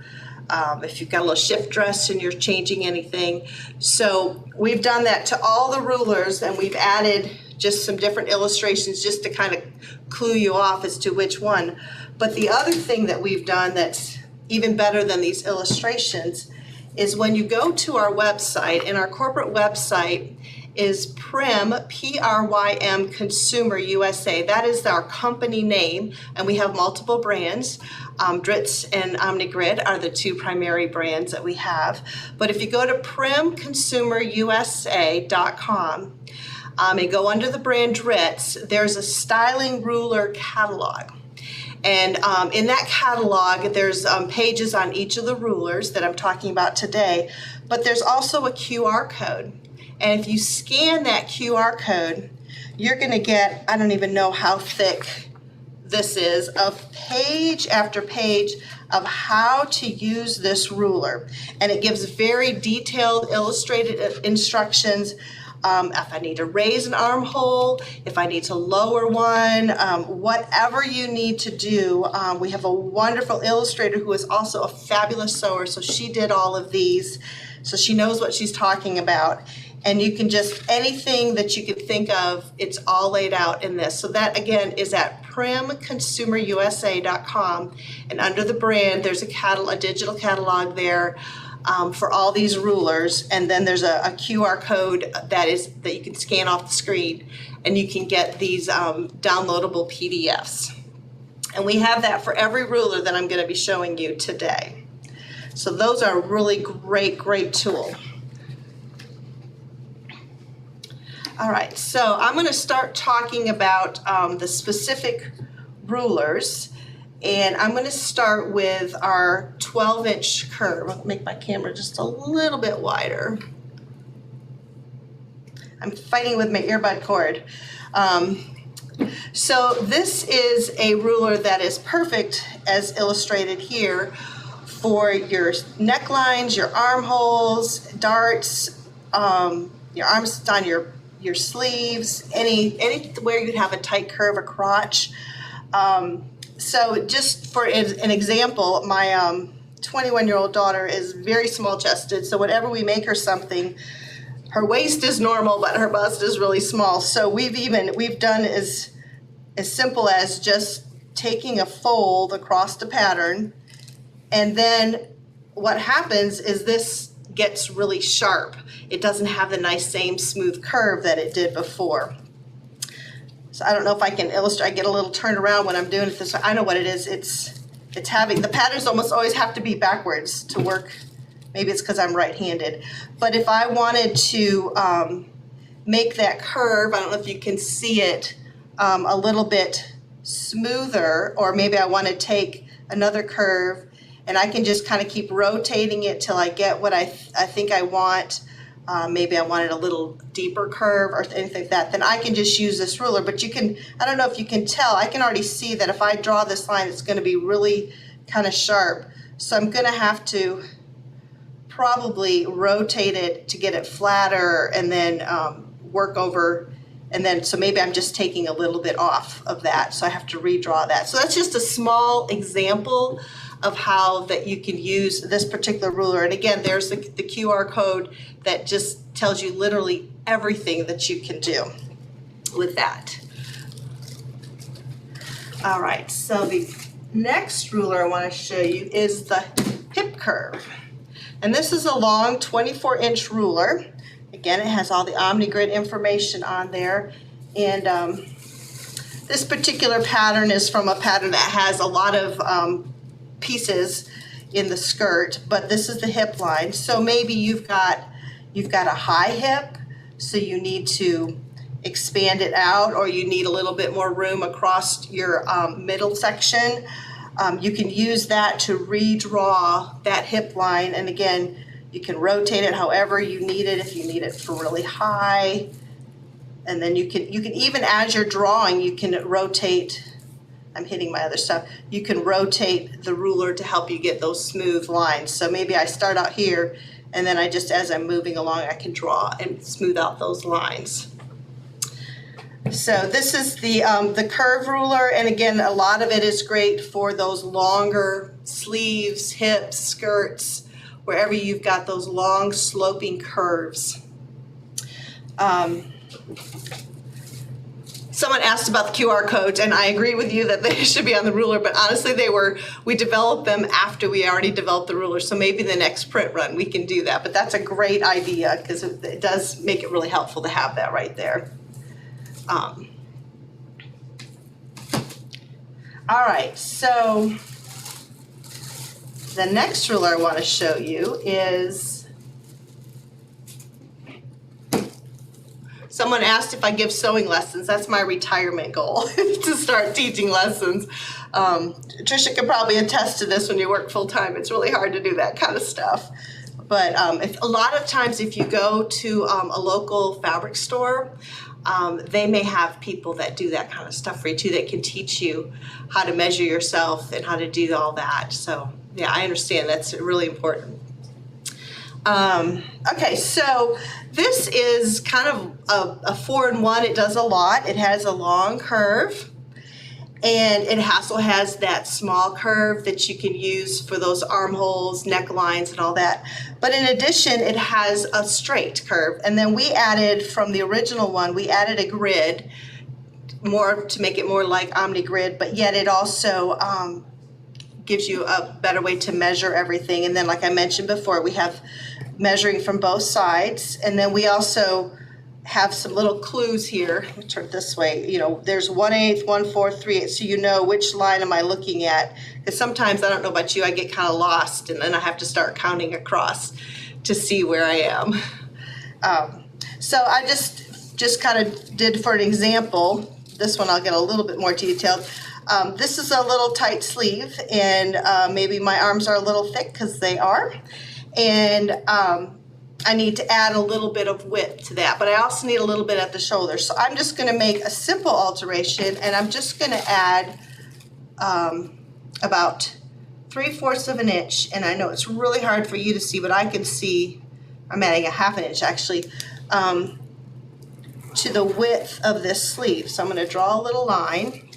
If you've got a little shift dress and you're changing anything. So we've done that to all the rulers, and we've added just some different illustrations just to kind of clue you off as to which one. But the other thing that we've done that's even better than these illustrations is when you go to our website, and our corporate website is Prim, P-R-Y-M, Consumer USA. That is our company name, and we have multiple brands. Dritz and OmniGrid are the two primary brands that we have. But if you go to primconsumerusa.com and go under the brand Dritz, there's a styling ruler catalog. And in that catalog, there's pages on each of the rulers that I'm talking about today, but there's also a QR code. And if you scan that QR code, you're going to get, I don't even know how thick this is, of page after page of how to use this ruler. And it gives very detailed illustrated instructions. If I need to raise an armhole, if I need to lower one, whatever you need to do. We have a wonderful illustrator who is also a fabulous sewer, so she did all of these, so she knows what she's talking about. And you can just, anything that you could think of, it's all laid out in this. So that, again, is at primconsumerusa.com. And under the brand, there's a digital catalog there for all these rulers. And then there's a QR code that you can scan off the screen. And you can get these downloadable PDFs. And we have that for every ruler that I'm going to be showing you today. So those are a really great, great tool. All right, so I'm going to start talking about the specific rulers, and I'm going to start with our 12-inch curve. I'll make my camera just a little bit wider. I'm fighting with my earbud cord. So this is a ruler that is perfect, as illustrated here, for your necklines, your armholes, darts, your arms on your sleeves, anywhere you'd have a tight curve, a crotch. So just for an example, my 21-year-old daughter is very small chested, so whenever we make her something, her waist is normal, but her bust is really small. So we've done as simple as just taking a fold across the pattern, and then what happens is this gets really sharp. It doesn't have the nice same smooth curve that it did before. So I don't know if I can illustrate. I get a little turned around when I'm doing it this way. I know what it is. It's having, the patterns almost always have to be backwards to work. Maybe it's because I'm right-handed. But if I wanted to make that curve, I don't know if you can see it, a little bit smoother, or maybe I want to take another curve, and I can just kind of keep rotating it till I get what I think I want. Maybe I wanted a little deeper curve or anything like that, then I can just use this ruler. But you can, I don't know if you can tell, I can already see that if I draw this line, it's going to be really kind of sharp. So I'm going to have to probably rotate it to get it flatter, and then work over, and then so maybe I'm just taking a little bit off of that, so I have to redraw that. So that's just a small example of how that you can use this particular ruler. And again, there's the QR code that just tells you literally everything that you can do with that. All right, so the next ruler I want to show you is the hip curve. And this is a long 24-inch ruler. Again, it has all the OmniGrid information on there. And this particular pattern is from a pattern that has a lot of pieces in the skirt, but this is the hip line. So maybe you've got a high hip, so you need to expand it out, or you need a little bit more room across your middle section. You can use that to redraw that hip line, and again, you can rotate it however you need it. If you need it for really high, and then you can even, as you're drawing, you can rotate. I'm hitting my other stuff. You can rotate the ruler to help you get those smooth lines. So maybe I start out here, and then I just, as I'm moving along, I can draw and smooth out those lines. So this is the curve ruler, and again, a lot of it is great for those longer sleeves, hips, skirts, wherever you've got those long sloping curves. Someone asked about the QR codes, and I agree with you that they should be on the ruler, but honestly we developed them after we already developed the ruler, so maybe the next print run we can do that. But that's a great idea, because it does make it really helpful to have that right there. All right, so the next ruler I want to show you is, someone asked if I give sewing lessons. That's my retirement goal, to start teaching lessons. Tricia could probably attest to this. When you work full time, it's really hard to do that kind of stuff. But a lot of times if you go to a local fabric store, they may have people that do that kind of stuff for you too, that can teach you how to measure yourself and how to do all that. So yeah, I understand that's really important. Okay, so this is kind of a 4-in-1. It does a lot. It has a long curve, and it also has that small curve that you can use for those armholes, necklines, and all that. But in addition, it has a straight curve. And then we added, from the original one, we added a grid more to make it more like OmniGrid, but yet it also gives you a better way to measure everything. And then, like I mentioned before, we have measuring from both sides. And then we also have some little clues here. Let me turn it this way. You know, there's 1/8, 1/4, 3/8, so you know which line am I looking at. Because sometimes, I don't know about you, I get kind of lost, and then I have to start counting across to see where I am. So I just kind of did, for an example, this one I'll get a little bit more detailed. This is a little tight sleeve, and maybe my arms are a little thick, because they are. And I need to add a little bit of width to that, but I also need a little bit at the shoulder. So I'm just going to make a simple alteration, and I'm just going to add about 3/4 of an inch. And I know it's really hard for you to see, but I can see I'm adding a 1/2 inch actually to the width of this sleeve. So I'm going to draw a little line.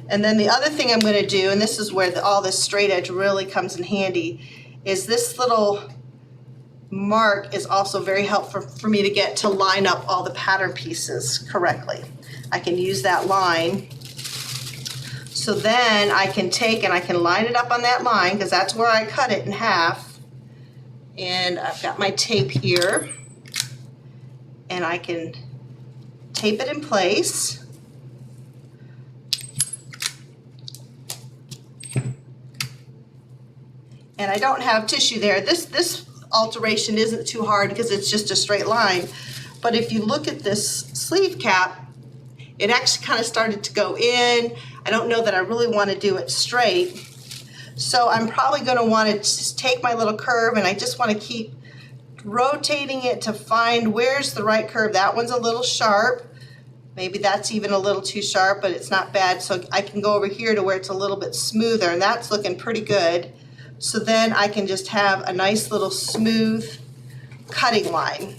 And then the other thing I'm going to do, and this is where all this straight edge really comes in handy, is this little mark is also very helpful for me to get to line up all the pattern pieces correctly. I can use that line. So then I can take and I can line it up on that line, because that's where I cut it in half. And I've got my tape here, and I can tape it in place. And I don't have tissue there. This alteration isn't too hard, because it's just a straight line. But if you look at this sleeve cap, it actually kind of started to go in. I don't know that I really want to do it straight. So I'm probably going to want to just take my little curve, and I just want to keep rotating it to find where's the right curve. That one's a little sharp. Maybe that's even a little too sharp, but it's not bad. So I can go over here to where it's a little bit smoother, and that's looking pretty good. So then I can just have a nice little smooth cutting line.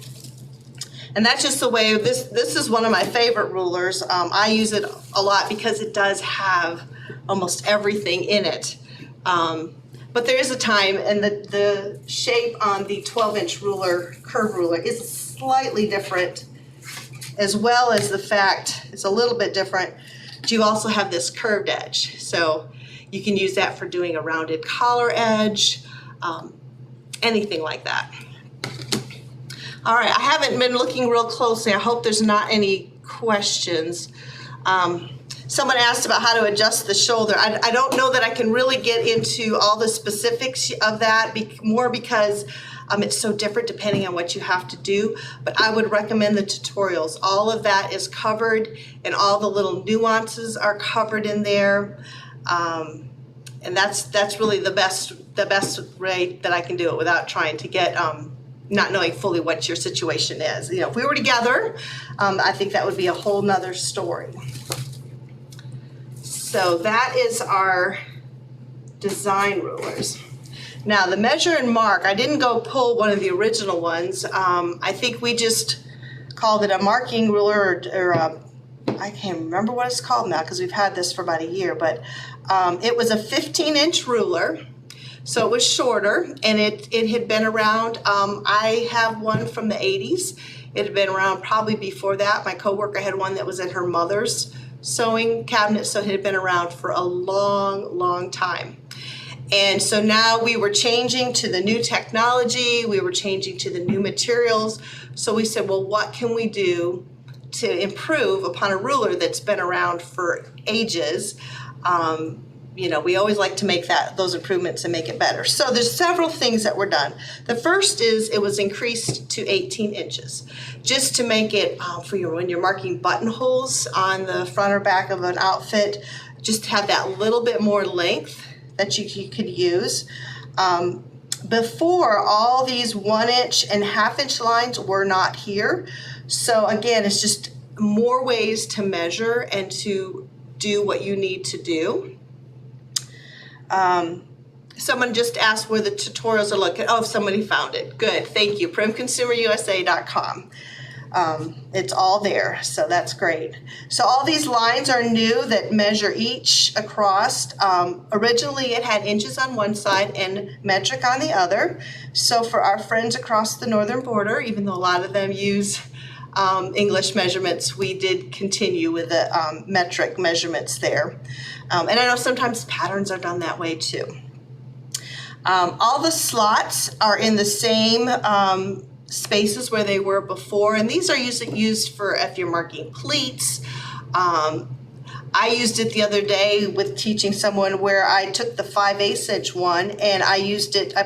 And that's just the way, this is one of my favorite rulers. I use it a lot because it does have almost everything in it. But there is a time, and the shape on the 12-inch ruler, curve ruler, is slightly different, as well as the fact it's a little bit different. You also have this curved edge. So you can use that for doing a rounded collar edge, anything like that. All right, I haven't been looking real closely. I hope there's not any questions. Someone asked about how to adjust the shoulder. I don't know that I can really get into all the specifics of that, more because it's so different depending on what you have to do. But I would recommend the tutorials. All of that is covered, and all the little nuances are covered in there. And that's really the best way that I can do it without trying to get not knowing fully what your situation is. You know, if we were together, I think that would be a whole nother story. So that is our design rulers. Now the measure and mark, I didn't go pull one of the original ones. I think we just called it a marking ruler, or I can't remember what it's called now because we've had this for about a year, but it was a 15-inch ruler. So it was shorter, and it had been around. I have one from the 80s. It had been around probably before that. My coworker had one that was in her mother's sewing cabinet, so it had been around for a long, long time. And so now we were changing to the new technology. We were changing to the new materials. So we said, well, what can we do to improve upon a ruler that's been around for ages? You know, we always like to make those improvements and make it better. So there's several things that were done. The first is it was increased to 18 inches, just to make it for when you're marking buttonholes on the front or back of an outfit, just have that little bit more length that you could use. Before, all these 1-inch and 1/2-inch lines were not here. So again, it's just more ways to measure and to do what you need to do. Someone just asked where the tutorials are located. Oh, somebody found it. Good, thank you. primconsumerusa.com. It's all there, so that's great. So all these lines are new that measure each across. Originally it had inches on one side and metric on the other. So for our friends across the northern border, even though a lot of them use English measurements, we did continue with the metric measurements there. And I know sometimes patterns are done that way too. All the slots are in the same spaces where they were before, and these are used for if you're marking pleats. I used it the other day with teaching someone where I took the 5/8 inch one and I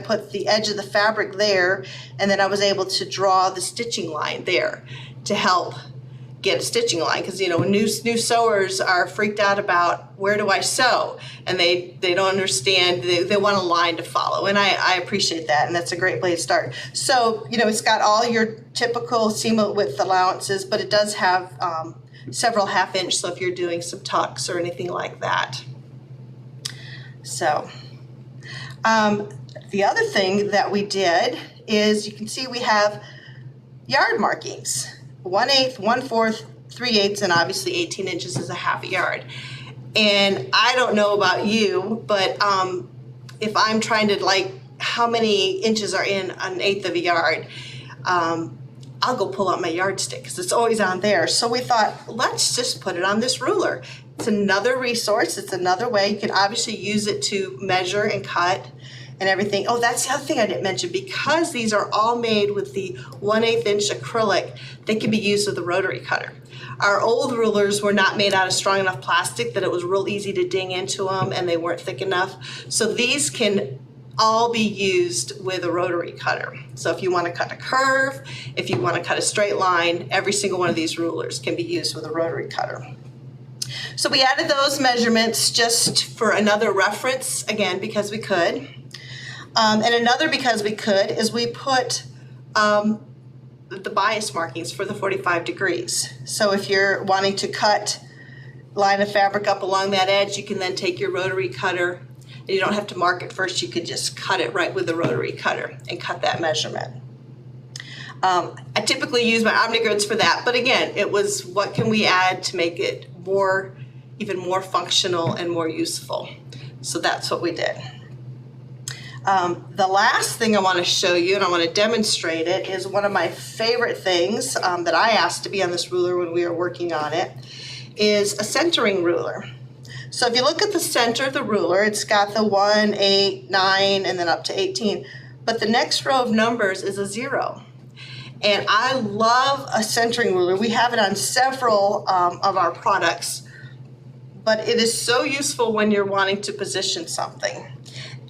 put the edge of the fabric there, and then I was able to draw the stitching line there to help get a stitching line, because you know new sewers are freaked out about where do I sew, and they don't understand. They want a line to follow, and I appreciate that, and that's a great way to start. So you know it's got all your typical seam width allowances, but it does have several 1/2-inch, so if you're doing some tucks or anything like that. So the other thing that we did is, you can see we have yard markings. 1/8, 1/4, 3/8, and obviously 18 inches is a 1/2 yard. And I don't know about you, but if I'm trying to how many inches are in an 1/8 of a yard, I'll go pull out my yardstick because it's always on there. So we thought, let's just put it on this ruler. It's another resource. It's another way. You can obviously use it to measure and cut and everything. Oh, that's the other thing I didn't mention. Because these are all made with the 1/8 inch acrylic, they can be used with a rotary cutter. Our old rulers were not made out of strong enough plastic that it was real easy to ding into them, and they weren't thick enough. So these can all be used with a rotary cutter. So if you want to cut a curve, if you want to cut a straight line, every single one of these rulers can be used with a rotary cutter. So we added those measurements just for another reference, again, because we could. And another because we could is we put the bias markings for the 45 degrees. So if you're wanting to cut line of fabric up along that edge, you can then take your rotary cutter, and you don't have to mark it first, you can just cut it right with the rotary cutter and cut that measurement. I typically use my OmniGrids for that, but again, it was what can we add to make it even more functional and more useful. So that's what we did. The last thing I want to show you, and I want to demonstrate it, is one of my favorite things that I asked to be on this ruler when we were working on it, is a centering ruler. So if you look at the center of the ruler, it's got the 1, 8, 9, and then up to 18. But the next row of numbers is a 0. And I love a centering ruler. We have it on several of our products. But it is so useful when you're wanting to position something.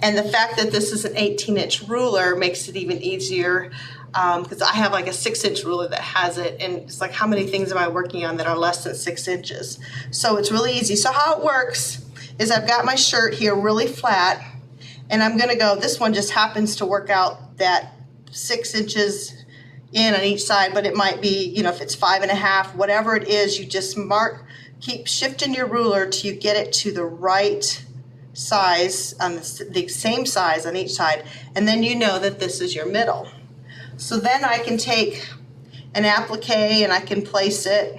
And the fact that this is an 18-inch ruler makes it even easier, because I have like a 6-inch ruler that has it, and it's like, how many things am I working on that are less than 6 inches? So it's really easy. So how it works is I've got my shirt here really flat, and I'm gonna go, this one just happens to work out that 6 inches in on each side, but it might be, you know, if it's 5.5, whatever it is, you just keep shifting your ruler till you get it to the right size, on the same size on each side, and then you know that this is your middle. So then I can take an applique and I can place it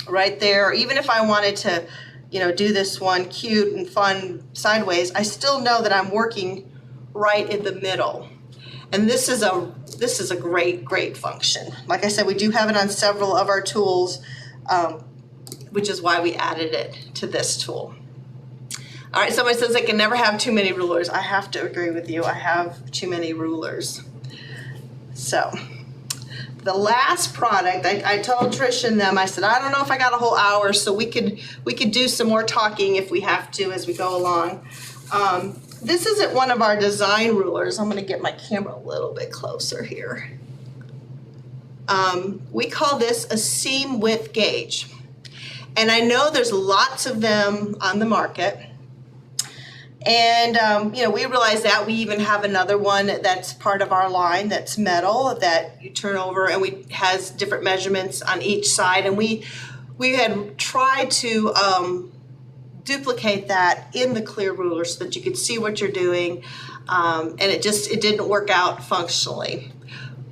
right there. Or even if I wanted to, you know, do this one cute and fun sideways, I still know that I'm working right in the middle. And this is a great function. Like I said, we do have it on several of our tools, which is why we added it to this tool. All right, somebody says I can never have too many rulers. I have to agree with you. I have too many rulers. So the last product, I told Tricia and them, I said, I don't know if I got a whole hour, so we could do some more talking if we have to as we go along. This isn't one of our design rulers. I'm going to get my camera a little bit closer here. We call this a seam width gauge. And I know there's lots of them on the market. And, you know, we realize that we even have another one that's part of our line that's metal that you turn over, and has different measurements on each side. And we had tried to duplicate that in the clear ruler so that you could see what you're doing. And it didn't work out functionally.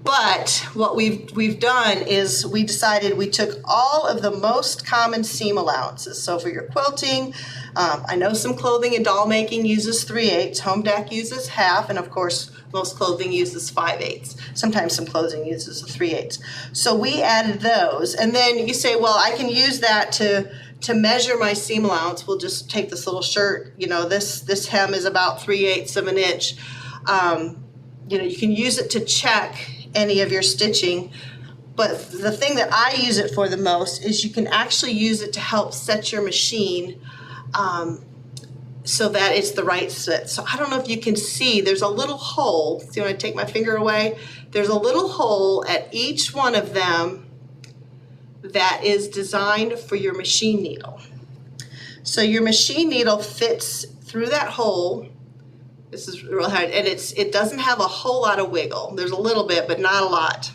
But what we've done is we decided we took all of the most common seam allowances. So for your quilting, I know some clothing and doll making uses 3/8, home deck uses half, and of course most clothing uses 5/8. Sometimes some clothing uses 3/8. So we added those, and then you say, well, I can use that to measure my seam allowance. We'll just take this little shirt, you know, this hem is about 3/8 of an inch. You know, you can use it to check any of your stitching, but the thing that I use it for the most is you can actually use it to help set your machine so that it's the right fit. So I don't know if you can see, there's a little hole. See when I take my finger away? There's a little hole at each one of them that is designed for your machine needle. So your machine needle fits through that hole. This is real hard, and it doesn't have a whole lot of wiggle. There's a little bit, but not a lot.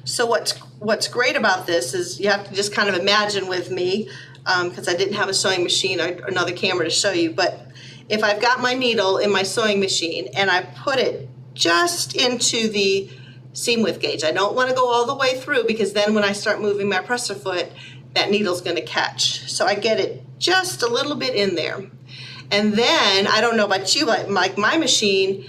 So what's great about this is you have to just kind of imagine with me, because I didn't have a sewing machine or another camera to show you, but if I've got my needle in my sewing machine and I put it just into the seam width gauge, I don't want to go all the way through, because then when I start moving my presser foot, that needle's going to catch. So I get it just a little bit in there. And then, I don't know about you, but my machine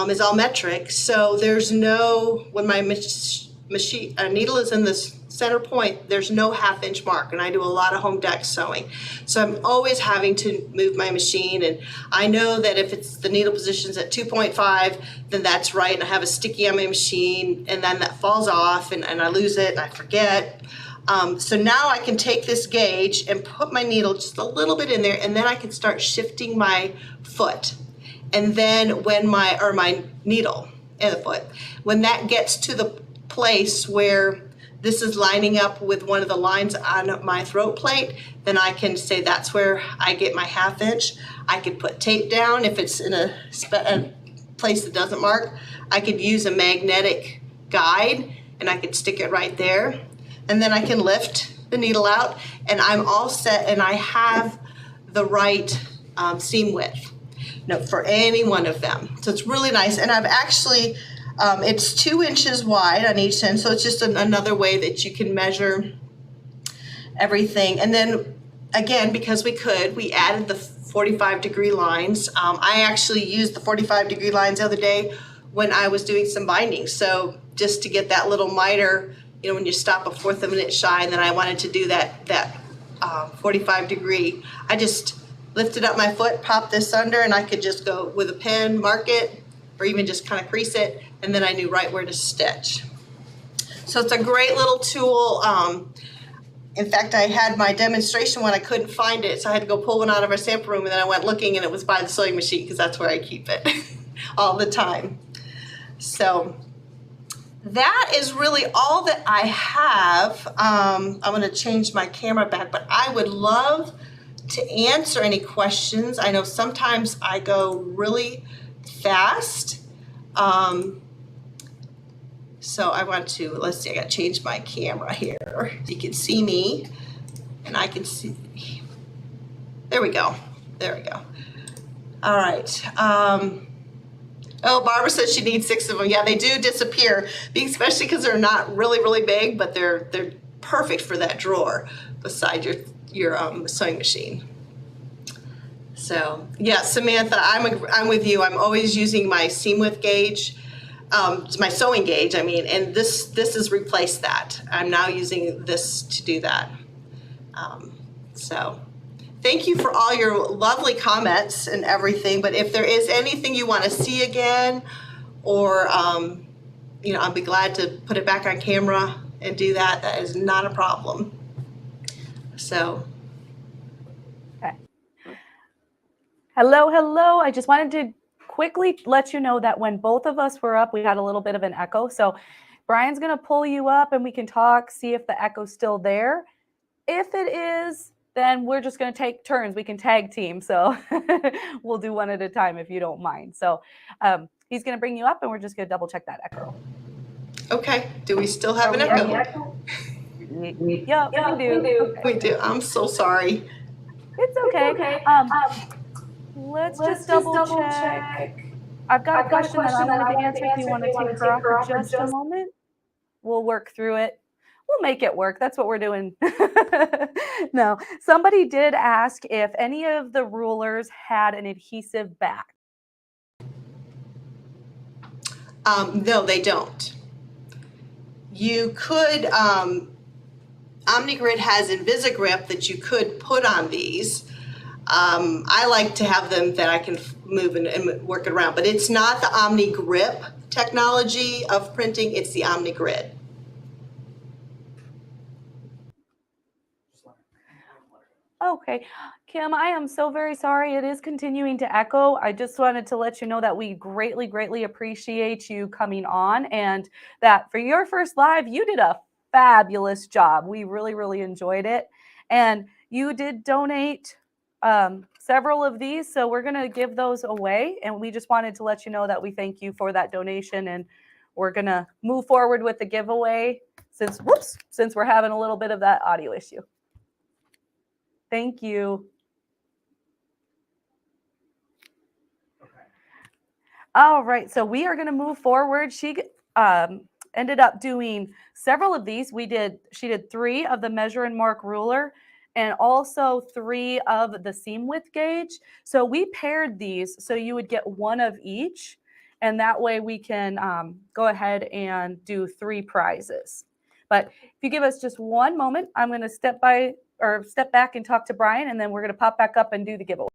is all metric, so there's no, when my needle is in this center point, there's no half-inch mark, and I do a lot of home deck sewing. So I'm always having to move my machine, and I know that if it's the needle position's at 2.5, then that's right, and I have a sticky on my machine, and then that falls off, and I lose it, and I forget. So now I can take this gauge and put my needle just a little bit in there, and then I can start shifting my foot. And then when my needle and the foot, when that gets to the place where this is lining up with one of the lines on my throat plate, then I can say that's where I get my 1/2 inch. I could put tape down if it's in a place that doesn't mark. I could use a magnetic guide and I could stick it right there. And then I can lift the needle out and I'm all set, and I have the right seam width for any one of them. So it's really nice. And I've actually, it's 2 inches wide on each end. So it's just another way that you can measure everything. And then again, because we added the 45-degree lines. I actually used the 45-degree lines the other day when I was doing some binding. So just to get that little miter, when you stop a 1/4 of an inch shy, and then I wanted to do that 45-degree, I just lifted up my foot, popped this under, and I could just go with a pen, mark it, or even just kind of crease it, and then I knew right where to stitch. So it's a great little tool. In fact, I had my demonstration when I couldn't find it, so I had to go pull one out of our sample room, and then I went looking, and it was by the sewing machine because that's where I keep it all the time. So that is really all that I have. I'm going to change my camera back, but I would love to answer any questions. I know sometimes I go really fast. So I want to, let's see, I got to change my camera here. You can see me and I can see, there we go. There we go. All right. Oh, Barbara says she needs 6 of them. Yeah, they do disappear, especially because they're not really, really big, but they're perfect for that drawer beside your sewing machine. So yeah, Samantha, I'm with you. I'm always using my seam width gauge, my sewing gauge. I mean, and this has replaced that. I'm now using this to do that. So thank you for all your lovely comments and everything. But if there is anything you want to see again, or I'll be glad to put it back on camera and do that. That is not a problem. So. Okay. Hello. I just wanted to quickly let you know that when both of us were up, we had a little bit of an echo. So Brian's going to pull you up and we can talk, see if the echo's still there. If it is, then we're just going to take turns. We can tag team. So we'll do one at a time if you don't mind. So he's going to bring you up and we're just going to double check that echo. Okay. Do we still have an echo? Yep, we do. We do. I'm so sorry. It's okay. Let's just double check. I've got a question that I wanted to answer. If you want to take her off for just a moment, we'll work through it. We'll make it work. That's what we're doing. No, somebody did ask if any of the rulers had an adhesive back. No, they don't. You could, OmniGrid has InvisiGrip that you could put on these. I like to have them that I can move and work it around, but it's not the OmniGrip technology of printing, it's the OmniGrid. Okay, Kim, I am so very sorry. It is continuing to echo. I just wanted to let you know that we greatly, greatly appreciate you coming on, and that for your first live, you did a fabulous job. We really, really enjoyed it. And you did donate several of these, so we're going to give those away. And we just wanted to let you know that we thank you for that donation, and we're going to move forward with the giveaway since we're having a little bit of that audio issue. Thank you. Okay. All right, so we are going to move forward. She ended up doing several of these. She did 3 of the measure and mark ruler and also 3 of the seam width gauge. So we paired these so you would get 1 of each, and that way we can go ahead and do 3 prizes. But if you give us just one moment, I'm going to step back and talk to Brian, and then we're going to pop back up and do the giveaway.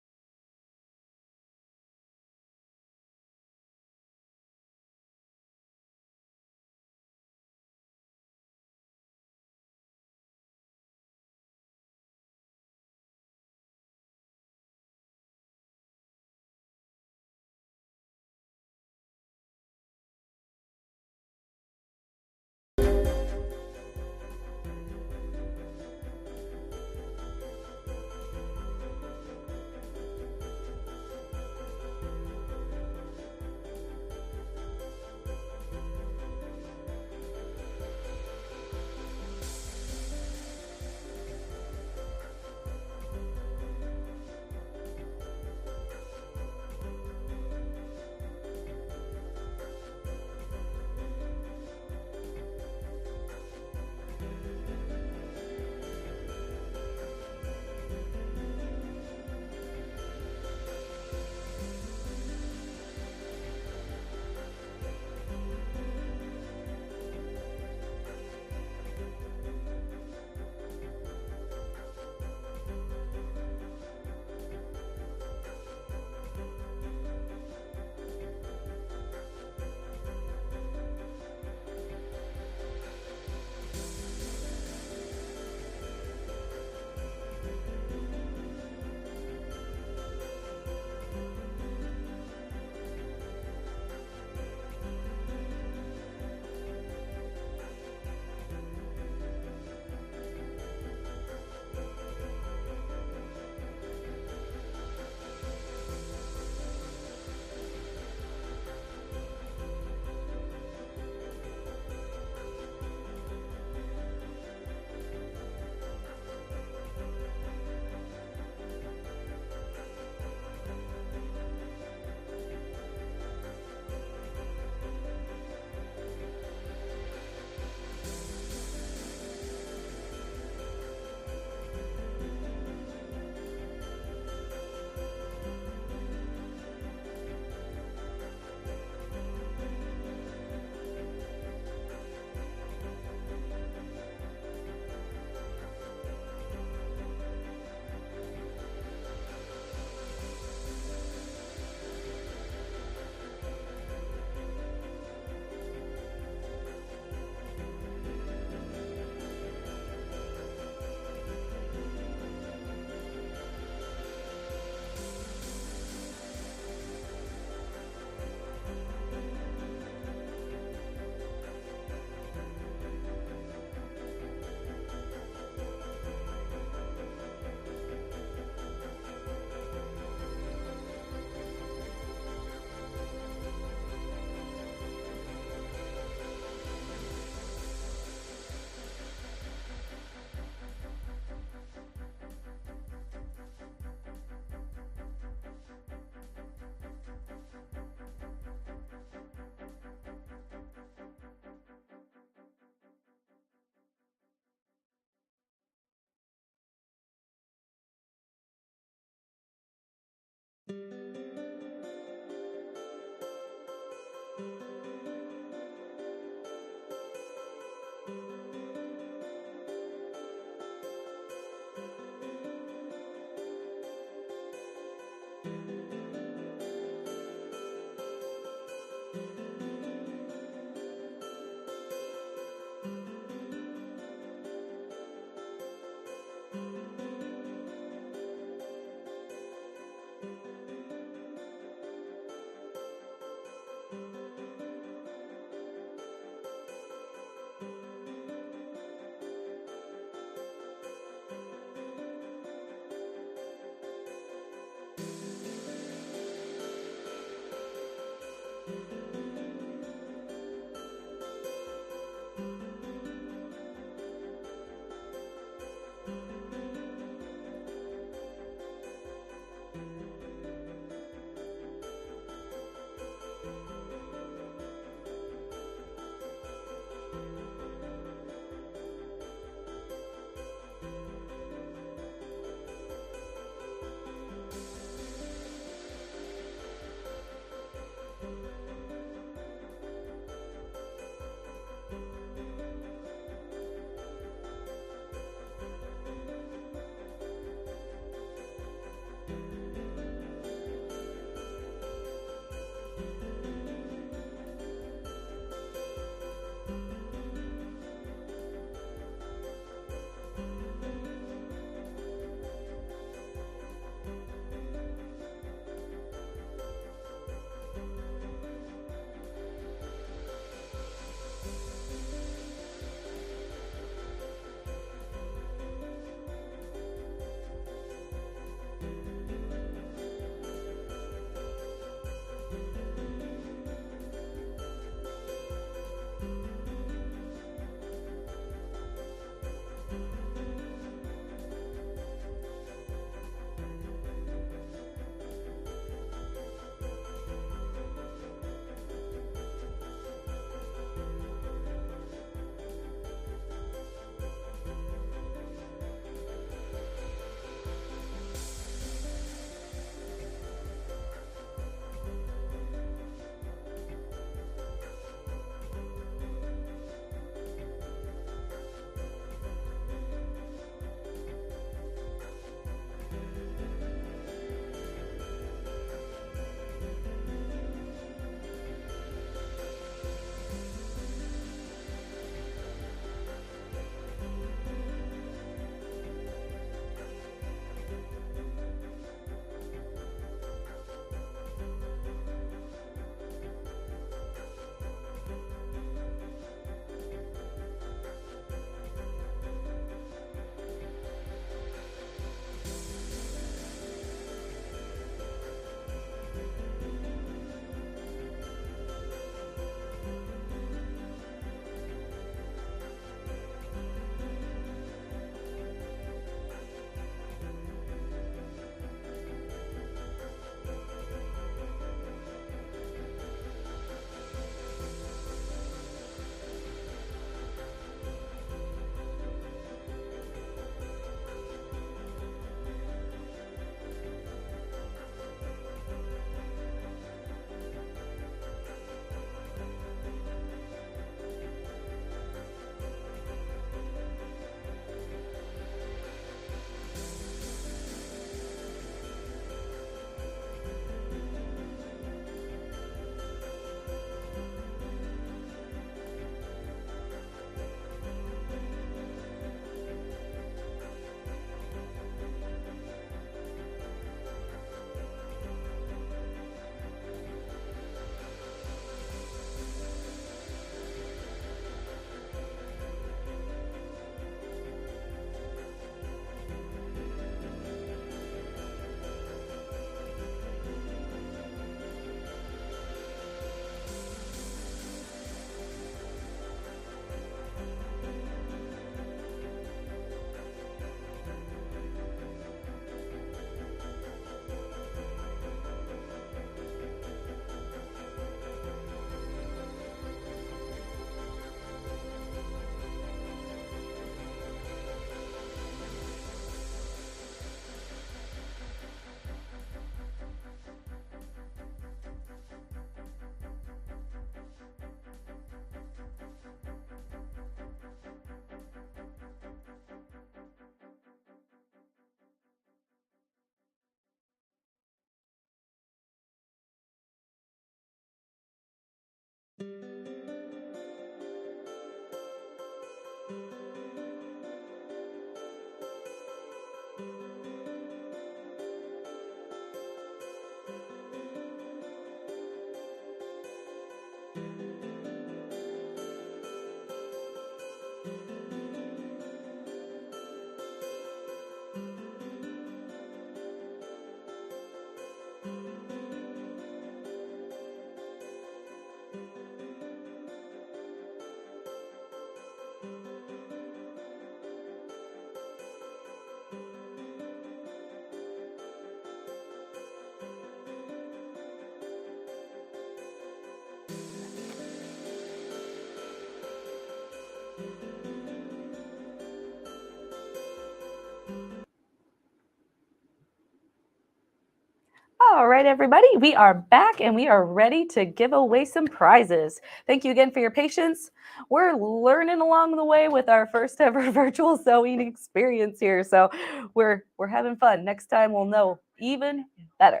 All right, everybody, we are back and we are ready to give away some prizes. Thank you again for your patience. We're learning along the way with our first ever virtual sewing experience here. So we're having fun. Next time we'll know even better.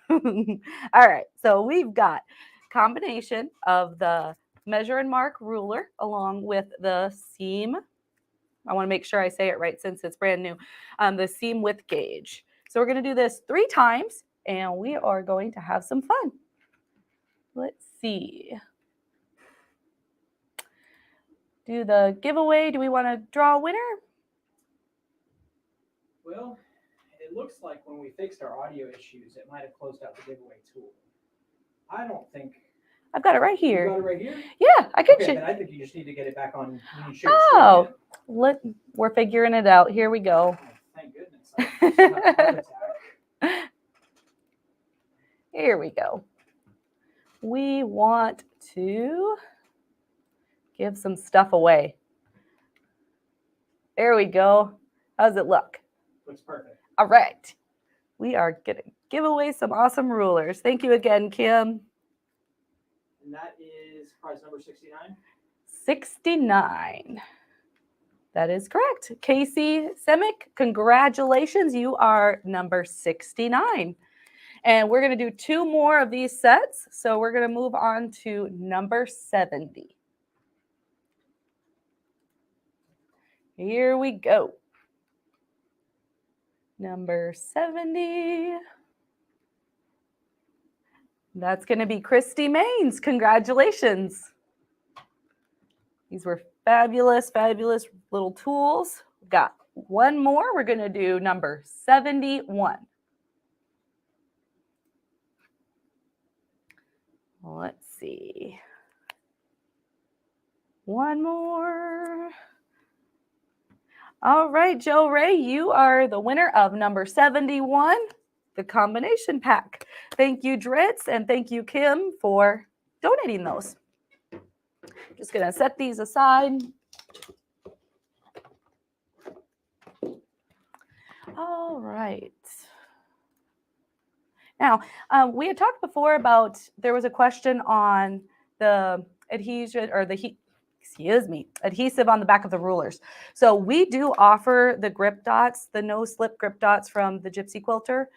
All right, so we've got combination of the measure and mark ruler along with the seam. I want to make sure I say it right since it's brand new. The seam width gauge. So we're going to do this 3 times and we are going to have some fun. Let's see. Do the giveaway. Do we want to draw a winner? Well, it looks like when we fixed our audio issues, it might have closed out the giveaway tool. I don't think. I've got it right You here. got it right here? Yeah, I could. Okay, then I think you just need to get it back on. When you share your Oh, screen. we're figuring it out. Here we go. Oh, thank goodness. I just had a heart attack. Here we go. We want to give some stuff away. There we go. How's it look? Looks perfect. All right. We are going to give away some awesome rulers. Thank you again, Kim. And that is prize number 69? 69. That is correct. Casey Semick, congratulations. You are number 69. And we're going to do 2 more of these sets. So we're going to move on to number 70. Here we go. Number 70. That's going to be Christy Maines. Congratulations. These were fabulous, fabulous little tools. We've got 1 more. We're going to do number 71. Let's see. 1 more. All right, Joe Ray, you are the winner of number 71, the combination pack. Thank you, Dritz, and thank you, Kim, for donating those. Just going to set these aside. All right. Now, we had talked before about, there was a question on the adhesion or the adhesive on the back of the rulers. So we do offer the grip dots, the no slip grip dots from the Gypsy Quilter.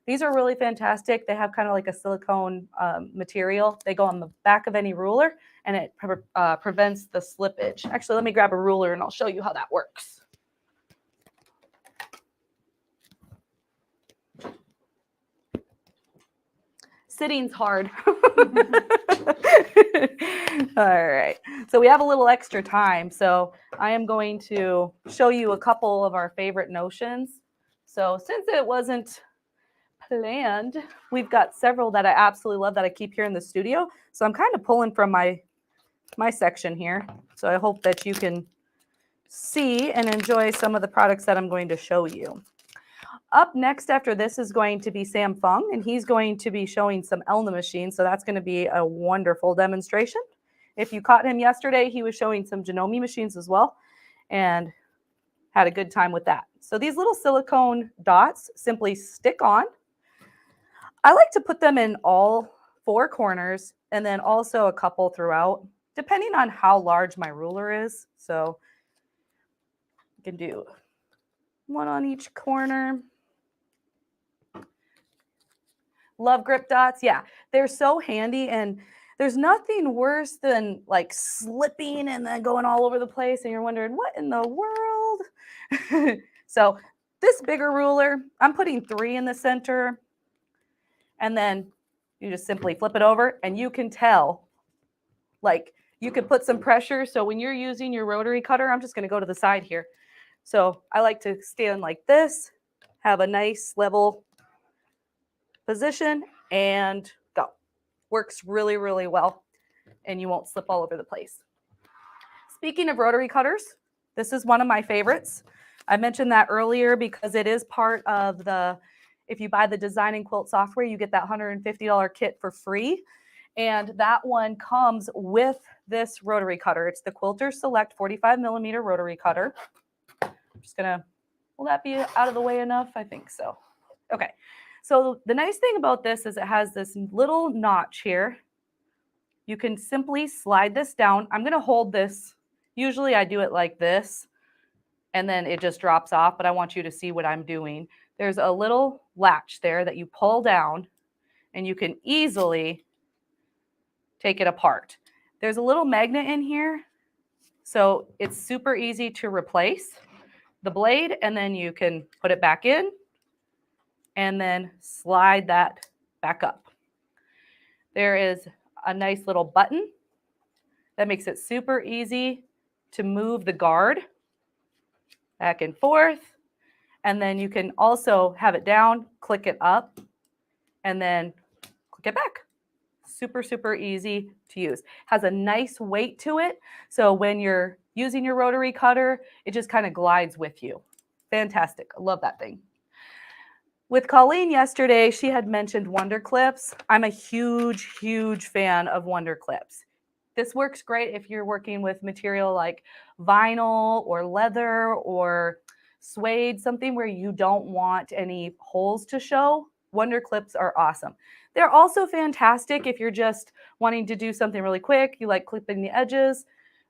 These are really fantastic. They have kind of like a silicone material. They go on the back of any ruler and it prevents the slippage. Actually, let me grab a ruler and I'll show you how that works. Sitting's hard. All right. So we have a little extra time. So I am going to show you a couple of our favorite notions. So since it wasn't planned, we've got several that I absolutely love that I keep here in the studio. So I'm kind of pulling from my section here. So I hope that you can see and enjoy some of the products that I'm going to show you. Up next after this is going to be Sam Fung, and he's going to be showing some Elna machines. So that's going to be a wonderful demonstration. If you caught him yesterday, he was showing some Janome machines as well and had a good time with that. So these little silicone dots simply stick on. I like to put them in all 4 corners and then also a couple throughout, depending on how large my ruler is. So you can do 1 on each corner. Love grip dots. Yeah, they're so handy, and there's nothing worse than like slipping and then going all over the place and you're wondering what in the world. So this bigger ruler, I'm putting 3 in the center, and then you just simply flip it over and you can tell, like you could put some pressure. So when you're using your rotary cutter, I'm just going to go to the side here. So I like to stand like this, have a nice level position, and go. Works really, really well. and you won't slip all over the place. Speaking of rotary cutters, this is one of my favorites. I mentioned that earlier because it is part of the, if you buy the Design and Quilt software, you get that $150 kit for free. And that one comes with this rotary cutter. It's the Quilter Select 45 millimeter rotary cutter. I'm just gonna, will that be out of the way enough? I think so. Okay, so the nice thing about this is it has this little notch here. You can simply slide this down. I'm gonna hold this. Usually I do it like this and then it just drops off, but I want you to see what I'm doing. There's a little latch there that you pull down and you can easily take it apart. There's a little magnet in here, so it's super easy to replace the blade, and then you can put it back in and then slide that back up. There is a nice little button that makes it super easy to move the guard back and forth, and then you can also have it down, click it up, and then click it back. Super, super easy to use. Has a nice weight to it. So when you're using your rotary cutter, it just kind of glides with you. Fantastic. I love that thing. With Colleen yesterday, she had mentioned Wonder Clips. I'm a huge, huge fan of Wonder Clips. This works great if you're working with material like vinyl or leather or suede, something where you don't want any holes to show. Wonder Clips are awesome. They're also fantastic if you're just wanting to do something really quick, you like clipping the edges.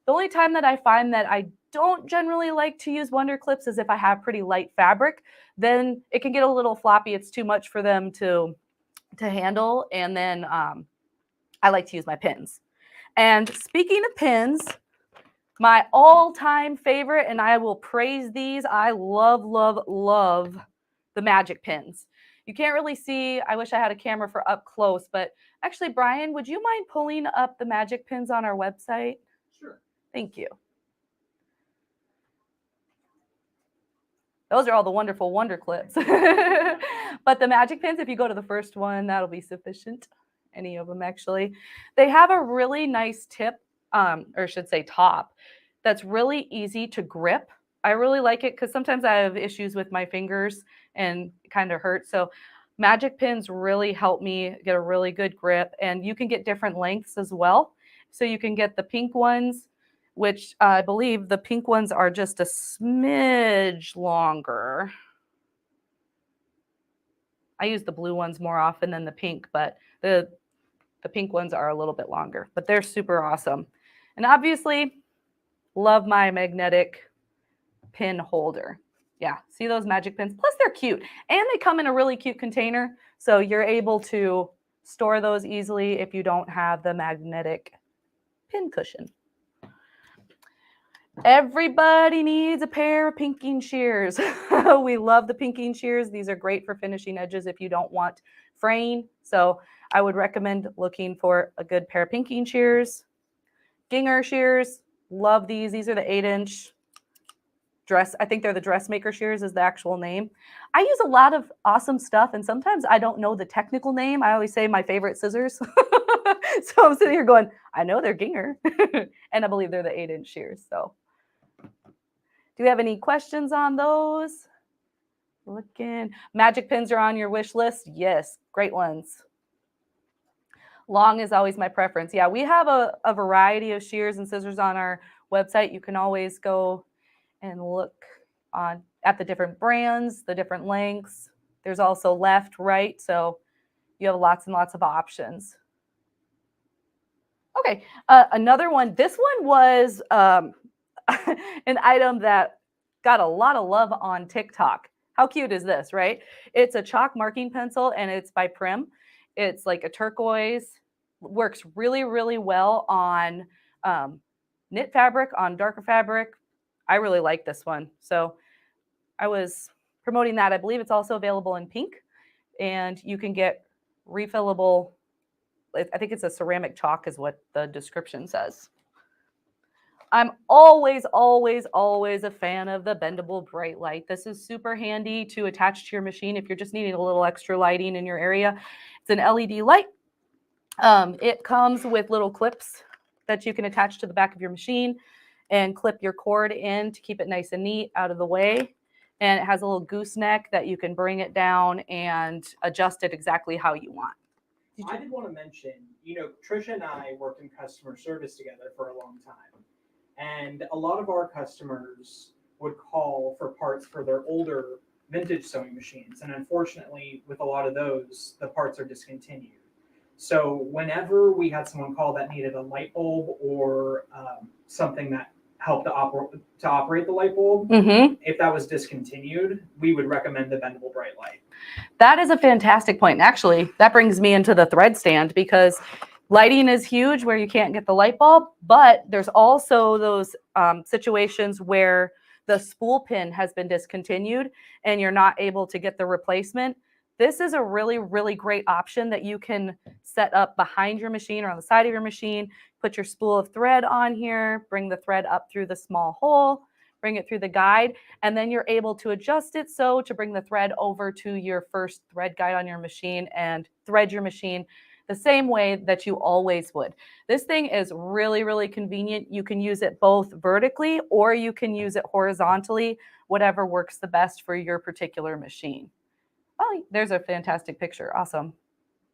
The only time that I find that I don't generally like to use Wonder Clips is if I have pretty light fabric. Then it can get a little floppy. It's too much for them to handle. And then I like to use my pins. And speaking of pins, my all-time favorite, and I will praise these, I love, love, love the magic pins. You can't really see, I wish I had a camera for up close, but actually, Brian, would you mind pulling up the magic pins on our website? Sure. Thank you. Those are all the wonderful Wonder Clips. But the magic pins, if you go to the first one, that'll be sufficient. Any of them, actually. They have a really nice tip, or I should say top, that's really easy to grip. I really like it because sometimes I have issues with my fingers and it kind of hurts. So magic pins really help me get a really good grip, and you can get different lengths as well. So you can get the pink ones, which I believe the pink ones are just a smidge longer. I use the blue ones more often than the pink, but the pink ones are a little bit longer, but they're super awesome. And obviously, love my magnetic pin holder. Yeah, see those magic pins? Plus they're cute, and they come in a really cute container, so you're able to store those easily if you don't have the magnetic pin cushion. Everybody needs a pair of pinking shears. We love the pinking shears. These are great for finishing edges if you don't want fraying. So I would recommend looking for a good pair of pinking shears. Ginger shears, love these. These are the 8-inch dress. I think they're the dressmaker shears is the actual name. I use a lot of awesome stuff, and sometimes I don't know the technical name. I always say my favorite scissors. So I'm sitting here going, I know they're Ginger, and I believe they're the 8-inch shears. So do you have any questions on those? Looking. Magic pins are on your wish list? Yes, great ones. Long is always my preference. Yeah, we have a variety of shears and scissors on our website. You can always go and look at the different brands, the different lengths. There's also left, right, so you have lots and lots of options. Okay, another one. This one was an item that got a lot of love on TikTok. How cute is this, right? It's a chalk marking pencil, and it's by Prim. It's like a turquoise. Works really, really well on knit fabric, on darker fabric. I really like this one. So I was promoting that. I believe it's also available in pink, and you can get refillable. I think it's a ceramic chalk is what the description says. I'm always, always, always a fan of the bendable bright light. This is super handy to attach to your machine if you're just needing a little extra lighting in your area. It's an LED light. It comes with little clips that you can attach to the back of your machine and clip your cord in to keep it nice and neat out of the way. And it has a little gooseneck that you can bring it down and adjust it exactly how you want. I did want to mention, Tricia and I worked in customer service together for a long time. And a lot of our customers would call for parts for their older vintage sewing machines. And unfortunately, with a lot of those, the parts are discontinued. So whenever we had someone call that needed a light bulb or something that helped to operate the light bulb, if that was discontinued, we would recommend the bendable bright light. That is a fantastic point. Actually, that brings me into the thread stand, because lighting is huge where you can't get the light bulb, but there's also those situations where the spool pin has been discontinued and you're not able to get the replacement. This is a really, really great option that you can set up behind your machine or on the side of your machine. Put your spool of thread on here, bring the thread up through the small hole, bring it through the guide, and then you're able to adjust it so to bring the thread over to your first thread guide on your machine and thread your machine the same way that you always would. This thing is really, really convenient. You can use it both vertically or you can use it horizontally, whatever works the best for your particular machine. Oh, there's a fantastic picture. Awesome.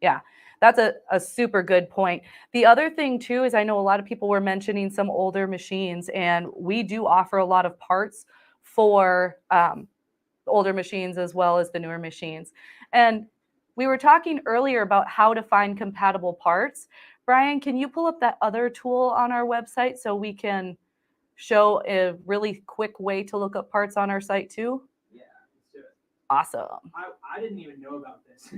Yeah, that's a super good point. The other thing too is I know a lot of people were mentioning some older machines, and we do offer a lot of parts for older machines as well as the newer machines. And we were talking earlier about how to find compatible parts. Brian, can you pull up that other tool on our website so we can show a really quick way to look up parts on our site too? Awesome. I didn't even know about this.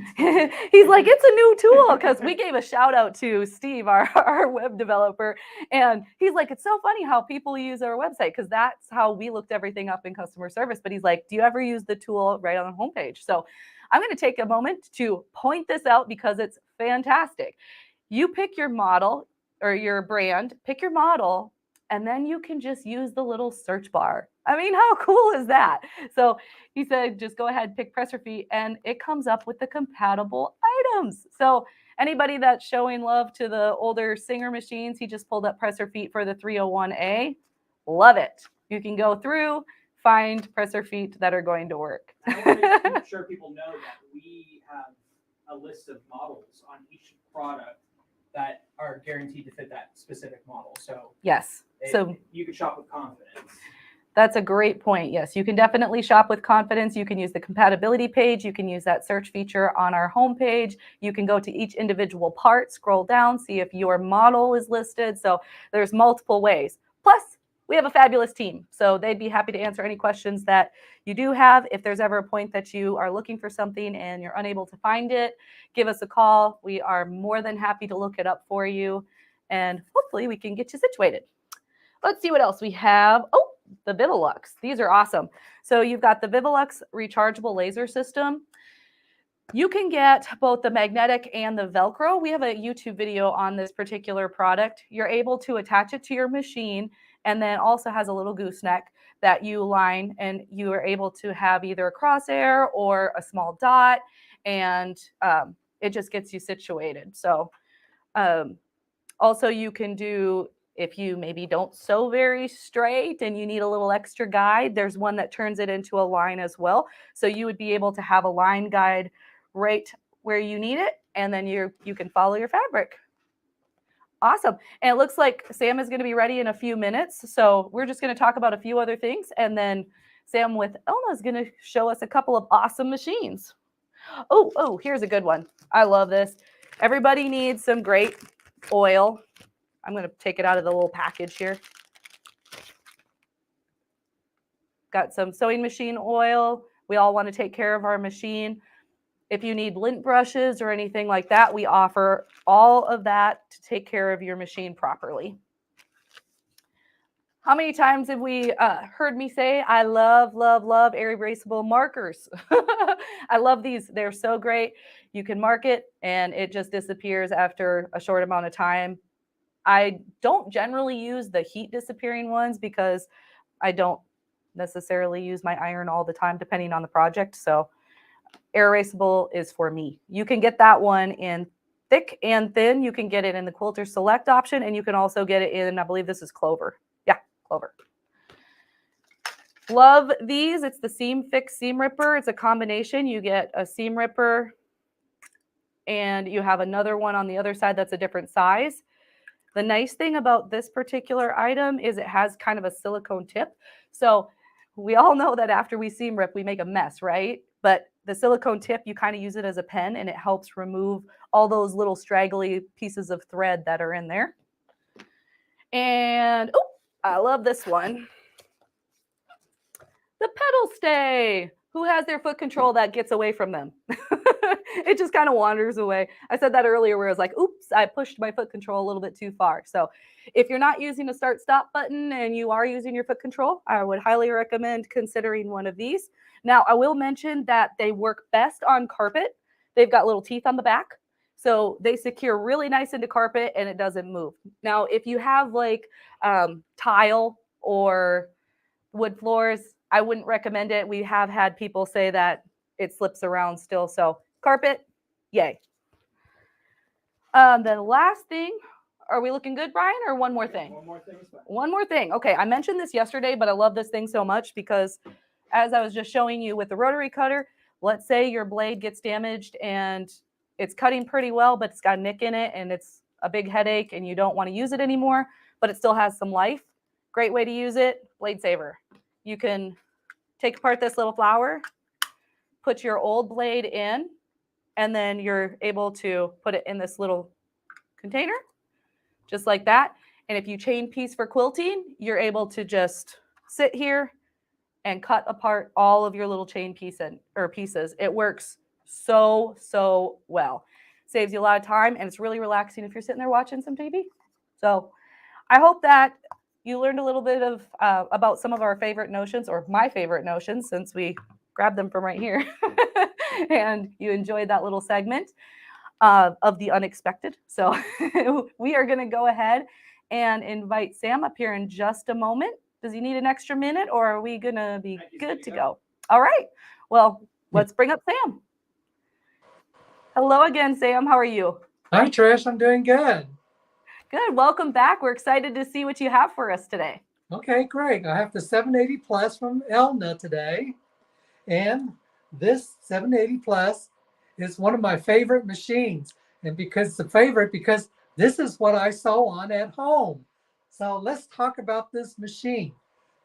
He's like, it's a new tool, because we gave a shout out to Steve, our web developer. And he's like, it's so funny how people use our website, because that's how we looked everything up in customer service. But he's like, do you ever use the tool right on the homepage? So I'm going to take a moment to point this out because it's fantastic. You pick your model or your brand, pick your model, and then you can just use the little search bar. I mean, how cool is that? So he said, just go ahead, pick presser feet, and it comes up with the compatible items. So anybody that's showing love to the older Singer machines, he just pulled up presser feet for the 301A. Love it. You can go through, find presser feet that are going to work. I want to make sure people know that we have a list of models on each product that are guaranteed to fit that specific model. So yes, so you can shop with confidence. That's a great point. Yes, you can definitely shop with confidence. You can use the compatibility page. You can use that search feature on our homepage. You can go to each individual part, scroll down, see if your model is listed. So there's multiple ways. Plus, we have a fabulous team, so they'd be happy to answer any questions that you do have. If there's ever a point that you are looking for something and you're unable to find it, give us a call. We are more than happy to look it up for you, and hopefully we can get you situated. Let's see what else we have. Oh, the Vivilux. These are awesome. So you've got the Vivilux rechargeable laser system. You can get both the magnetic and the Velcro. We have a YouTube video on this particular product. You're able to attach it to your machine, and then also has a little gooseneck that you line, and you are able to have either a crosshair or a small dot, and it just gets you situated. So also you can do, if you maybe don't sew very straight and you need a little extra guide, there's one that turns it into a line as well. So you would be able to have a line guide right where you need it, and then you can follow your fabric. Awesome. And it looks like Sam is going to be ready in a few minutes. So we're just going to talk about a few other things, and then Sam with Elna is going to show us a couple of awesome machines. Oh, here's a good one. I love this. Everybody needs some great oil. I'm going to take it out of the little package here. Got some sewing machine oil. We all want to take care of our machine. If you need lint brushes or anything like that, we offer all of that to take care of your machine properly. How many times have we heard me say, I love erasable markers? I love these. They're so great. You can mark it and it just disappears after a short amount of time. I don't generally use the heat disappearing ones because I don't necessarily use my iron all the time, depending on the project. So air erasable is for me. You can get that one in thick and thin. You can get it in the Quilter Select option, and you can also get it in, I believe this is Clover. Yeah, Clover. Love these. It's the Seam Fix Seam Ripper. It's a combination. You get a seam ripper, and you have another one on the other side that's a different size. The nice thing about this particular item is it has kind of a silicone tip. So we all know that after we seam rip, we make a mess, right? But the silicone tip, you kind of use it as a pen, and it helps remove all those little straggly pieces of thread that are in there. And, oh, I love this one. The pedal stay. Who has their foot control that gets away from them? It just kind of wanders away. I said that earlier where I was like, oops, I pushed my foot control a little bit too far. So if you're not using a start stop button and you are using your foot control, I would highly recommend considering one of these. Now, I will mention that they work best on carpet. They've got little teeth on the back, so they secure really nice into carpet and it doesn't move. Now, if you have like tile or wood floors, I wouldn't recommend it. We have had people say that it slips around still. So carpet, yay. The last thing, are we looking good, Brian, or one more thing? One more thing is fine. One more thing. Okay, I mentioned this yesterday, but I love this thing so much because as I was just showing you with the rotary cutter, let's say your blade gets damaged and it's cutting pretty well, but it's got a nick in it and it's a big headache and you don't want to use it anymore, but it still has some life. Great way to use it, blade saver. You can take apart this little flower, put your old blade in, and then you're able to put it in this little container, just like that. And if you chain piece for quilting, you're able to just sit here and cut apart all of your little chain pieces. It works so well. Saves you a lot of time, and it's really relaxing if you're sitting there watching some TV. So I hope that you learned a little bit of about some of our favorite notions, or my favorite notions, since we grabbed them from right here. And you enjoyed that little segment of the unexpected. So we are going to go ahead and invite Sam up here in just a moment. Does he need an extra minute, or are we going to be good to go? All right. Well, let's bring up Sam. Hello again, Sam. How are you? Hi, Trish. I'm doing good. Good. Welcome back. We're excited to see what you have for us today. Okay, great. I have the 780 Plus from Elna today. And this 780 Plus is one of my favorite machines. And because this is what I sew on at home. So let's talk about this machine.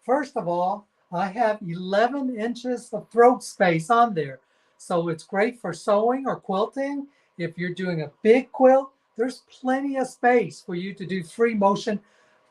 First of all, I have 11 inches of throat space on there. So it's great for sewing or quilting. If you're doing a big quilt, there's plenty of space for you to do free motion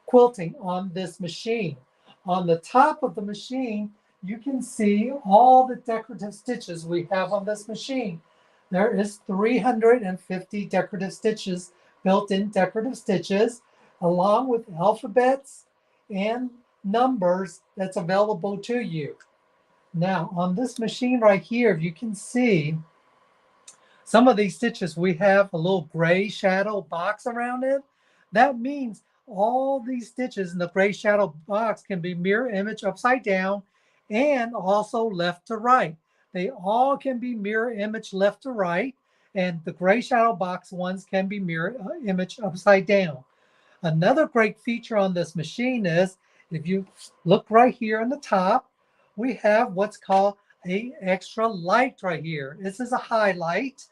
quilting on this machine. On the top of the machine, you can see all the decorative stitches we have on this machine. There is 350 decorative stitches, built-in decorative stitches, along with alphabets and numbers that's available to you. Now, on this machine right here, you can see some of these stitches, we have a little gray shadow box around it. That means all these stitches in the gray shadow box can be mirror image upside down and also left to right. They all can be mirror image left to right, and the gray shadow box ones can be mirror image upside down. Another great feature on this machine is, if you look right here on the top, we have what's called an extra light right here. This is a highlight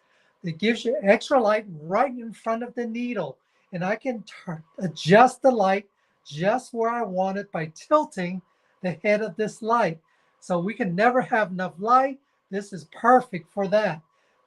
that gives you extra light right in front of the needle. And I can adjust the light just where I want it by tilting the head of this light. So we can never have enough light. This is perfect for that.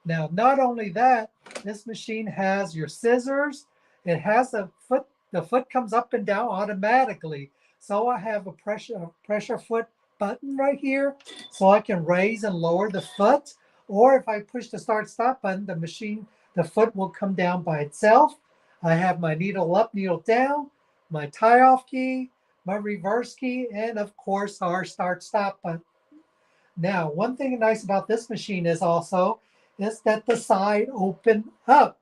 Now, not only that, this machine has your scissors. It has a foot. The foot comes up and down automatically. So I have a pressure foot button right here, so I can raise and lower the foot. Or if I push the start stop button, the foot will come down by itself. I have my needle up, needle down, my tie off key, my reverse key, and of course our start stop button. Now, one thing nice about this machine is that the side open up.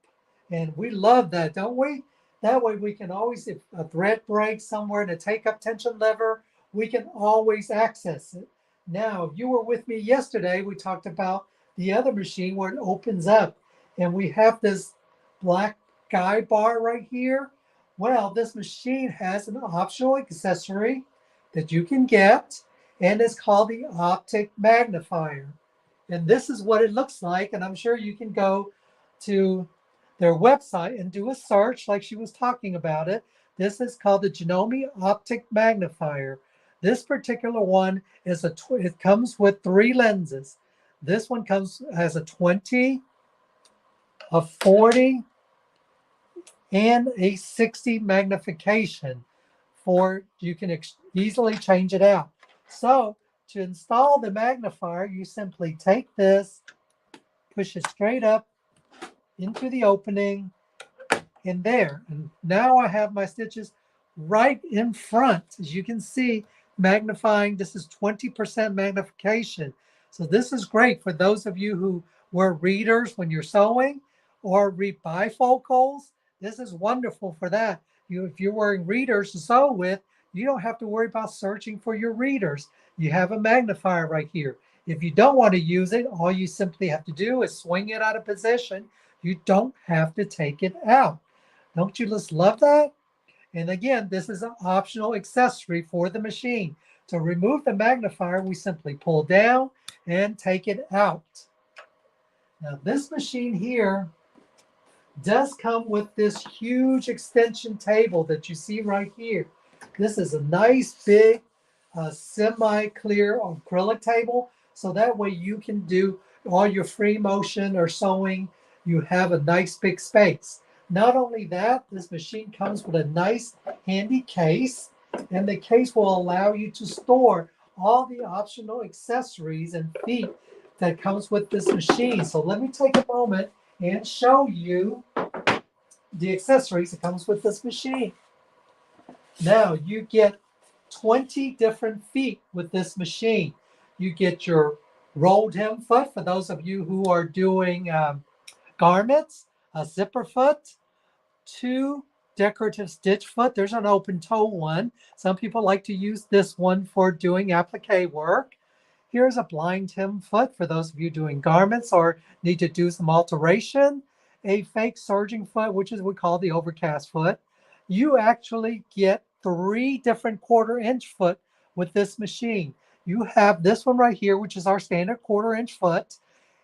And we love that, don't we? That way we can always, if a thread breaks somewhere in a take-up tension lever, we can always access it. Now, if you were with me yesterday, we talked about the other machine where it opens up. And we have this black guide bar right here. Well, this machine has an optional accessory that you can get, and it's called the optic magnifier. And this is what it looks like. And I'm sure you can go to their website and do a search like she was talking about it. This is called the Genome Optic Magnifier. This particular one is it comes with 3 lenses. This one has a 20, a 40, and a 60 magnification for you can easily change it out. So to install the magnifier, you simply take this, push it straight up into the opening in there. And now I have my stitches right in front. As you can see, magnifying, this is 20% magnification. So this is great for those of you who wear readers when you're sewing or read bifocals. This is wonderful for that. If you're wearing readers to sew with, you don't have to worry about searching for your readers. You have a magnifier right here. If you don't want to use it, all you simply have to do is swing it out of position. You don't have to take it out. Don't you just love that? And again, this is an optional accessory for the machine. To remove the magnifier, we simply pull down and take it out. Now this machine here does come with this huge extension table that you see right here. This is a nice big semi-clear acrylic table. So that way you can do all your free motion or sewing. You have a nice big space. Not only that, this machine comes with a nice handy case, and the case will allow you to store all the optional accessories and feet that comes with this machine. So let me take a moment and show you the accessories that comes with this machine. Now you get 20 different feet with this machine. You get your rolled hem foot for those of you who are doing garments, a zipper foot, 2 decorative stitch foot. There's an open toe one. Some people like to use this one for doing applique work. Here's a blind hem foot for those of you doing garments or need to do some alteration. A fake serging foot, which is what we call the overcast foot. You actually get 3 different 1/4-inch foot with this machine. You have this one right here, which is our standard 1/4-inch foot.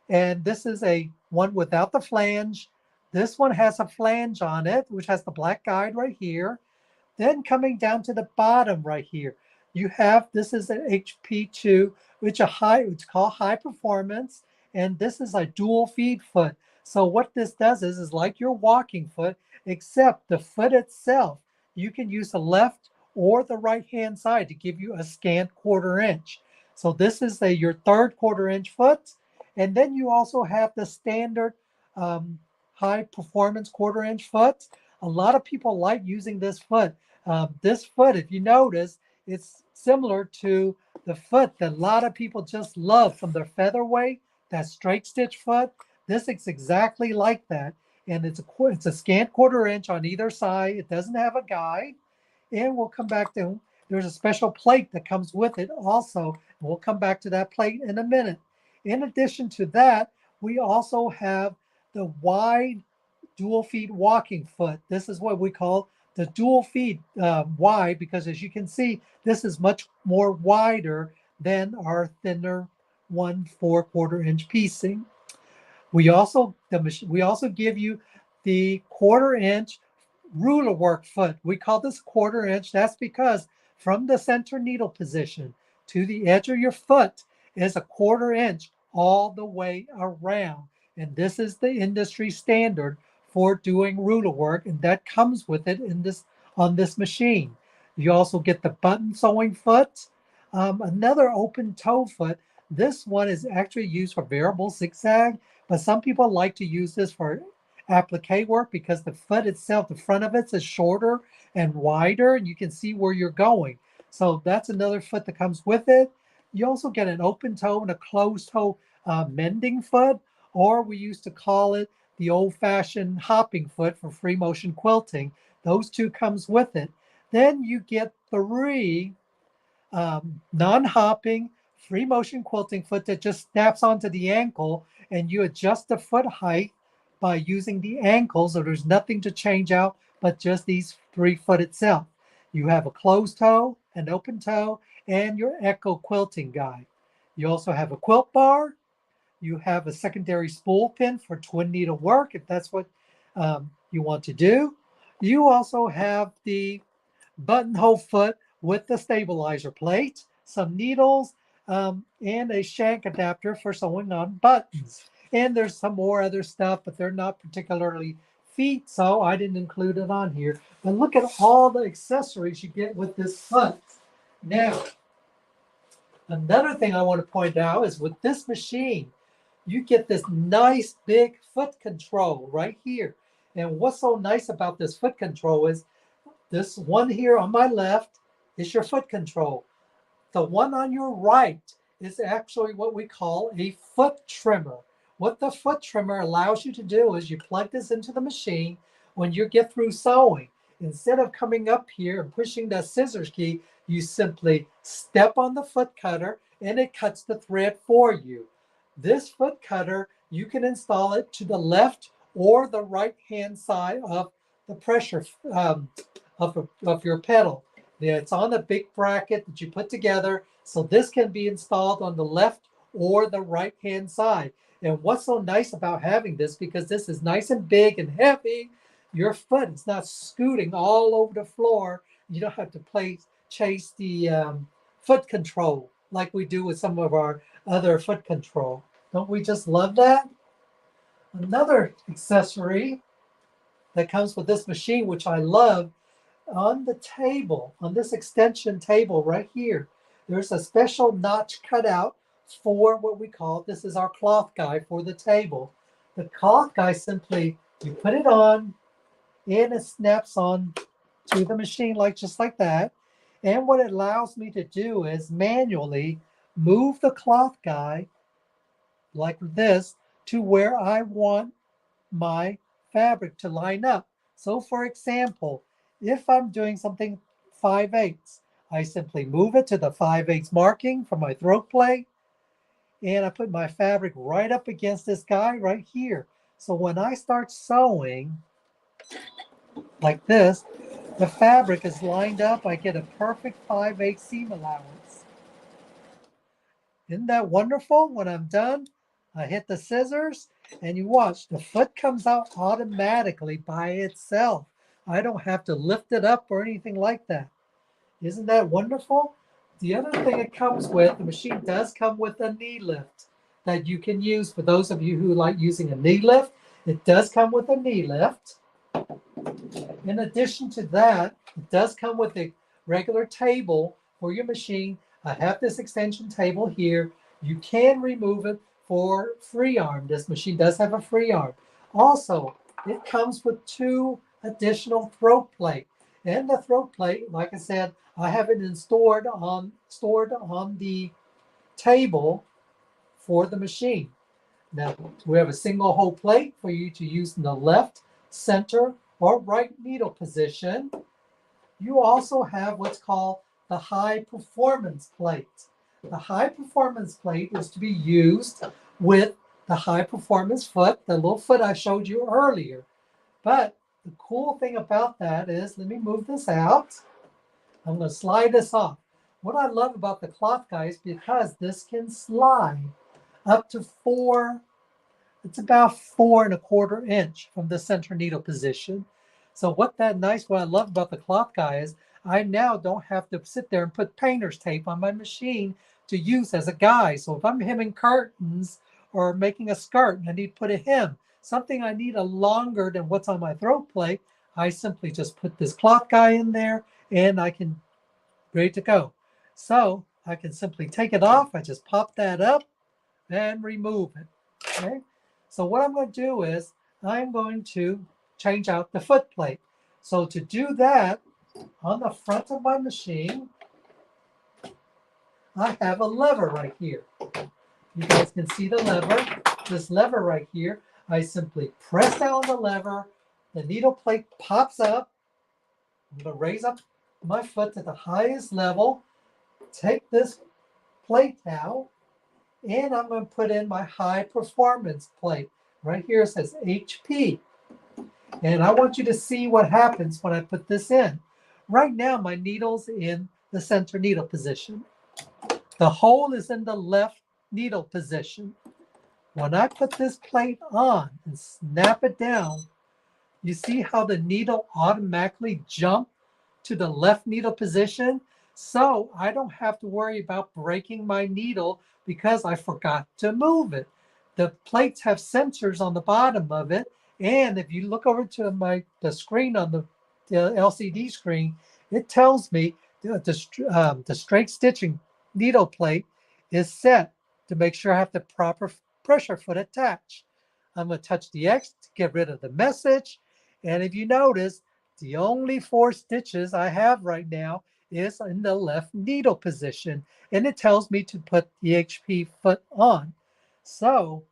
And this is a one without the flange. This one has a flange on it, which has the black guide right here. Then coming down to the bottom right here, you have, this is an HP2, which it's called high performance. And this is a dual feed foot. So what this does is like your walking foot, except the foot itself, you can use the left or the right hand side to give you a scant 1/4-inch. So this is your 3rd 1/4-inch foot. And then you also have the standard high performance 1/4-inch foot. A lot of people like using this foot. This foot, if you notice, it's similar to the foot that a lot of people just love from their featherweight, that straight stitch foot. This is exactly like that. And it's a scant 1/4-inch on either side. It doesn't have a guide. And we'll come back to, there's a special plate that comes with it also. We'll come back to that plate in a minute. In addition to that, we also have the wide dual feed walking foot. This is what we call the dual feed wide, because as you can see, this is much more wider than our thinner 1/4 1/4-inch piecing. We also give you the 1/4-inch ruler work foot. We call this 1/4-inch. That's because from the center needle position to the edge of your foot is a 1/4-inch all the way around. And this is the industry standard for doing ruler work, and that comes with it on this machine. You also get the button sewing foot, another open toe foot. This one is actually used for variable zigzag, but some people like to use this for applique work because the foot itself, the front of it is shorter and wider, and you can see where you're going. So that's another foot that comes with it. You also get an open toe and a closed toe mending foot, or we used to call it the old-fashioned hopping foot for free motion quilting. Those 2 comes with it. Then you get 3 non-hopping free motion quilting foot that just snaps onto the ankle, and you adjust the foot height by using the ankle, so there's nothing to change out but just these 3 foot itself. You have a closed toe, an open toe, and your echo quilting guide. You also have a quilt bar. You have a secondary spool pin for twin needle work if that's what you want to do. You also have the buttonhole foot with the stabilizer plate, some needles, and a shank adapter for sewing on buttons. And there's some more other stuff, but they're not particularly feet, so I didn't include it on here. But look at all the accessories you get with this foot. Now, another thing I want to point out is with this machine, you get this nice big foot control right here. And what's so nice about this foot control is this one here on my left is your foot control. The one on your right is actually what we call a foot trimmer. What the foot trimmer allows you to do is you plug this into the machine when you get through sewing. Instead of coming up here and pushing the scissors key, you simply step on the foot cutter and it cuts the thread for you. This foot cutter, you can install it to the left or the right hand side of the pressure of your pedal. It's on a big bracket that you put together, so this can be installed on the left or the right hand side. And what's so nice about having this, because this is nice and big and heavy, your foot is not scooting all over the floor. You don't have to chase the foot control like we do with some of our other foot control. Don't we just love that? Another accessory that comes with this machine, which I love, on the table, on this extension table right here, there's a special notch cut out for what we call, this is our cloth guide for the table. The cloth guide simply, you put it on and it snaps on to the machine just like that. And what it allows me to do is manually move the cloth guide like this to where I want my fabric to line up. So for example, if I'm doing something 5/8, I simply move it to the 5/8 marking for my throat plate, and I put my fabric right up against this guy right here. So when I start sewing like this, the fabric is lined up. I get a perfect 5/8 seam allowance. Isn't that wonderful? When I'm done, I hit the scissors and you watch, the foot comes out automatically by itself. I don't have to lift it up or anything like that. Isn't that wonderful? The other thing it comes with, the machine does come with a knee lift that you can use. For those of you who like using a knee lift, it does come with a knee lift. In addition to that, it does come with a regular table for your machine. I have this extension table here. You can remove it for free arm. This machine does have a free arm. Also, it comes with 2 additional throat plate. And the throat plate, like I said, I have it stored on the table for the machine. Now, we have a single hole plate for you to use in the left, center, or right needle position. You also have what's called the high performance plate. The high performance plate is to be used with the high performance foot, the little foot I showed you earlier. But the cool thing about that is, let me move this out. I'm going to slide this off. What I love about the cloth guide is because this can slide up to 4, it's about 4 1/4 inch from the center needle position. So what I love about the cloth guide is I now don't have to sit there and put painter's tape on my machine to use as a guide. So if I'm hemming curtains or making a skirt and I need to put a hem, something I need a longer than what's on my throat plate, I simply just put this cloth guide in there and I can, ready to go. So I can simply take it off. I just pop that up and remove it. Okay. So what I'm going to do is I'm going to change out the foot plate. So to do that, on the front of my machine, I have a lever right here. You guys can see the lever. This lever right here, I simply press down the lever. The needle plate pops up. I'm going to raise up my foot to the highest level, take this plate out, and I'm going to put in my high performance plate. right here it says HP. And I want you to see what happens when I put this in. Right now, my needle's in the center needle position. The hole is in the left needle position. When I put this plate on and snap it down, you see how the needle automatically jumped to the left needle position? So I don't have to worry about breaking my needle because I forgot to move it. The plates have sensors on the bottom of it. And if you look over to the screen on the LCD screen, it tells me the straight stitching needle plate is set to make sure I have the proper pressure foot attached. I'm going to touch the X to get rid of the message. And if you notice, the only 4 stitches I have right now is in the left needle position. And it tells me to put the HP foot on. So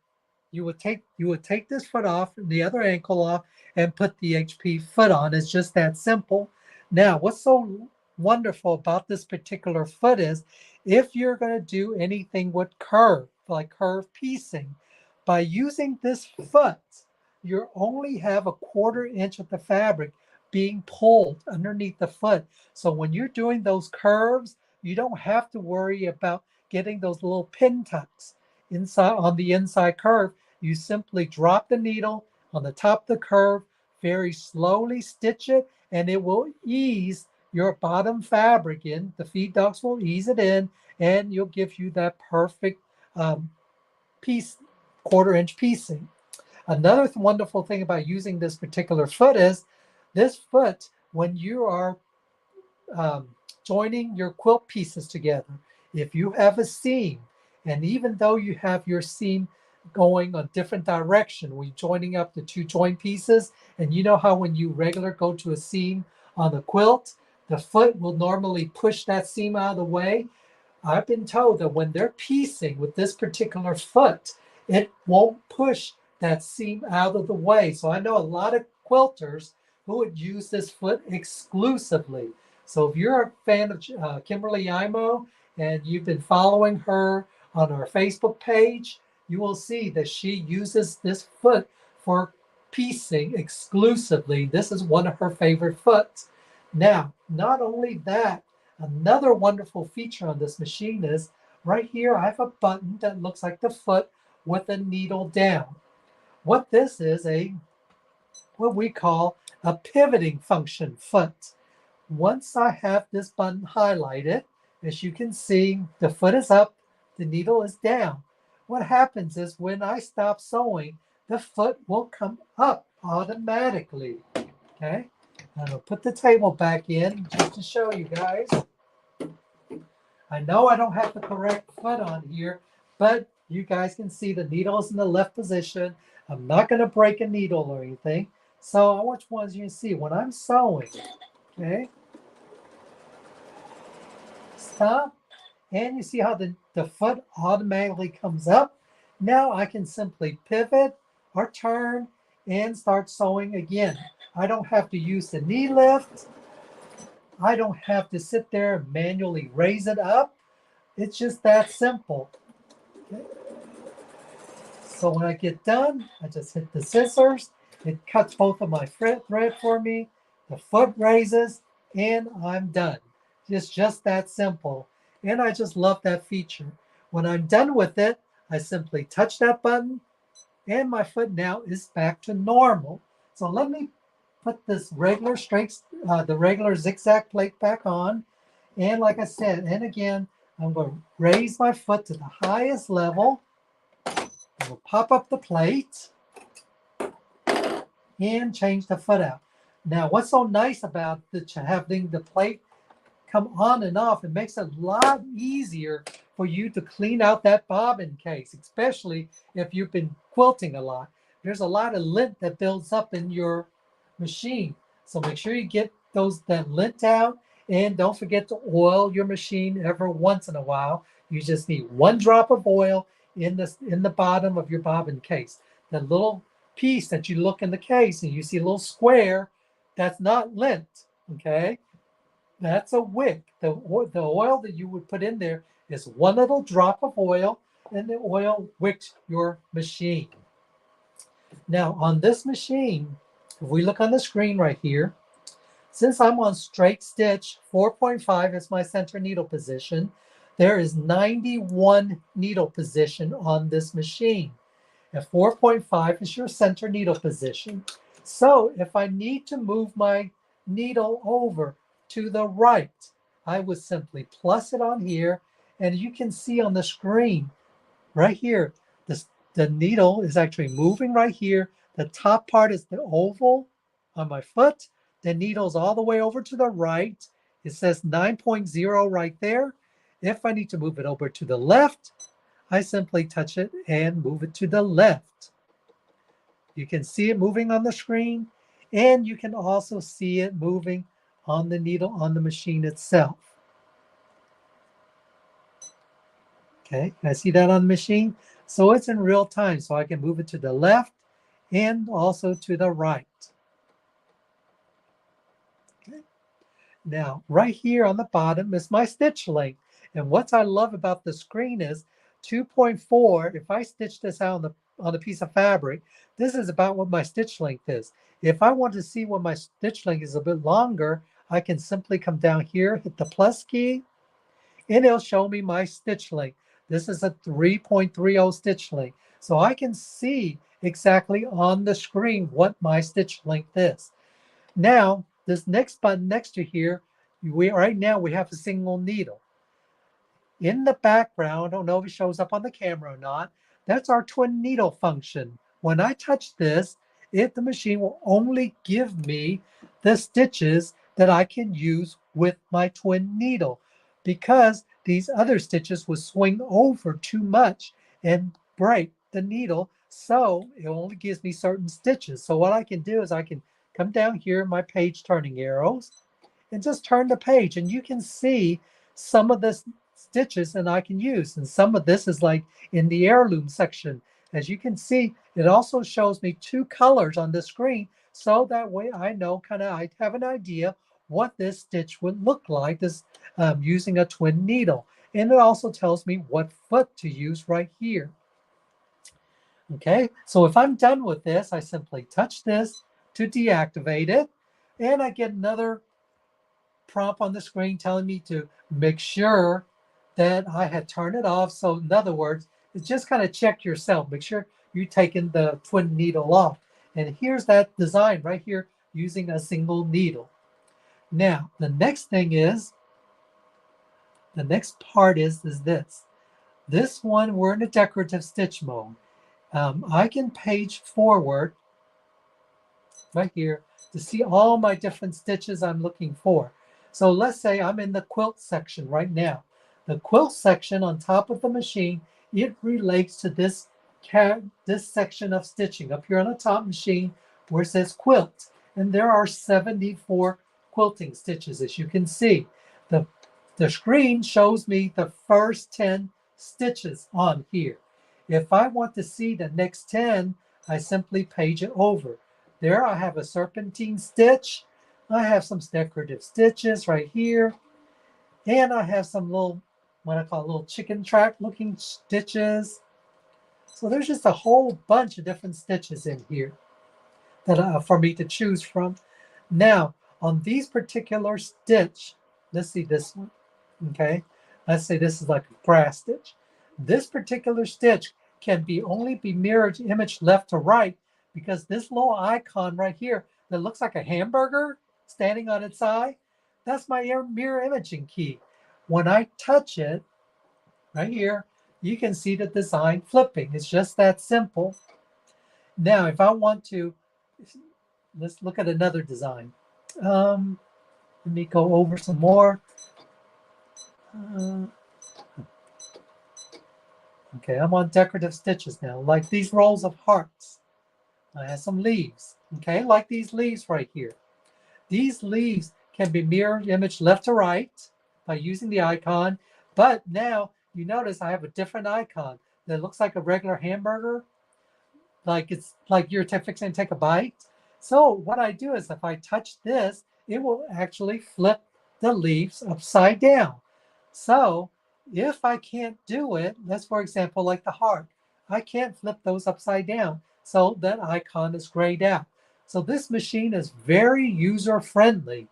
you would take this foot off and the other ankle off and put the HP foot on. It's just that simple. Now, what's so wonderful about this particular foot is if you're going to do anything with curve, like curve piecing, by using this foot, you only have a 1/4 inch of the fabric being pulled underneath the foot. So when you're doing those curves, you don't have to worry about getting those little pin tucks inside on the inside curve. You simply drop the needle on the top of the curve, very slowly stitch it, and it will ease your bottom fabric in. The feed ducts will ease it in, and you'll give you that perfect piece, 1/4 inch piecing. Another wonderful thing about using this particular foot is this foot, when you are joining your quilt pieces together, if you have a seam, and even though you have your seam going a different direction, we're joining up the 2 joint pieces, and you know how when you regular go to a seam on the quilt, the foot will normally push that seam out of the way. I've been told that when they're piecing with this particular foot, it won't push that seam out of the way. So I know a lot of quilters who would use this foot exclusively. So if you're a fan of Kimberly Imo and you've been following her on our Facebook page, you will see that she uses this foot for piecing exclusively. This is one of her favorite foots. Now, not only that, another wonderful feature on this machine is right here, I have a button that looks like the foot with a needle down. What this is what we call a pivoting function foot. Once I have this button highlighted, as you can see, the foot is up, the needle is down. What happens is when I stop sewing, the foot will come up automatically. Okay, I'm gonna put the table back in just to show you guys. I know I don't have the correct foot on here, but you guys can see the needle is in the left position. I'm not going to break a needle or anything. So I want you to see when I'm sewing, okay, stop, and you see how the foot automatically comes up. Now I can simply pivot or turn and start sewing again. I don't have to use the knee lift. I don't have to sit there and manually raise it up. It's just that simple. Okay. So when I get done, I just hit the scissors. It cuts both of my thread for me. The foot raises, and I'm done. It's just that simple. And I just love that feature. When I'm done with it, I simply touch that button, and my foot now is back to normal. So let me put this regular the regular zigzag plate back on. And like I said, and again, I'm going to raise my foot to the highest level. I'm going to pop up the plate and change the foot out. Now, what's so nice about having the plate come on and off, it makes it a lot easier for you to clean out that bobbin case, especially if you've been quilting a lot. There's a lot of lint that builds up in your machine. So make sure you get that lint out, and don't forget to oil your machine every once in a while. You just need 1 drop of oil in the bottom of your bobbin case. The little piece that you look in the case and you see a little square, that's not lint, okay? That's a wick. The oil that you would put in there is 1 little drop of oil, and the oil wicks your machine. Now on this machine, if we look on the screen right here, since I'm on straight stitch, 4.5 is my center needle position. There is 91 needle position on this machine. And 4.5 is your center needle position. So if I need to move my needle over to the right, I would simply plus it on here. And you can see on the screen right here, the needle is actually moving right here. The top part is the oval on my foot. The needle's all the way over to the right. It says 9.0 right there. If I need to move it over to the left, I simply touch it and move it to the left. You can see it moving on the screen, and you can also see it moving on the needle on the machine itself. Okay, I see that on the machine. So it's in real time, so I can move it to the left and also to the right. Okay. Now, right here on the bottom is my stitch length. And what I love about the screen is 2.4. If I stitch this out on a piece of fabric, this is about what my stitch length is. If I want to see what my stitch length is a bit longer, I can simply come down here, hit the plus key, and it'll show me my stitch length. This is a 3.30 stitch length. So I can see exactly on the screen what my stitch length is. Now, this next button next to here, right now we have a single needle. In the background, I don't know if it shows up on the camera or not, that's our twin needle function. When I touch this, the machine will only give me the stitches that I can use with my twin needle, because these other stitches would swing over too much and break the needle. So it only gives me certain stitches. So what I can do is I can come down here in my page turning arrows and just turn the page, and you can see some of the stitches that I can use. And some of this is like in the heirloom section. As you can see, it also shows me two colors on the screen. So that way I know I have an idea what this stitch would look like using a twin needle. And it also tells me what foot to use right here. Okay, so if I'm done with this, I simply touch this to deactivate it. And I get another prompt on the screen telling me to make sure that I had turned it off. So in other words, it's just kind of check yourself. Make sure you're taking the twin needle off. And here's that design right here using a single needle. Now, the next part is this. This one, we're in a decorative stitch mode. I can page forward right here to see all my different stitches I'm looking for. So let's say I'm in the quilt section right now. The quilt section on top of the machine, it relates to this section of stitching up here on the top machine where it says quilt. And there are 74 quilting stitches, as you can see. The screen shows me the first 10 stitches on here. If I want to see the next 10, I simply page it over. There I have a serpentine stitch. I have some decorative stitches right here. And I have some little, what I call little chicken track looking stitches. So there's just a whole bunch of different stitches in here that for me to choose from. Now, on these particular stitch, let's see this one, okay? Let's say this is like a grass stitch. This particular stitch can only be mirrored image left to right, because this little icon right here that looks like a hamburger standing on its eye, that's my mirror imaging key. When I touch it right here, you can see the design flipping. It's just that simple. Now, if I want to, let's look at another design. Let me go over some more. Okay, I'm on decorative stitches now, like these rows of hearts. I have some leaves, okay, like these leaves right here. These leaves can be mirror image left to right by using the icon, but now you notice I have a different icon that looks like a regular hamburger, like it's like you're fixing to take a bite. So what I do is if I touch this, it will actually flip the leaves upside down. So if I can't do it, let's for example, like the heart, I can't flip those upside down. So that icon is grayed out. So this machine is very user friendly.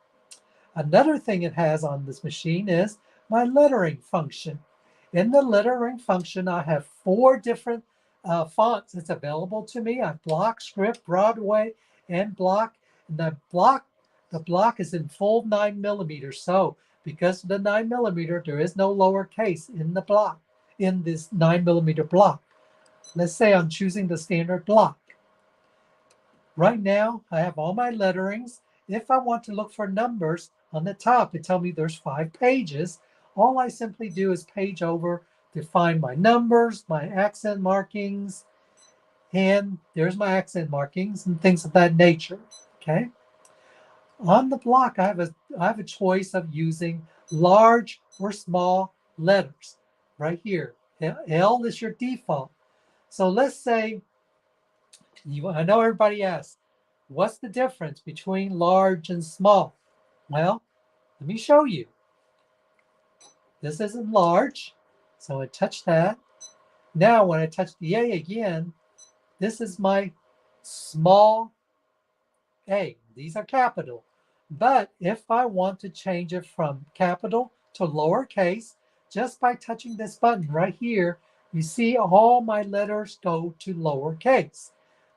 Another thing it has on this machine is my lettering function. In the lettering function, I have 4 different fonts that's available to me. I have Block, Script, Broadway, and Block. And the block is in full 9mm. So because of the 9mm, there is no lowercase in the block, in this 9mm block. Let's say I'm choosing the standard block. Right now, I have all my letterings. If I want to look for numbers on the top, it tells me there's 5 pages. All I simply do is page over to find my numbers, my accent markings, and there's my accent markings and things of that nature. Okay. On the block, I have a choice of using large or small letters right here. L is your default. So let's say, I know everybody asks, what's the difference between large and small? Well, let me show you. This isn't large, so I touch that. Now when I touch the A again, this is my small a. These are capital. But if I want to change it from capital to lowercase, just by touching this button right here, you see all my letters go to lowercase.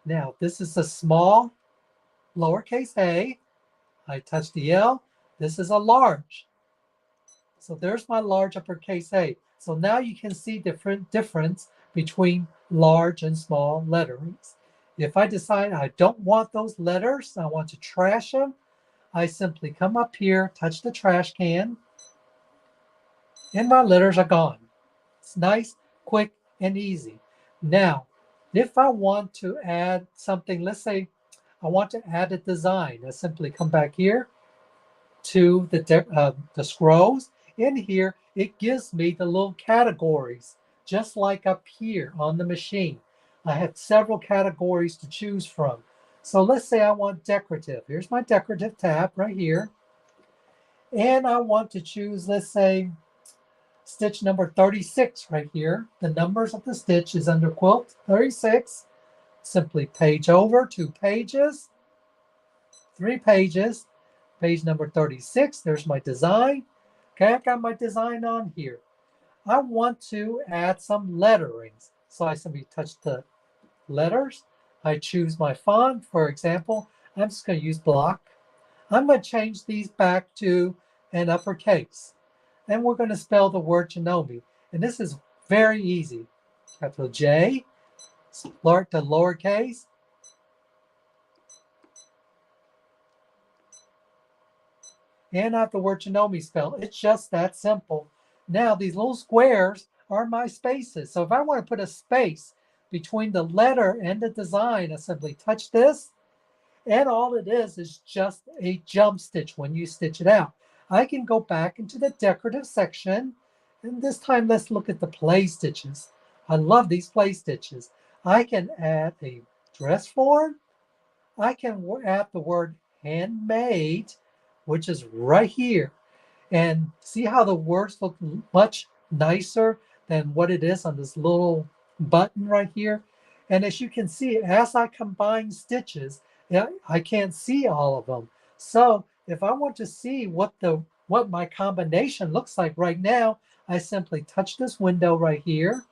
Now, this is a small lowercase a. I touch the L. This is a large. So there's my large uppercase A. So now you can see difference between large and small letterings. If I decide I don't want those letters, I want to trash them, I simply come up here, touch the trash can, and my letters are gone. It's nice, quick, and easy. Now, if I want to add something, let's say I want to add a design, I simply come back here to the scrolls. In here, it gives me the little categories, just like up here on the machine. I have several categories to choose from. So let's say I want decorative. Here's my decorative tab right here. And I want to choose, let's say, stitch number 36 right here. The numbers of the stitch is under quilt 36. Simply page over 2 pages, 3 pages, page number 36. There's my design. Okay, I got my design on here. I want to add some letterings. So I simply touch the letters. I choose my font. For example, I'm just going to use block. I'm going to change these back to an uppercase. And we're going to spell the word Janome. And this is very easy. Capital J, the lowercase, and I have the word Janome spelled. It's just that simple. Now, these little squares are my spaces. So if I want to put a space between the letter and the design, I simply touch this, and all it is just a jump stitch when you stitch it out. I can go back into the decorative section, and this time let's look at the play stitches. I love these play stitches. I can add a dress form. I can add the word handmade, which is right here. And see how the words look much nicer than what it is on this little button right here. And as you can see, as I combine stitches, I can't see all of them. So if I want to see what my combination looks like right now, I simply touch this window right here,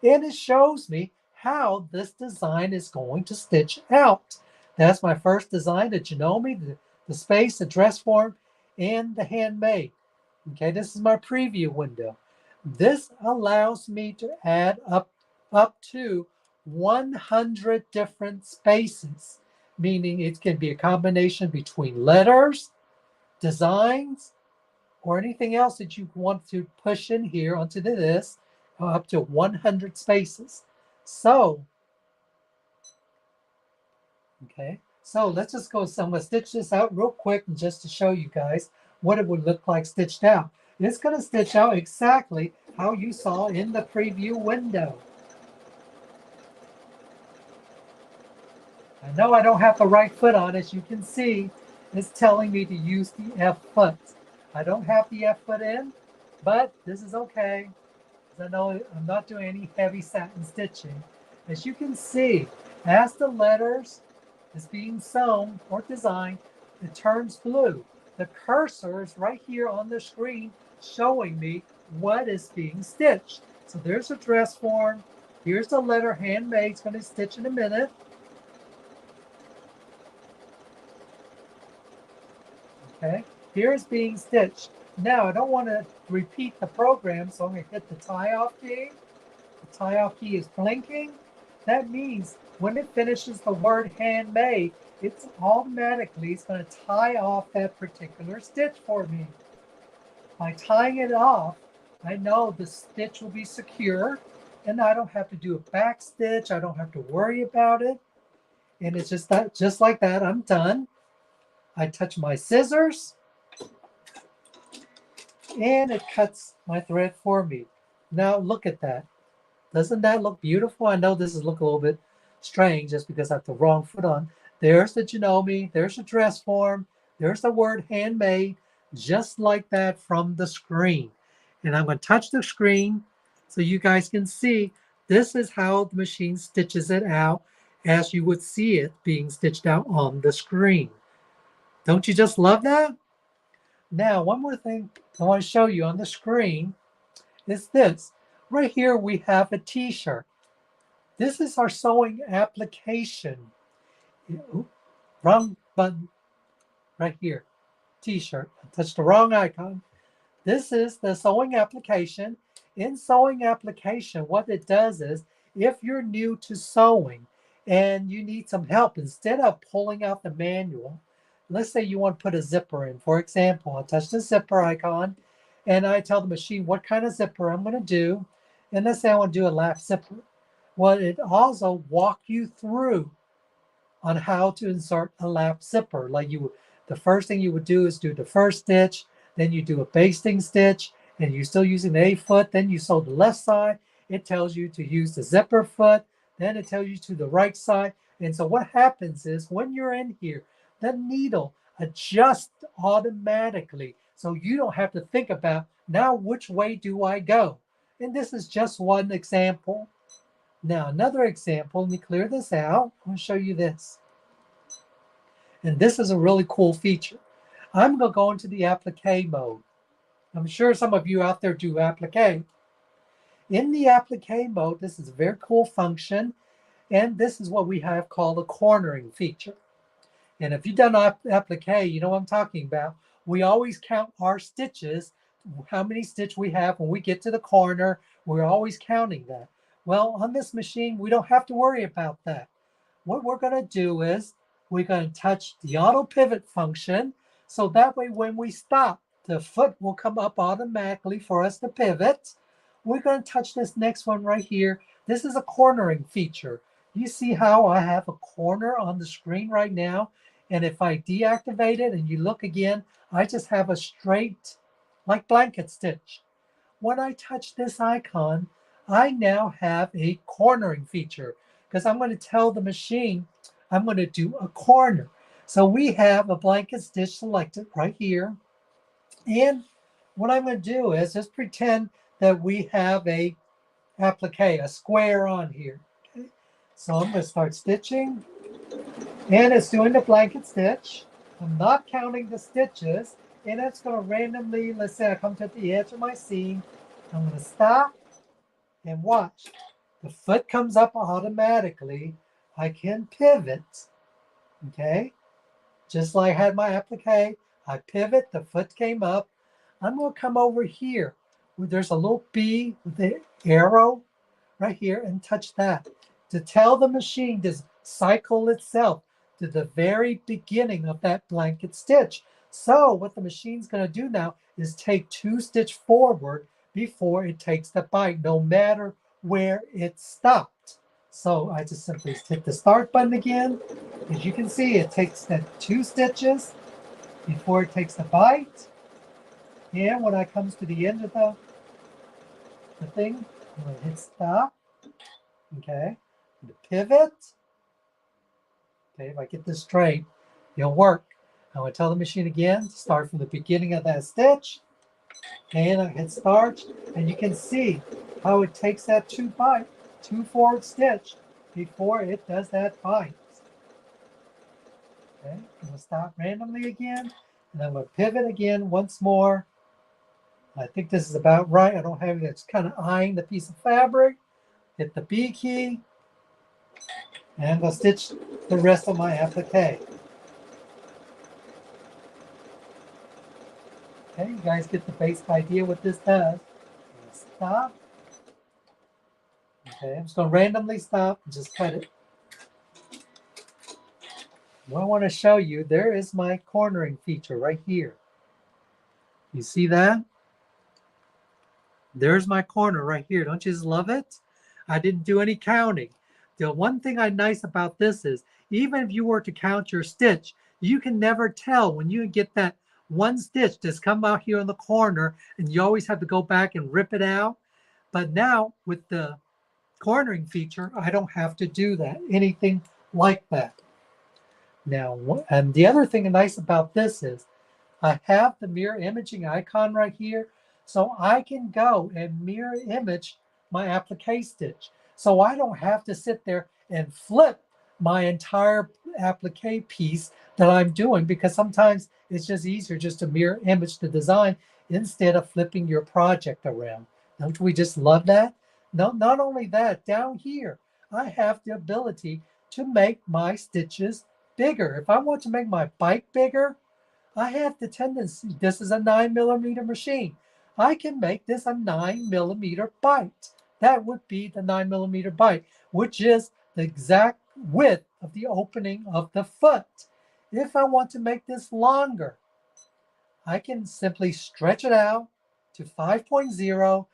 and it shows me how this design is going to stitch out. That's my first design, the Janome, the space, the dress form, and the handmade. Okay, this is my preview window. This allows me to add up to 100 different spaces, meaning it can be a combination between letters, designs, or anything else that you want to push in here onto this, up to 100 spaces. So, okay, so let's just go. So I'm going to stitch this out real quick just to show you guys what it would look like stitched out. It's going to stitch out exactly how you saw in the preview window. I know I don't have the right foot on. As you can see, it's telling me to use the F foot. I don't have the F foot in, but this is okay, because I know I'm not doing any heavy satin stitching. As you can see, As the letters is being sewn or designed, it turns blue. The cursor is right here on the screen showing me what is being stitched. So there's a dress form. Here's the letter handmade. It's going to stitch in a minute. Okay, here's being stitched. Now I don't want to repeat the program, so I'm going to hit the tie off key. The tie off key is blinking. That means when it finishes the word handmade, it's automatically going to tie off that particular stitch for me. By tying it off, I know the stitch will be secure and I don't have to do a back stitch. I don't have to worry about it. And it's just like that, I'm done. I touch my scissors and it cuts my thread for me. Now look at that. Doesn't that look beautiful? I know this is look a little bit strange just because I have the wrong foot on. There's the Janome, there's the dress form, there's the word handmade, just like that from the screen. And I'm going to touch the screen so you guys can see this is how the machine stitches it out as you would see it being stitched out on the screen. Don't you just love that? Now, one more thing I want to show you on the screen is this. Right here, we have a t-shirt. This is our sewing application. Oops, wrong button. Right here, t-shirt. I touched the wrong icon. This is the sewing application. In sewing application, what it does is, if you're new to sewing and you need some help, instead of pulling out the manual, let's say you want to put a zipper in. For example, I touch the zipper icon and I tell the machine what kind of zipper I'm going to do. And let's say I want to do a lap zipper. Well, it also walk you through on how to insert a lap zipper. Like the first thing you would do is do the first stitch, then you do a basting stitch, and you're still using the A foot, then you sew the left side. It tells you to use the zipper foot, then it tells you to the right side. And so what happens is when you're in here, the needle adjusts automatically. So you don't have to think about, now which way do I go? And this is just one example. Now another example, let me clear this out. I'm going to show you this. And this is a really cool feature. I'm going to go into the applique mode. I'm sure some of you out there do applique. In the applique mode, this is a very cool function. And this is what we have called a cornering feature. And if you've done applique, you know what I'm talking about. We always count our stitches, how many stitches we have when we get to the corner. We're always counting that. Well, on this machine, we don't have to worry about that. What we're going to do is we're going to touch the auto pivot function. So that way, when we stop, the foot will come up automatically for us to pivot. We're going to touch this next one right here. This is a cornering feature. You see how I have a corner on the screen right now? And if I deactivate it and you look again, I just have a straight, like blanket stitch. When I touch this icon, I now have a cornering feature because I'm going to tell the machine I'm going to do a corner. So we have a blanket stitch selected right here. And what I'm going to do is just pretend that we have a applique, a square on here. Okay? So I'm going to start stitching. And it's doing the blanket stitch. I'm not counting the stitches. And it's going to randomly, let's say I come to the edge of my seam. I'm going to stop and watch. The foot comes up automatically. I can pivot. Okay? Just like I had my applique. I pivot, the foot came up. I'm going to come over here where there's a little B with the arrow right here and touch that to tell the machine to cycle itself to the very beginning of that blanket stitch. So what the machine's going to do now is take 2 stitches forward before it takes the bite, no matter where it stopped. So I just simply hit the start button again. As you can see, it takes that 2 stitches before it takes the bite. And when I comes to the end of the thing, I'm going to hit stop. Okay. The pivot. Okay, if I get this straight, it'll work. I'm going to tell the machine again, start from the beginning of that stitch. And I hit start. And you can see how it takes that 2 forward stitch before it does that bite. Okay, I'm going to stop randomly again, and I'm going to pivot again once more. I think this is about right. I don't have it. It's kind of eyeing the piece of fabric. Hit the B key, and I'm going to stitch the rest of my applique. Okay, you guys get the basic idea what this does. Stop. Okay, I'm just going to randomly stop and just cut it. What I want to show you, there is my cornering feature right here. You see that? There's my corner right here. Don't you just love it? I didn't do any counting. The one thing I nice about this is, even if you were to count your stitch, you can never tell when you get that one stitch that's come out here in the corner, and you always have to go back and rip it out. But now with the cornering feature, I don't have to do that, anything like that. Now, and the other thing nice about this is I have the mirror imaging icon right here, so I can go and mirror image my applique stitch. So I don't have to sit there and flip my entire applique piece that I'm doing, because sometimes it's just easier just to mirror image the design instead of flipping your project around. Don't we just love that? No, not only that, down here, I have the ability to make my stitches bigger. If I want to make my bite bigger, I have the tendency, this is a 9mm machine. I can make this a 9mm bite. That would be the 9mm bite, which is the exact width of the opening of the foot. If I want to make this longer, I can simply stretch it out to 5.0.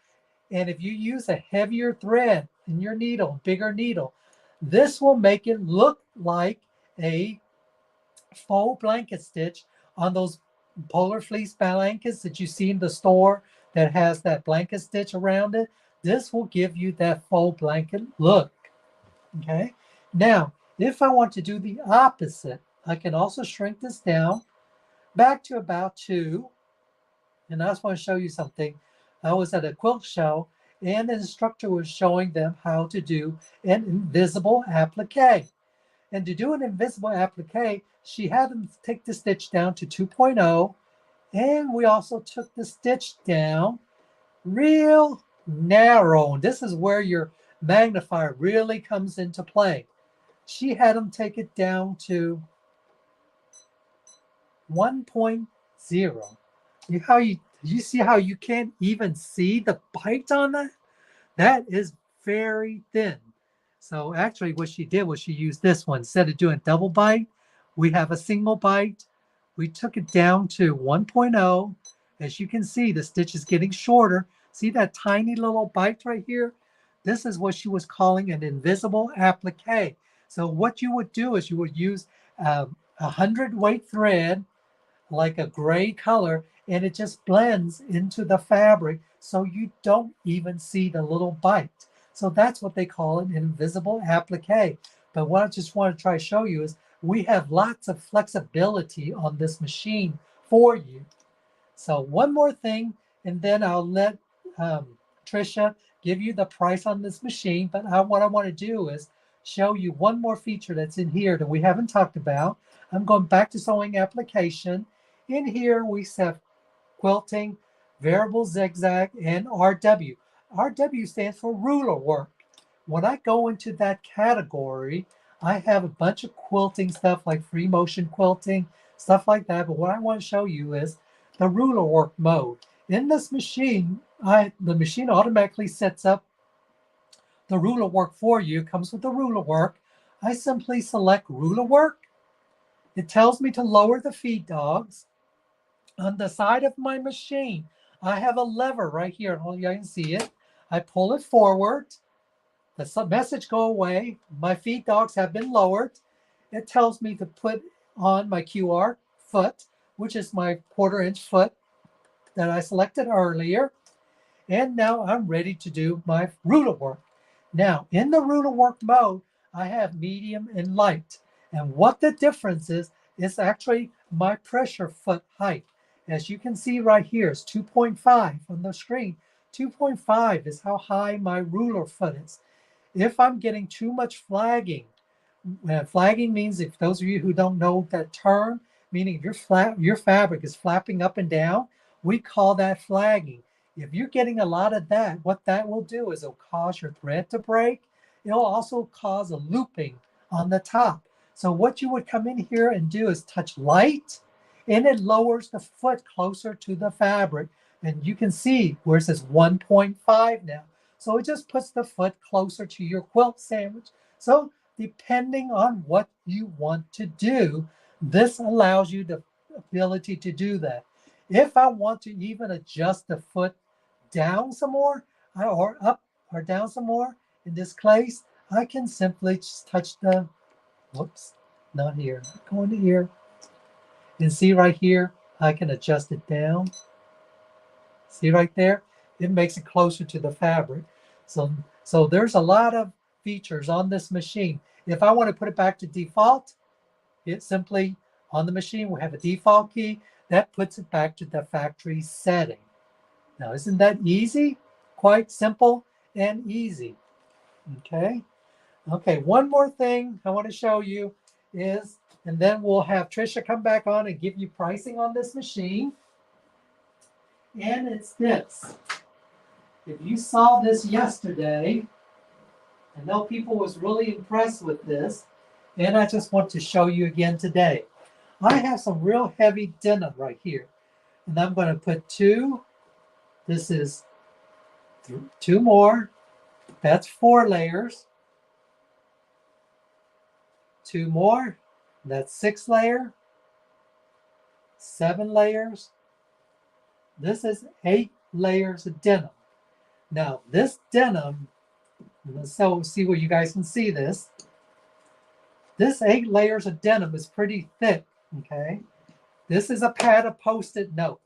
And if you use a heavier thread in your needle, bigger needle, this will make it look like a faux blanket stitch on those polar fleece blankets that you see in the store that has that blanket stitch around it. This will give you that faux blanket look. Okay. Now, if I want to do the opposite, I can also shrink this down back to about 2. And I just want to show you something. I was at a quilt show, and the instructor was showing them how to do an invisible applique. And to do an invisible applique, she had them take the stitch down to 2.0. And we also took the stitch down real narrow. And this is where your magnifier really comes into play. She had them take it down to 1.0. You see how you can't even see the bite on that? That is very thin. So actually what she did was she used this one. Instead of doing double bite, we have a single bite. We took it down to 1.0. As you can see, the stitch is getting shorter. See that tiny little bite right here? This is what she was calling an invisible applique. So what you would do is you would use a 100-weight thread, like a gray color, and it just blends into the fabric so you don't even see the little bite. So that's what they call an invisible applique. But what I just want to try to show you is we have lots of flexibility on this machine for you. So one more thing, and then I'll let Tricia give you the price on this machine. But what I want to do is show you one more feature that's in here that we haven't talked about. I'm going back to sewing application. In here, we have quilting, variable zigzag, and RW. RW stands for ruler work. When I go into that category, I have a bunch of quilting stuff like free motion quilting, stuff like that. But what I want to show you is the ruler work mode. In this machine, the machine automatically sets up the ruler work for you. It comes with the ruler work. I simply select ruler work. It tells me to lower the feed dogs. On the side of my machine, I have a lever right here. Hopefully you can see it. I pull it forward. The message go away. My feed dogs have been lowered. It tells me to put on my QR foot, which is my 1/4 inch foot that I selected earlier. And now I'm ready to do my ruler work. Now, in the ruler work mode, I have medium and light. And what the difference is actually my pressure foot height. As you can see right here, it's 2.5 on the screen. 2.5 is how high my ruler foot is. If I'm getting too much flagging, flagging means, if those of you who don't know that term, meaning if your fabric is flapping up and down, we call that flagging. If you're getting a lot of that, what that will do is it'll cause your thread to break. It'll also cause a looping on the top. So what you would come in here and do is touch light, and it lowers the foot closer to the fabric. And you can see where it says 1.5 now. So it just puts the foot closer to your quilt sandwich. So depending on what you want to do, this allows you the ability to do that. If I want to even adjust the foot down some more, or up or down some more in this place, I can simply just touch the, whoops, not here, going to here. And see right here, I can adjust it down. See right there? It makes it closer to the fabric. So there's a lot of features on this machine. If I want to put it back to default, it simply, on the machine, we have a default key that puts it back to the factory setting. Now, isn't that easy? Quite simple and easy. Okay. Okay, one more thing I want to show you is, and then we'll have Tricia come back on and give you pricing on this machine. And it's this. If you saw this yesterday, I know people was really impressed with this, and I just want to show you again today. I have some real heavy denim right here, and I'm going to put two. This is two more. That's 4 layers. 2 more. That's 6 layer. 7 layers. This is 8 layers of denim. Now this denim, let's see where you guys can see this. This 8 layers of denim is pretty thick, okay? This is a pad of Post-it note.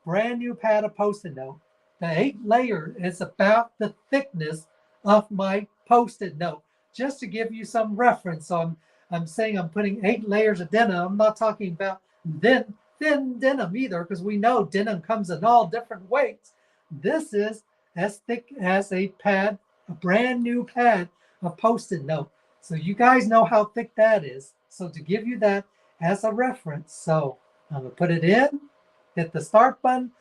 Brand new pad of Post-it note. The 8 layer is about the thickness of my Post-it note. Just to give you some reference on, I'm saying I'm putting 8 layers of denim. I'm not talking about thin denim either, because we know denim comes in all different weights. This is as thick as a pad, a brand new pad of Post-it note. So you guys know how thick that is. So to give you that as a reference, so I'm going to put it in, hit the start button,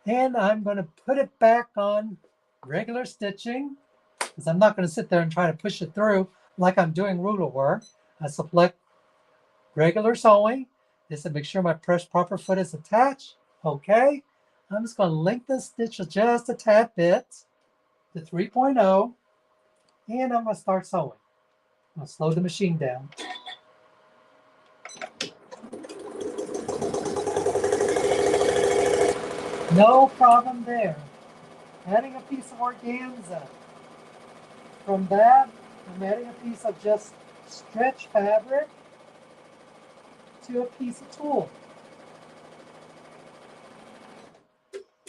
and I'm going to put it back on regular stitching, because I'm not going to sit there and try to push it through like I'm doing ruler work. I select regular sewing. This to make sure my proper foot is attached. Okay. I'm just going to lengthen the stitch just a tad bit to 3.0, and I'm going to start sewing. I'm going to slow the machine down. No problem there. Adding a piece of organza. From that, I'm adding a piece of just stretch fabric to a piece of tulle.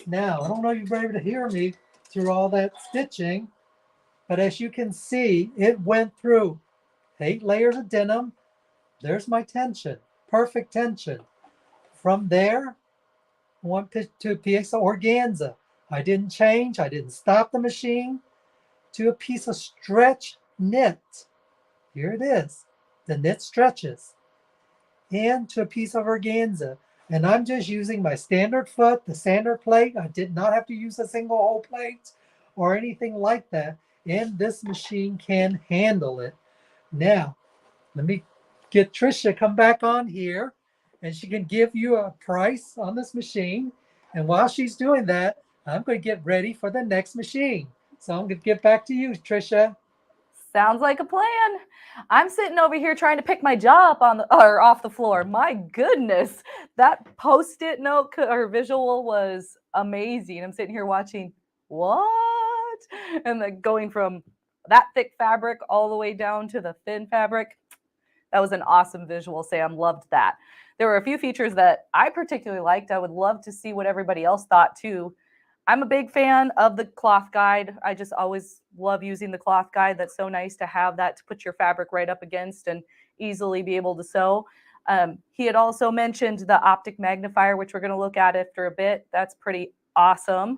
Now, I don't know if you're able to hear me through all that stitching, but as you can see, it went through 8 layers of denim. There's my tension, perfect tension. From there, I went to a piece of organza. I didn't change, I didn't stop the machine, to a piece of stretch knit. Here it is, the knit stretches. And to a piece of organza. And I'm just using my standard foot, the standard plate. I did not have to use a single hole plate or anything like that. And this machine can handle it. Now, let me get Tricia come back on here, and she can give you a price on this machine. And while she's doing that, I'm going to get ready for the next machine. So I'm going to get back to you, Tricia. Sounds like a plan. I'm sitting over here trying to pick my jaw up on the or off the floor. My goodness, that Post-it note or visual was amazing. I'm sitting here watching what, and then going from that thick fabric all the way down to the thin fabric. That was an awesome visual, Sam. Loved that. There were a few features that I particularly liked. I would love to see what everybody else thought too. I'm a big fan of the cloth guide. I just always love using the cloth guide. That's so nice to have that to put your fabric right up against and easily be able to sew. He had also mentioned the optic magnifier, which we're going to look at after a bit. That's pretty awesome.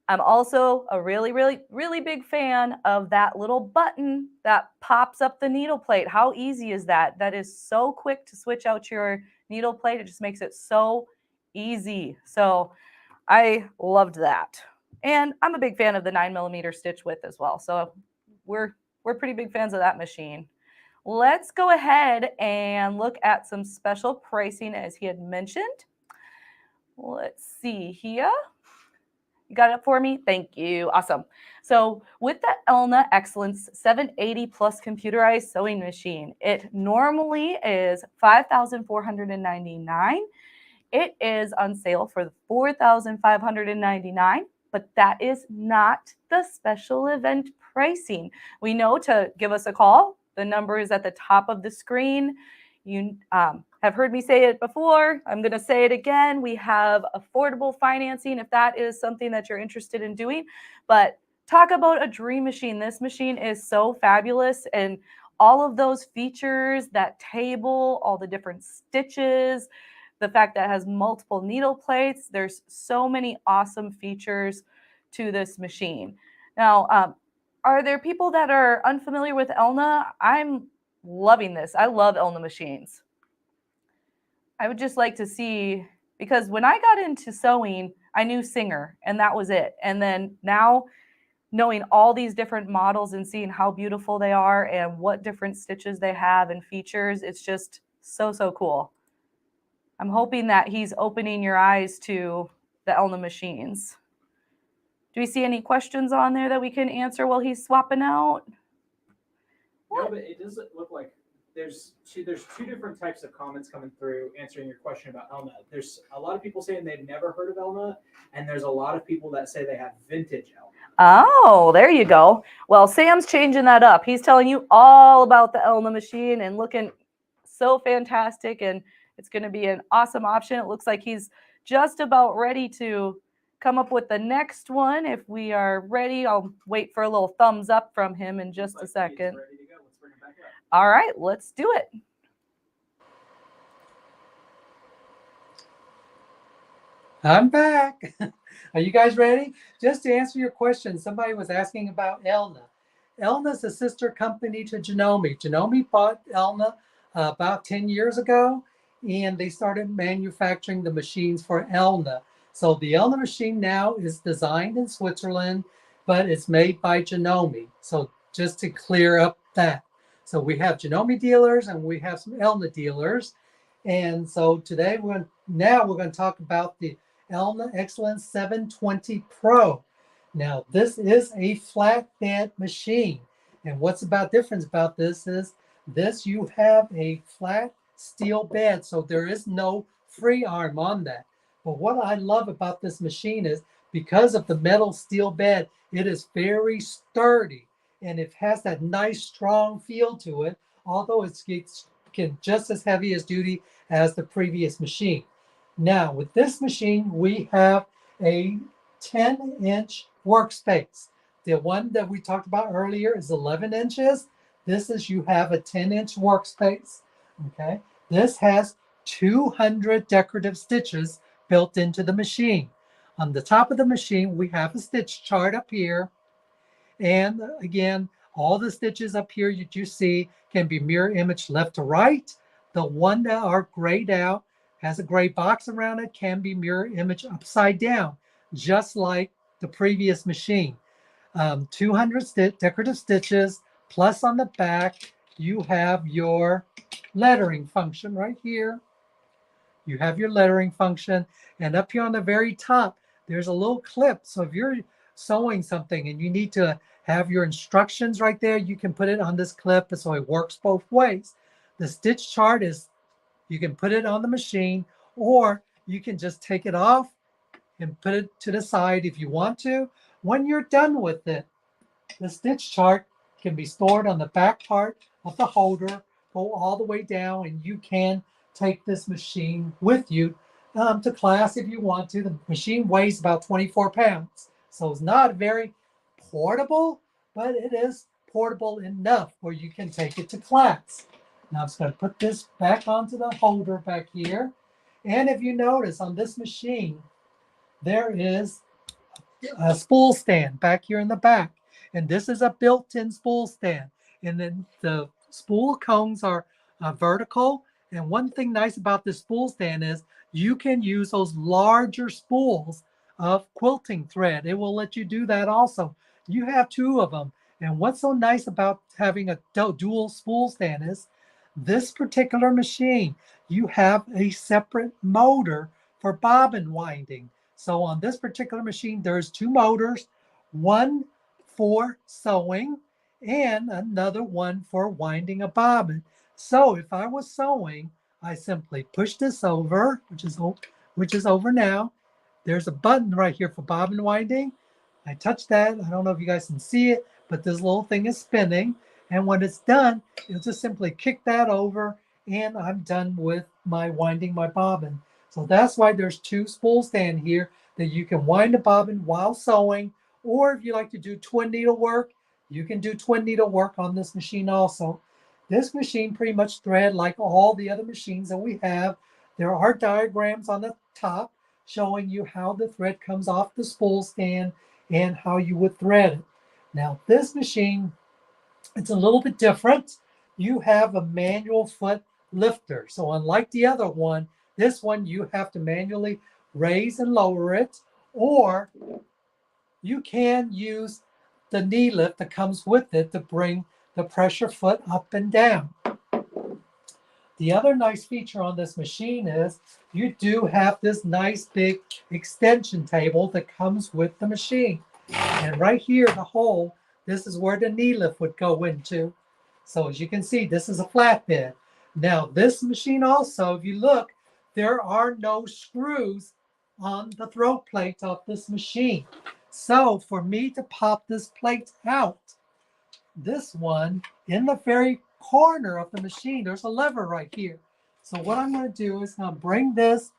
I'm also a really, really, really big fan of that little button that pops up the needle plate. How easy is that? That is so quick to switch out your needle plate. It just makes it so easy. So I loved that. And I'm a big fan of the 9mm stitch width as well. So we're pretty big fans of that machine. Let's go ahead and look at some special pricing as he had mentioned. Let's see here. You got it up for me? Thank you. Awesome. So with the Elna Excellence 780 Plus computerized sewing machine, it normally is $5,499. It is on sale for $4,599, but that is not the special event pricing. We know to give us a call. The number is at the top of the screen. You have heard me say it before. I'm going to say it again. We have affordable financing if that is something that you're interested in doing. But talk about a dream machine. This machine is so fabulous, and all of those features, that table, all the different stitches, the fact that it has multiple needle plates. There's so many awesome features to this machine. Now, are there people that are unfamiliar with Elna? I'm loving this. I love Elna machines. I would just like to see, because when I got into sewing, I knew Singer and that was it. And then now knowing all these different models and seeing how beautiful they are and what different stitches they have and features, it's just so, so cool. I'm hoping that he's opening your eyes to the Elna machines. Do we see any questions on there that we can answer while he's swapping out? No, but it does look like there's two different types of comments coming through answering your question about Elna. There's a lot of people saying they've never heard of Elna, and there's a lot of people that say they have vintage Elna. Oh, there you go. Well, Sam's changing that up. He's telling you all about the Elna machine and looking so fantastic, and it's going to be an awesome option. It looks like he's just about ready to come up with the next one. If we are ready, I'll wait for a little thumbs up from him in just a second. Ready to go. Let's bring him back up. All right, let's do it. I'm back. Are you guys ready? Just to answer your question, somebody was asking about Elna. Elna is a sister company to Janome. Janome bought Elna about 10 years ago, and they started manufacturing the machines for Elna. So the Elna machine now is designed in Switzerland, but it's made by Janome. So just to clear up that. So we have Janome dealers and we have some Elna dealers. And so today we're going to talk about the Elna Excellence 720 Pro. Now this is a flatbed machine. And what's about difference about this is you have a flat steel bed. So there is no free arm on that. But what I love about this machine is because of the metal steel bed, it is very sturdy and it has that nice strong feel to it, although it's just as heavy as duty as the previous machine. Now with this machine, we have a 10-inch workspace. The one that we talked about earlier is 11 inches. This is, you have a 10-inch workspace. Okay. This has 200 decorative stitches built into the machine. On the top of the machine, we have a stitch chart up here. And again, all the stitches up here that you see can be mirror image left to right. The one that are grayed out has a gray box around it, can be mirror image upside down, just like the previous machine. 200 decorative stitches, plus on the back, you have your lettering function right here. You have your lettering function, and up here on the very top, there's a little clip. So if you're sewing something and you need to have your instructions right there, you can put it on this clip, so it works both ways. The stitch chart is, you can put it on the machine, or you can just take it off and put it to the side if you want to. When you're done with it, the stitch chart can be stored on the back part of the holder, go all the way down, and you can take this machine with you to class if you want to. The machine weighs about 24 pounds. So it's not very portable, but it is portable enough where you can take it to class. Now I'm just going to put this back onto the holder back here. And if you notice on this machine, there is a spool stand back here in the back. And this is a built-in spool stand. And then the spool cones are vertical. And one thing nice about this spool stand is you can use those larger spools of quilting thread. It will let you do that also. You have 2 of them. And what's so nice about having a dual spool stand is this particular machine, you have a separate motor for bobbin winding. So on this particular machine, there's 2 motors, one for sewing and another one for winding a bobbin. So if I was sewing, I simply push this over, which is over now. There's a button right here for bobbin winding. I touch that. I don't know if you guys can see it, but this little thing is spinning. And when it's done, you'll just simply kick that over and I'm done with my winding my bobbin. So that's why there's 2 spool stand here that you can wind a bobbin while sewing, or if you like to do twin needle work, you can do twin needle work on this machine also. This machine pretty much thread like all the other machines that we have. There are diagrams on the top showing you how the thread comes off the spool stand and how you would thread it. Now this machine, it's a little bit different. You have a manual foot lifter. So unlike the other one, this one you have to manually raise and lower it, or you can use the knee lift that comes with it to bring the pressure foot up and down. The other nice feature on this machine is you do have this nice big extension table that comes with the machine. And right here, the hole, this is where the knee lift would go into. So as you can see, this is a flatbed. Now this machine also, if you look, there are no screws on the throat plate of this machine. So for me to pop this plate out, this one in the very corner of the machine, there's a lever right here. So what I'm going to do is I'm bring this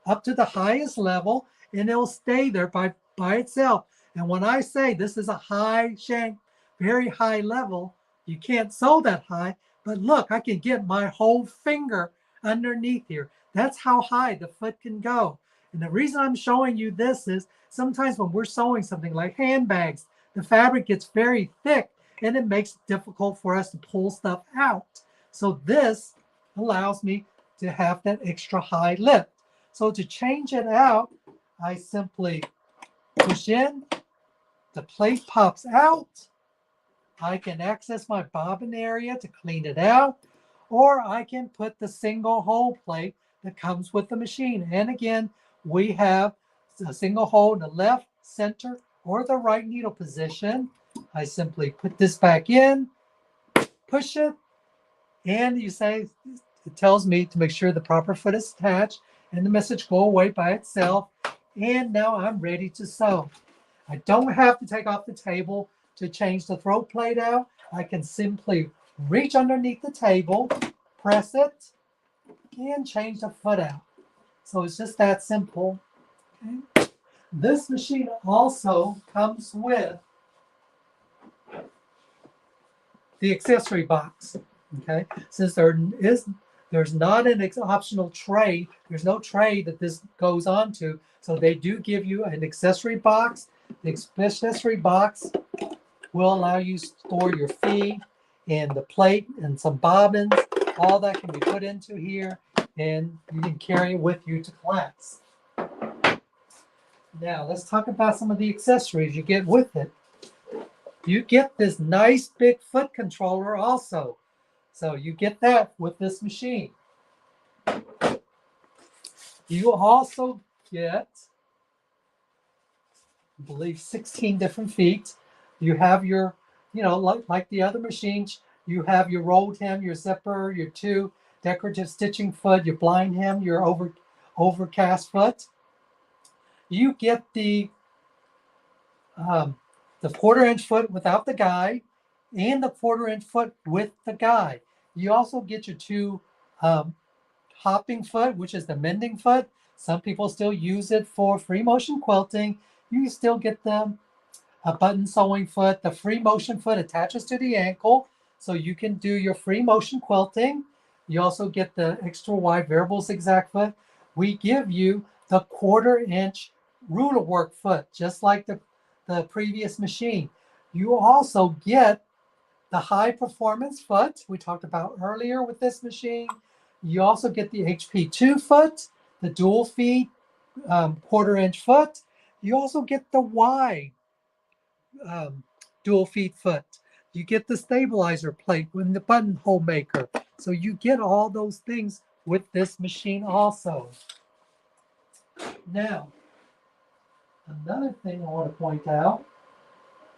up to the highest level and it'll stay there by itself. And when I say this is a high shank, very high level, you can't sew that high, but look, I can get my whole finger underneath here. That's how high the foot can go. And the reason I'm showing you this is sometimes when we're sewing something like handbags, the fabric gets very thick and it makes it difficult for us to pull stuff out. So this allows me to have that extra high lift. So to change it out, I simply push in, the plate pops out. I can access my bobbin area to clean it out, or I can put the single hole plate that comes with the machine. And again, we have a single hole in the left, center, or the right needle position. I simply put this back in, push it, and you say, it tells me to make sure the proper foot is attached and the message go away by itself. And now I'm ready to sew. I don't have to take off the table to change the throat plate out. I can simply reach underneath the table, press it, and change the foot out. So it's just that simple. Okay. This machine also comes with the accessory box. Okay, since there's not an optional tray, there's no tray that this goes onto, so they do give you an accessory box. The accessory box will allow you to store your feed and the plate and some bobbins. All that can be put into here and you can carry it with you to class. Now let's talk about some of the accessories you get with it. You get this nice big foot controller also. So you get that with this machine. You also get, I believe, 16 different feet. You have your, like the other machines, you have your rolled hem, your zipper, your 2 decorative stitching foot, your blind hem, your overcast foot. You get the 1/4-inch foot without the guide and the 1/4-inch foot with the guide. You also get your 2 hopping foot, which is the mending foot. Some people still use it for free motion quilting. You still get the button sewing foot. The free motion foot attaches to the ankle, so you can do your free motion quilting. You also get the extra wide variable zigzag foot. We give you the 1/4-inch ruler work foot, just like the previous machine. You also get the high performance foot we talked about earlier with this machine. You also get the HP2 foot, the dual feet, 1/4 inch foot. You also get the Y um, dual feet foot. You get the stabilizer plate with the buttonhole maker. So you get all those things with this machine also. Now, another thing I want to point out.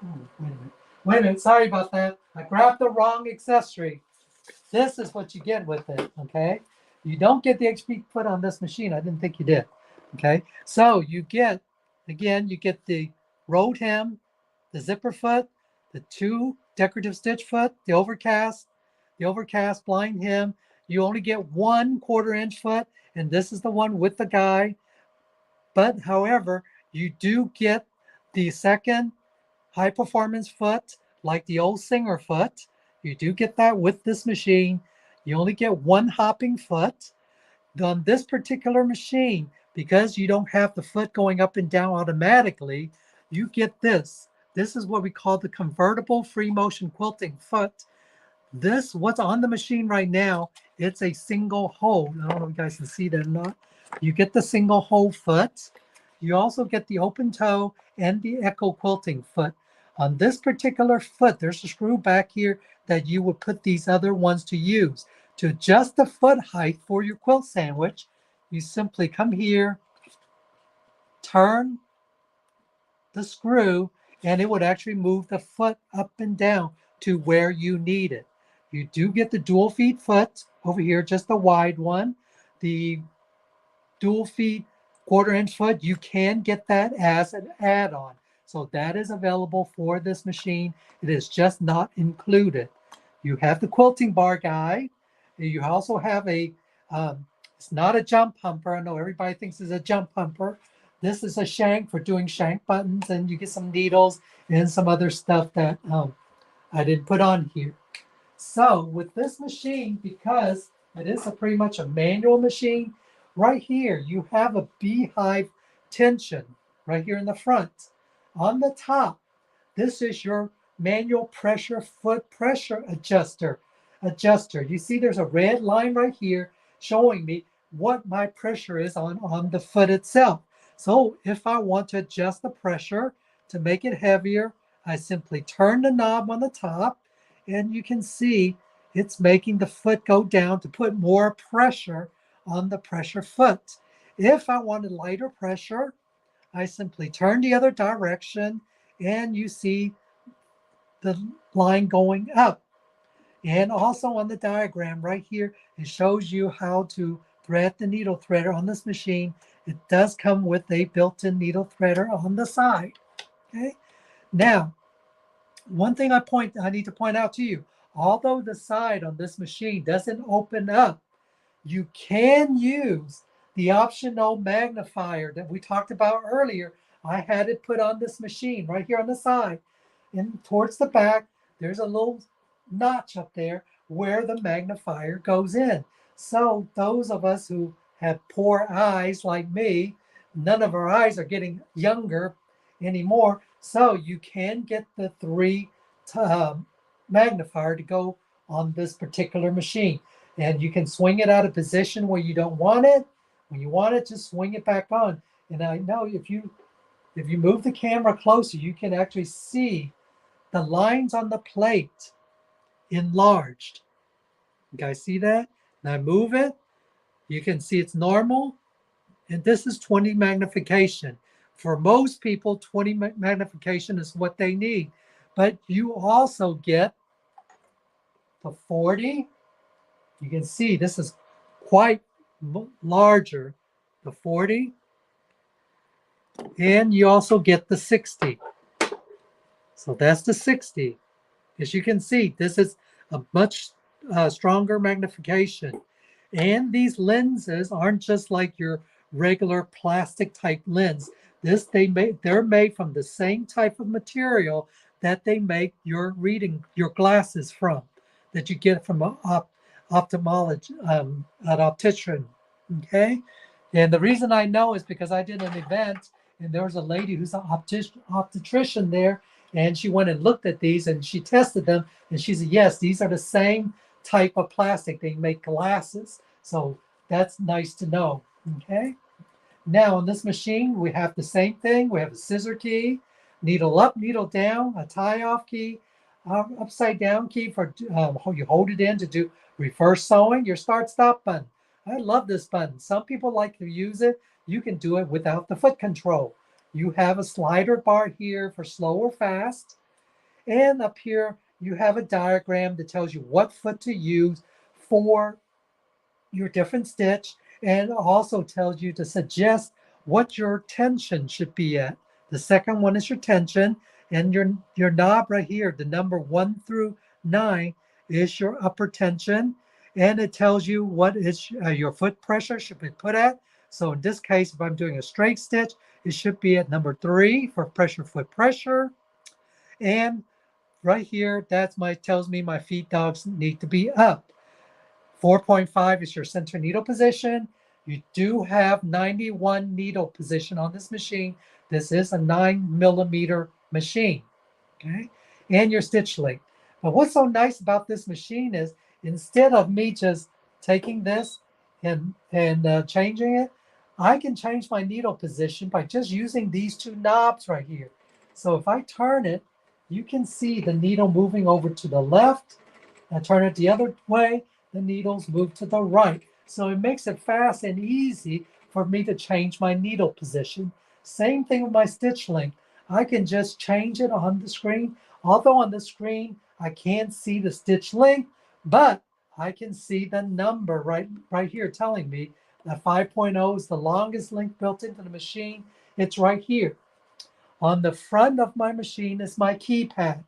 Oh, wait a minute. Wait a minute. Sorry about that. I grabbed the wrong accessory. This is what you get with it, okay? You don't get the HP foot on this machine. I didn't think you did, okay? So you get, again, you get the road hem, the zipper foot, the 2 decorative stitch foot, the overcast blind hem. You only get 1/4 inch foot, and this is the one with the guy. But however, you do get the second high performance foot, like the old Singer foot. You do get that with this machine. You only get 1 hopping foot. On this particular machine, because you don't have the foot going up and down automatically, you get this. This is what we call the convertible free motion quilting foot. This, what's on the machine right now, it's a single hole. I don't know if you guys can see that or not. You get the single hole foot. You also get the open toe and the echo quilting foot. On this particular foot, there's a screw back here that you would put these other ones to use. To adjust the foot height for your quilt sandwich, you simply come here, turn the screw, and it would actually move the foot up and down to where you need it. You do get the dual feet foot over here, just the wide one. The dual feet 1/4 inch foot, you can get that as an add-on. So that is available for this machine. It is just not included. You have the quilting bar guide. You also have a, it's not a jump humper. I know everybody thinks it's a jump humper. This is a shank for doing shank buttons, and you get some needles and some other stuff that I didn't put on here. So with this machine, because it is pretty much a manual machine, right here you have a beehive tension right here in the front. On the top, this is your manual pressure foot pressure adjuster. You see there's a red line right here showing me what my pressure is on the foot itself. So if I want to adjust the pressure to make it heavier, I simply turn the knob on the top, and you can see it's making the foot go down to put more pressure on the pressure foot. If I wanted lighter pressure, I simply turn the other direction, and you see the line going up. And also on the diagram right here, it shows you how to thread the needle threader on this machine. It does come with a built-in needle threader on the side. Okay. Now, one thing I need to point out to you, although the side on this machine doesn't open up, you can use the optional magnifier that we talked about earlier. I had it put on this machine right here on the side. And towards the back, there's a little notch up there where the magnifier goes in. So those of us who have poor eyes like me, none of our eyes are getting younger anymore. So you can get the 3 magnifier to go on this particular machine. And you can swing it out of position where you don't want it. When you want it, just swing it back on. And I know if you move the camera closer, you can actually see the lines on the plate enlarged. You guys see that? And I move it. You can see it's normal. And this is 20 magnification. For most people, 20 magnification is what they need. But you also get the 40. You can see this is quite larger, the 40. And you also get the 60. So that's the 60. As you can see, this is a much stronger magnification. And these lenses aren't just like your regular plastic type lens. They're made from the same type of material that they make your glasses from, that you get from an optician. Okay, and the reason I know is because I did an event and there was a lady who's an obstetrician there, and she went and looked at these and she tested them, and she said, yes, these are the same type of plastic. They make glasses. So that's nice to know. Okay. Now on this machine, we have the same thing. We have a scissor key, needle up, needle down, a tie off key, upside down key for you hold it in to do reverse sewing, your start stop button. I love this button. Some people like to use it. You can do it without the foot control. You have a slider bar here for slow or fast. And up here, you have a diagram that tells you what foot to use for your different stitch, and also tells you to suggest what your tension should be at. The second one is your tension, and your knob right here, the number 1 through 9 is your upper tension, and it tells you what is your foot pressure should be put at. So in this case, if I'm doing a straight stitch, it should be at number 3 for pressure foot pressure. And right here, tells me my feet dogs need to be up. 4.5 is your center needle position. You do have 91 needle position on this machine. This is a 9mm machine, okay? And your stitch length. But what's so nice about this machine is instead of me just taking this and changing it, I can change my needle position by just using these 2 knobs right here. So if I turn it, you can see the needle moving over to the left. I turn it the other way, the needles move to the right. So it makes it fast and easy for me to change my needle position. Same thing with my stitch length. I can just change it on the screen. Although on the screen, I can't see the stitch length, but I can see the number right here telling me that 5.0 is the longest length built into the machine. It's right here. On the front of my machine is my keypad.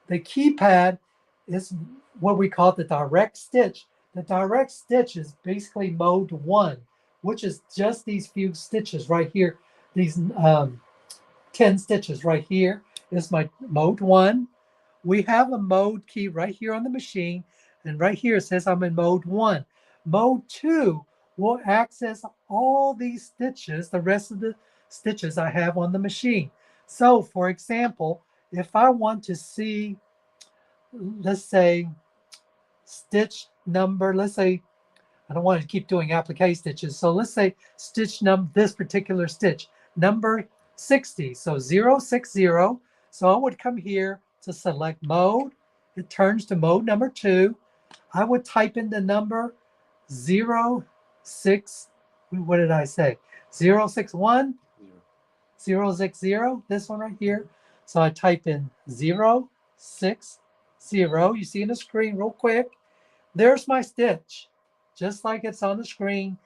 The keypad is what we call the direct stitch. The direct stitch is basically mode 1, which is just these few stitches right here. These 10 stitches right here is my mode 1. We have a mode key right here on the machine, and right here it says I'm in mode 1. Mode 2 will access all these stitches, the rest of the stitches I have on the machine. So for example, if I want to see, let's say, stitch number, let's say, I don't want to keep doing applique stitches. So let's say stitch number, this particular stitch, number 60. So 060. So I would come here to select mode. It turns to mode number 2. I would type in the number 06, what did I say? 061, 060, this one right here. So I type in 060. You see on the screen real quick. There's my stitch, just like it's on the screen.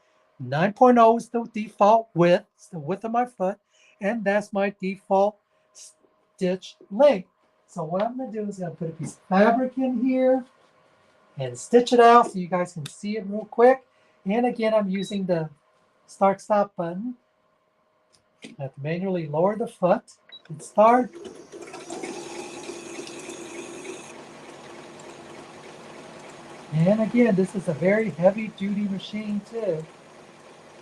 9.0 is the default width, it's the width of my foot, and that's my default stitch length. So what I'm going to do is I'm going to put a piece of fabric in here and stitch it out so you guys can see it real quick. And again, I'm using the start stop button. I have to manually lower the foot and start. And again, this is a very heavy duty machine too.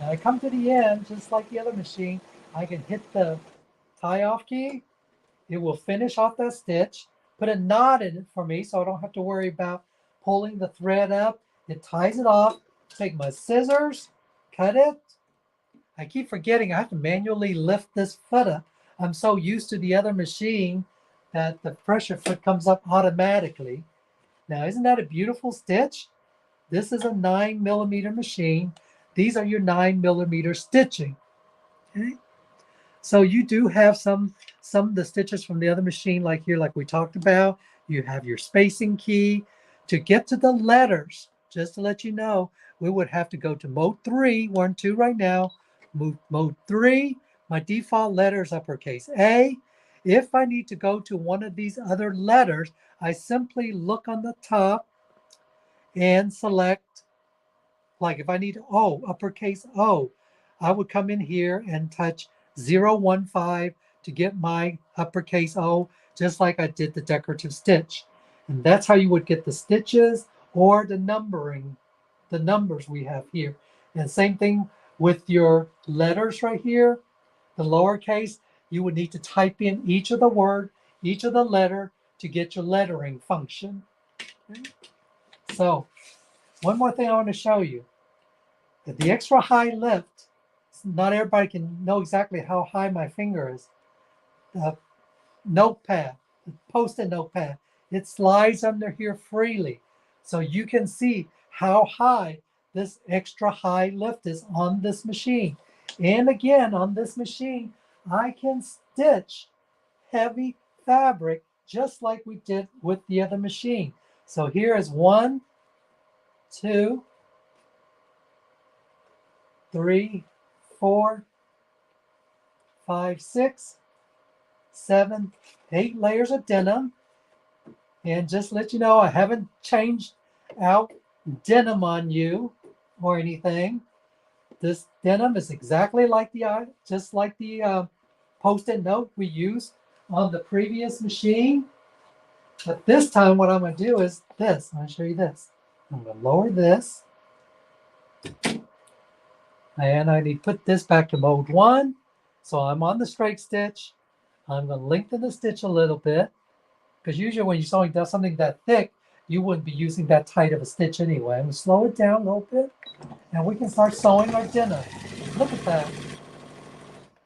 Now I come to the end, just like the other machine, I can hit the tie off key. It will finish off that stitch, put a knot in it for me so I don't have to worry about pulling the thread up. It ties it off, take my scissors, cut it. I keep forgetting I have to manually lift this foot up. I'm so used to the other machine that the pressure foot comes up automatically. Now, isn't that a beautiful stitch? This is a 9mm machine. These are your 9mm stitching. Okay. So you do have some of the stitches from the other machine, like here, like we talked about. You have your spacing key. To get to the letters, just to let you know, we would have to go to mode 3. We're in 2 right now. Mode 3, my default letter is uppercase A. If I need to go to one of these other letters, I simply look on the top and select, like if I need O, uppercase O, I would come in here and touch 015 to get my uppercase O, just like I did the decorative stitch. And that's how you would get the stitches or the numbering, the numbers we have here. And same thing with your letters right here. the lowercase, you would need to type in each of the word, each of the letter to get your lettering function. So one more thing I want to show you. That the extra high lift, not everybody can know exactly how high my finger is. The notepad, the post-it notepad, it slides under here freely. So you can see how high this extra high lift is on this machine. And again, on this machine, I can stitch heavy fabric just like we did with the other machine. So here is 1, 2, 3, 4, 5, 6, 7, 8 layers of denim. And just let you know, I haven't changed out denim on you or anything. This denim is exactly like just like the post-it note we used on the previous machine. But this time what I'm going to do is this. I'm going to show you this. I'm going to lower this. And I need to put this back to mode 1. So I'm on the straight stitch. I'm going to lengthen the stitch a little bit. Because usually when you're sewing down something that thick, you wouldn't be using that tight of a stitch anyway. I'm going to slow it down a little bit. And we can start sewing our denim. Look at that.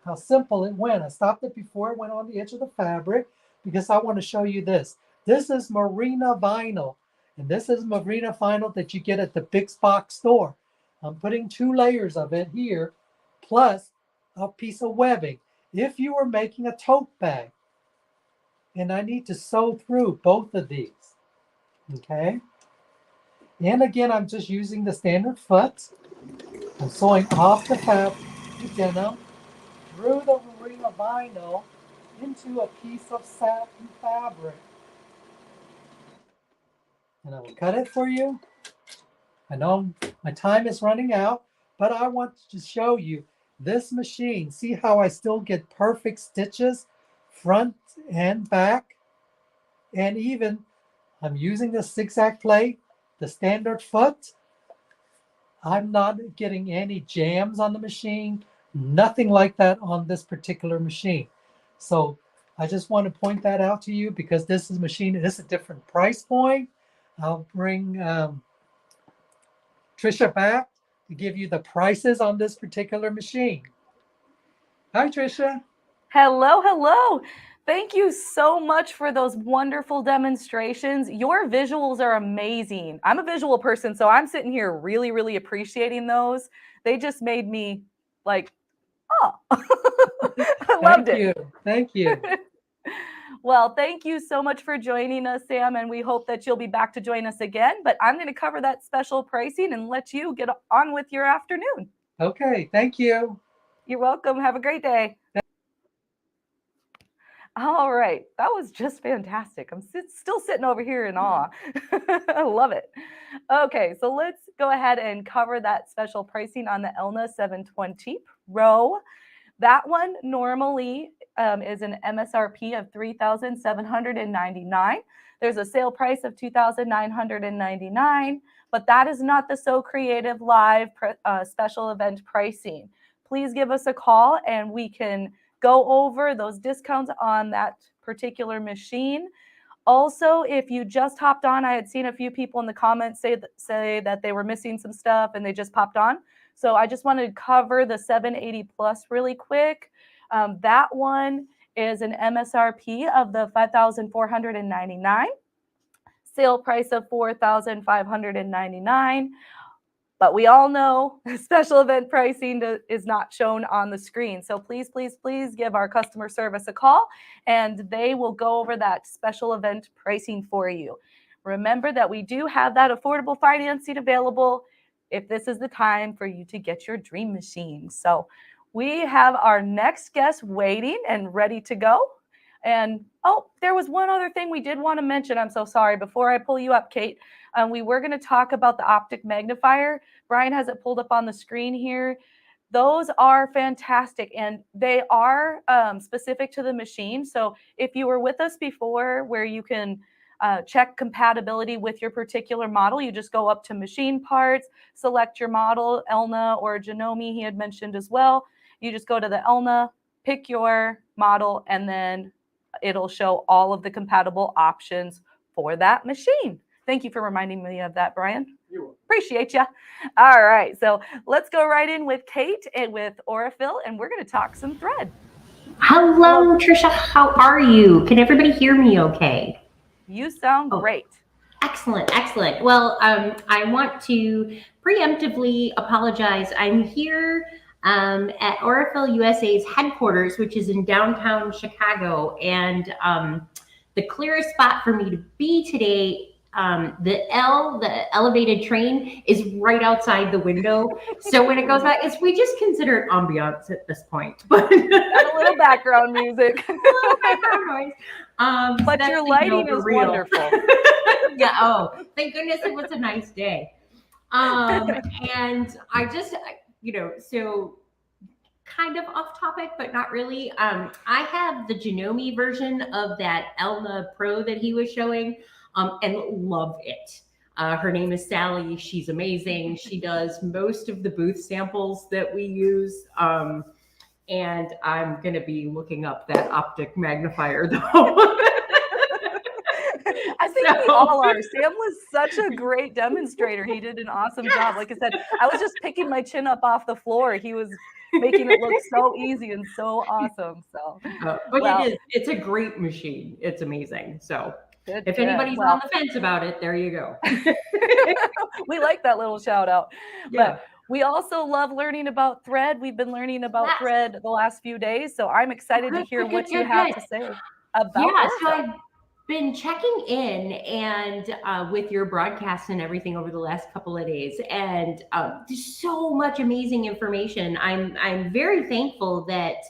How simple it went. I stopped it before it went on the edge of the fabric because I want to show you this. This is merino vinyl. And this is merino vinyl that you get at the big box store. I'm putting 2 layers of it here, plus a piece of webbing. If you were making a tote bag, and I need to sew through both of these, okay? And again, I'm just using the standard foot. I'm sewing off the fabric, the denim, through the merino vinyl into a piece of satin fabric. And I will cut it for you. I know my time is running out, but I want to show you this machine. See how I still get perfect stitches front and back? And even I'm using the zigzag plate, the standard foot. I'm not getting any jams on the machine, nothing like that on this particular machine. So I just want to point that out to you because this is a machine, this is a different price point. I'll bring Tricia back to give you the prices on this particular machine. Hi, Tricia. Hello, hello. Thank you so much for those wonderful demonstrations. Your visuals are amazing. I'm a visual person, so I'm sitting here really, really appreciating those. They just made me like, oh, I loved it. Thank you. Well, thank you so much for joining us, Sam, and we hope that you'll be back to join us again. But I'm going to cover that special pricing and let you get on with your afternoon. Okay, thank you. You're welcome. Have a great day. All right. That was just fantastic. I'm still sitting over here in awe. I love it. Okay, so let's go ahead and cover that special pricing on the Elna 720 Pro. That one normally is an MSRP of $3,799. There's a sale price of $2,999, but that is not the SewCreative Live special event pricing. Please give us a call and we can go over those discounts on that particular machine. Also, if you just hopped on, I had seen a few people in the comments say that they were missing some stuff and they just popped on. So I just wanted to cover the 780 Plus really quick. That one is an MSRP of the $5,499, sale price of $4,599. But we all know special event pricing is not shown on the screen. So please, please, please give our customer service a call and they will go over that special event pricing for you. Remember that we do have that affordable financing available if this is the time for you to get your dream machine. So we have our next guest waiting and ready to go. And oh, there was one other thing we did want to mention. I'm so sorry. Before I pull you up, Kate, we were going to talk about the optic magnifier. Brian has it pulled up on the screen here. Those are fantastic and they are specific to the machine. So if you were with us before where you can check compatibility with your particular model, you just go up to machine parts, select your model, Elna or Janome he had mentioned as well. You just go to the Elna pick your model, and then it'll show all of the compatible options for that machine. Thank you for reminding me of that, Brian. You're welcome. Appreciate you. All right, so let's go right in with Kate and with Aurifil, and we're going to talk some thread. Hello, Tricia. How are you? Can everybody hear me okay? You sound great. Excellent, excellent. Well, I want to preemptively apologize. I'm here at Aurifil USA's headquarters, which is in downtown Chicago, and the clearest spot for me to be today, the elevated train, is right outside the window. So when it goes by, we just consider it ambiance at this point. But a little background music. A little background noise. But so your lighting is wonderful. Yeah. Oh, thank goodness it was a nice day. And I just, so kind of off topic, but not really. I have the Janome version of that Elna Pro that he was showing, and love it. Her name is Sally. She's amazing. She does most of the booth samples that we use. And I'm going to be looking up that optic magnifier though. I think we all are. Sam was such a great demonstrator. He did an awesome job. Like I said, I was just picking my chin up off the floor. He was making it look so easy and so awesome. So, but it's a great machine. It's amazing. So if anybody's on the fence about it, there you go. We like that little shout out. Yeah. But we also love learning about thread. We've been learning about thread the last few days. So I'm excited to hear what you have to say about it. So I've been checking in and with your broadcasts and everything over the last couple of days, and there's so much amazing information. I'm very thankful that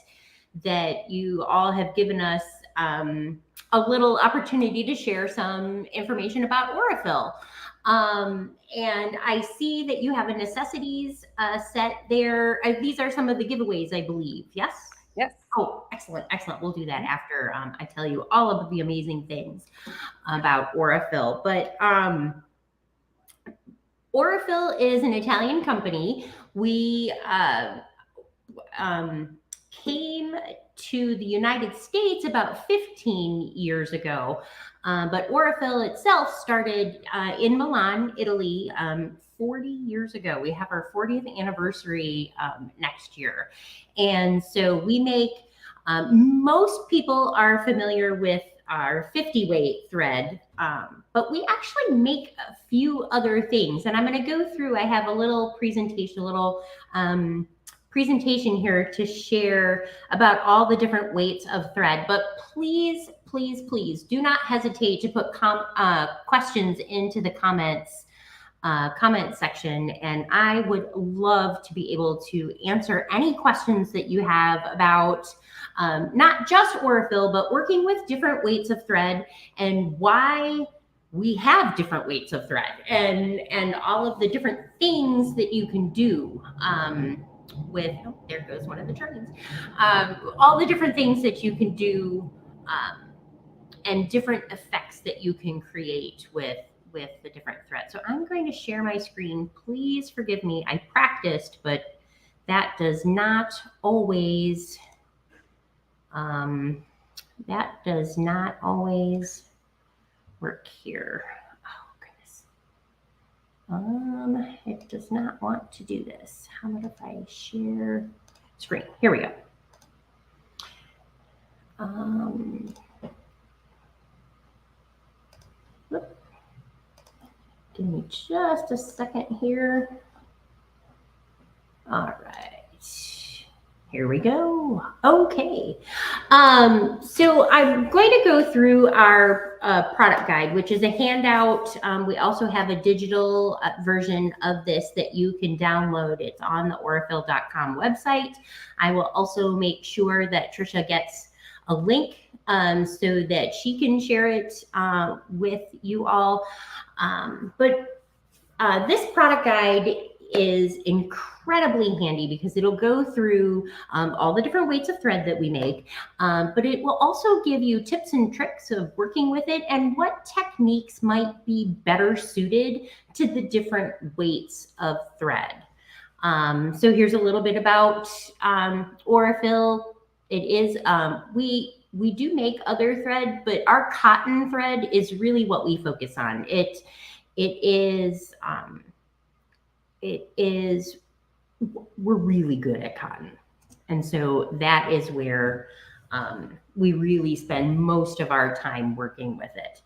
you all have given us a little opportunity to share some information about Aurifil. And I see that you have a necessities set there. These are some of the giveaways, I believe. Yes? Yes. Oh, excellent, excellent. We'll do that after I tell you all of the amazing things about Aurifil. But Aurifil is an Italian company. We came to the United States about 15 years ago. But Aurifil itself started in Milan, Italy, 40 years ago. We have our 40th anniversary next year. And so we make, most people are familiar with our 50 weight thread, but we actually make a few other things. And I'm going to go through, I have a little presentation, presentation here to share about all the different weights of thread. But please, please, please do not hesitate to put questions into the comment section, and I would love to be able to answer any questions that you have about not just Aurifil, but working with different weights of thread and why we have different weights of thread, and all of the different things that you can do with, oh, there goes one of the trains, all the different things that you can do and different effects that you can create with the different threads. So I'm going to share my screen. Please forgive me. I practiced, but that does not always work here. Oh goodness. It does not want to do this. How about if I share screen? Here we go. Give me just a second here. All right. Here we go. Okay. So I'm going to go through our product guide, which is a handout. We also have a digital version of this that you can download. It's on the aurifil.com website. I will also make sure that Tricia gets a link so that she can share it with you all. But this product guide is incredibly handy because it'll go through all the different weights of thread that we make, but it will also give you tips and tricks of working with it and what techniques might be better suited to the different weights of thread. So here's a little bit about Aurifil It is, we do make other thread, but our cotton thread is really what we focus on. It is, we're really good at cotton. And so that is where we really spend most of our time working with it.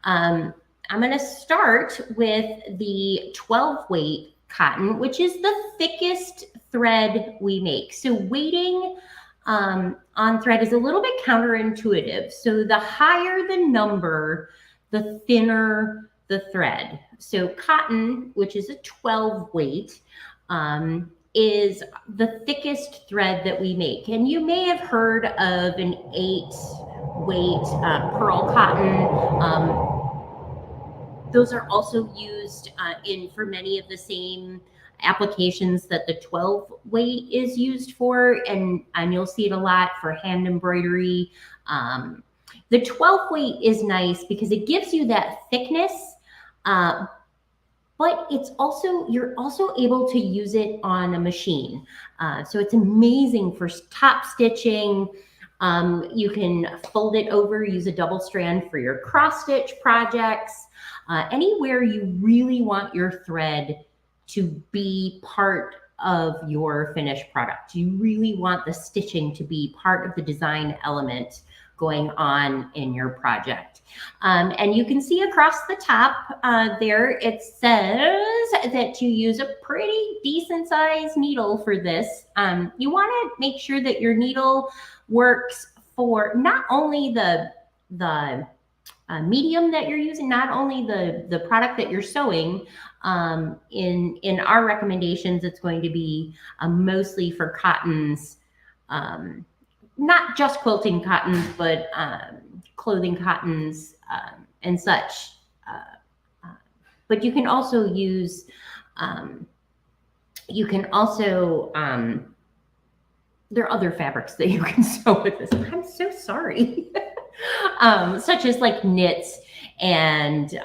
I'm going to start with the 12 weight cotton, which is the thickest thread we make. So weighting on thread is a little bit counterintuitive. So the higher the number, the thinner the thread. So cotton, which is a 12 weight, is the thickest thread that we make. And you may have heard of an 8 weight pearl cotton. Those are also used for many of the same applications that the 12 weight is used for, and you'll see it a lot for hand embroidery. The 12 weight is nice because it gives you that thickness, but you're also able to use it on a machine. So it's amazing for top stitching. You can fold it over, use a double strand for your cross stitch projects. Anywhere you really want your thread to be part of your finished product. You really want the stitching to be part of the design element going on in your project. And you can see across the top there, it says that you use a pretty decent sized needle for this. You want to make sure that your needle works for not only the medium that you're using, not only the product that you're sewing. In our recommendations, it's going to be mostly for cottons, not just quilting cottons, but clothing cottons and such. But you can also use, there are other fabrics that you can sew with this. I'm so sorry. Such as like knits and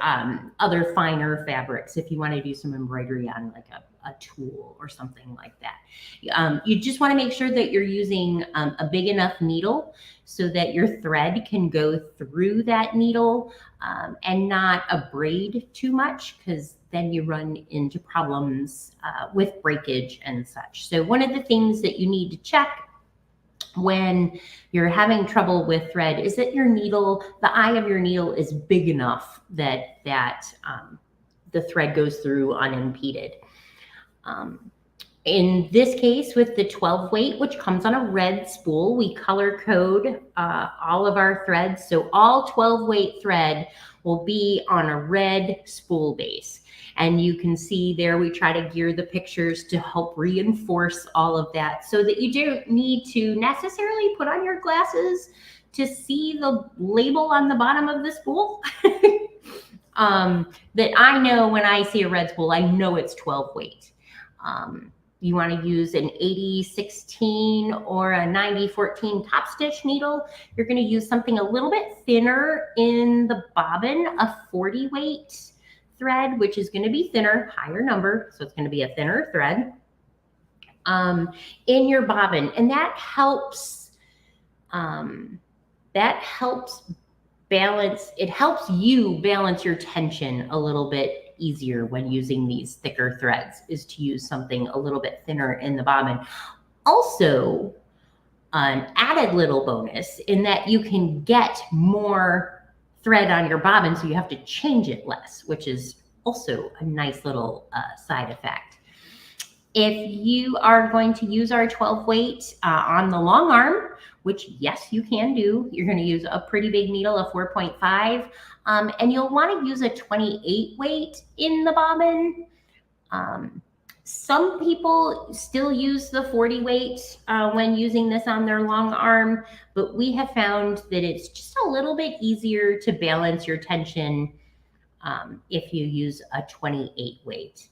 other finer fabrics if you want to do some embroidery on like a tulle or something like that. You just want to make sure that you're using a big enough needle so that your thread can go through that needle and not abrade too much, because then you run into problems with breakage and such. So one of the things that you need to check when you're having trouble with thread is that your needle, the eye of your needle, is big enough that the thread goes through unimpeded. In this case, with the 12 weight, which comes on a red spool, we color code all of our threads. So all 12 weight thread will be on a red spool base. And you can see there, we try to gear the pictures to help reinforce all of that so that you don't need to necessarily put on your glasses to see the label on the bottom of the spool. That I know when I see a red spool, I know it's 12 weight. You want to use an 80-16 or a 90-14 top stitch needle. You're going to use something a little bit thinner in the bobbin, a 40 weight thread, which is going to be thinner, higher number, so it's going to be a thinner thread in your bobbin, and that helps balance. It helps you balance your tension a little bit easier when using these thicker threads, is to use something a little bit thinner in the bobbin. Also, an added little bonus in that you can get more thread on your bobbin, so you have to change it less, which is also a nice little side effect. If you are going to use our 12 weight on the long arm, which yes, you can do, you're going to use a pretty big needle, a 4.5, and you'll want to use a 28 weight in the bobbin. Some people still use the 40 weight when using this on their long arm, but we have found that it's just a little bit easier to balance your tension if you use a 28 weight.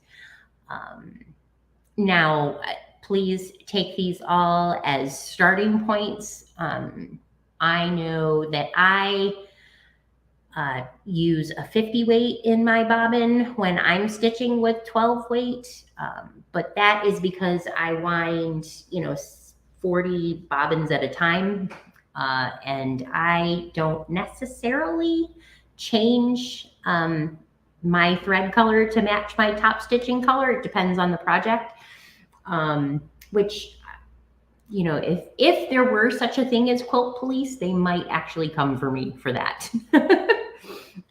Now, please take these all as starting points. I know that I use a 50 weight in my bobbin when I'm stitching with 12 weight, but that is because I wind, 40 bobbins at a time. And I don't necessarily change my thread color to match my top stitching color. It depends on the project, which, you know, if there were such a thing as quilt police, they might actually come for me for that.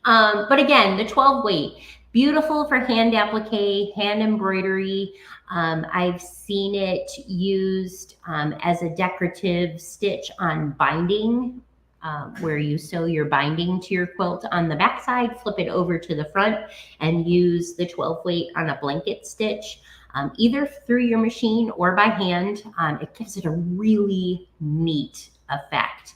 But again, the 12 weight, beautiful for hand applique, hand embroidery. I've seen it used as a decorative stitch on binding, where you sew your binding to your quilt on the back side, flip it over to the front, and use the 12 weight on a blanket stitch, either through your machine or by hand. It gives it a really neat effect.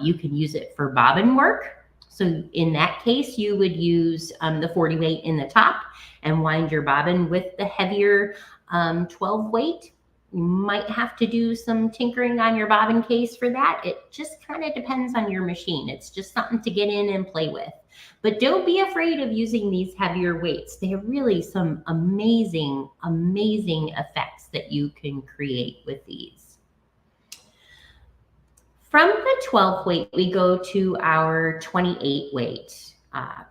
You can use it for bobbin work. So in that case, you would use the 40 weight in the top and wind your bobbin with the heavier 12 weight. You might have to do some tinkering on your bobbin case for that. It just kind of depends on your machine. It's just something to get in and play with. But don't be afraid of using these heavier weights. They have really some amazing, amazing effects that you can create with these. From the 12 weight, we go to our 28 weight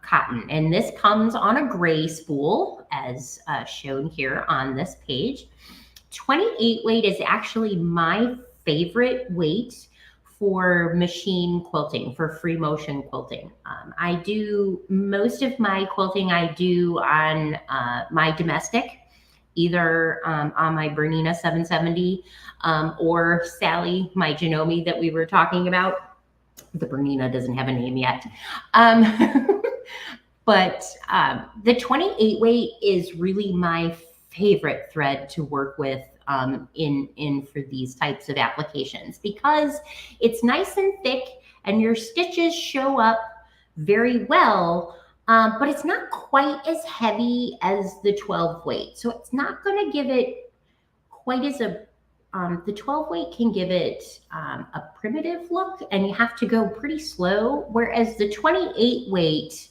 cotton. And this comes on a gray spool, as shown here on this page. 28 weight is actually my favorite weight for machine quilting, for free motion quilting. I do most of my quilting I do on my domestic, either on my Bernina 770 or Sally, my Janome that we were talking about. The Bernina doesn't have a name yet. But the 28 weight is really my favorite thread to work with in for these types of applications, because it's nice and thick and your stitches show up very well. But it's not quite as heavy as the 12 weight. So it's not going to give it quite as a, the 12 weight can give it a primitive look, and you have to go pretty slow. Whereas the 28 weight,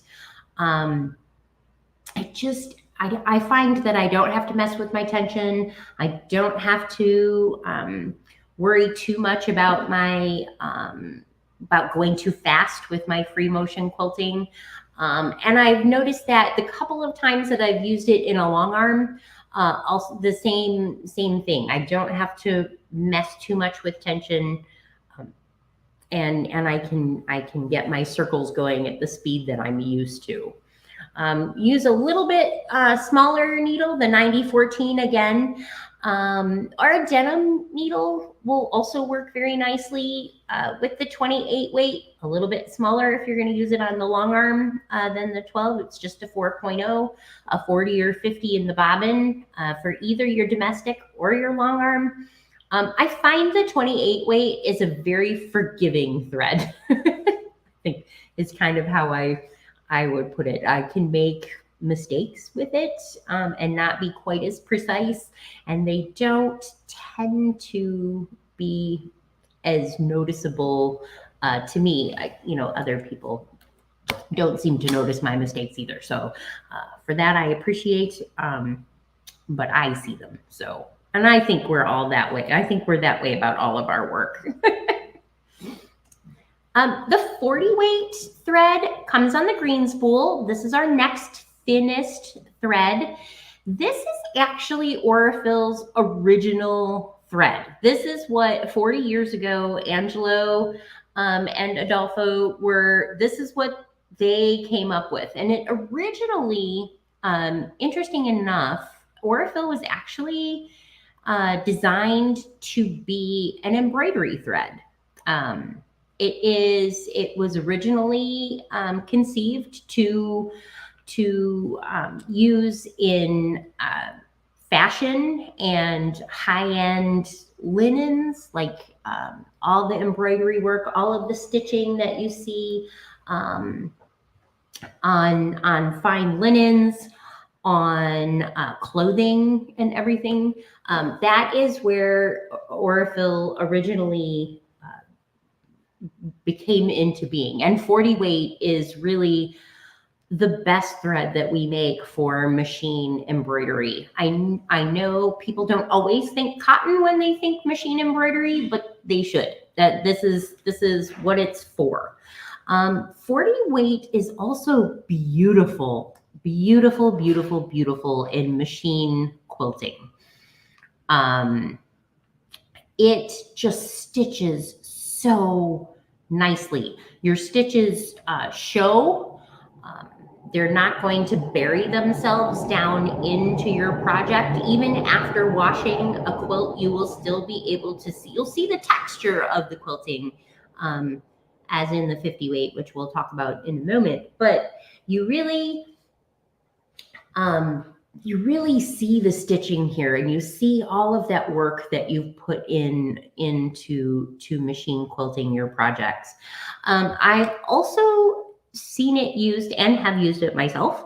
I find that I don't have to mess with my tension. I don't have to worry too much about my, about going too fast with my free motion quilting. And I've noticed that the couple of times that I've used it in a long arm, also the same thing. I don't have to mess too much with tension, and I can get my circles going at the speed that I'm used to. Use a little bit smaller needle, the 9014 again. Our denim needle will also work very nicely with the 28 weight, a little bit smaller if you're going to use it on the long arm than the 12. It's just a 4.0, a 40 or 50 in the bobbin for either your domestic or your long arm. I find the 28 weight is a very forgiving thread. I think it's kind of how I would put it. I can make mistakes with it and not be quite as precise, and they don't tend to be as noticeable to me. You know, other people don't seem to notice my mistakes either. So for that, I appreciate, but I see them. So, and I think we're all that way. I think we're that way about all of our work. The 40 weight thread comes on the green spool. This is our next thinnest thread. This is actually Aurifil's original thread. This is what 40 years ago, Angelo and Adolfo this is what they came up with. And it originally, interesting enough, Aurifil was actually designed to be an embroidery thread. It was originally conceived to use in fashion and high-end linens, like all the embroidery work, all of the stitching that you see on fine linens, on clothing and everything. That is where Aurifil originally became into being. And 40 weight is really the best thread that we make for machine embroidery. I know people don't always think cotton when they think machine embroidery, but they should. That this is what it's for. 40 weight is also beautiful, beautiful, beautiful, beautiful in machine quilting. It just stitches so nicely. Your stitches show. They're not going to bury themselves down into your project. Even after washing a quilt, you will still be able to see, you'll see the texture of the quilting, as in the 50 weight, which we'll talk about in a moment. But you really see the stitching here, and you see all of that work that you've put into machine quilting your projects. I've also seen it used and have used it myself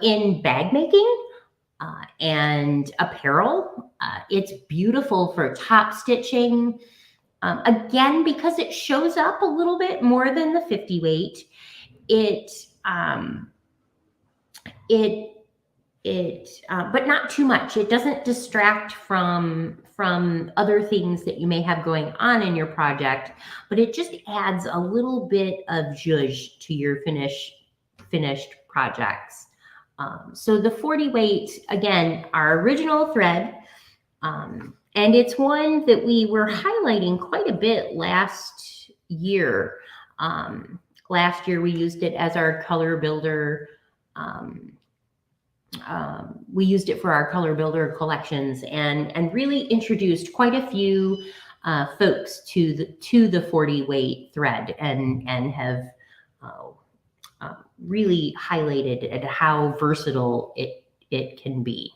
in bag making and apparel. It's beautiful for top stitching. Again, because it shows up a little bit more than the 50 weight, but not too much. It doesn't distract from other things that you may have going on in your project, but it just adds a little bit of zhuzh to your finished projects. So the 40 weight, again, our original thread, and it's one that we were highlighting quite a bit last year. Last year we used it as our color builder. We used it for our color builder collections and really introduced quite a few folks to the 40 weight thread and have really highlighted at how versatile it can be.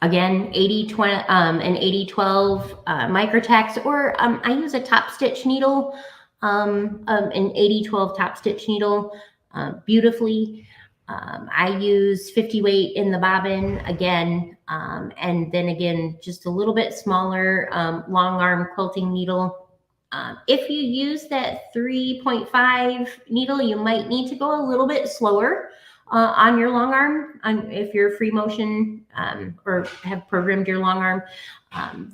Again, 80-20 and 80-12 microtex, or I use a top stitch needle, an 80-12 top stitch needle beautifully. I use 50 weight in the bobbin again, and then again, just a little bit smaller long arm quilting needle. If you use that 3.5 needle, you might need to go a little bit slower on your long arm. If you're free motion or have programmed your long arm,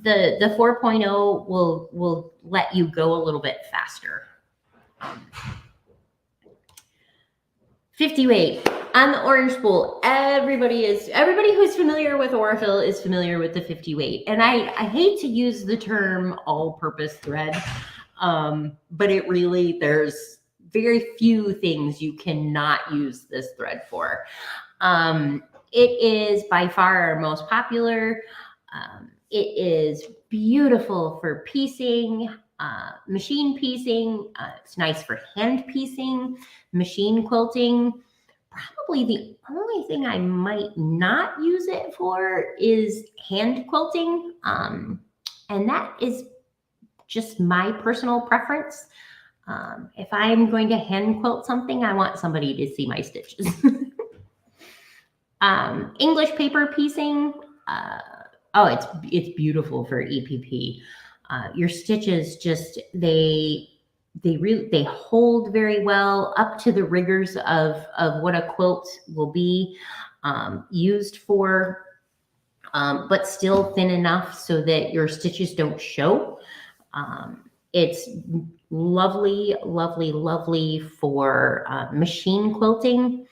the 4.0 will let you go a little bit faster. 50 weight on the orange spool. Everybody who's familiar with Aurifil is familiar with the 50 weight. And I hate to use the term all-purpose thread, but it really, there's very few things you cannot use this thread for. It is by far our most popular. It is beautiful for piecing, machine piecing. It's nice for hand piecing, machine quilting. Probably the only thing I might not use it for is hand quilting. And that is just my personal preference. If I'm going to hand quilt something, I want somebody to see my stitches. English paper piecing. Oh, it's beautiful for EPP. Your stitches just, they hold very well up to the rigors of what a quilt will be used for, but still thin enough so that your stitches don't show. It's lovely, lovely, lovely for machine quilting.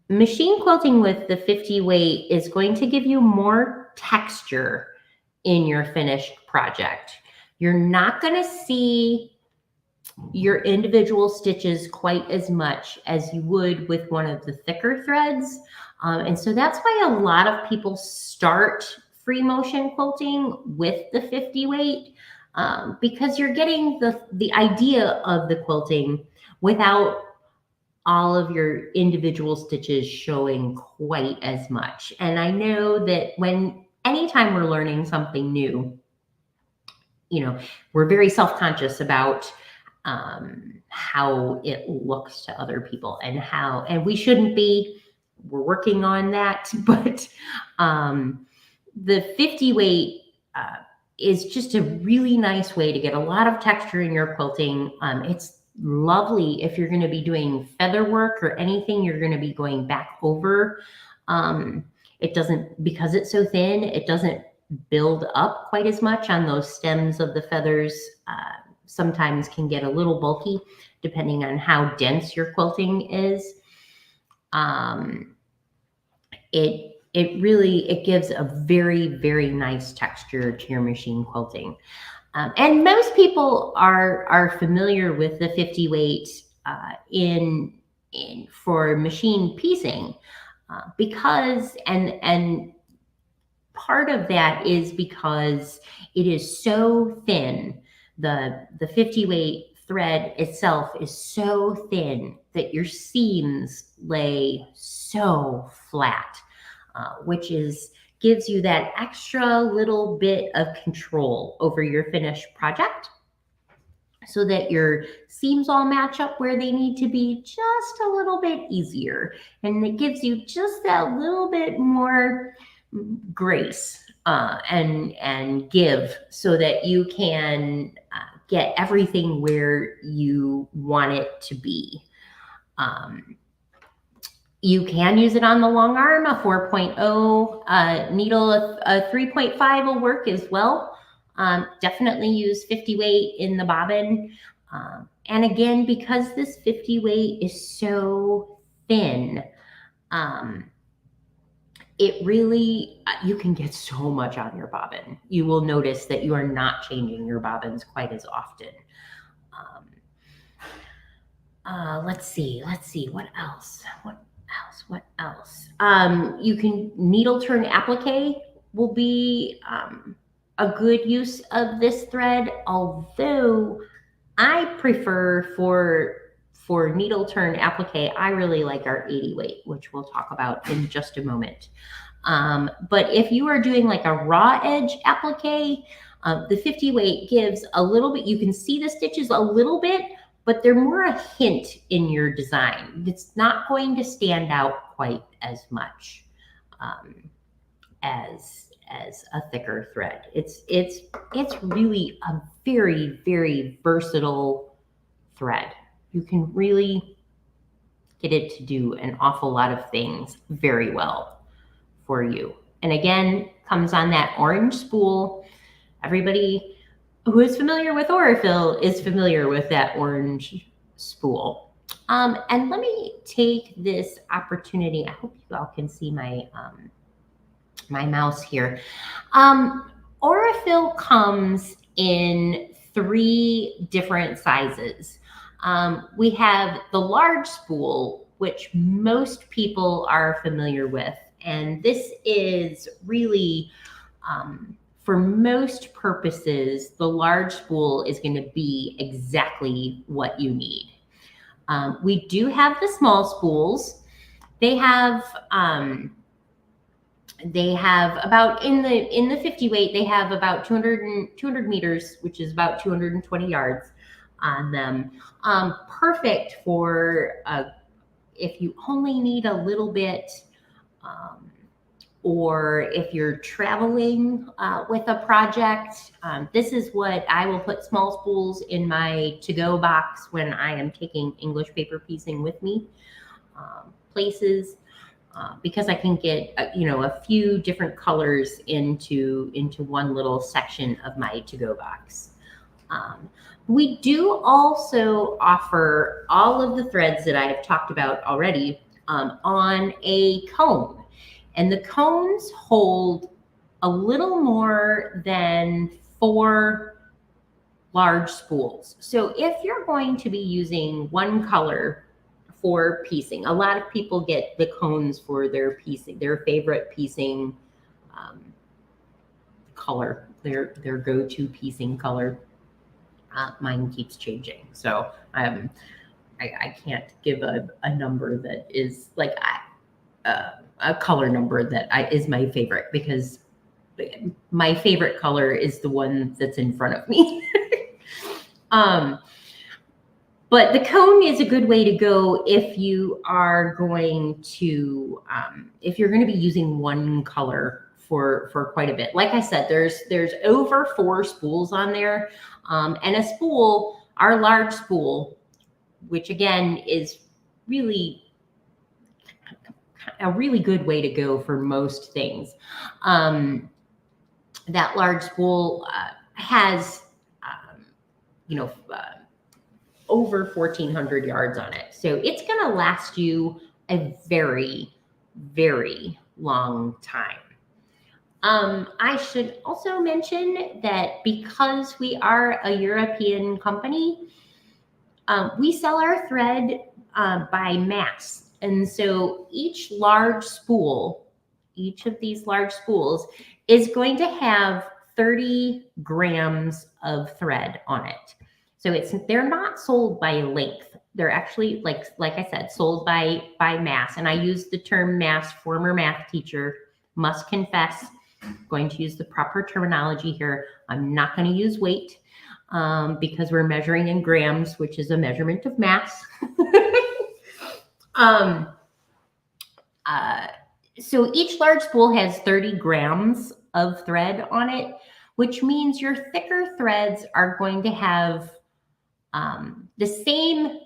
Machine quilting with the 50 weight is going to give you more texture in your finished project. You're not going to see your individual stitches quite as much as you would with one of the thicker threads. And so that's why a lot of people start free motion quilting with the 50 weight, because you're getting the idea of the quilting without all of your individual stitches showing quite as much. And I know that anytime we're learning something new, we're very self-conscious about how it looks to other people and we shouldn't be. We're working on that, but the 50 weight is just a really nice way to get a lot of texture in your quilting. lovely if you're going to be doing feather work or anything you're going to be going back over. It doesn't, because it's so thin, it doesn't build up quite as much on those stems of the feathers. Sometimes can get a little bulky depending on how dense your quilting is. It gives a very, very nice texture to your machine quilting. And most people are familiar with the 50 weight for machine piecing because and part of that is because it is so thin. The 50 weight thread itself is so thin that your seams lay so flat, which gives you that extra little bit of control over your finished project so that your seams all match up where they need to be just a little bit easier. And it gives you just that little bit more grace and give so that you can get everything where you want it to be. You can use it on the long arm, a 4.0 needle, a 3.5 will work as well. Definitely use 50 weight in the bobbin. And again, because this 50 weight is so thin, it really, you can get so much on your bobbin. You will notice that you are not changing your bobbins quite as often. Let's see, what else? What else? You can needle turn applique will be a good use of this thread, although I prefer for needle turn applique, I really like our 80 weight, which we'll talk about in just a moment. But if you are doing like a raw edge applique, the 50 weight gives a little bit, you can see the stitches a little bit, but they're more a hint in your design. It's not going to stand out quite as much as a thicker thread. It's really a very, very versatile thread. You can really get it to do an awful lot of things very well for you. And again, comes on that orange spool. Everybody who is familiar with Aurifil is familiar with that orange spool. And let me take this opportunity. I hope you all can see my my mouse here. Aurifil comes in 3 different sizes. We have the large spool, which most people are familiar with. And this is really, for most purposes, the large spool is going to be exactly what you need. We do have the small spools. They have about, in the 50 weight, they have about 200 meters, which is about 220 yards on them. Perfect for if you only need a little bit, or if you're traveling with a project. This is what I will put small spools in my to-go box when I am taking English paper piecing with me places, because I can get a few different colors into one little section of my to-go box. We do also offer all of the threads that I have talked about already on a cone. And the cones hold a little more than 4 large spools. So if you're going to be using one color for piecing, a lot of people get the cones for their piecing, their favorite piecing color, their go-to piecing color. Mine keeps changing, so I can't give a number that is like a color number that is my favorite, because my favorite color is the one that's in front of me. But the cone is a good way to go if you are going to be using one color for quite a bit. Like I said, there's over 4 spools on there. And a spool, our large spool, which again is really a really good way to go for most things. That large spool has, over 1,400 yards on it. So it's going to last you a very, very long time. I should also mention that because we are a European company, we sell our thread by mass. And so each of these large spools is going to have 30 grams of thread on it. So they're not sold by length. They're actually, like I said, sold by mass. And I use the term mass, former math teacher, must confess, I'm going to use the proper terminology here. I'm not going to use weight because we're measuring in grams, which is a measurement of mass. So each large spool has 30 grams of thread on it, which means your thicker threads are going to have the same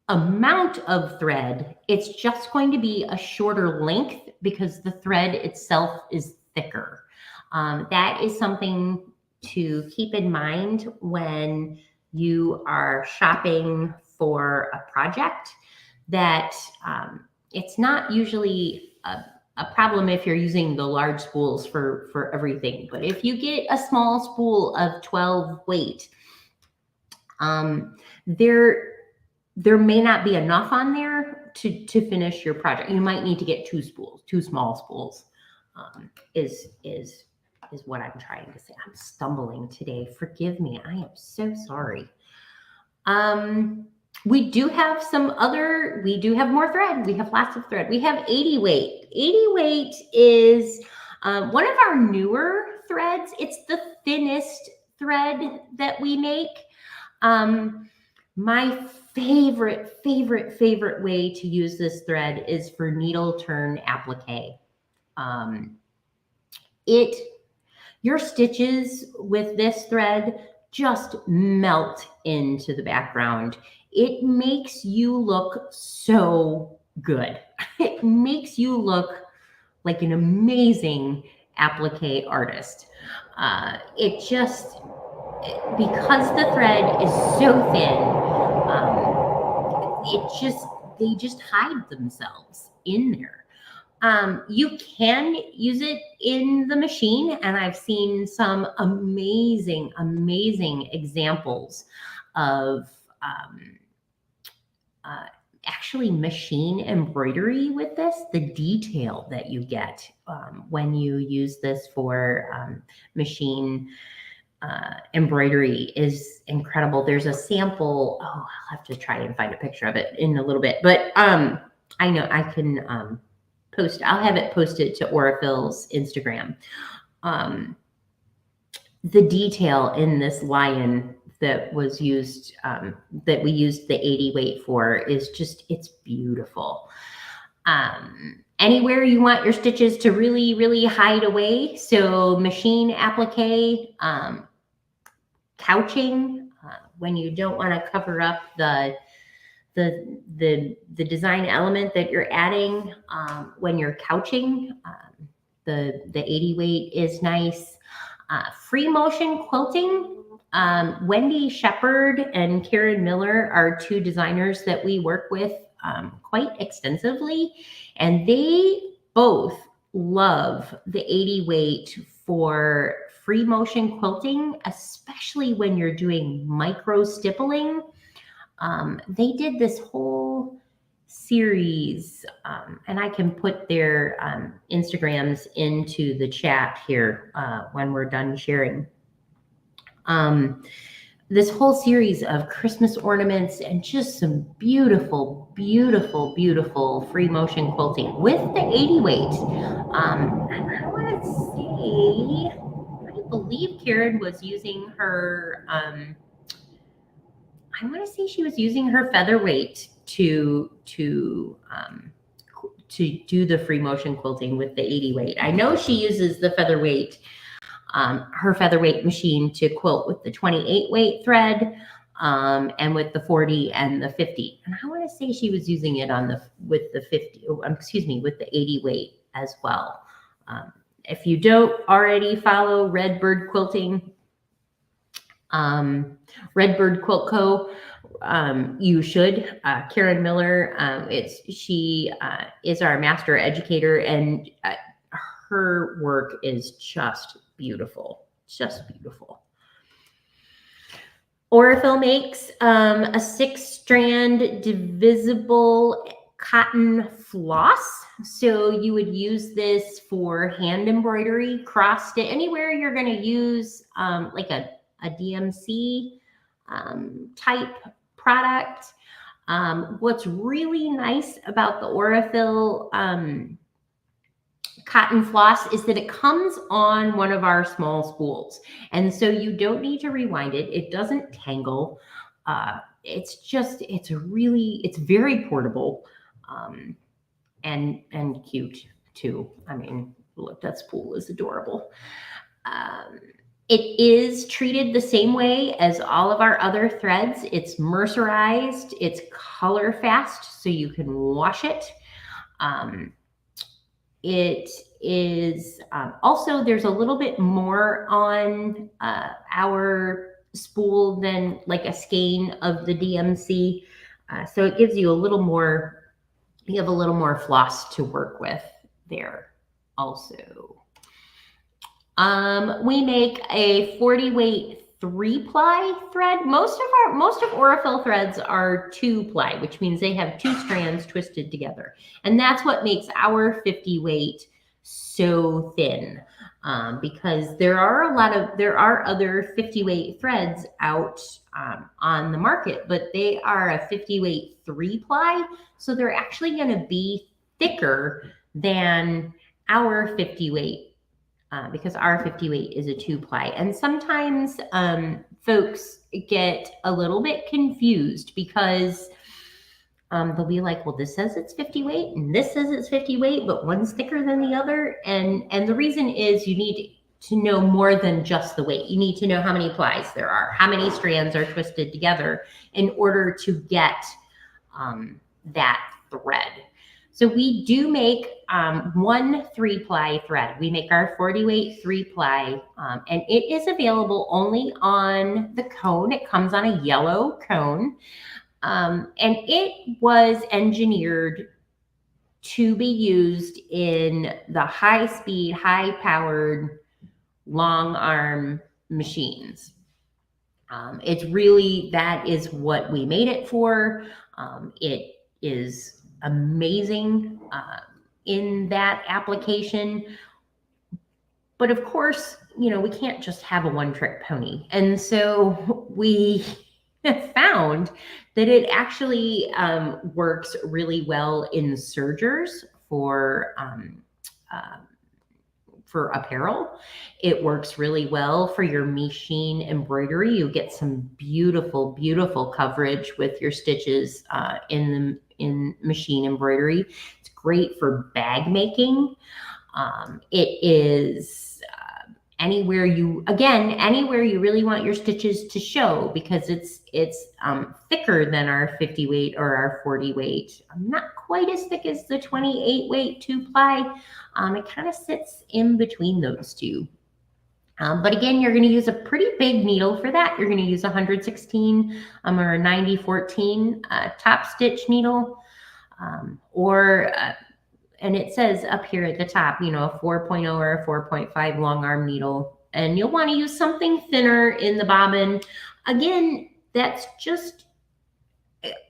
amount of thread. It's just going to be a shorter length because the thread itself is thicker. That is something to keep in mind when you are shopping for a project, that it's not usually a problem if you're using the large spools for everything. But if you get a small spool of 12 weight, there may not be enough on there to finish your project. You might need to get two small spools, is what I'm trying to say. I'm stumbling today. Forgive me. I am so sorry. We do have more thread. We have lots of thread. We have 80 weight. 80 weight is one of our newer threads. It's the thinnest thread that we make. My favorite way to use this thread is for needle turn applique. Your stitches with this thread just melt into the background. It makes you look so good. It makes you look like an amazing applique artist. Because the thread is so thin, they just hide themselves in there. You can use it in the machine, and I've seen some amazing examples of actually machine embroidery with this. The detail that you get when you use this for machine embroidery is incredible. There's a sample. I'll have to try and find a picture of it in a little bit, but I know I can I'll have it posted to Orifil's Instagram. The detail in this lion that was used, that we used the 80 weight for, is it's beautiful. Anywhere you want your stitches to really hide away. So machine applique, couching, when you don't want to cover up the design element that you're adding, when you're couching, the 80 weight is nice. Free motion quilting. Wendy Shepard and Karen Miller are two designers that we work with quite extensively, and they both love the 80 weight for free motion quilting, especially when you're doing micro stippling. They did this whole series, and I can put their Instagrams into the chat here when we're done sharing. This whole series of Christmas ornaments and just some beautiful free motion quilting with the 80 weight. I want to say, I believe Karen was using her, I want to say she was using her featherweight to do the free motion quilting with the 80 weight. I know she uses the featherweight, her featherweight machine to quilt with the 28 weight thread. and with the 40 and the 50. And I want to say she was using it with the 50, with the 80 weight as well. If you don't already follow Redbird Quilting, Redbird Quilt Co., you should. Karen Miller, she is our master educator, and her work is just beautiful. Just beautiful. Aurifil makes a 6-strand divisible cotton floss. So you would use this for hand embroidery, cross stitch, anywhere you're going to use like a DMC type product. What's really nice about the Aurifil cotton floss is that it comes on one of our small spools. And so you don't need to rewind it. It doesn't tangle. It's very portable and cute too. I mean, look, that spool is adorable. It is treated the same way as all of our other threads. It's mercerized, it's color fast, so you can wash it. It is also, there's a little bit more on our spool than like a skein of the DMC. So it gives you a little more, you have a little more floss to work with there also. We make a 40 weight 3-ply thread. Most of Aurifil threads are 2-ply, which means they have 2 strands twisted together. And that's what makes our 50 weight so thin, because there are other 50 weight threads out on the market, but they are a 50 weight 3-ply. So they're actually going to be thicker than our 50 weight. Because our 50 weight is a 2-ply. And sometimes folks get a little bit confused because they'll be like, well, this says it's 50 weight and this says it's 50 weight, but one's thicker than the other. And the reason is you need to know more than just the weight. You need to know how many plies there are, how many strands are twisted together in order to get that thread. So we do make 1 3-ply thread. We make our 40 weight 3-ply, and it is available only on the cone. It comes on a yellow cone, and it was engineered to be used in the high-speed, high-powered, long arm machines. It's really, that is what we made it for. It is amazing in that application. But of course, we can't just have a one-trick pony. And so we found that it actually works really well in sergers for apparel. It works really well for your machine embroidery. You get some beautiful, beautiful coverage with your stitches in machine embroidery. It's great for bag making. It is anywhere you really want your stitches to show, because it's thicker than our 50 weight or our 40 weight. Not quite as thick as the 28 weight 2-ply. It kind of sits in between those two. But again, you're going to use a pretty big needle for that. You're going to use a 116 or a 9014 top stitch needle, and it says up here at the top, a 4.0 or a 4.5 long arm needle. And you'll want to use something thinner in the bobbin. Again, that's just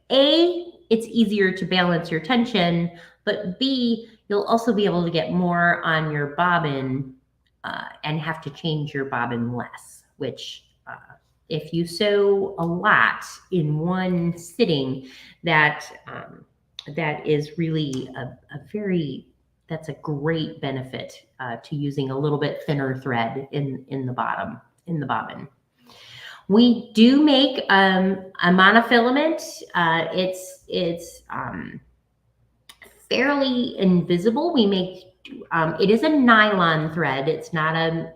it's easier to balance your tension, but B, you'll also be able to get more on your bobbin and have to change your bobbin less, which if you sew a lot in one sitting, that is really that's a great benefit to using a little bit thinner thread in the bobbin. We do make a monofilament. It's fairly invisible. We make It is a nylon thread. It's not a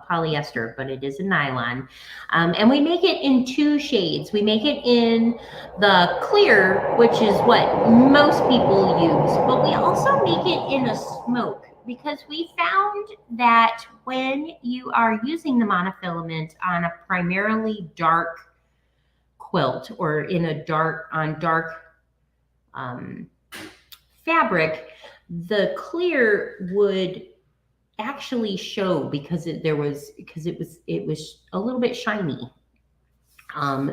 polyester, but it is a nylon. And we make it in 2 shades. We make it in the clear, which is what most people use, but we also make it in a smoke, because we found that when you are using the monofilament on a primarily dark quilt or in a dark fabric, the clear would actually show because it was a little bit shiny.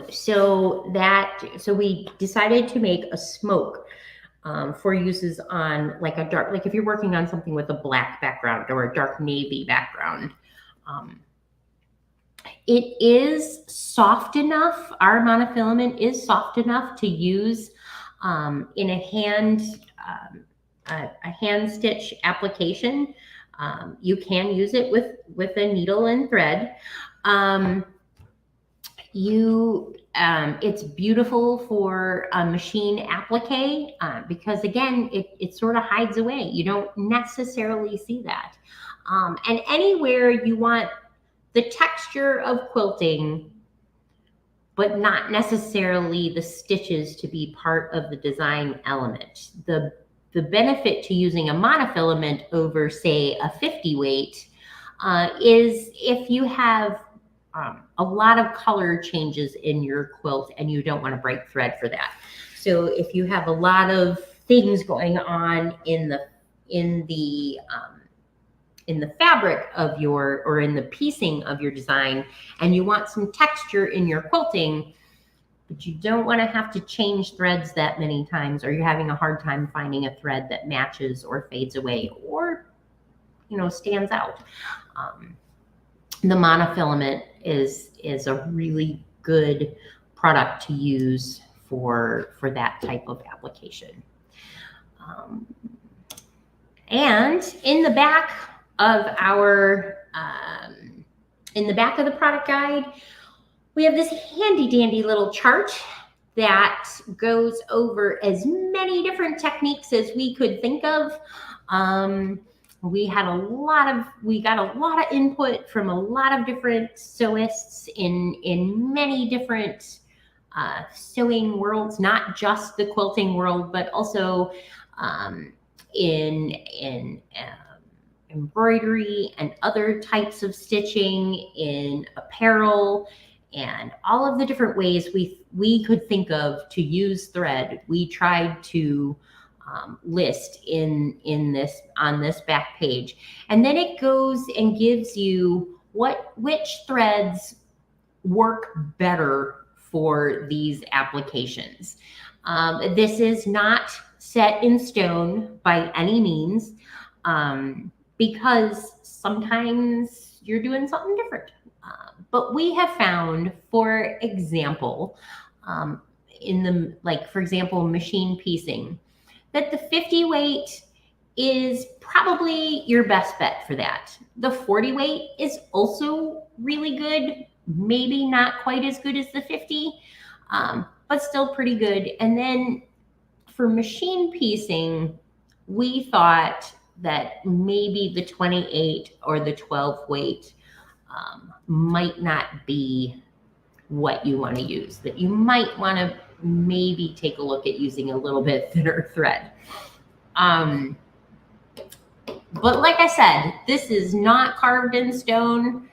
So we decided to make a smoke for uses on like a dark, like if you're working on something with a black background or a dark navy background. It is soft enough. Our monofilament is soft enough to use in a hand stitch application. You can use it with a needle and thread. It's beautiful for a machine applique because again, it sort of hides away. You don't necessarily see that. And anywhere you want the texture of quilting, but not necessarily the stitches to be part of the design element. The benefit to using a monofilament over, say, a 50 weight is if you have a lot of color changes in your quilt and you don't want to break thread for that. So if you have a lot of things going on in the fabric of your, or in the piecing of your design, and you want some texture in your quilting, but you don't want to have to change threads that many times, or you're having a hard time finding a thread that matches or fades away or, stands out. The monofilament is a really good product to use for that type of application. And in the back of the product guide, we have this handy dandy little chart that goes over as many different techniques as we could think of. We got a lot of input from a lot of different sewists in many different sewing worlds, not just the quilting world, but also in embroidery and other types of stitching, in apparel, and all of the different ways we could think of to use thread. We tried to list on this back page, and then it goes and gives you which threads work better for these applications. This is not set in stone by any means, because sometimes you're doing something different. But we have found, for example, for example, machine piecing, that the 50 weight is probably your best bet for that. The 40 weight is also really good, maybe not quite as good as the 50, but still pretty good. And then for machine piecing, we thought that maybe the 28 or the 12 weight might not be what you want to use, that you might want to maybe take a look at using a little bit thinner thread. But like I said, this is not carved in stone.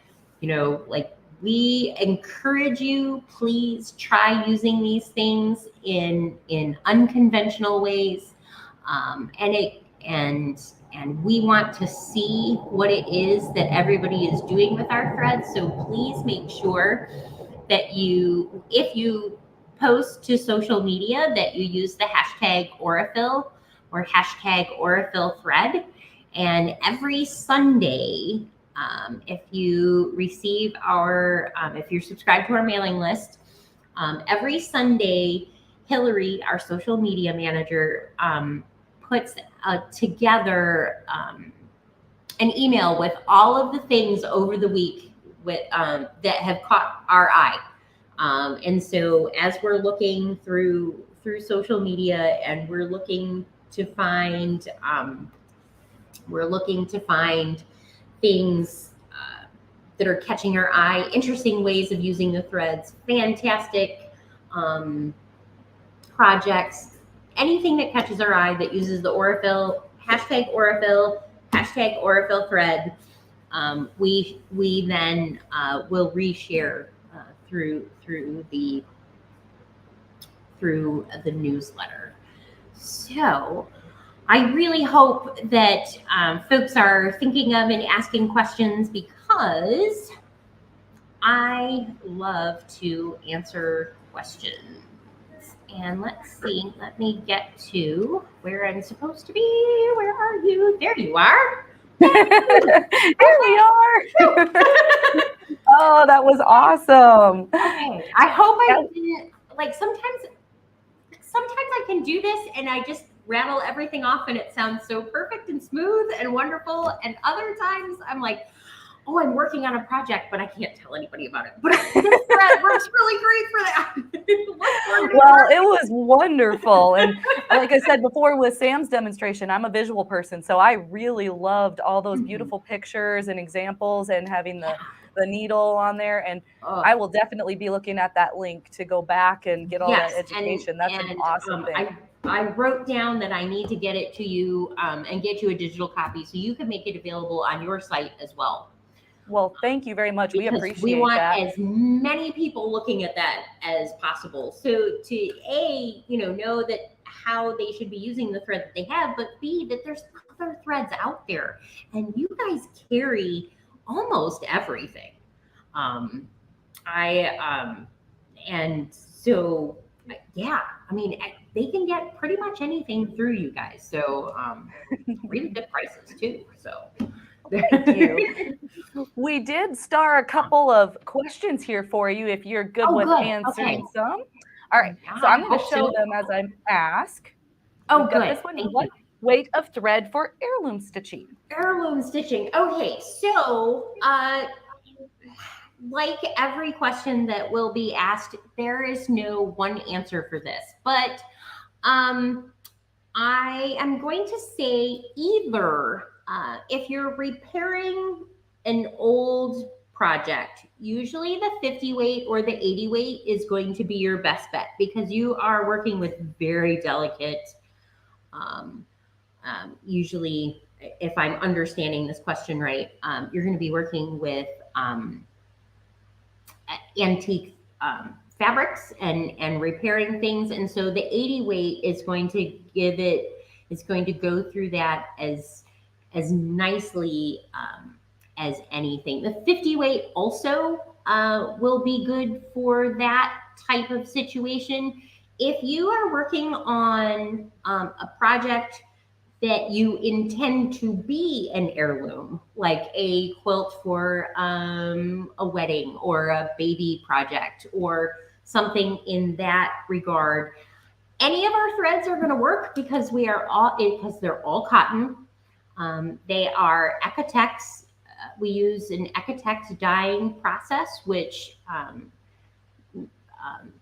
We encourage you, please try using these things in unconventional ways. And we want to see what it is that everybody is doing with our threads. So please make sure that if you post to social media, that you use the hashtag Aurifil or hashtag Aurifil thread. And every Sunday, if you receive if you're subscribed to our mailing list, every Sunday, Hillary, our social media manager, puts together an email with all of the things over the week that have caught our eye. And so as we're looking through social media and we're looking to find We're looking to find things that are catching our eye, interesting ways of using the threads, fantastic projects, anything that catches our eye that uses the Aurifil, hashtag Aurifil thread. We then will reshare through the newsletter. So I really hope that folks are thinking of and asking questions, because I love to answer questions. And let's see, let me get to where I'm supposed to be. Where are you? There you are. Here we are. Oh, that was awesome. Okay. I hope I didn't, like, sometimes I can do this and I just rattle everything off and it sounds so perfect and smooth and wonderful. And other times I'm like, oh, I'm working on a project, but I can't tell anybody about it. But this thread works really great for that. Well, it was wonderful. And like I said before with Sam's demonstration, I'm a visual person. So I really loved all those beautiful pictures and examples and having the needle on there. And I will definitely be looking at that link to go back and get all that education. That's an awesome thing. I wrote down that I need to get it to you and get you a digital copy so you can make it available on your site as well. Well, thank you very much. We appreciate that. We want as many people looking at that as possible. So to know that how they should be using the thread that they have, but B, that there's other threads out there, and you guys carry almost everything. And so yeah, I mean, they can get pretty much anything through you guys. So really good prices too. So. Thank you. We did star a couple of questions here for you if you're good with answering some. All right, so I'm going to show them as I ask. Oh, good. This one. What weight of thread for heirloom stitching? Heirloom stitching. Okay, so like every question that will be asked, there is no one answer for this, but I am going to say either if you're repairing an old project, usually the 50 weight or the 80 weight is going to be your best bet, because you are working with very delicate, usually, if I'm understanding this question right, you're going to be working with antique fabrics and repairing things. And so the 80 weight is going to go through that as nicely as anything. The 50 weight also will be good for that type of situation. If you are working on a project that you intend to be an heirloom, like a quilt for a wedding or a baby project or something in that regard, any of our threads are going to work, because they're all cotton. They are Ecotex. We use an Ecotex dyeing process, which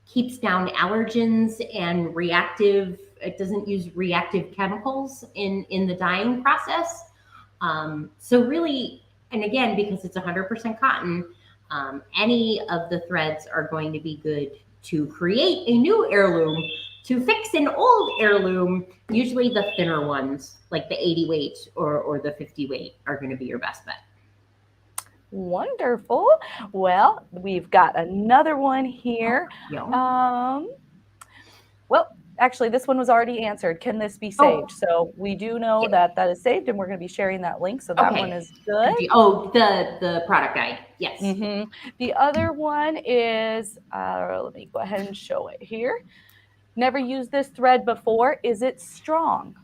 keeps down allergens and it doesn't use reactive chemicals in the dyeing process. So really, and again, because it's 100% cotton, any of the threads are going to be good to create a new heirloom. To fix an old heirloom, usually the thinner ones, like the 80 weight or the 50 weight, are going to be your best bet. Wonderful. Well, we've got another one here. Well, actually, this one was already answered. Can this be saved? So we do know that is saved, and we're going to be sharing that link. So that one is good. Oh, the product guide. Yes. The other one is, let me go ahead and show it here. Never used this thread before. Is it strong?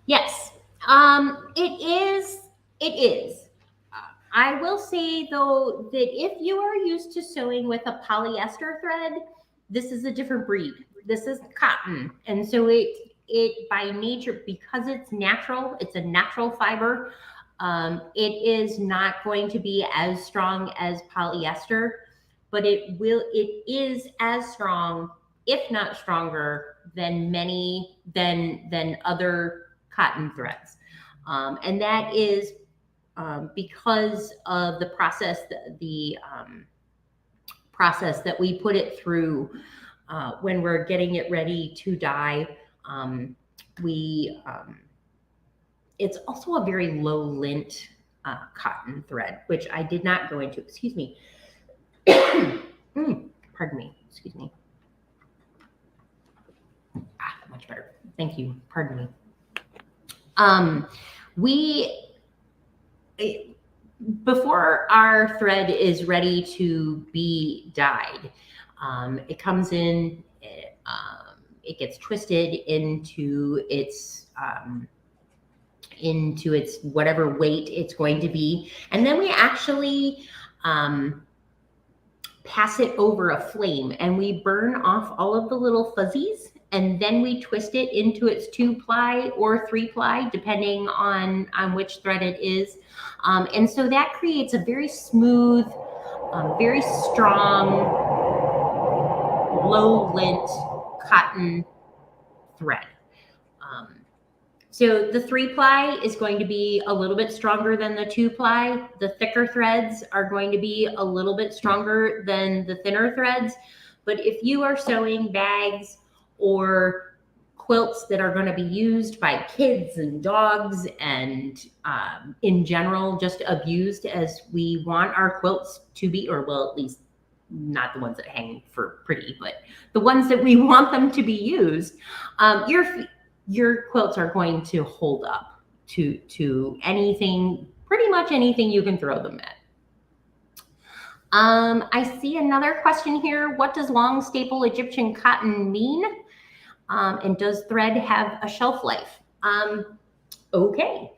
Yes, it is. I will say, though, that if you are used to sewing with a polyester thread, this is a different breed. This is cotton. And so it by nature, because it's natural, it's a natural fiber, it is not going to be as strong as polyester, but it is as strong, if not stronger, than other cotton threads. And that is because of the process, process that we put it through when we're getting it ready to dye. It's also a very low lint cotton thread, which I did not go into. Excuse me. Pardon me. Excuse me. Much better. Thank you. Pardon me. Before our thread is ready to be dyed, it comes in, it gets twisted into its whatever weight it's going to be. And then we actually pass it over a flame and we burn off all of the little fuzzies, and then we twist it into its 2-ply or 3-ply, depending on which thread it is. And so that creates a very smooth, very strong, low lint cotton thread. So the 3-ply is going to be a little bit stronger than the 2-ply. The thicker threads are going to be a little bit stronger than the thinner threads. But if you are sewing bags or quilts that are going to be used by kids and dogs and in general just abused, as we want our quilts to be, or well, at least not the ones that hang for pretty, but the ones that we want them to be used, your quilts are going to hold up to anything, pretty much anything you can throw them at. I see another question here. What does long staple Egyptian cotton mean? And does thread have a shelf life? Okay.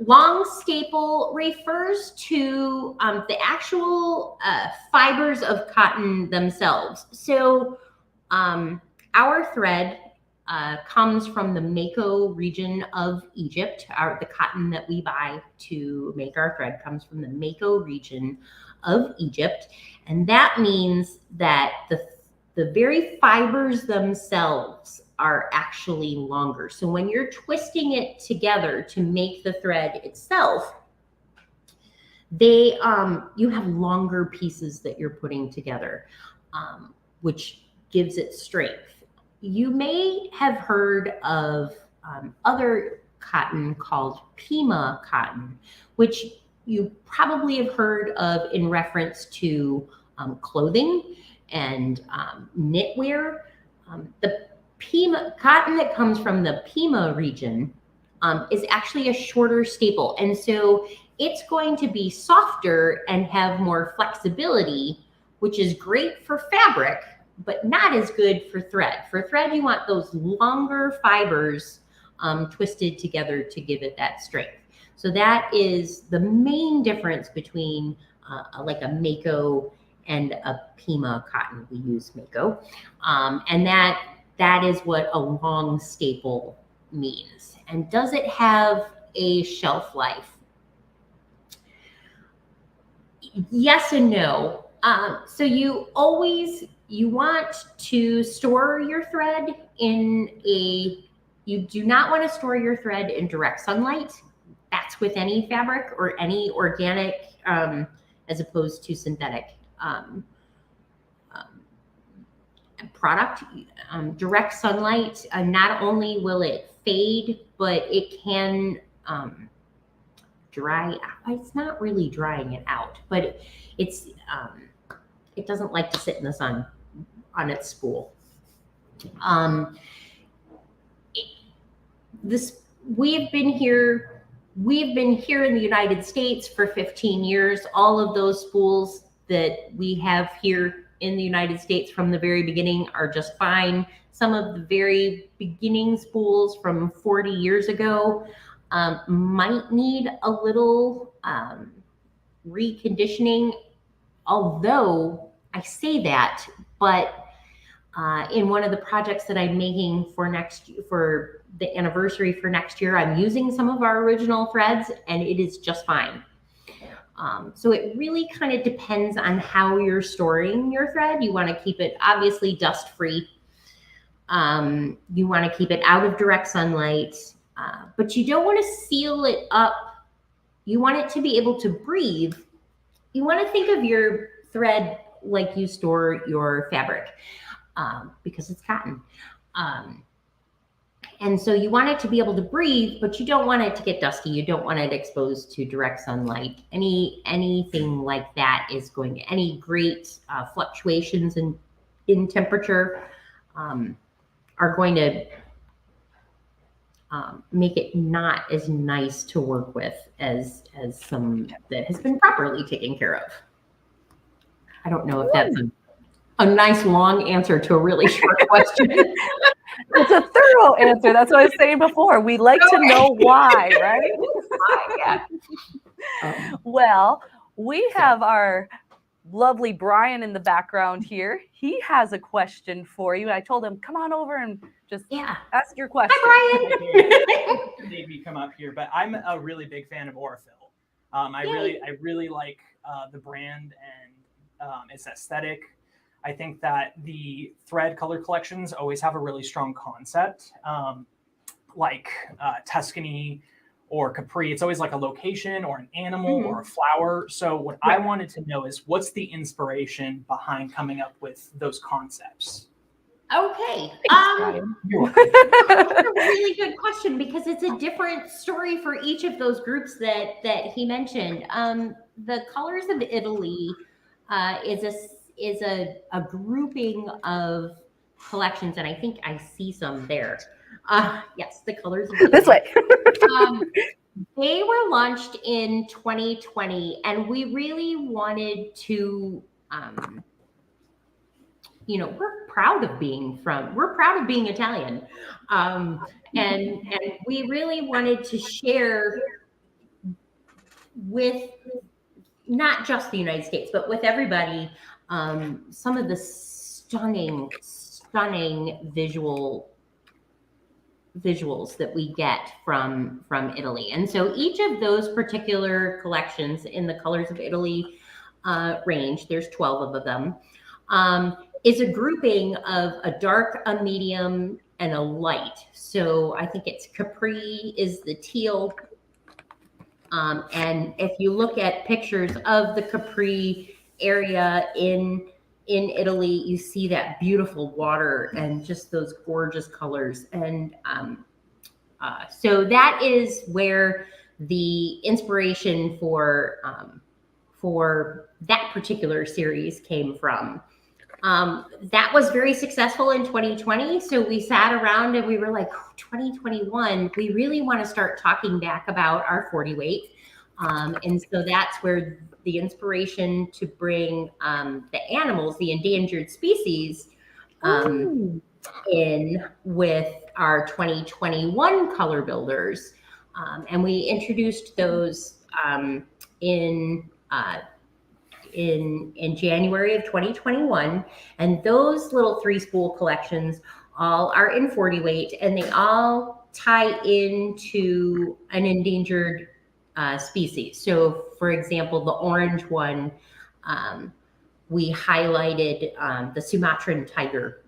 Long staple refers to the actual fibers of cotton themselves. So our thread comes from the Mako region of Egypt. The cotton that we buy to make our thread comes from the Mako region of Egypt. And that means that the very fibers themselves are actually longer. So when you're twisting it together to make the thread itself, you have longer pieces that you're putting together, which gives it strength. You may have heard of other cotton called Pima cotton, which you probably have heard of in reference to clothing and knitwear. The Pima cotton that comes from the Pima region is actually a shorter staple. And so it's going to be softer and have more flexibility, which is great for fabric, but not as good for thread. For thread, you want those longer fibers twisted together to give it that strength. So that is the main difference between like a Mako and a Pima cotton. We use Mako. And that is what a long staple means. And does it have a shelf life? Yes and no. So you want to store your thread you do not want to store your thread in direct sunlight. That's with any fabric or any organic, as opposed to synthetic product. Direct sunlight, not only will it fade, but it can dry. It's not really drying it out, but it doesn't like to sit in the sun on its spool. We've been here in the United States for 15 years. All of those spools that we have here in the United States from the very beginning are just fine. Some of the very beginning spools from 40 years ago might need a little reconditioning, although I say that, but in one of the projects that I'm making for the anniversary for next year, I'm using some of our original threads and it is just fine. So it really kind of depends on how you're storing your thread. You want to keep it obviously dust free. You want to keep it out of direct sunlight. but you don't want to seal it up. You want it to be able to breathe. You want to think of your thread like you store your fabric, because it's cotton. And so you want it to be able to breathe, but you don't want it to get dusty. You don't want it exposed to direct sunlight. Anything like that is going to, any great fluctuations in temperature are going to make it not as nice to work with as some that has been properly taken care of. I don't know if that's a nice long answer to a really short question. It's a thorough answer. That's what I was saying before. We like to know why, right? Yeah. Well, we have our lovely Brian in the background here. He has a question for you. I told him, come on over and just ask your question. Hi, Brian. Made me come up here, but I'm a really big fan of Aurifil. I really like the brand and its aesthetic. I think that the thread color collections always have a really strong concept, like Tuscany or Capri. It's always like a location or an animal or a flower. So what I wanted to know is, what's the inspiration behind coming up with those concepts? Okay. That's a really good question, because it's a different story for each of those groups that he mentioned. The Colors of Italy is a grouping of collections, and I think I see some there. Yes, the Colors of Italy. This way. They were launched in 2020, and we really wanted to, we're proud of being Italian. And we really wanted to share with not just the United States, but with everybody, some of the stunning visuals that we get from Italy. And so each of those particular collections in the Colors of Italy range, there's 12 of them, is a grouping of a dark, a medium, and a light. So I think it's Capri is the teal. And if you look at pictures of the Capri area in Italy, you see that beautiful water and just those gorgeous colors. And so that is where the inspiration for that particular series came from. That was very successful in 2020. So we sat around and we were like, 2021, we really want to start talking back about our 40 weight. And so that's where the inspiration to bring the animals, the endangered species, in with our 2021 color builders. And we introduced those in January of 2021. And those little 3-spool collections all are in 40 weight, and they all tie into an endangered species. So for example, the orange one, we highlighted the Sumatran tiger.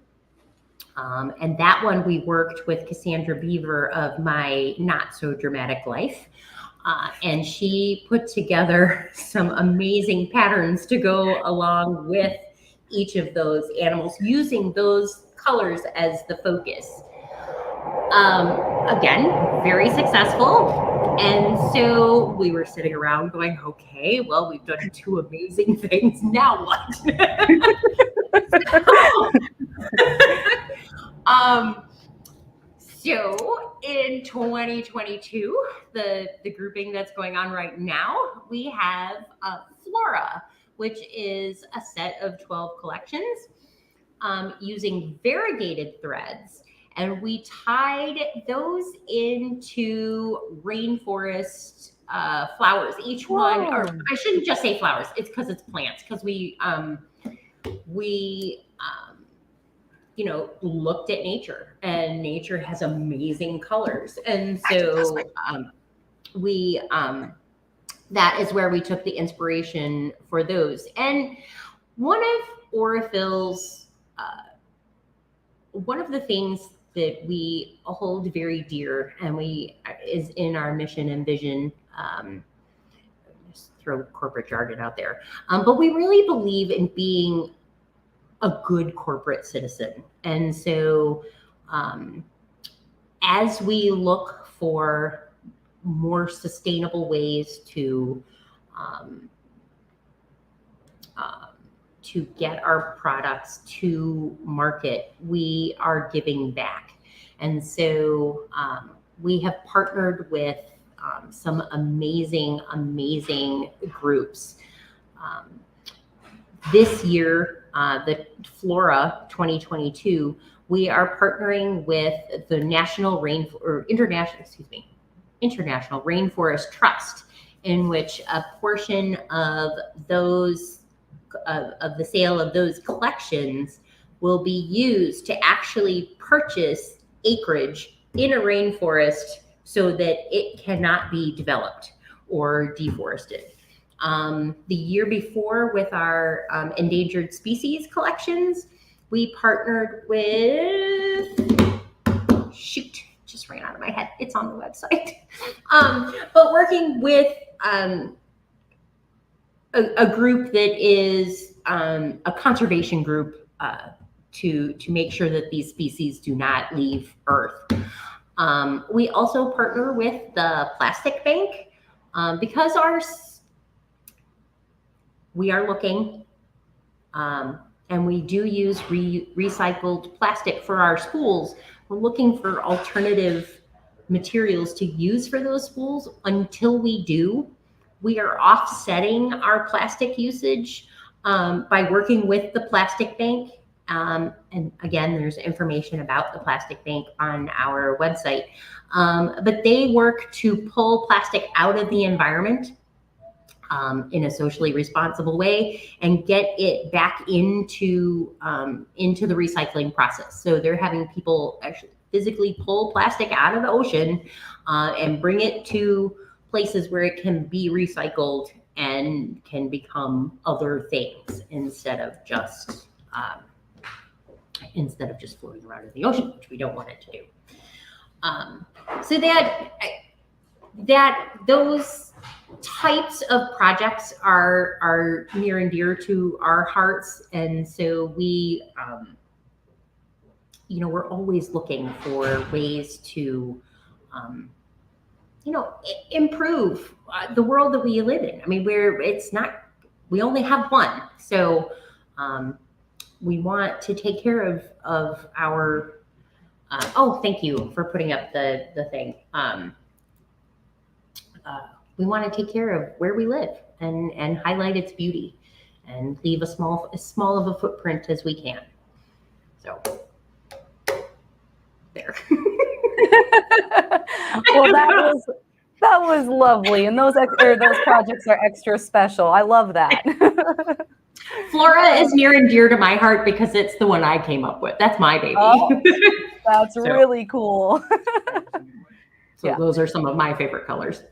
And that one we worked with Cassandra Beaver of My Not So Dramatic Life. And she put together some amazing patterns to go along with each of those animals, using those colors as the focus. Again, very successful. And so we were sitting around going, okay, well, we've done 2 amazing things. Now what? So in 2022, the grouping that's going on right now, we have Flora, which is a set of 12 collections using variegated threads. And we tied those into rainforest flowers. Each one, or I shouldn't just say flowers, it's because it's plants, because we looked at nature, and nature has amazing colors. And so that is where we took the inspiration for those. And one of Aurifil's, one of the things that we hold very dear, and is in our mission and vision. Just throw corporate jargon out there, but we really believe in being a good corporate citizen. And so as we look for more sustainable ways to get our products to market, we are giving back. And so we have partnered with some amazing groups. This year, the Flora 2022, we are partnering with the International Rainforest Trust, in which a portion of those of the sale of those collections will be used to actually purchase acreage in a rainforest so that it cannot be developed or deforested. The year before, with our endangered species collections, we partnered with, shoot, just ran out of my head. It's on the website. But working with a group that is a conservation group to make sure that these species do not leave Earth. We also partner with the Plastic Bank because we are looking, and we do use recycled plastic for our spools. We're looking for alternative materials to use for those spools. Until we do, we are offsetting our plastic usage by working with the Plastic Bank. And again, there's information about the Plastic Bank on our website. But they work to pull plastic out of the environment in a socially responsible way and get it back into the recycling process. So they're having people actually physically pull plastic out of the ocean and bring it to places where it can be recycled and can become other things instead of just floating around in the ocean, which we don't want it to do. So those types of projects are near and dear to our hearts, and so we we're always looking for ways to improve the world that we live in. I mean, we only have one, so we want to take care of our thank you for putting up the thing. We want to take care of where we live and highlight its beauty and leave as small of a footprint as we can. So there. Well, that was lovely, and those projects are extra special. I love that. Flora is near and dear to my heart because it's the one I came up with. That's my baby. Oh, that's really cool. So those are some of my favorite colors.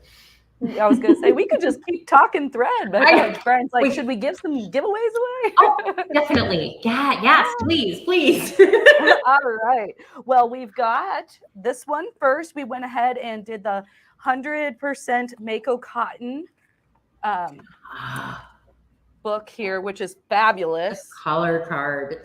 I was going to say, we could just keep talking thread, but Brian's like, should we give some giveaways away? Oh, definitely. Yeah, yes, please. All right. Well, we've got this one first. We went ahead and did the 100% Mako cotton book here, which is fabulous. The color card.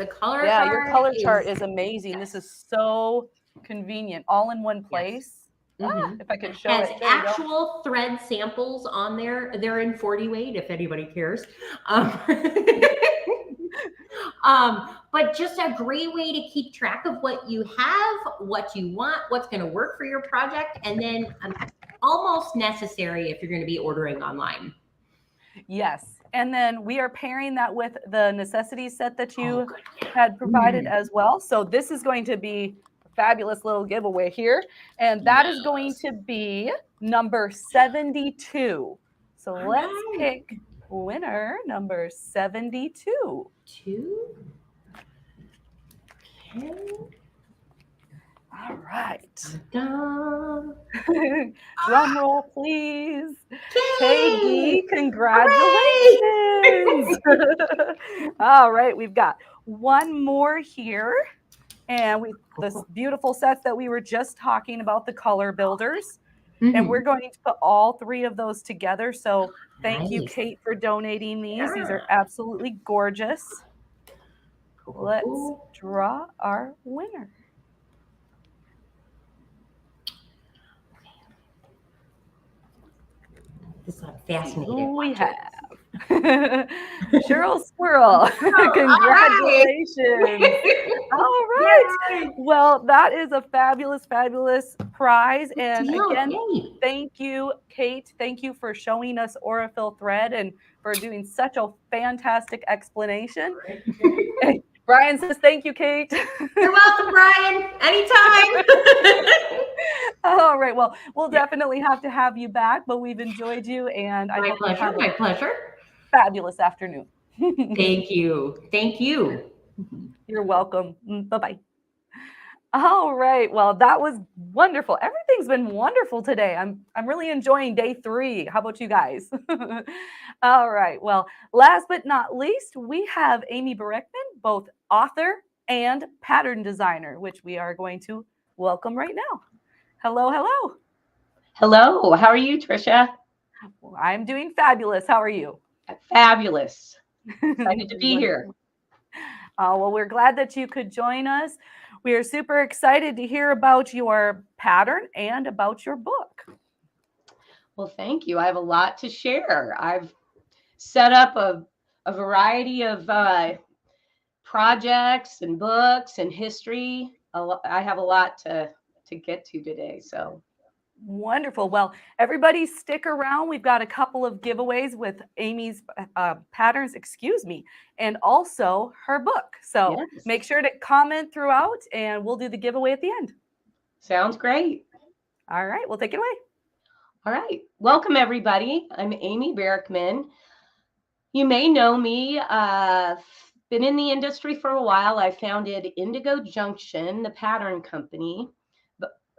Yeah, your color chart is amazing. Yes. This is so convenient, all in one place. Yes. If I could show it. Has actual thread samples on there. They're in 40 weight if anybody cares. But just a great way to keep track of what you have, what you want, what's going to work for your project, and then almost necessary if you're going to be ordering online. Yes. And then we are pairing that with the necessities set that you had provided as well. So this is going to be a fabulous little giveaway here. And that is going to be number 72. So let's pick winner number 72. Okay. All right. Dun. Drum roll, please. Peggy, congratulations. All right, we've got one more here. And this beautiful sets that we were just talking about, the color builders. And we're going to put all 3 of those together. So thank you, Nice. Kate, for donating these. These are absolutely gorgeous. Let's draw our winner. This is fascinating. Who we have? Cheryl Squirrel. Congratulations. All right. Yay. Well, that is a fabulous, fabulous prize. And deal. again, Yay. thank you, Kate. Thank you for showing us Aurifil thread and for doing such a fantastic explanation. Brian says, thank you, Kate. You're welcome, Brian. Anytime. All right. Well, we'll definitely have to have you back, but we've enjoyed you. And I My hope you pleasure. have My a pleasure. fabulous afternoon. Thank you. Thank you. You're welcome. Bye-bye. All right. Well, that was wonderful. Everything's been wonderful today. I'm really enjoying day 3. How about you guys? All right. Well, last but not least, we have Amy Bereckman, both author and pattern designer, which we are going to welcome right now. Hello, hello. Hello. How are you, Tricia? Well, I'm doing fabulous. How are you? Fabulous. Excited to be here. Well, we're glad that you could join us. We are super excited to hear about your pattern and about your book. Well, thank you. I have a lot to share. I've set up a variety of projects and books and history. I have a lot to get to today. So wonderful. Well, everybody stick around. We've got a couple of giveaways with Amy's patterns, and also her book. So yes. Make sure to comment throughout and we'll do the giveaway at the end. Sounds great. All right, we'll take it away. All right. Welcome, everybody. I'm Amy Bereckman. You may know me. Been in the industry for a while. I founded Indigo Junction, the pattern company,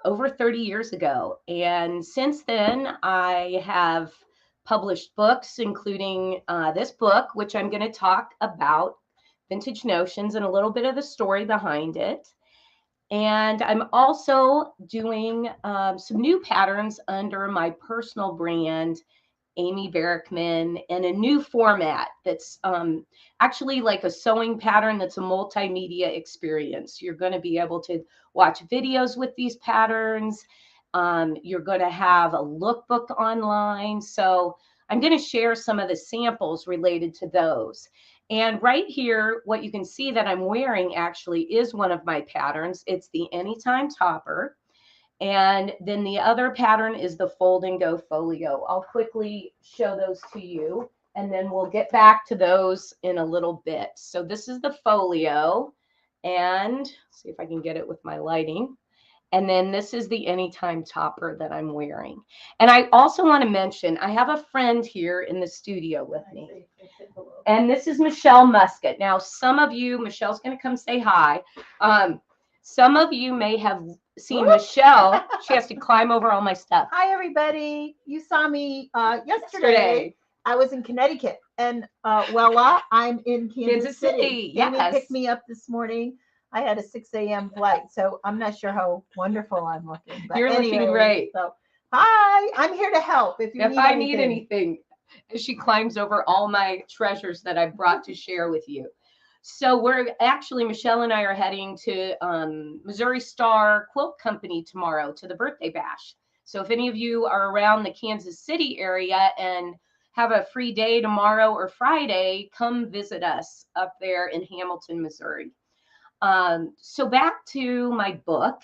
over 30 years ago. And since then, I have published books, including this book, which I'm going to talk about, Vintage Notions, and a little bit of the story behind it. And I'm also doing some new patterns under my personal brand, Amy Bereckman, in a new format that's actually like a sewing pattern that's a multimedia experience. You're going to be able to watch videos with these patterns. You're going to have a lookbook online. So I'm going to share some of the samples related to those. And right here, what you can see that I'm wearing actually is one of my patterns. It's the Anytime Topper. And then the other pattern is the Fold and Go Folio. I'll quickly show those to you, and then we'll get back to those in a little bit. So this is the folio, and see if I can get it with my lighting. And then this is the Anytime Topper that I'm wearing. And I also want to mention, I have a friend here in the studio with me. And this is Michelle Muscat. Now, some of you, Michelle's going to come say hi. Some of you may have seen Michelle. She has to climb over all my stuff. Hi, everybody. You saw me yesterday. I was in Connecticut. And voila, I'm in Kansas City. Yes. Amy picked me up this morning. I had a 6 a.m. flight, so I'm not sure how wonderful I'm looking. But you're looking great. So, hi, I'm here to help if I need anything. She climbs over all my treasures that I've brought to share with you. So we're actually, Michelle and I are heading to Missouri Star Quilt Company tomorrow to the birthday bash. So if any of you are around the Kansas City area and have a free day tomorrow or Friday, come visit us up there in Hamilton, Missouri. So back to my book.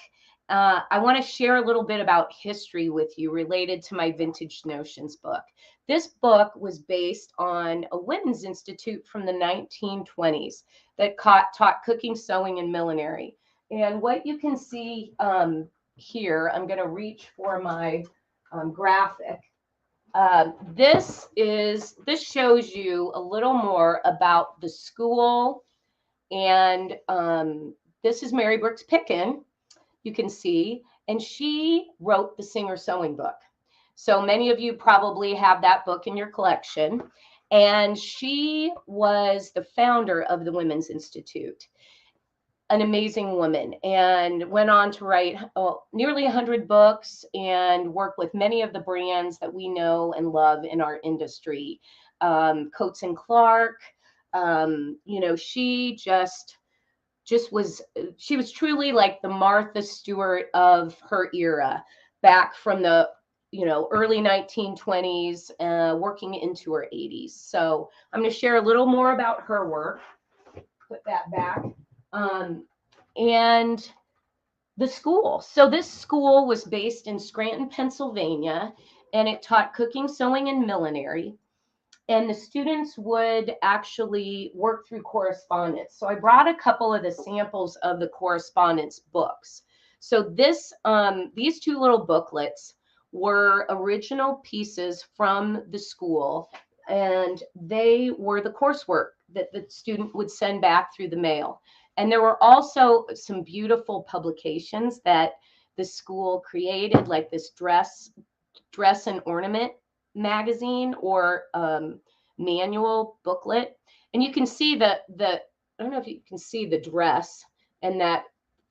I want to share a little bit about history with you related to my Vintage Notions book. This book was based on a women's institute from the 1920s that taught cooking, sewing, and millinery. And what you can see here, I'm going to reach for my graphic. This shows you a little more about the school. And this is Mary Brooks Picken, you can see, and she wrote the Singer Sewing book. So many of you probably have that book in your collection. And she was the founder of the Women's Institute. an amazing woman and went on to write nearly 100 books and work with many of the brands that we know and love in our industry. Coates and Clark, you know, she was truly like the Martha Stewart of her era, back from the, you know, early 1920s, working into her 80s. So I'm going to share a little more about her work. Put that back. And the school. So this school was based in Scranton, Pennsylvania, and it taught cooking, sewing, and millinery. And the students would actually work through correspondence. So I brought a couple of the samples of the correspondence books. So these two little booklets were original pieces from the school, and they were the coursework that the student would send back through the mail. And there were also some beautiful publications that the school created, like this dress and ornament magazine, or manual booklet. And you can see I don't know if you can see the dress and that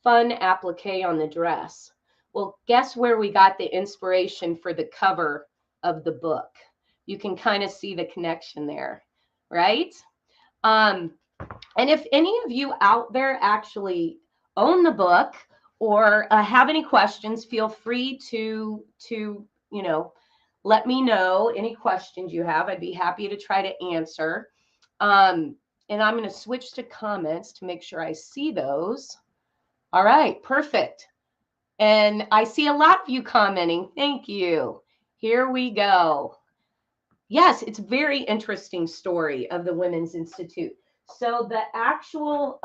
fun applique on the dress. Well, guess where we got the inspiration for the cover of the book? You can kind of see the connection there, right? And if any of you out there actually own the book or have any questions, feel free to you know, let me know any questions you have. I'd be happy to try to answer. And I'm going to switch to comments to make sure I see those. All right, perfect. And I see a lot of you commenting. Thank you. Here we go. Yes, it's a very interesting story of the Women's Institute. So the actual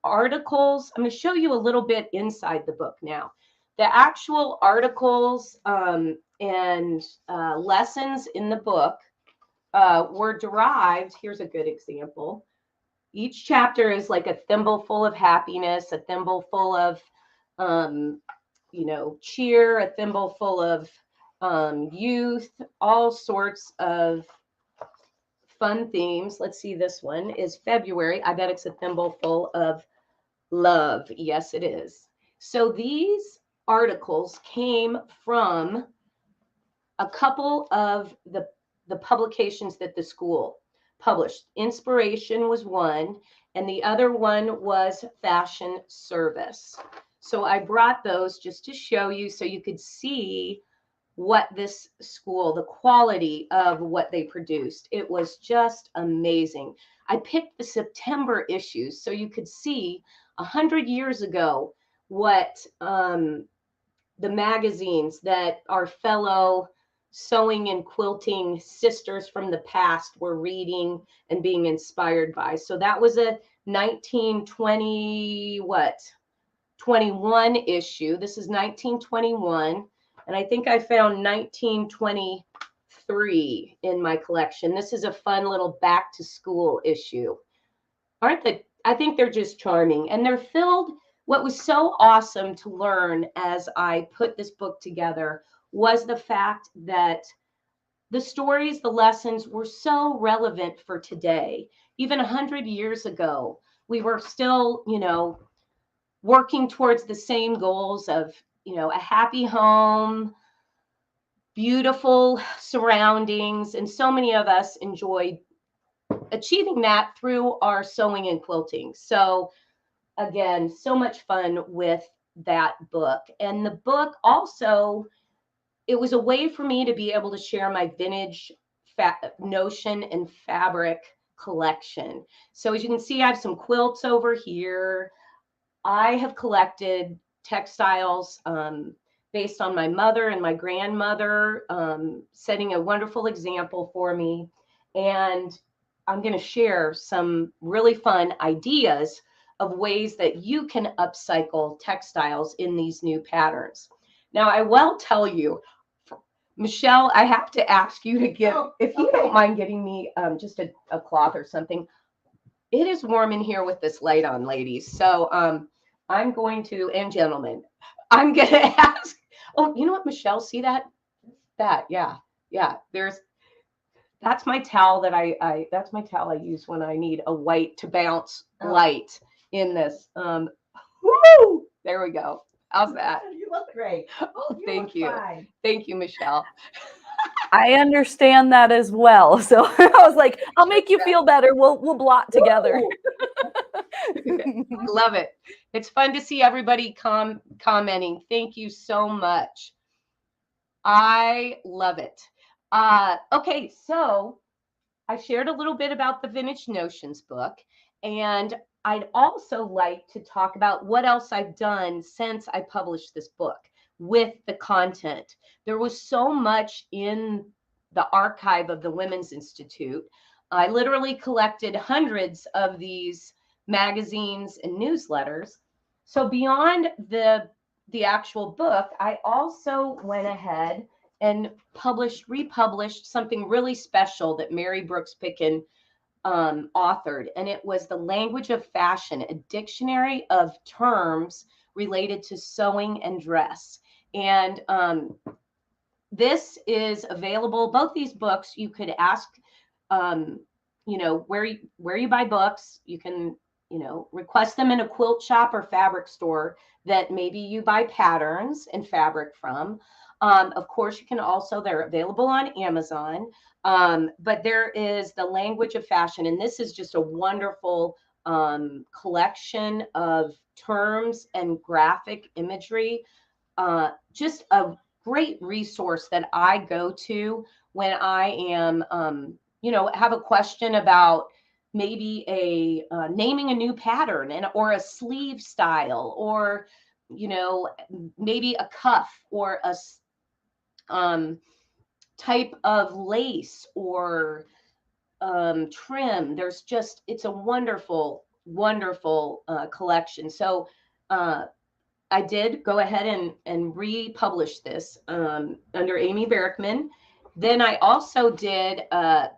articles, I'm going to show you a little bit inside the book now. The actual articles and lessons in the book were derived. Here's a good example. Each chapter is like a thimbleful of happiness, a thimbleful of, you know, cheer, a thimbleful of youth, all sorts of fun themes. Let's see, this one is February. I bet it's a thimbleful of love. Yes, it is. So these articles came from a couple of the publications that the school published. Inspiration was one, and the other one was Fashion Service. So I brought those just to show you so you could see what this school, the quality of what they produced. It was just amazing. I picked the September issues so you could see 100 years ago what the magazines that our fellow sewing and quilting sisters from the past were reading and being inspired by. So that was a 21 issue. This is 1921. And I think I found 1923 in my collection. This is a fun little back to school issue. Aren't they? I think they're just charming. And they're filled. What was so awesome to learn as I put this book together was the fact that the stories, the lessons were so relevant for today. Even 100 years ago, we were still, you know, working towards the same goals of, you know, a happy home, beautiful surroundings, and so many of us enjoyed achieving that through our sewing and quilting. So again, so much fun with that book. And the book also, it was a way for me to be able to share my vintage notion and fabric collection. So as you can see, I have some quilts over here. I have collected textiles based on my mother and my grandmother, setting a wonderful example for me. And I'm going to share some really fun ideas of ways that you can upcycle textiles in these new patterns. Now, I will tell you, Michelle, I have to ask you to give, if you don't mind getting me just a cloth or something. It is warm in here with this light on, ladies. So I'm going to, and gentlemen, I'm going to ask, oh, you know what, Michelle, see that? Yeah. That's my towel that's my towel I use when I need a white to bounce light in this. Woo! There we go. How's that? You look great. Oh, You thank look you. fine. Thank you, Michelle. I understand that as well. So I was like, I'll make you feel better. We'll blot together. I love it. It's fun to see everybody commenting. Thank you so much. I love it. Okay, so I shared a little bit about the Vintage Notions book, and I'd also like to talk about what else I've done since I published this book with the content. There was so much in the archive of the Women's Institute. I literally collected hundreds of these magazines and newsletters. So beyond the actual book, I also went ahead and republished something really special that Mary Brooks Picken authored, and it was The Language of Fashion, a dictionary of terms related to sewing and dress. And this is available. Both these books, you could ask, where you buy books. You can, request them in a quilt shop or fabric store that maybe you buy patterns and fabric from. Of course, you can also, they're available on Amazon. But there is The Language of Fashion, and this is just a wonderful collection of terms and graphic imagery. Just a great resource that I go to when I am, have a question about maybe naming a new pattern or a sleeve style, or, maybe a cuff or a type of lace or trim. It's a wonderful, wonderful collection. So I did go ahead and republish this under Amy Berkman. Then I also did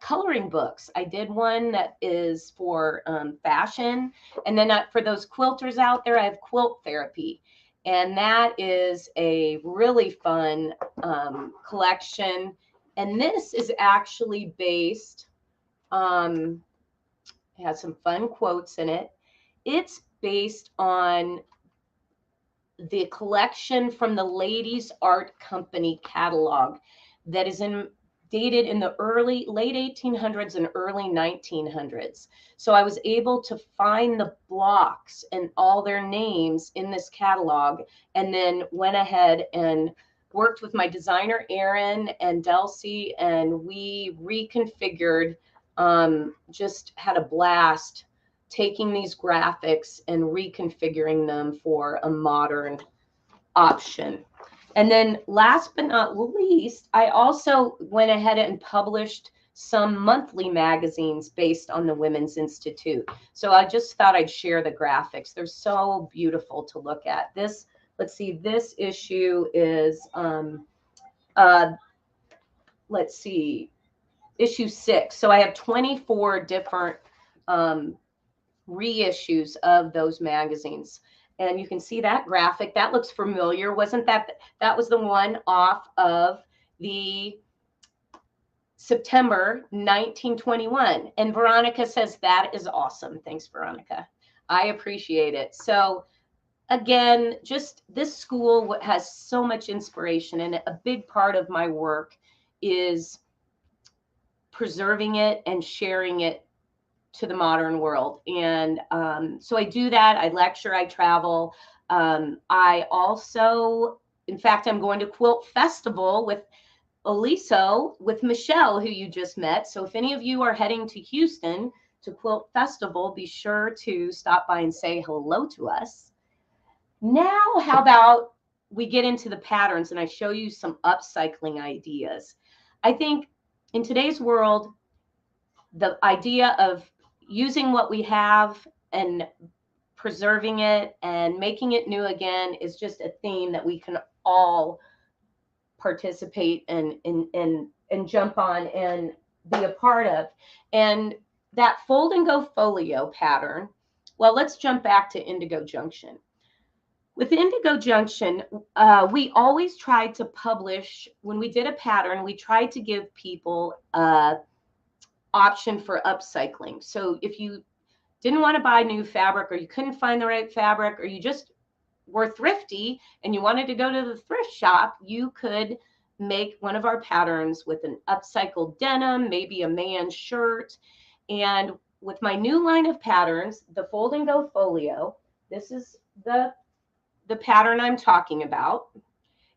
coloring books. I did one that is for fashion. And then for those quilters out there, I have Quilt Therapy. And that is a really fun collection. And this is actually based, it has some fun quotes in it. It's based on the collection from the Ladies Art Company catalog that is dated in the late 1800s and early 1900s. So I was able to find the blocks and all their names in this catalog, and then went ahead and worked with my designer Erin and Delcy, and we reconfigured, just had a blast taking these graphics and reconfiguring them for a modern option. And then last but not least, I also went ahead and published some monthly magazines based on the Women's Institute. So I just thought I'd share the graphics. They're so beautiful to look at. This, let's see, this issue is, let's see, issue 6. So I have 24 different reissues of those magazines. And you can see that graphic. That looks familiar. Wasn't that was the one off of the September 1921. And Veronica says, that is awesome. Thanks, Veronica. I appreciate it. So again, just this school has so much inspiration, and a big part of my work is preserving it and sharing it to the modern world. And so I do that. I lecture, I travel. I also, in fact, I'm going to Quilt Festival with Eliso, with Michelle, who you just met. So if any of you are heading to Houston to Quilt Festival, be sure to stop by and say hello to us. Now, how about we get into the patterns and I show you some upcycling ideas. I think in today's world, the idea of using what we have and preserving it and making it new again is just a theme that we can all participate and jump on and be a part of. And that fold and go folio pattern, well, let's jump back to Indigo Junction. With Indigo Junction, we always tried to publish, when we did a pattern, we tried to give people option for upcycling. So if you didn't want to buy new fabric, or you couldn't find the right fabric, or you just were thrifty and you wanted to go to the thrift shop, you could make one of our patterns with an upcycled denim, maybe a man's shirt. And with my new line of patterns, the Fold and Go Folio, this is the pattern I'm talking about.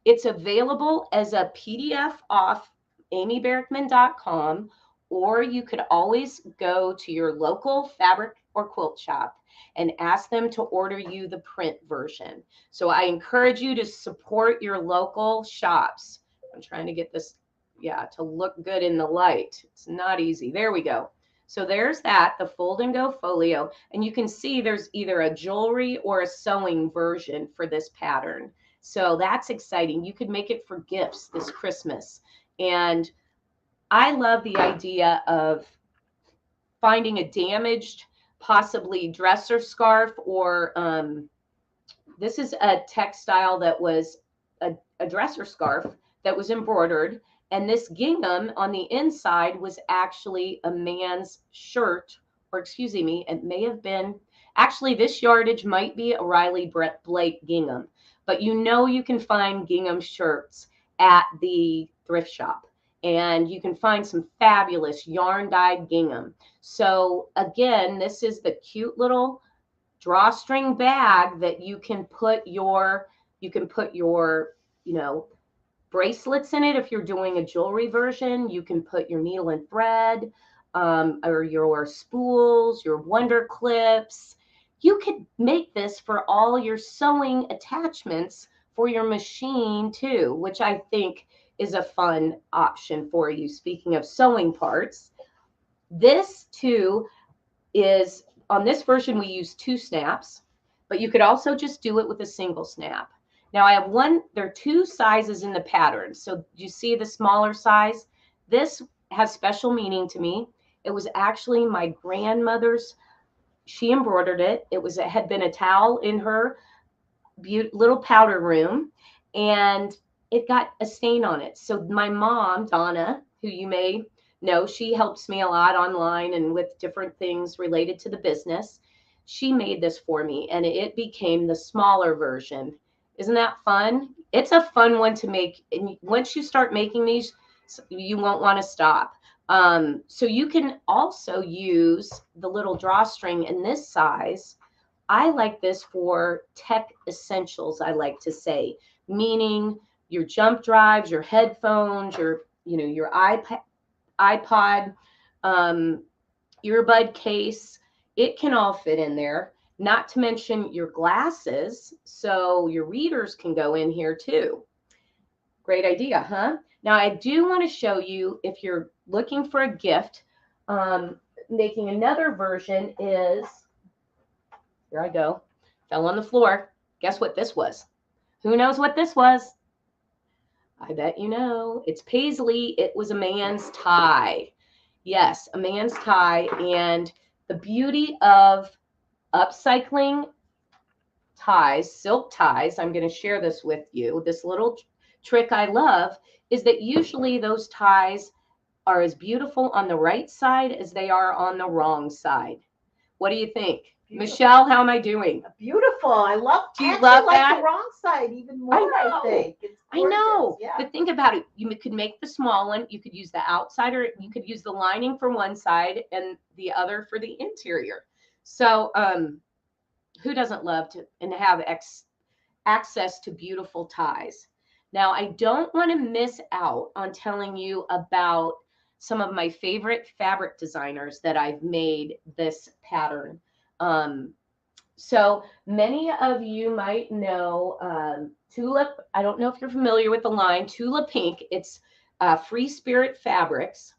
It's available as a PDF off amyberrickman.com, or you could always go to your local fabric or quilt shop and ask them to order you the print version. So I encourage you to support your local shops. I'm trying to get this, to look good in the light. It's not easy. There we go. So there's that, the Fold and Go Folio. And you can see there's either a jewelry or a sewing version for this pattern. So that's exciting. You could make it for gifts this Christmas. And I love the idea of finding a damaged, possibly dresser scarf, or this is a textile that was a dresser scarf that was embroidered. And this gingham on the inside was actually a man's shirt, or excuse me, it may have been, actually this yardage might be a Riley Blake gingham, but you know you can find gingham shirts at the thrift shop. And you can find some fabulous yarn dyed gingham. So again, this is the cute little drawstring bag that you can put your, bracelets in it. If you're doing a jewelry version, you can put your needle and thread, or your spools, your wonder clips. You could make this for all your sewing attachments for your machine too, which I think is a fun option for you. Speaking of sewing parts, this too is, on this version we use 2 snaps, but you could also just do it with a single snap. Now I have there are 2 sizes in the pattern. So you see the smaller size? This has special meaning to me. It was actually my grandmother's, she embroidered it. It had been a towel in her little powder room, and it got a stain on it. So my mom, Donna, who you may know, she helps me a lot online and with different things related to the business. She made this for me, and it became the smaller version. Isn't that fun? It's a fun one to make. And once you start making these, you won't want to stop. So you can also use the little drawstring in this size. I like this for tech essentials, I like to say, meaning your jump drives, your headphones, your iPod, earbud case. It can all fit in there. Not to mention your glasses, so your readers can go in here too. Great idea, huh? Now I do want to show you, if you're looking for a gift, making another version is, here I go, fell on the floor. Guess what this was? Who knows what this was? I bet you know. It's paisley. It was a man's tie. Yes, a man's tie. And the beauty of upcycling ties, silk ties, I'm going to share this with you. This little trick I love is that usually those ties are as beautiful on the right side as they are on the wrong side. What do you think? Beautiful. Michelle, how am I doing? Beautiful. I love. Do you love like that? The wrong side even more. I think. It's I know. Yeah. But think about it. You could make the small one. You could use the outside, or you could use the lining for one side and the other for the interior. So, who doesn't love to and have access to beautiful ties? Now, I don't want to miss out on telling you about some of my favorite fabric designers that I've made this pattern. So many of you might know Tulip. I don't know if you're familiar with the line Tulip Pink. It's Free Spirit Fabrics.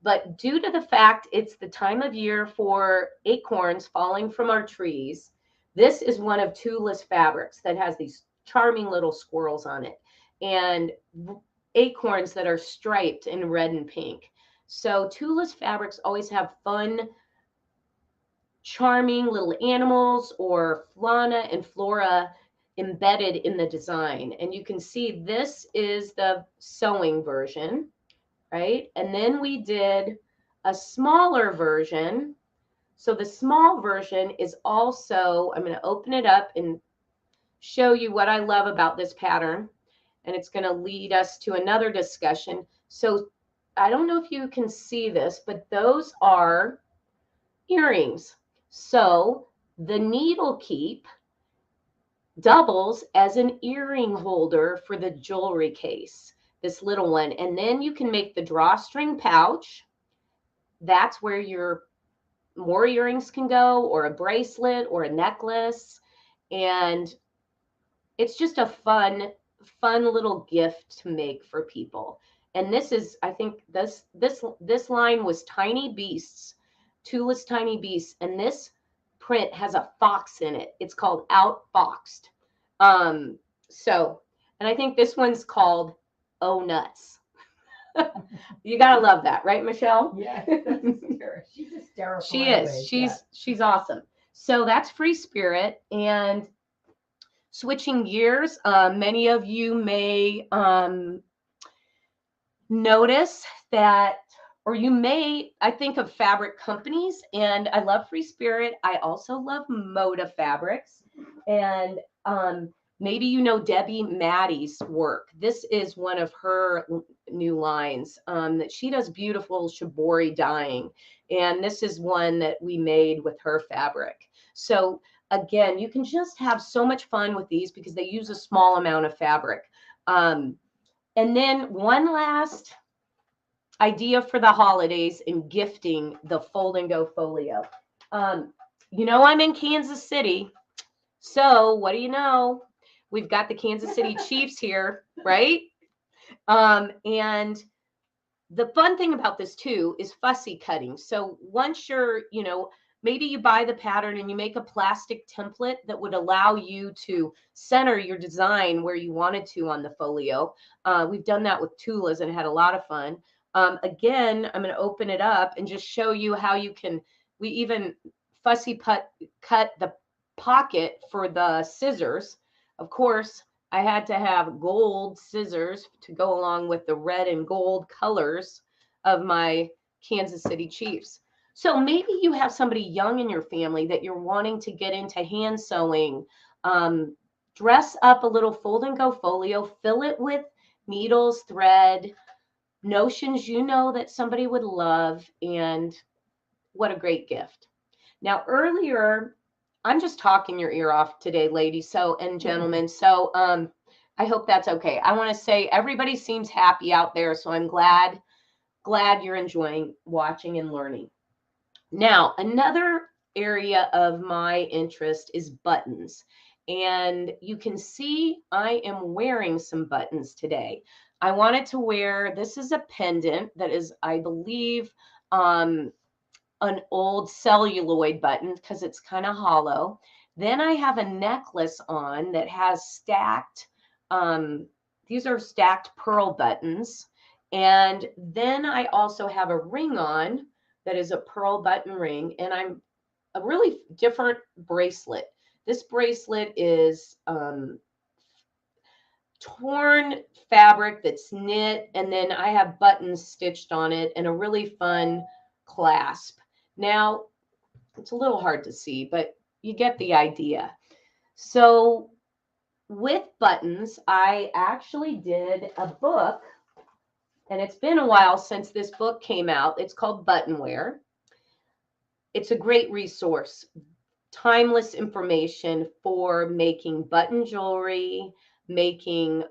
But due to the fact it's the time of year for acorns falling from our trees, this is one of Tula's fabrics that has these charming little squirrels on it and acorns that are striped in red and pink. So Tula's fabrics always have fun, charming little animals or fauna and flora embedded in the design. And you can see this is the sewing version, right? And then we did a smaller version. So the small version is also, I'm going to open it up and show you what I love about this pattern, and it's going to lead us to another discussion. So I don't know if you can see this, but those are earrings. So the needle keep doubles as an earring holder for the jewelry case, this little one. And then you can make the drawstring pouch. That's where your more earrings can go, or a bracelet or a necklace. And it's just a fun little gift to make for people. And this is, I think this line was Tiny Beasts, Tula's Tiny Beasts, and this print has a fox in it. It's called Outfoxed. So, and I think this one's called Oh Nuts. You gotta love that, right, Michelle? Yeah, she's hysterical. She is. She's awesome. So that's Free Spirit. And switching gears, many of you may notice that, or you may, I think of fabric companies, and I love Free Spirit. I also love Moda Fabrics. And maybe you know Debbie Maddie's work. This is one of her new lines that she does beautiful shibori dyeing. And this is one that we made with her fabric. So again, you can just have so much fun with these because they use a small amount of fabric. And then one last idea for the holidays in gifting the Fold and Go folio. You know, I'm in Kansas City. So what do you know? We've got the Kansas City Chiefs here, right? And the fun thing about this too is fussy cutting. So once you're, you know, maybe you buy the pattern and you make a plastic template that would allow you to center your design where you wanted to on the folio. We've done that with Tula's and had a lot of fun. Again, I'm going to open it up and just show you how you can, we even fussy cut the pocket for the scissors. Of course, I had to have gold scissors to go along with the red and gold colors of my Kansas City Chiefs. So maybe you have somebody young in your family that you're wanting to get into hand sewing. Dress up a little Fold and Go folio, fill it with needles, thread, notions you know that somebody would love, and what a great gift. Now earlier, I'm just talking your ear off today, ladies and gentlemen. So I hope that's okay. I want to say everybody seems happy out there, so I'm glad you're enjoying watching and learning. Now, another area of my interest is buttons. And you can see I am wearing some buttons today. I wanted to wear, this is a pendant that is, I believe, an old celluloid button because it's kind of hollow. Then I have a necklace on that has stacked, these are stacked pearl buttons. And then I also have a ring on that is a pearl button ring, and I'm a really different bracelet. This bracelet is torn fabric that's knit, and then I have buttons stitched on it and a really fun clasp. Now, it's a little hard to see, but you get the idea. So with buttons, I actually did a book, and it's been a while since this book came out. It's called Buttonware. It's a great resource, timeless information for making button jewelry, making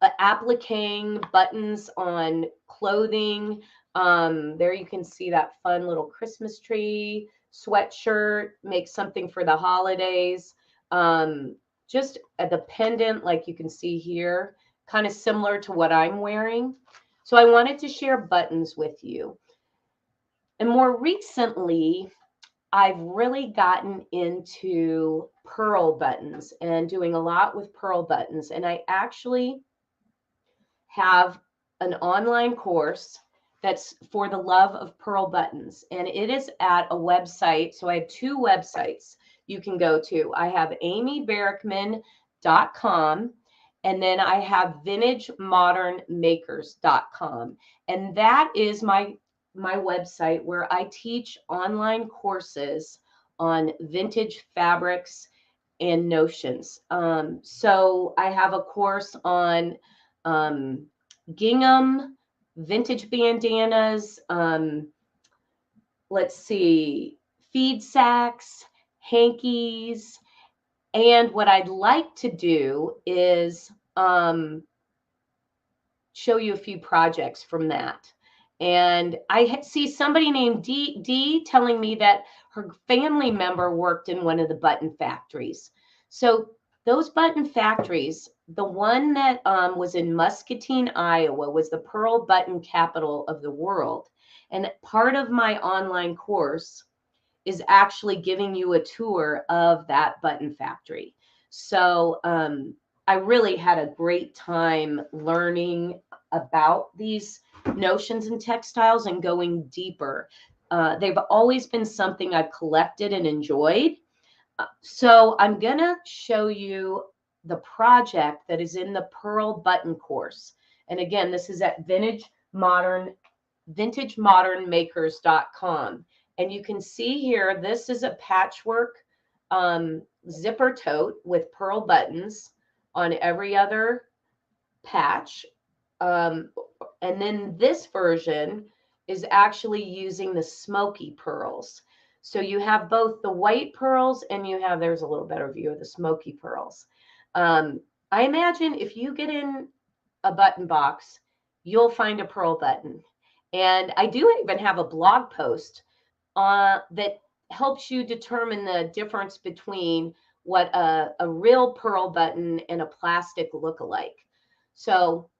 appliquing buttons on clothing. There you can see that fun little Christmas tree sweatshirt, make something for the holidays. Just the pendant, like you can see here, kind of similar to what I'm wearing. So I wanted to share buttons with you. And more recently, I've really gotten into pearl buttons and doing a lot with pearl buttons. And I actually have an online course that's for the love of pearl buttons. And it is at a website. So I have two websites you can go to. I have amyberkman.com, and then I have vintagemodernmakers.com. And that is my website where I teach online courses on vintage fabrics and notions. So I have a course on gingham, vintage bandanas, let's see, feed sacks, hankies. And what I'd like to do is show you a few projects from that. And I see somebody named Dee telling me that her family member worked in one of the button factories. So those button factories, the one that was in Muscatine, Iowa, was the pearl button capital of the world. And part of my online course is actually giving you a tour of that button factory. So I really had a great time learning about these notions in textiles and going deeper. They've always been something I've collected and enjoyed. So I'm going to show you the project that is in the Pearl Button course. And again, this is at vintagemodernmakers.com. And you can see here, this is a patchwork zipper tote with pearl buttons on every other patch. And then this version is actually using the smoky pearls. So you have both the white pearls and you have, there's a little better view of the smoky pearls. I imagine if you get in a button box, you'll find a pearl button. And I do even have a blog post that helps you determine the difference between what a real pearl button and a plastic look-alike. So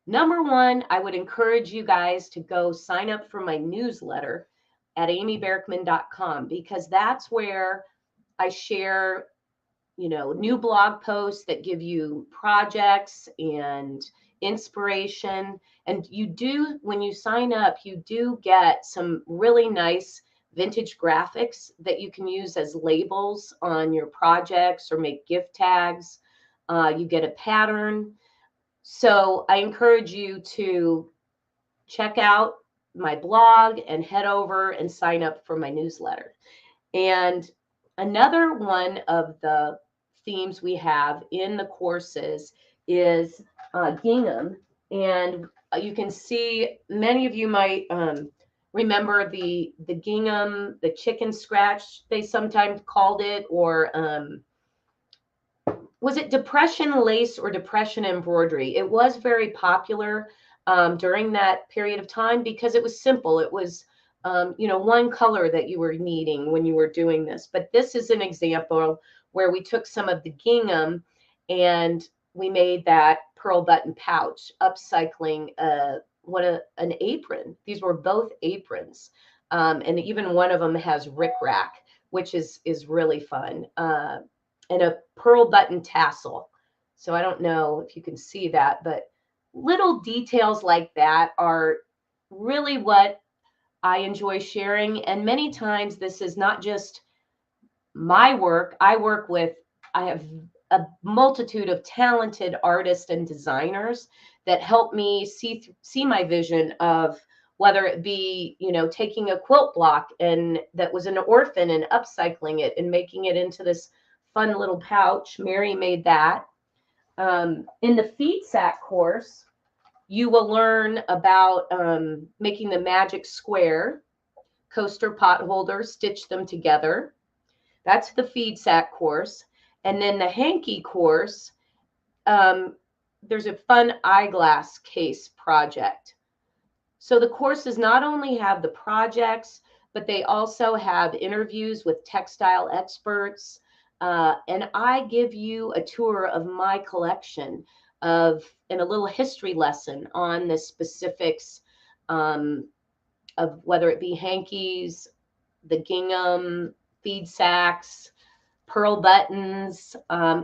number one, I would encourage you guys to go sign up for my newsletter at amyberkman.com, because that's where I share, new blog posts that give you projects and inspiration. And when you sign up, you do get some really nice vintage graphics that you can use as labels on your projects or make gift tags. You get a pattern. So I encourage you to check out my blog and head over and sign up for my newsletter. And another one of the themes we have in the courses is gingham. And you can see, many of you might remember the gingham, the chicken scratch, they sometimes called it, or was it depression lace or depression embroidery? It was very popular during that period of time because it was simple. It was, one color that you were needing when you were doing this. But this is an example where we took some of the gingham and we made that pearl button pouch, upcycling an apron. These were both aprons. And even one of them has rickrack, which is really fun. And a pearl button tassel. So I don't know if you can see that, but little details like that are really what I enjoy sharing. And many times this is not just my work. I have a multitude of talented artists and designers that help me see my vision of, whether it be, taking a quilt block and that was an orphan and upcycling it and making it into this fun little pouch. Mary made that. In the feed sack course, you will learn about making the magic square, coaster pot holder, stitch them together. That's the feed sack course. And then the hanky course, there's a fun eyeglass case project. So the courses not only have the projects, but they also have interviews with textile experts. And I give you a tour of my collection and a little history lesson on the specifics of whether it be hankies, the gingham, feed sacks, pearl buttons,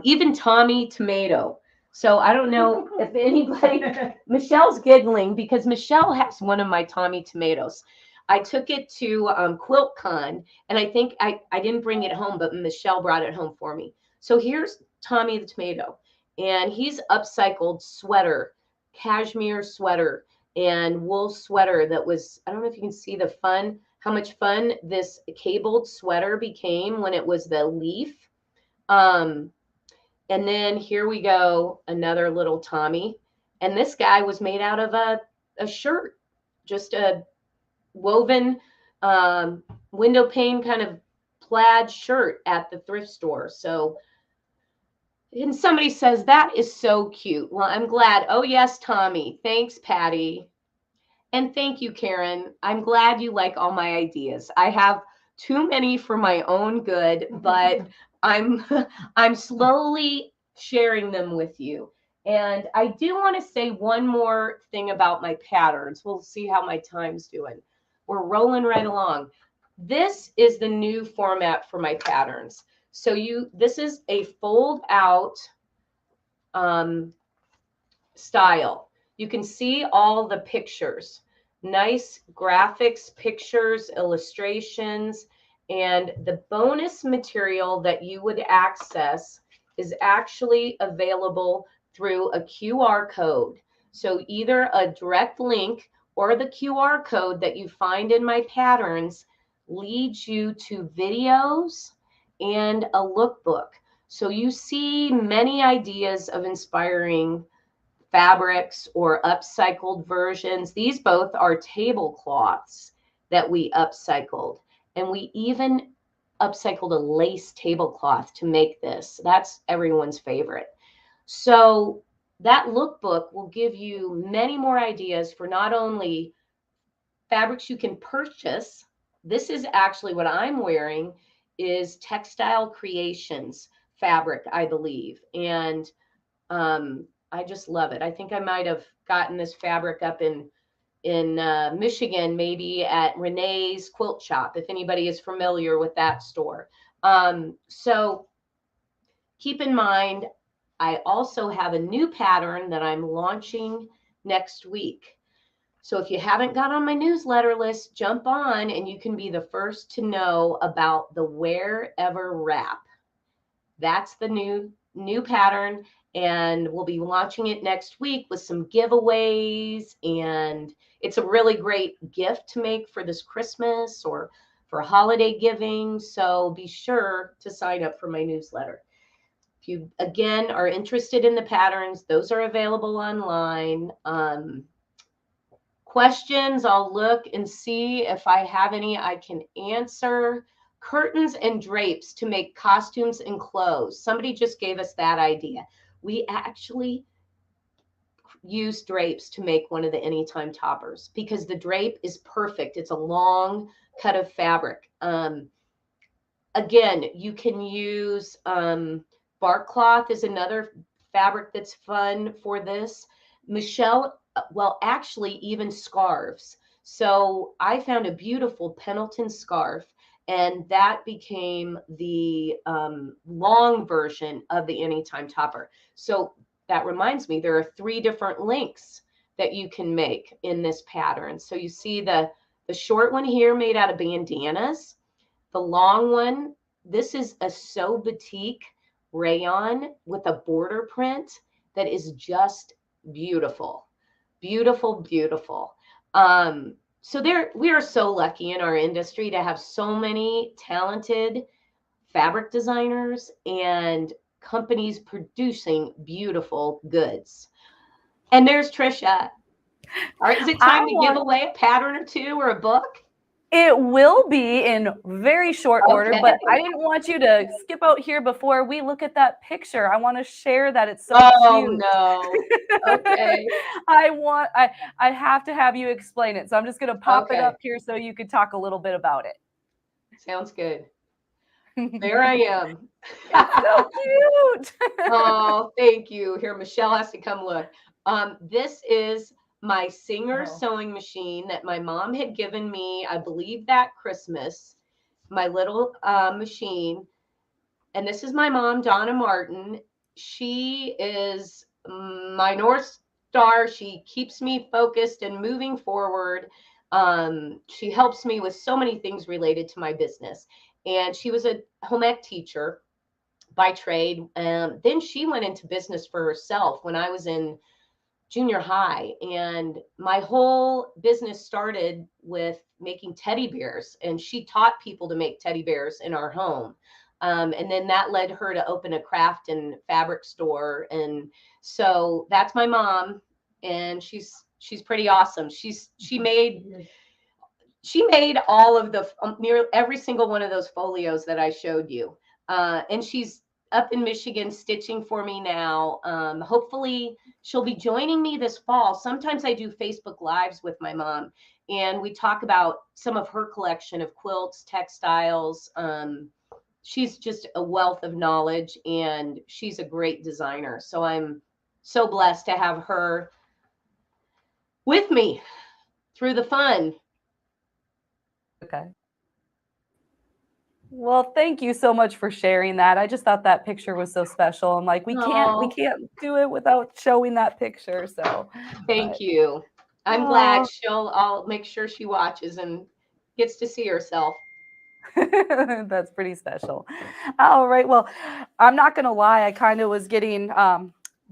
even Tommy tomato. So I don't know if anybody, Michelle's giggling because Michelle has one of my Tommy tomatoes. I took it to QuiltCon, and I think I didn't bring it home, but Michelle brought it home for me. So here's Tommy the tomato, and he's upcycled sweater, cashmere sweater, and wool sweater that was, I don't know if you can see how much fun this cabled sweater became when it was the leaf. And then here we go, another little Tommy. And this guy was made out of a shirt, just a woven window pane kind of plaid shirt at the thrift store. So, and somebody says, that is so cute. Well, I'm glad. Oh, yes, Tommy. Thanks, Patty. And thank you, Karen. I'm glad you like all my ideas. I have too many for my own good, but I'm slowly sharing them with you. And I do want to say one more thing about my patterns. We'll see how my time's doing. We're rolling right along. This is the new format for my patterns. So this is a fold out style. You can see all the pictures, nice graphics, pictures, illustrations, and the bonus material that you would access is actually available through a QR code. So either a direct link or the QR code that you find in my patterns leads you to videos and a lookbook. So you see many ideas of inspiring fabrics or upcycled versions. These both are tablecloths that we upcycled. And we even upcycled a lace tablecloth to make this. That's everyone's favorite. So that lookbook will give you many more ideas for not only fabrics you can purchase. This is actually what I'm wearing is Textile Creations fabric, I believe. And I just love it. I think I might have gotten this fabric up in Michigan, maybe at Renee's Quilt Shop, if anybody is familiar with that store. So keep in mind, I also have a new pattern that I'm launching next week. So if you haven't got on my newsletter list, jump on and you can be the first to know about the Wherever Wrap. That's the new pattern. And we'll be launching it next week with some giveaways. And it's a really great gift to make for this Christmas or for holiday giving. So be sure to sign up for my newsletter. If you, again, are interested in the patterns, those are available online. Questions, I'll look and see if I have any I can answer. Curtains and drapes to make costumes and clothes. Somebody just gave us that idea. We actually use drapes to make one of the anytime toppers because the drape is perfect. It's a long cut of fabric. Again, you can use bark cloth is another fabric that's fun for this. Michelle, well, actually even scarves. So I found a beautiful Pendleton scarf, and that became the long version of the anytime topper. So that reminds me, there are 3 different links that you can make in this pattern. So you see the short one here made out of bandanas. The long one, this is a So Batik rayon with a border print that is just beautiful. Beautiful, beautiful. So we are so lucky in our industry to have so many talented fabric designers and companies producing beautiful goods. And there's Tricia. All right, is it time to give away a pattern or 2 or a book? It will be in very short order, but I didn't want you to skip out here before we look at that picture. I want to share that. It's so cute. Oh, no. Okay. I have to have you explain it. So I'm just going to pop it up here so you could talk a little bit about it. Sounds good. There I am. It's so cute. Oh, thank you. Here, Michelle has to come look. This is my Singer sewing machine that my mom had given me, I believe that Christmas, my little machine. And this is my mom, Donna Martin. She is my North Star. She keeps me focused and moving forward. She helps me with so many things related to my business. And she was a home ec teacher by trade. Then she went into business for herself when I was in junior high, and my whole business started with making teddy bears, and she taught people to make teddy bears in our home. And then that led her to open a craft and fabric store. And so that's my mom, and she's pretty awesome. She made all of the near every single one of those folios that I showed you. And she's up in Michigan stitching for me now. Hopefully she'll be joining me this fall. Sometimes I do Facebook Lives with my mom, and we talk about some of her collection of quilts, textiles. She's just a wealth of knowledge, and she's a great designer. So I'm so blessed to have her with me through the fun. Okay. Well, thank you so much for sharing that. I just thought that picture was so special. I'm like, we can't do it without showing that picture. So thank you. I'm glad I'll make sure she watches and gets to see herself. That's pretty special. All right. Well, I'm not going to lie. I kind of was getting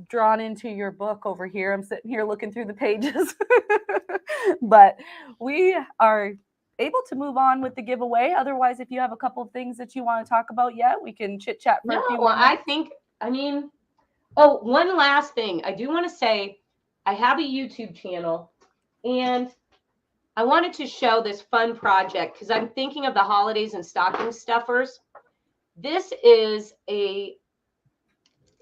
drawn into your book over here. I'm sitting here looking through the pages, but we are able to move on with the giveaway. Otherwise, if you have a couple of things that you want to talk about yet, we can chit chat for a few minutes. One last thing. I do want to say I have a YouTube channel, and I wanted to show this fun project because I'm thinking of the holidays and stocking stuffers. This is I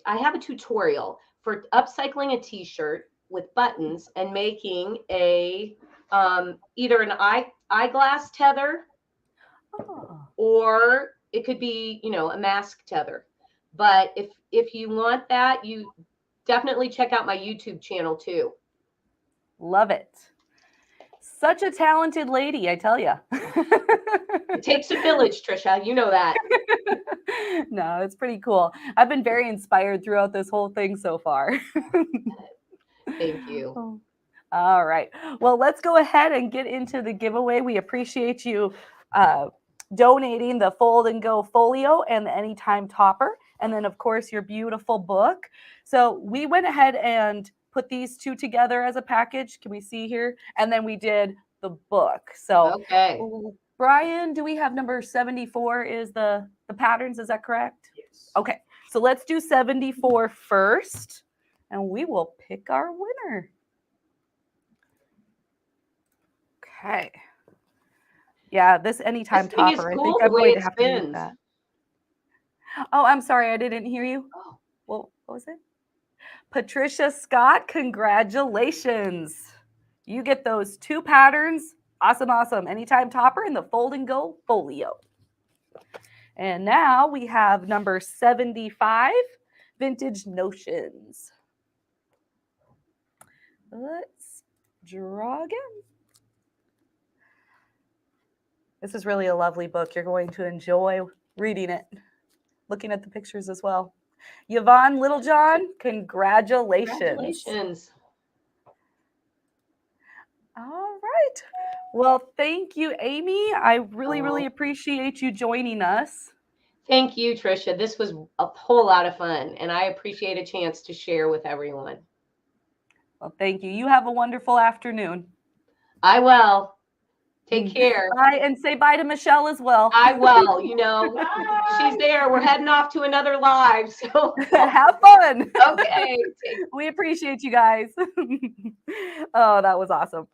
have a tutorial for upcycling a t-shirt with buttons and making a either an eyeglass tether, or it could be, a mask tether. But if you want that, you definitely check out my YouTube channel too. Love it. Such a talented lady, I tell you. It takes a village, Tricia. You know that. No, it's pretty cool. I've been very inspired throughout this whole thing so far. Thank you. All right. Well, let's go ahead and get into the giveaway. We appreciate you donating the Fold and Go folio and the Anytime Topper. And then, of course, your beautiful book. So we went ahead and put these two together as a package. Can we see here? And then we did the book. So, okay. Brian, do we have number 74 is the patterns? Is that correct? Yes. Okay. So let's do 74 first, and we will pick our winner. Okay. Yeah, this Anytime Topper. I think I'm going to have to use that. Oh, I'm sorry. I didn't hear you. Oh. Well, what was it? Patricia Scott, congratulations. You get those two patterns. Awesome, awesome. Anytime Topper and the Fold and Go folio. And now we have number 75, Vintage Notions. Let's draw again. This is really a lovely book. You're going to enjoy reading it, looking at the pictures as well. Yvonne Littlejohn, congratulations. Congratulations. All right. Well, thank you, Amy. I really appreciate you joining us. Thank you, Tricia. This was a whole lot of fun, and I appreciate a chance to share with everyone. Well, thank you. You have a wonderful afternoon. I will. Take care. Bye, and say bye to Michelle as well. I will. She's there. We're heading off to another live. So have fun. Okay. We appreciate you guys. Oh, that was awesome.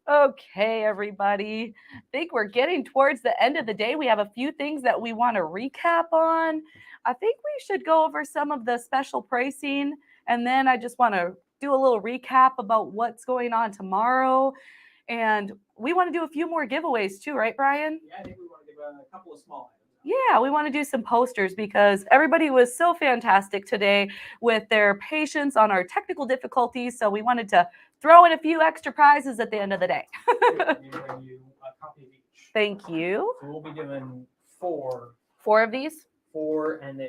Okay, everybody. I think we're getting towards the end of the day. We have a few things that we want to recap on. I think we should go over some of the special pricing, and then I just want to do a little recap about what's going on tomorrow. And we want to do a few more giveaways too, right, Brian? Yeah, I think we want to give a couple of small items. Yeah, we want to do some posters because everybody was so fantastic today with their patience on our technical difficulties. So we wanted to throw in a few extra prizes at the end of the day. We'll bring you a copy of each. Thank you. So we'll be doing four. 4 of these? 4, and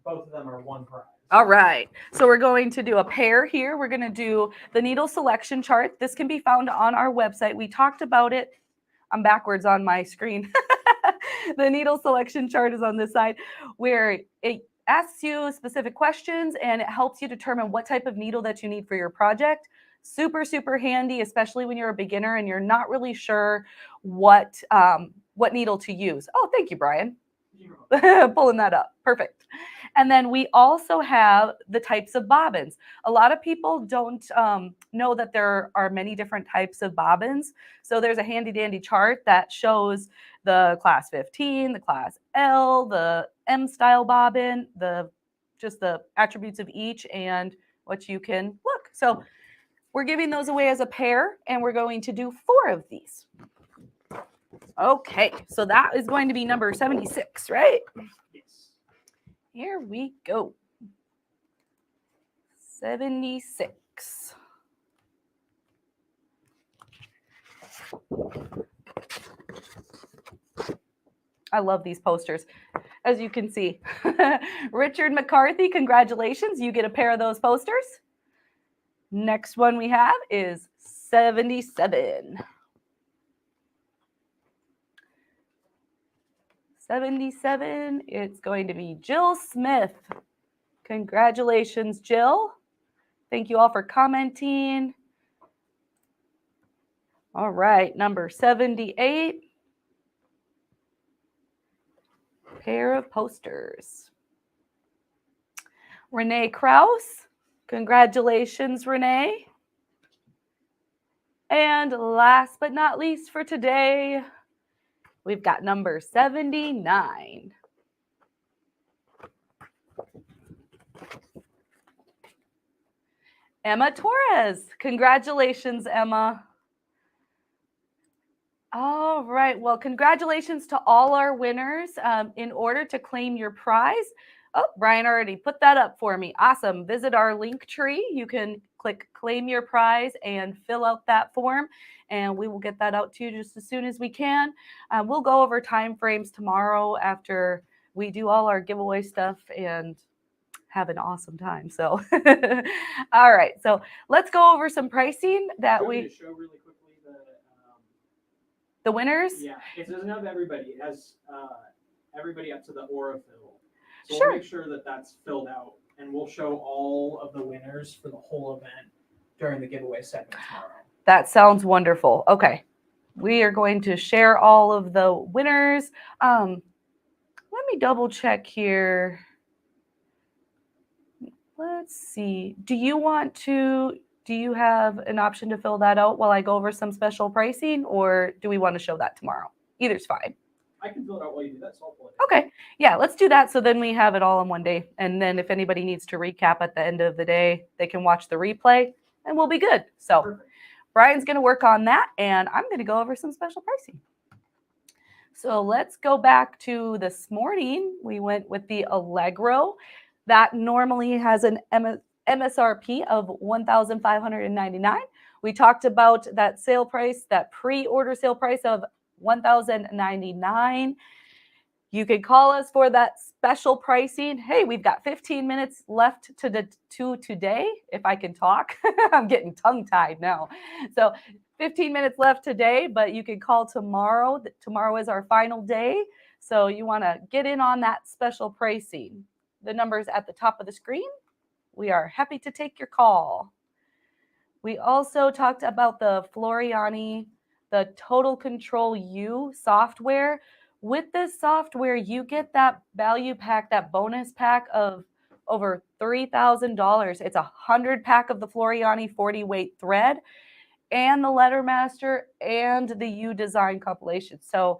both of them are one prize. All right. So we're going to do a pair here. We're going to do the needle selection chart. This can be found on our website. We talked about it. I'm backwards on my screen. The needle selection chart is on this side where it asks you specific questions and it helps you determine what type of needle that you need for your project. Super, super handy, especially when you're a beginner and you're not really sure what needle to use. Oh, thank you, Brian. Pulling that up. Perfect. And then we also have the types of bobbins. A lot of people don't know that there are many different types of bobbins. So there's a handy dandy chart that shows the class 15, the class L, the M style bobbin, just the attributes of each and what you can look. So we're giving those away as a pair, and we're going to do 4 of these. Okay, so that is going to be number 76, right? Yes. Here we go. 76. I love these posters. As you can see, Richard McCarthy, congratulations. You get a pair of those posters. Next one we have is 77. 77, it's going to be Jill Smith. Congratulations, Jill. Thank you all for commenting. All right, number 78. Pair of posters. Renee Krause. Congratulations, Renee. And last but not least for today, we've got number 79. Emma Torres. Congratulations, Emma. All right. Well, congratulations to all our winners. In order to claim your prize, oh, Brian already put that up for me. Awesome. Visit our link tree. You can click claim your prize and fill out that form, and we will get that out to you just as soon as we can. We'll go over time frames tomorrow after we do all our giveaway stuff and have an awesome time. So, all right. So let's go over some pricing that we show really quickly the winners. Yeah, it doesn't have everybody. It has everybody up to the aura fill. So Sure. we'll make sure that that's filled out, and we'll show all of the winners for the whole event during the giveaway segment tomorrow. That sounds wonderful. Okay. We are going to share all of the winners. Let me double check here. Let's see. Do you have an option to fill that out while I go over some special pricing, or do we want to show that tomorrow? Either's fine. I can fill it out while you do that, so I'll pull it. Okay. Yeah, let's do that so then we have it all in one day. And then if anybody needs to recap at the end of the day, they can watch the replay and we'll be good. So Perfect. Brian's going to work on that, and I'm going to go over some special pricing. So let's go back to this morning. We went with the Allegro. That normally has an MSRP of $1,599. We talked about that sale price, that pre-order sale price of $1,099. You could call us for that special pricing. Hey, we've got 15 minutes left to today, if I can talk. I'm getting tongue-tied now. So 15 minutes left today, but you can call tomorrow. Tomorrow is our final day. So you want to get in on that special pricing. The number's at the top of the screen. We are happy to take your call. We also talked about the Floriani, the Total Control U software. With this software, you get that value pack, that bonus pack of over $3,000. It's 100 pack of the Floriani 40 weight thread and the Lettermaster and the U design compilation. So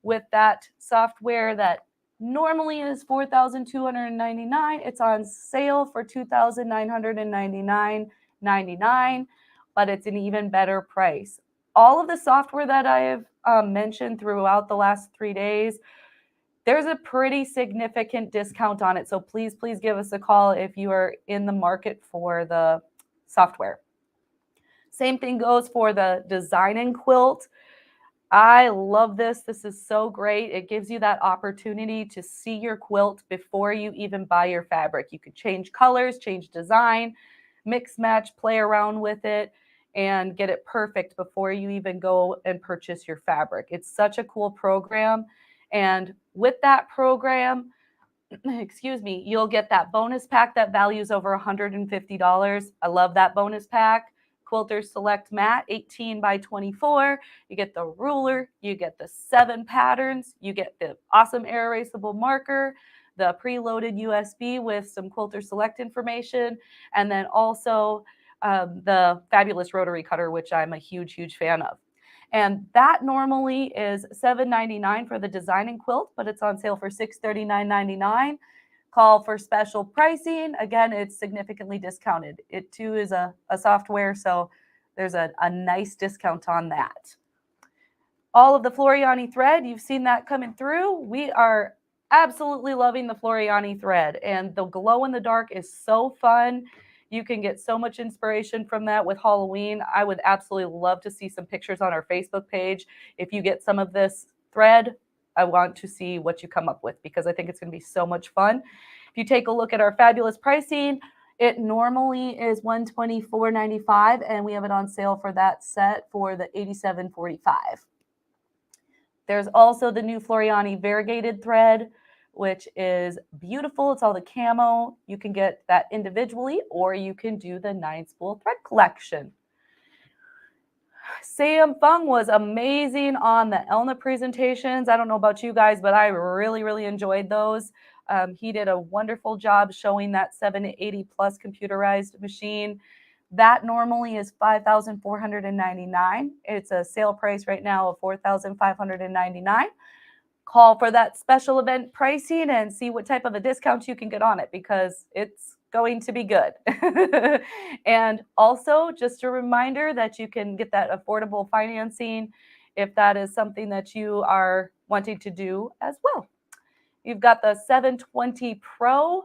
with that software that normally is $4,299, it's on sale for $2,999.99, but it's an even better price. All of the software that I have mentioned throughout the last 3 days, there's a pretty significant discount on it. So please give us a call if you are in the market for the software. Same thing goes for the design and quilt. I love this. This is so great. It gives you that opportunity to see your quilt before you even buy your fabric. You could change colors, change design, mix, match, play around with it, and get it perfect before you even go and purchase your fabric. It's such a cool program. And with that program, excuse me, you'll get that bonus pack that values over $150. I love that bonus pack. Quilter Select mat, 18 by 24. You get the ruler, you get the 7 patterns, you get the awesome air erasable marker, the preloaded USB with some Quilter Select information, and then also the fabulous rotary cutter, which I'm a huge fan of. And that normally is $7.99 for the design and quilt, but it's on sale for $639.99. Call for special pricing. Again, it's significantly discounted. It too is a software, so there's a nice discount on that. All of the Floriani thread, you've seen that coming through. We are absolutely loving the Floriani thread, and the glow in the dark is so fun. You can get so much inspiration from that with Halloween. I would absolutely love to see some pictures on our Facebook page. If you get some of this thread, I want to see what you come up with because I think it's going to be so much fun. If you take a look at our fabulous pricing, it normally is $124.95, and we have it on sale for that set for the $87.45. There's also the new Floriani variegated thread, which is beautiful. It's all the camo. You can get that individually, or you can do the 9-spool thread collection. Sam Fung was amazing on the Elna presentations. I don't know about you guys, but I really enjoyed those. He did a wonderful job showing that 780 plus computerized machine. That normally is $5,499. It's a sale price right now of $4,599. Call for that special event pricing and see what type of a discount you can get on it because it's going to be good. And also just a reminder that you can get that affordable financing if that is something that you are wanting to do as well. You've got the 720 Pro.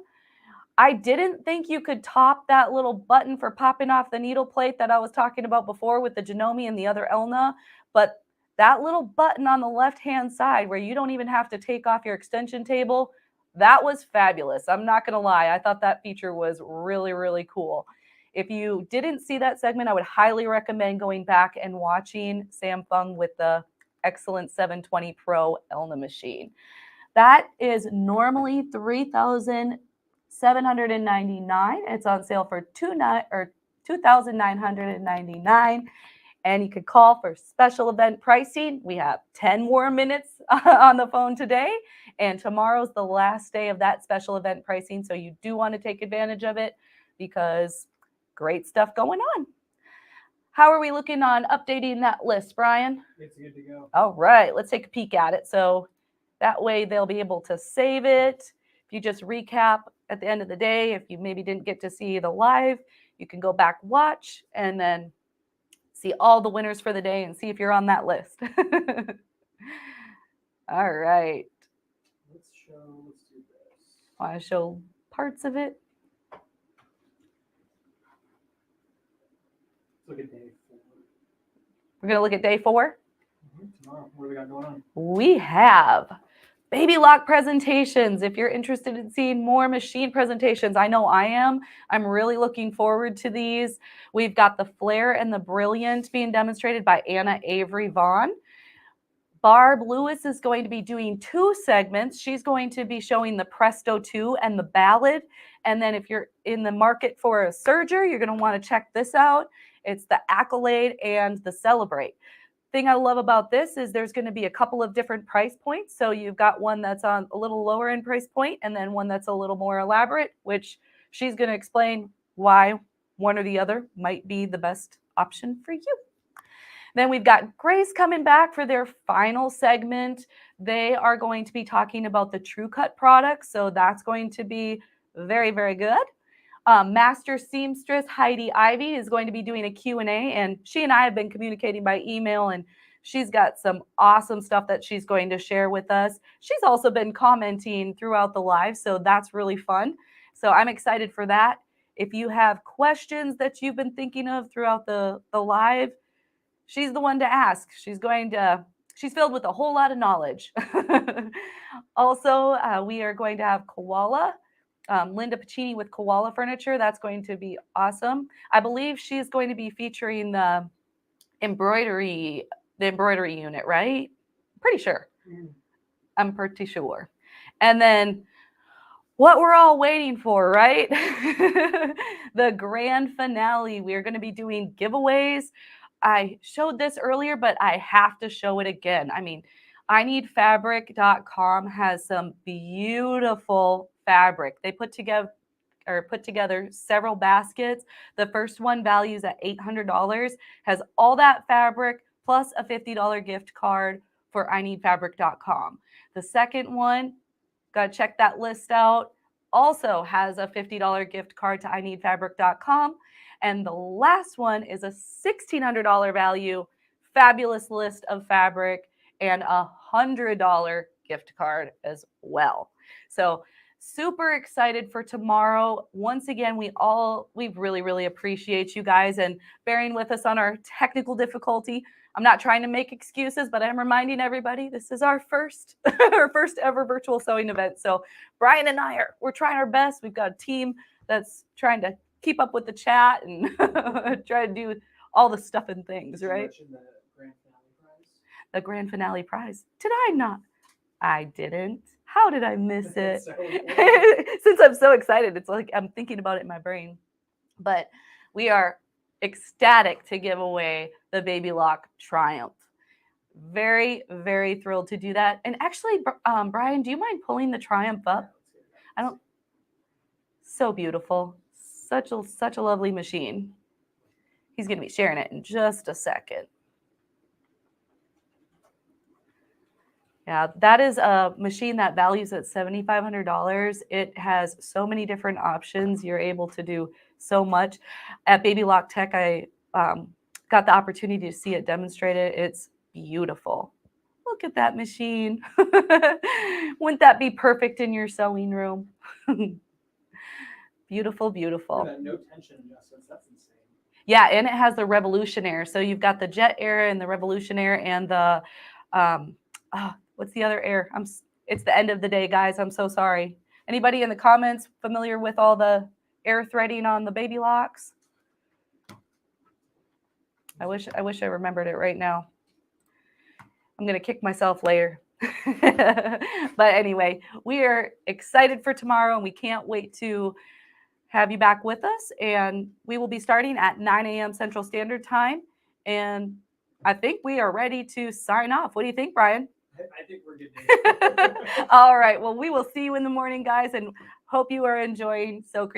I didn't think you could top that little button for popping off the needle plate that I was talking about before with the Janome and the other Elna, but that little button on the left-hand side where you don't even have to take off your extension table, that was fabulous. I'm not going to lie. I thought that feature was really cool. If you didn't see that segment, I would highly recommend going back and watching Sam Fung with the excellent 720 Pro Elna machine. That is normally $3,799. It's on sale for $2,999. And you could call for special event pricing. We have 10 more minutes on the phone today, and tomorrow's the last day of that special event pricing. So you do want to take advantage of it because great stuff going on. How are we looking on updating that list, Brian? It's good to go. All right, let's take a peek at it. So that way they'll be able to save it. If you just recap at the end of the day, if you maybe didn't get to see the live, you can go back, watch, and then see all the winners for the day and see if you're on that list. All right. Let's do this. Want to show parts of it? Let's look at day 4. We're going to look at day 4. Tomorrow, what do we got going on? We have baby lock presentations. If you're interested in seeing more machine presentations, I know I am. I'm really looking forward to these. We've got the Flare and the Brilliant being demonstrated by Anna Avery Vaughn. Barb Lewis is going to be doing 2 segments. She's going to be showing the Presto 2 and the Ballad. And then if you're in the market for a serger, you're going to want to check this out. It's the Accolade and the Celebrate. Thing I love about this is there's going to be a couple of different price points. So you've got one that's on a little lower end price point and then one that's a little more elaborate, which she's going to explain why one or the other might be the best option for you. Then we've got Grace coming back for their final segment. They are going to be talking about the True Cut products. So that's going to be very good. Master seamstress Heidi Ivy is going to be doing a Q&A, and she and I have been communicating by email, and she's got some awesome stuff that she's going to share with us. She's also been commenting throughout the live, so that's really fun. So I'm excited for that. If you have questions that you've been thinking of throughout the live, she's the one to ask. She's filled with a whole lot of knowledge. Also, we are going to have Koala. Linda Pacini with Koala Furniture. That's going to be awesome. I believe she's going to be featuring the embroidery unit, right? Pretty sure. I'm pretty sure. And then what we're all waiting for, right? The grand finale. We're going to be doing giveaways. I showed this earlier, but I have to show it again. I mean, ineedfabric.com has some beautiful fabric. They put together several baskets. The first one values at $800, has all that fabric plus a $50 gift card for ineedfabric.com. The second one, got to check that list out, also has a $50 gift card to ineedfabric.com. And the last one is a $1,600 value, fabulous list of fabric, and a $100 gift card as well. So super excited for tomorrow. Once again, we really, really appreciate you guys and bearing with us on our technical difficulty. I'm not trying to make excuses, but I'm reminding everybody this is our first ever virtual sewing event. So Brian and we're trying our best. We've got a team that's trying to keep up with the chat and try to do all the stuff and things, right? The grand finale prize. Did I not? I didn't. How did I miss it? Since I'm so excited, it's like I'm thinking about it in my brain. But we are ecstatic to give away the Baby Lock Triumph. Very, very thrilled to do that. And actually, Brian, do you mind pulling the Triumph up? So beautiful. Such a lovely machine. He's going to be sharing it in just a second. Yeah, that is a machine that values at $7,500. It has so many different options. You're able to do so much. At Baby Lock Tech, I got the opportunity to see it demonstrated. It's beautiful. Look at that machine. Wouldn't that be perfect in your sewing room? Beautiful, beautiful. No tension adjustments. That's insane. Yeah, and it has the Revolutionaire. So you've got the Jet Air and the Revolutionaire and the what's the other air? It's the end of the day, guys. I'm so sorry. Anybody in the comments familiar with all the air threading on the Baby Locks? I wish I remembered it right now. I'm gonna kick myself later. But anyway, we are excited for tomorrow and we can't wait to have you back with us. And we will be starting at 9 a.m. Central Standard Time. And I think we are ready to sign off. What do you think, Brian? I think we're good. All right. Well, we will see you in the morning, guys, and hope you are enjoying SewCreative.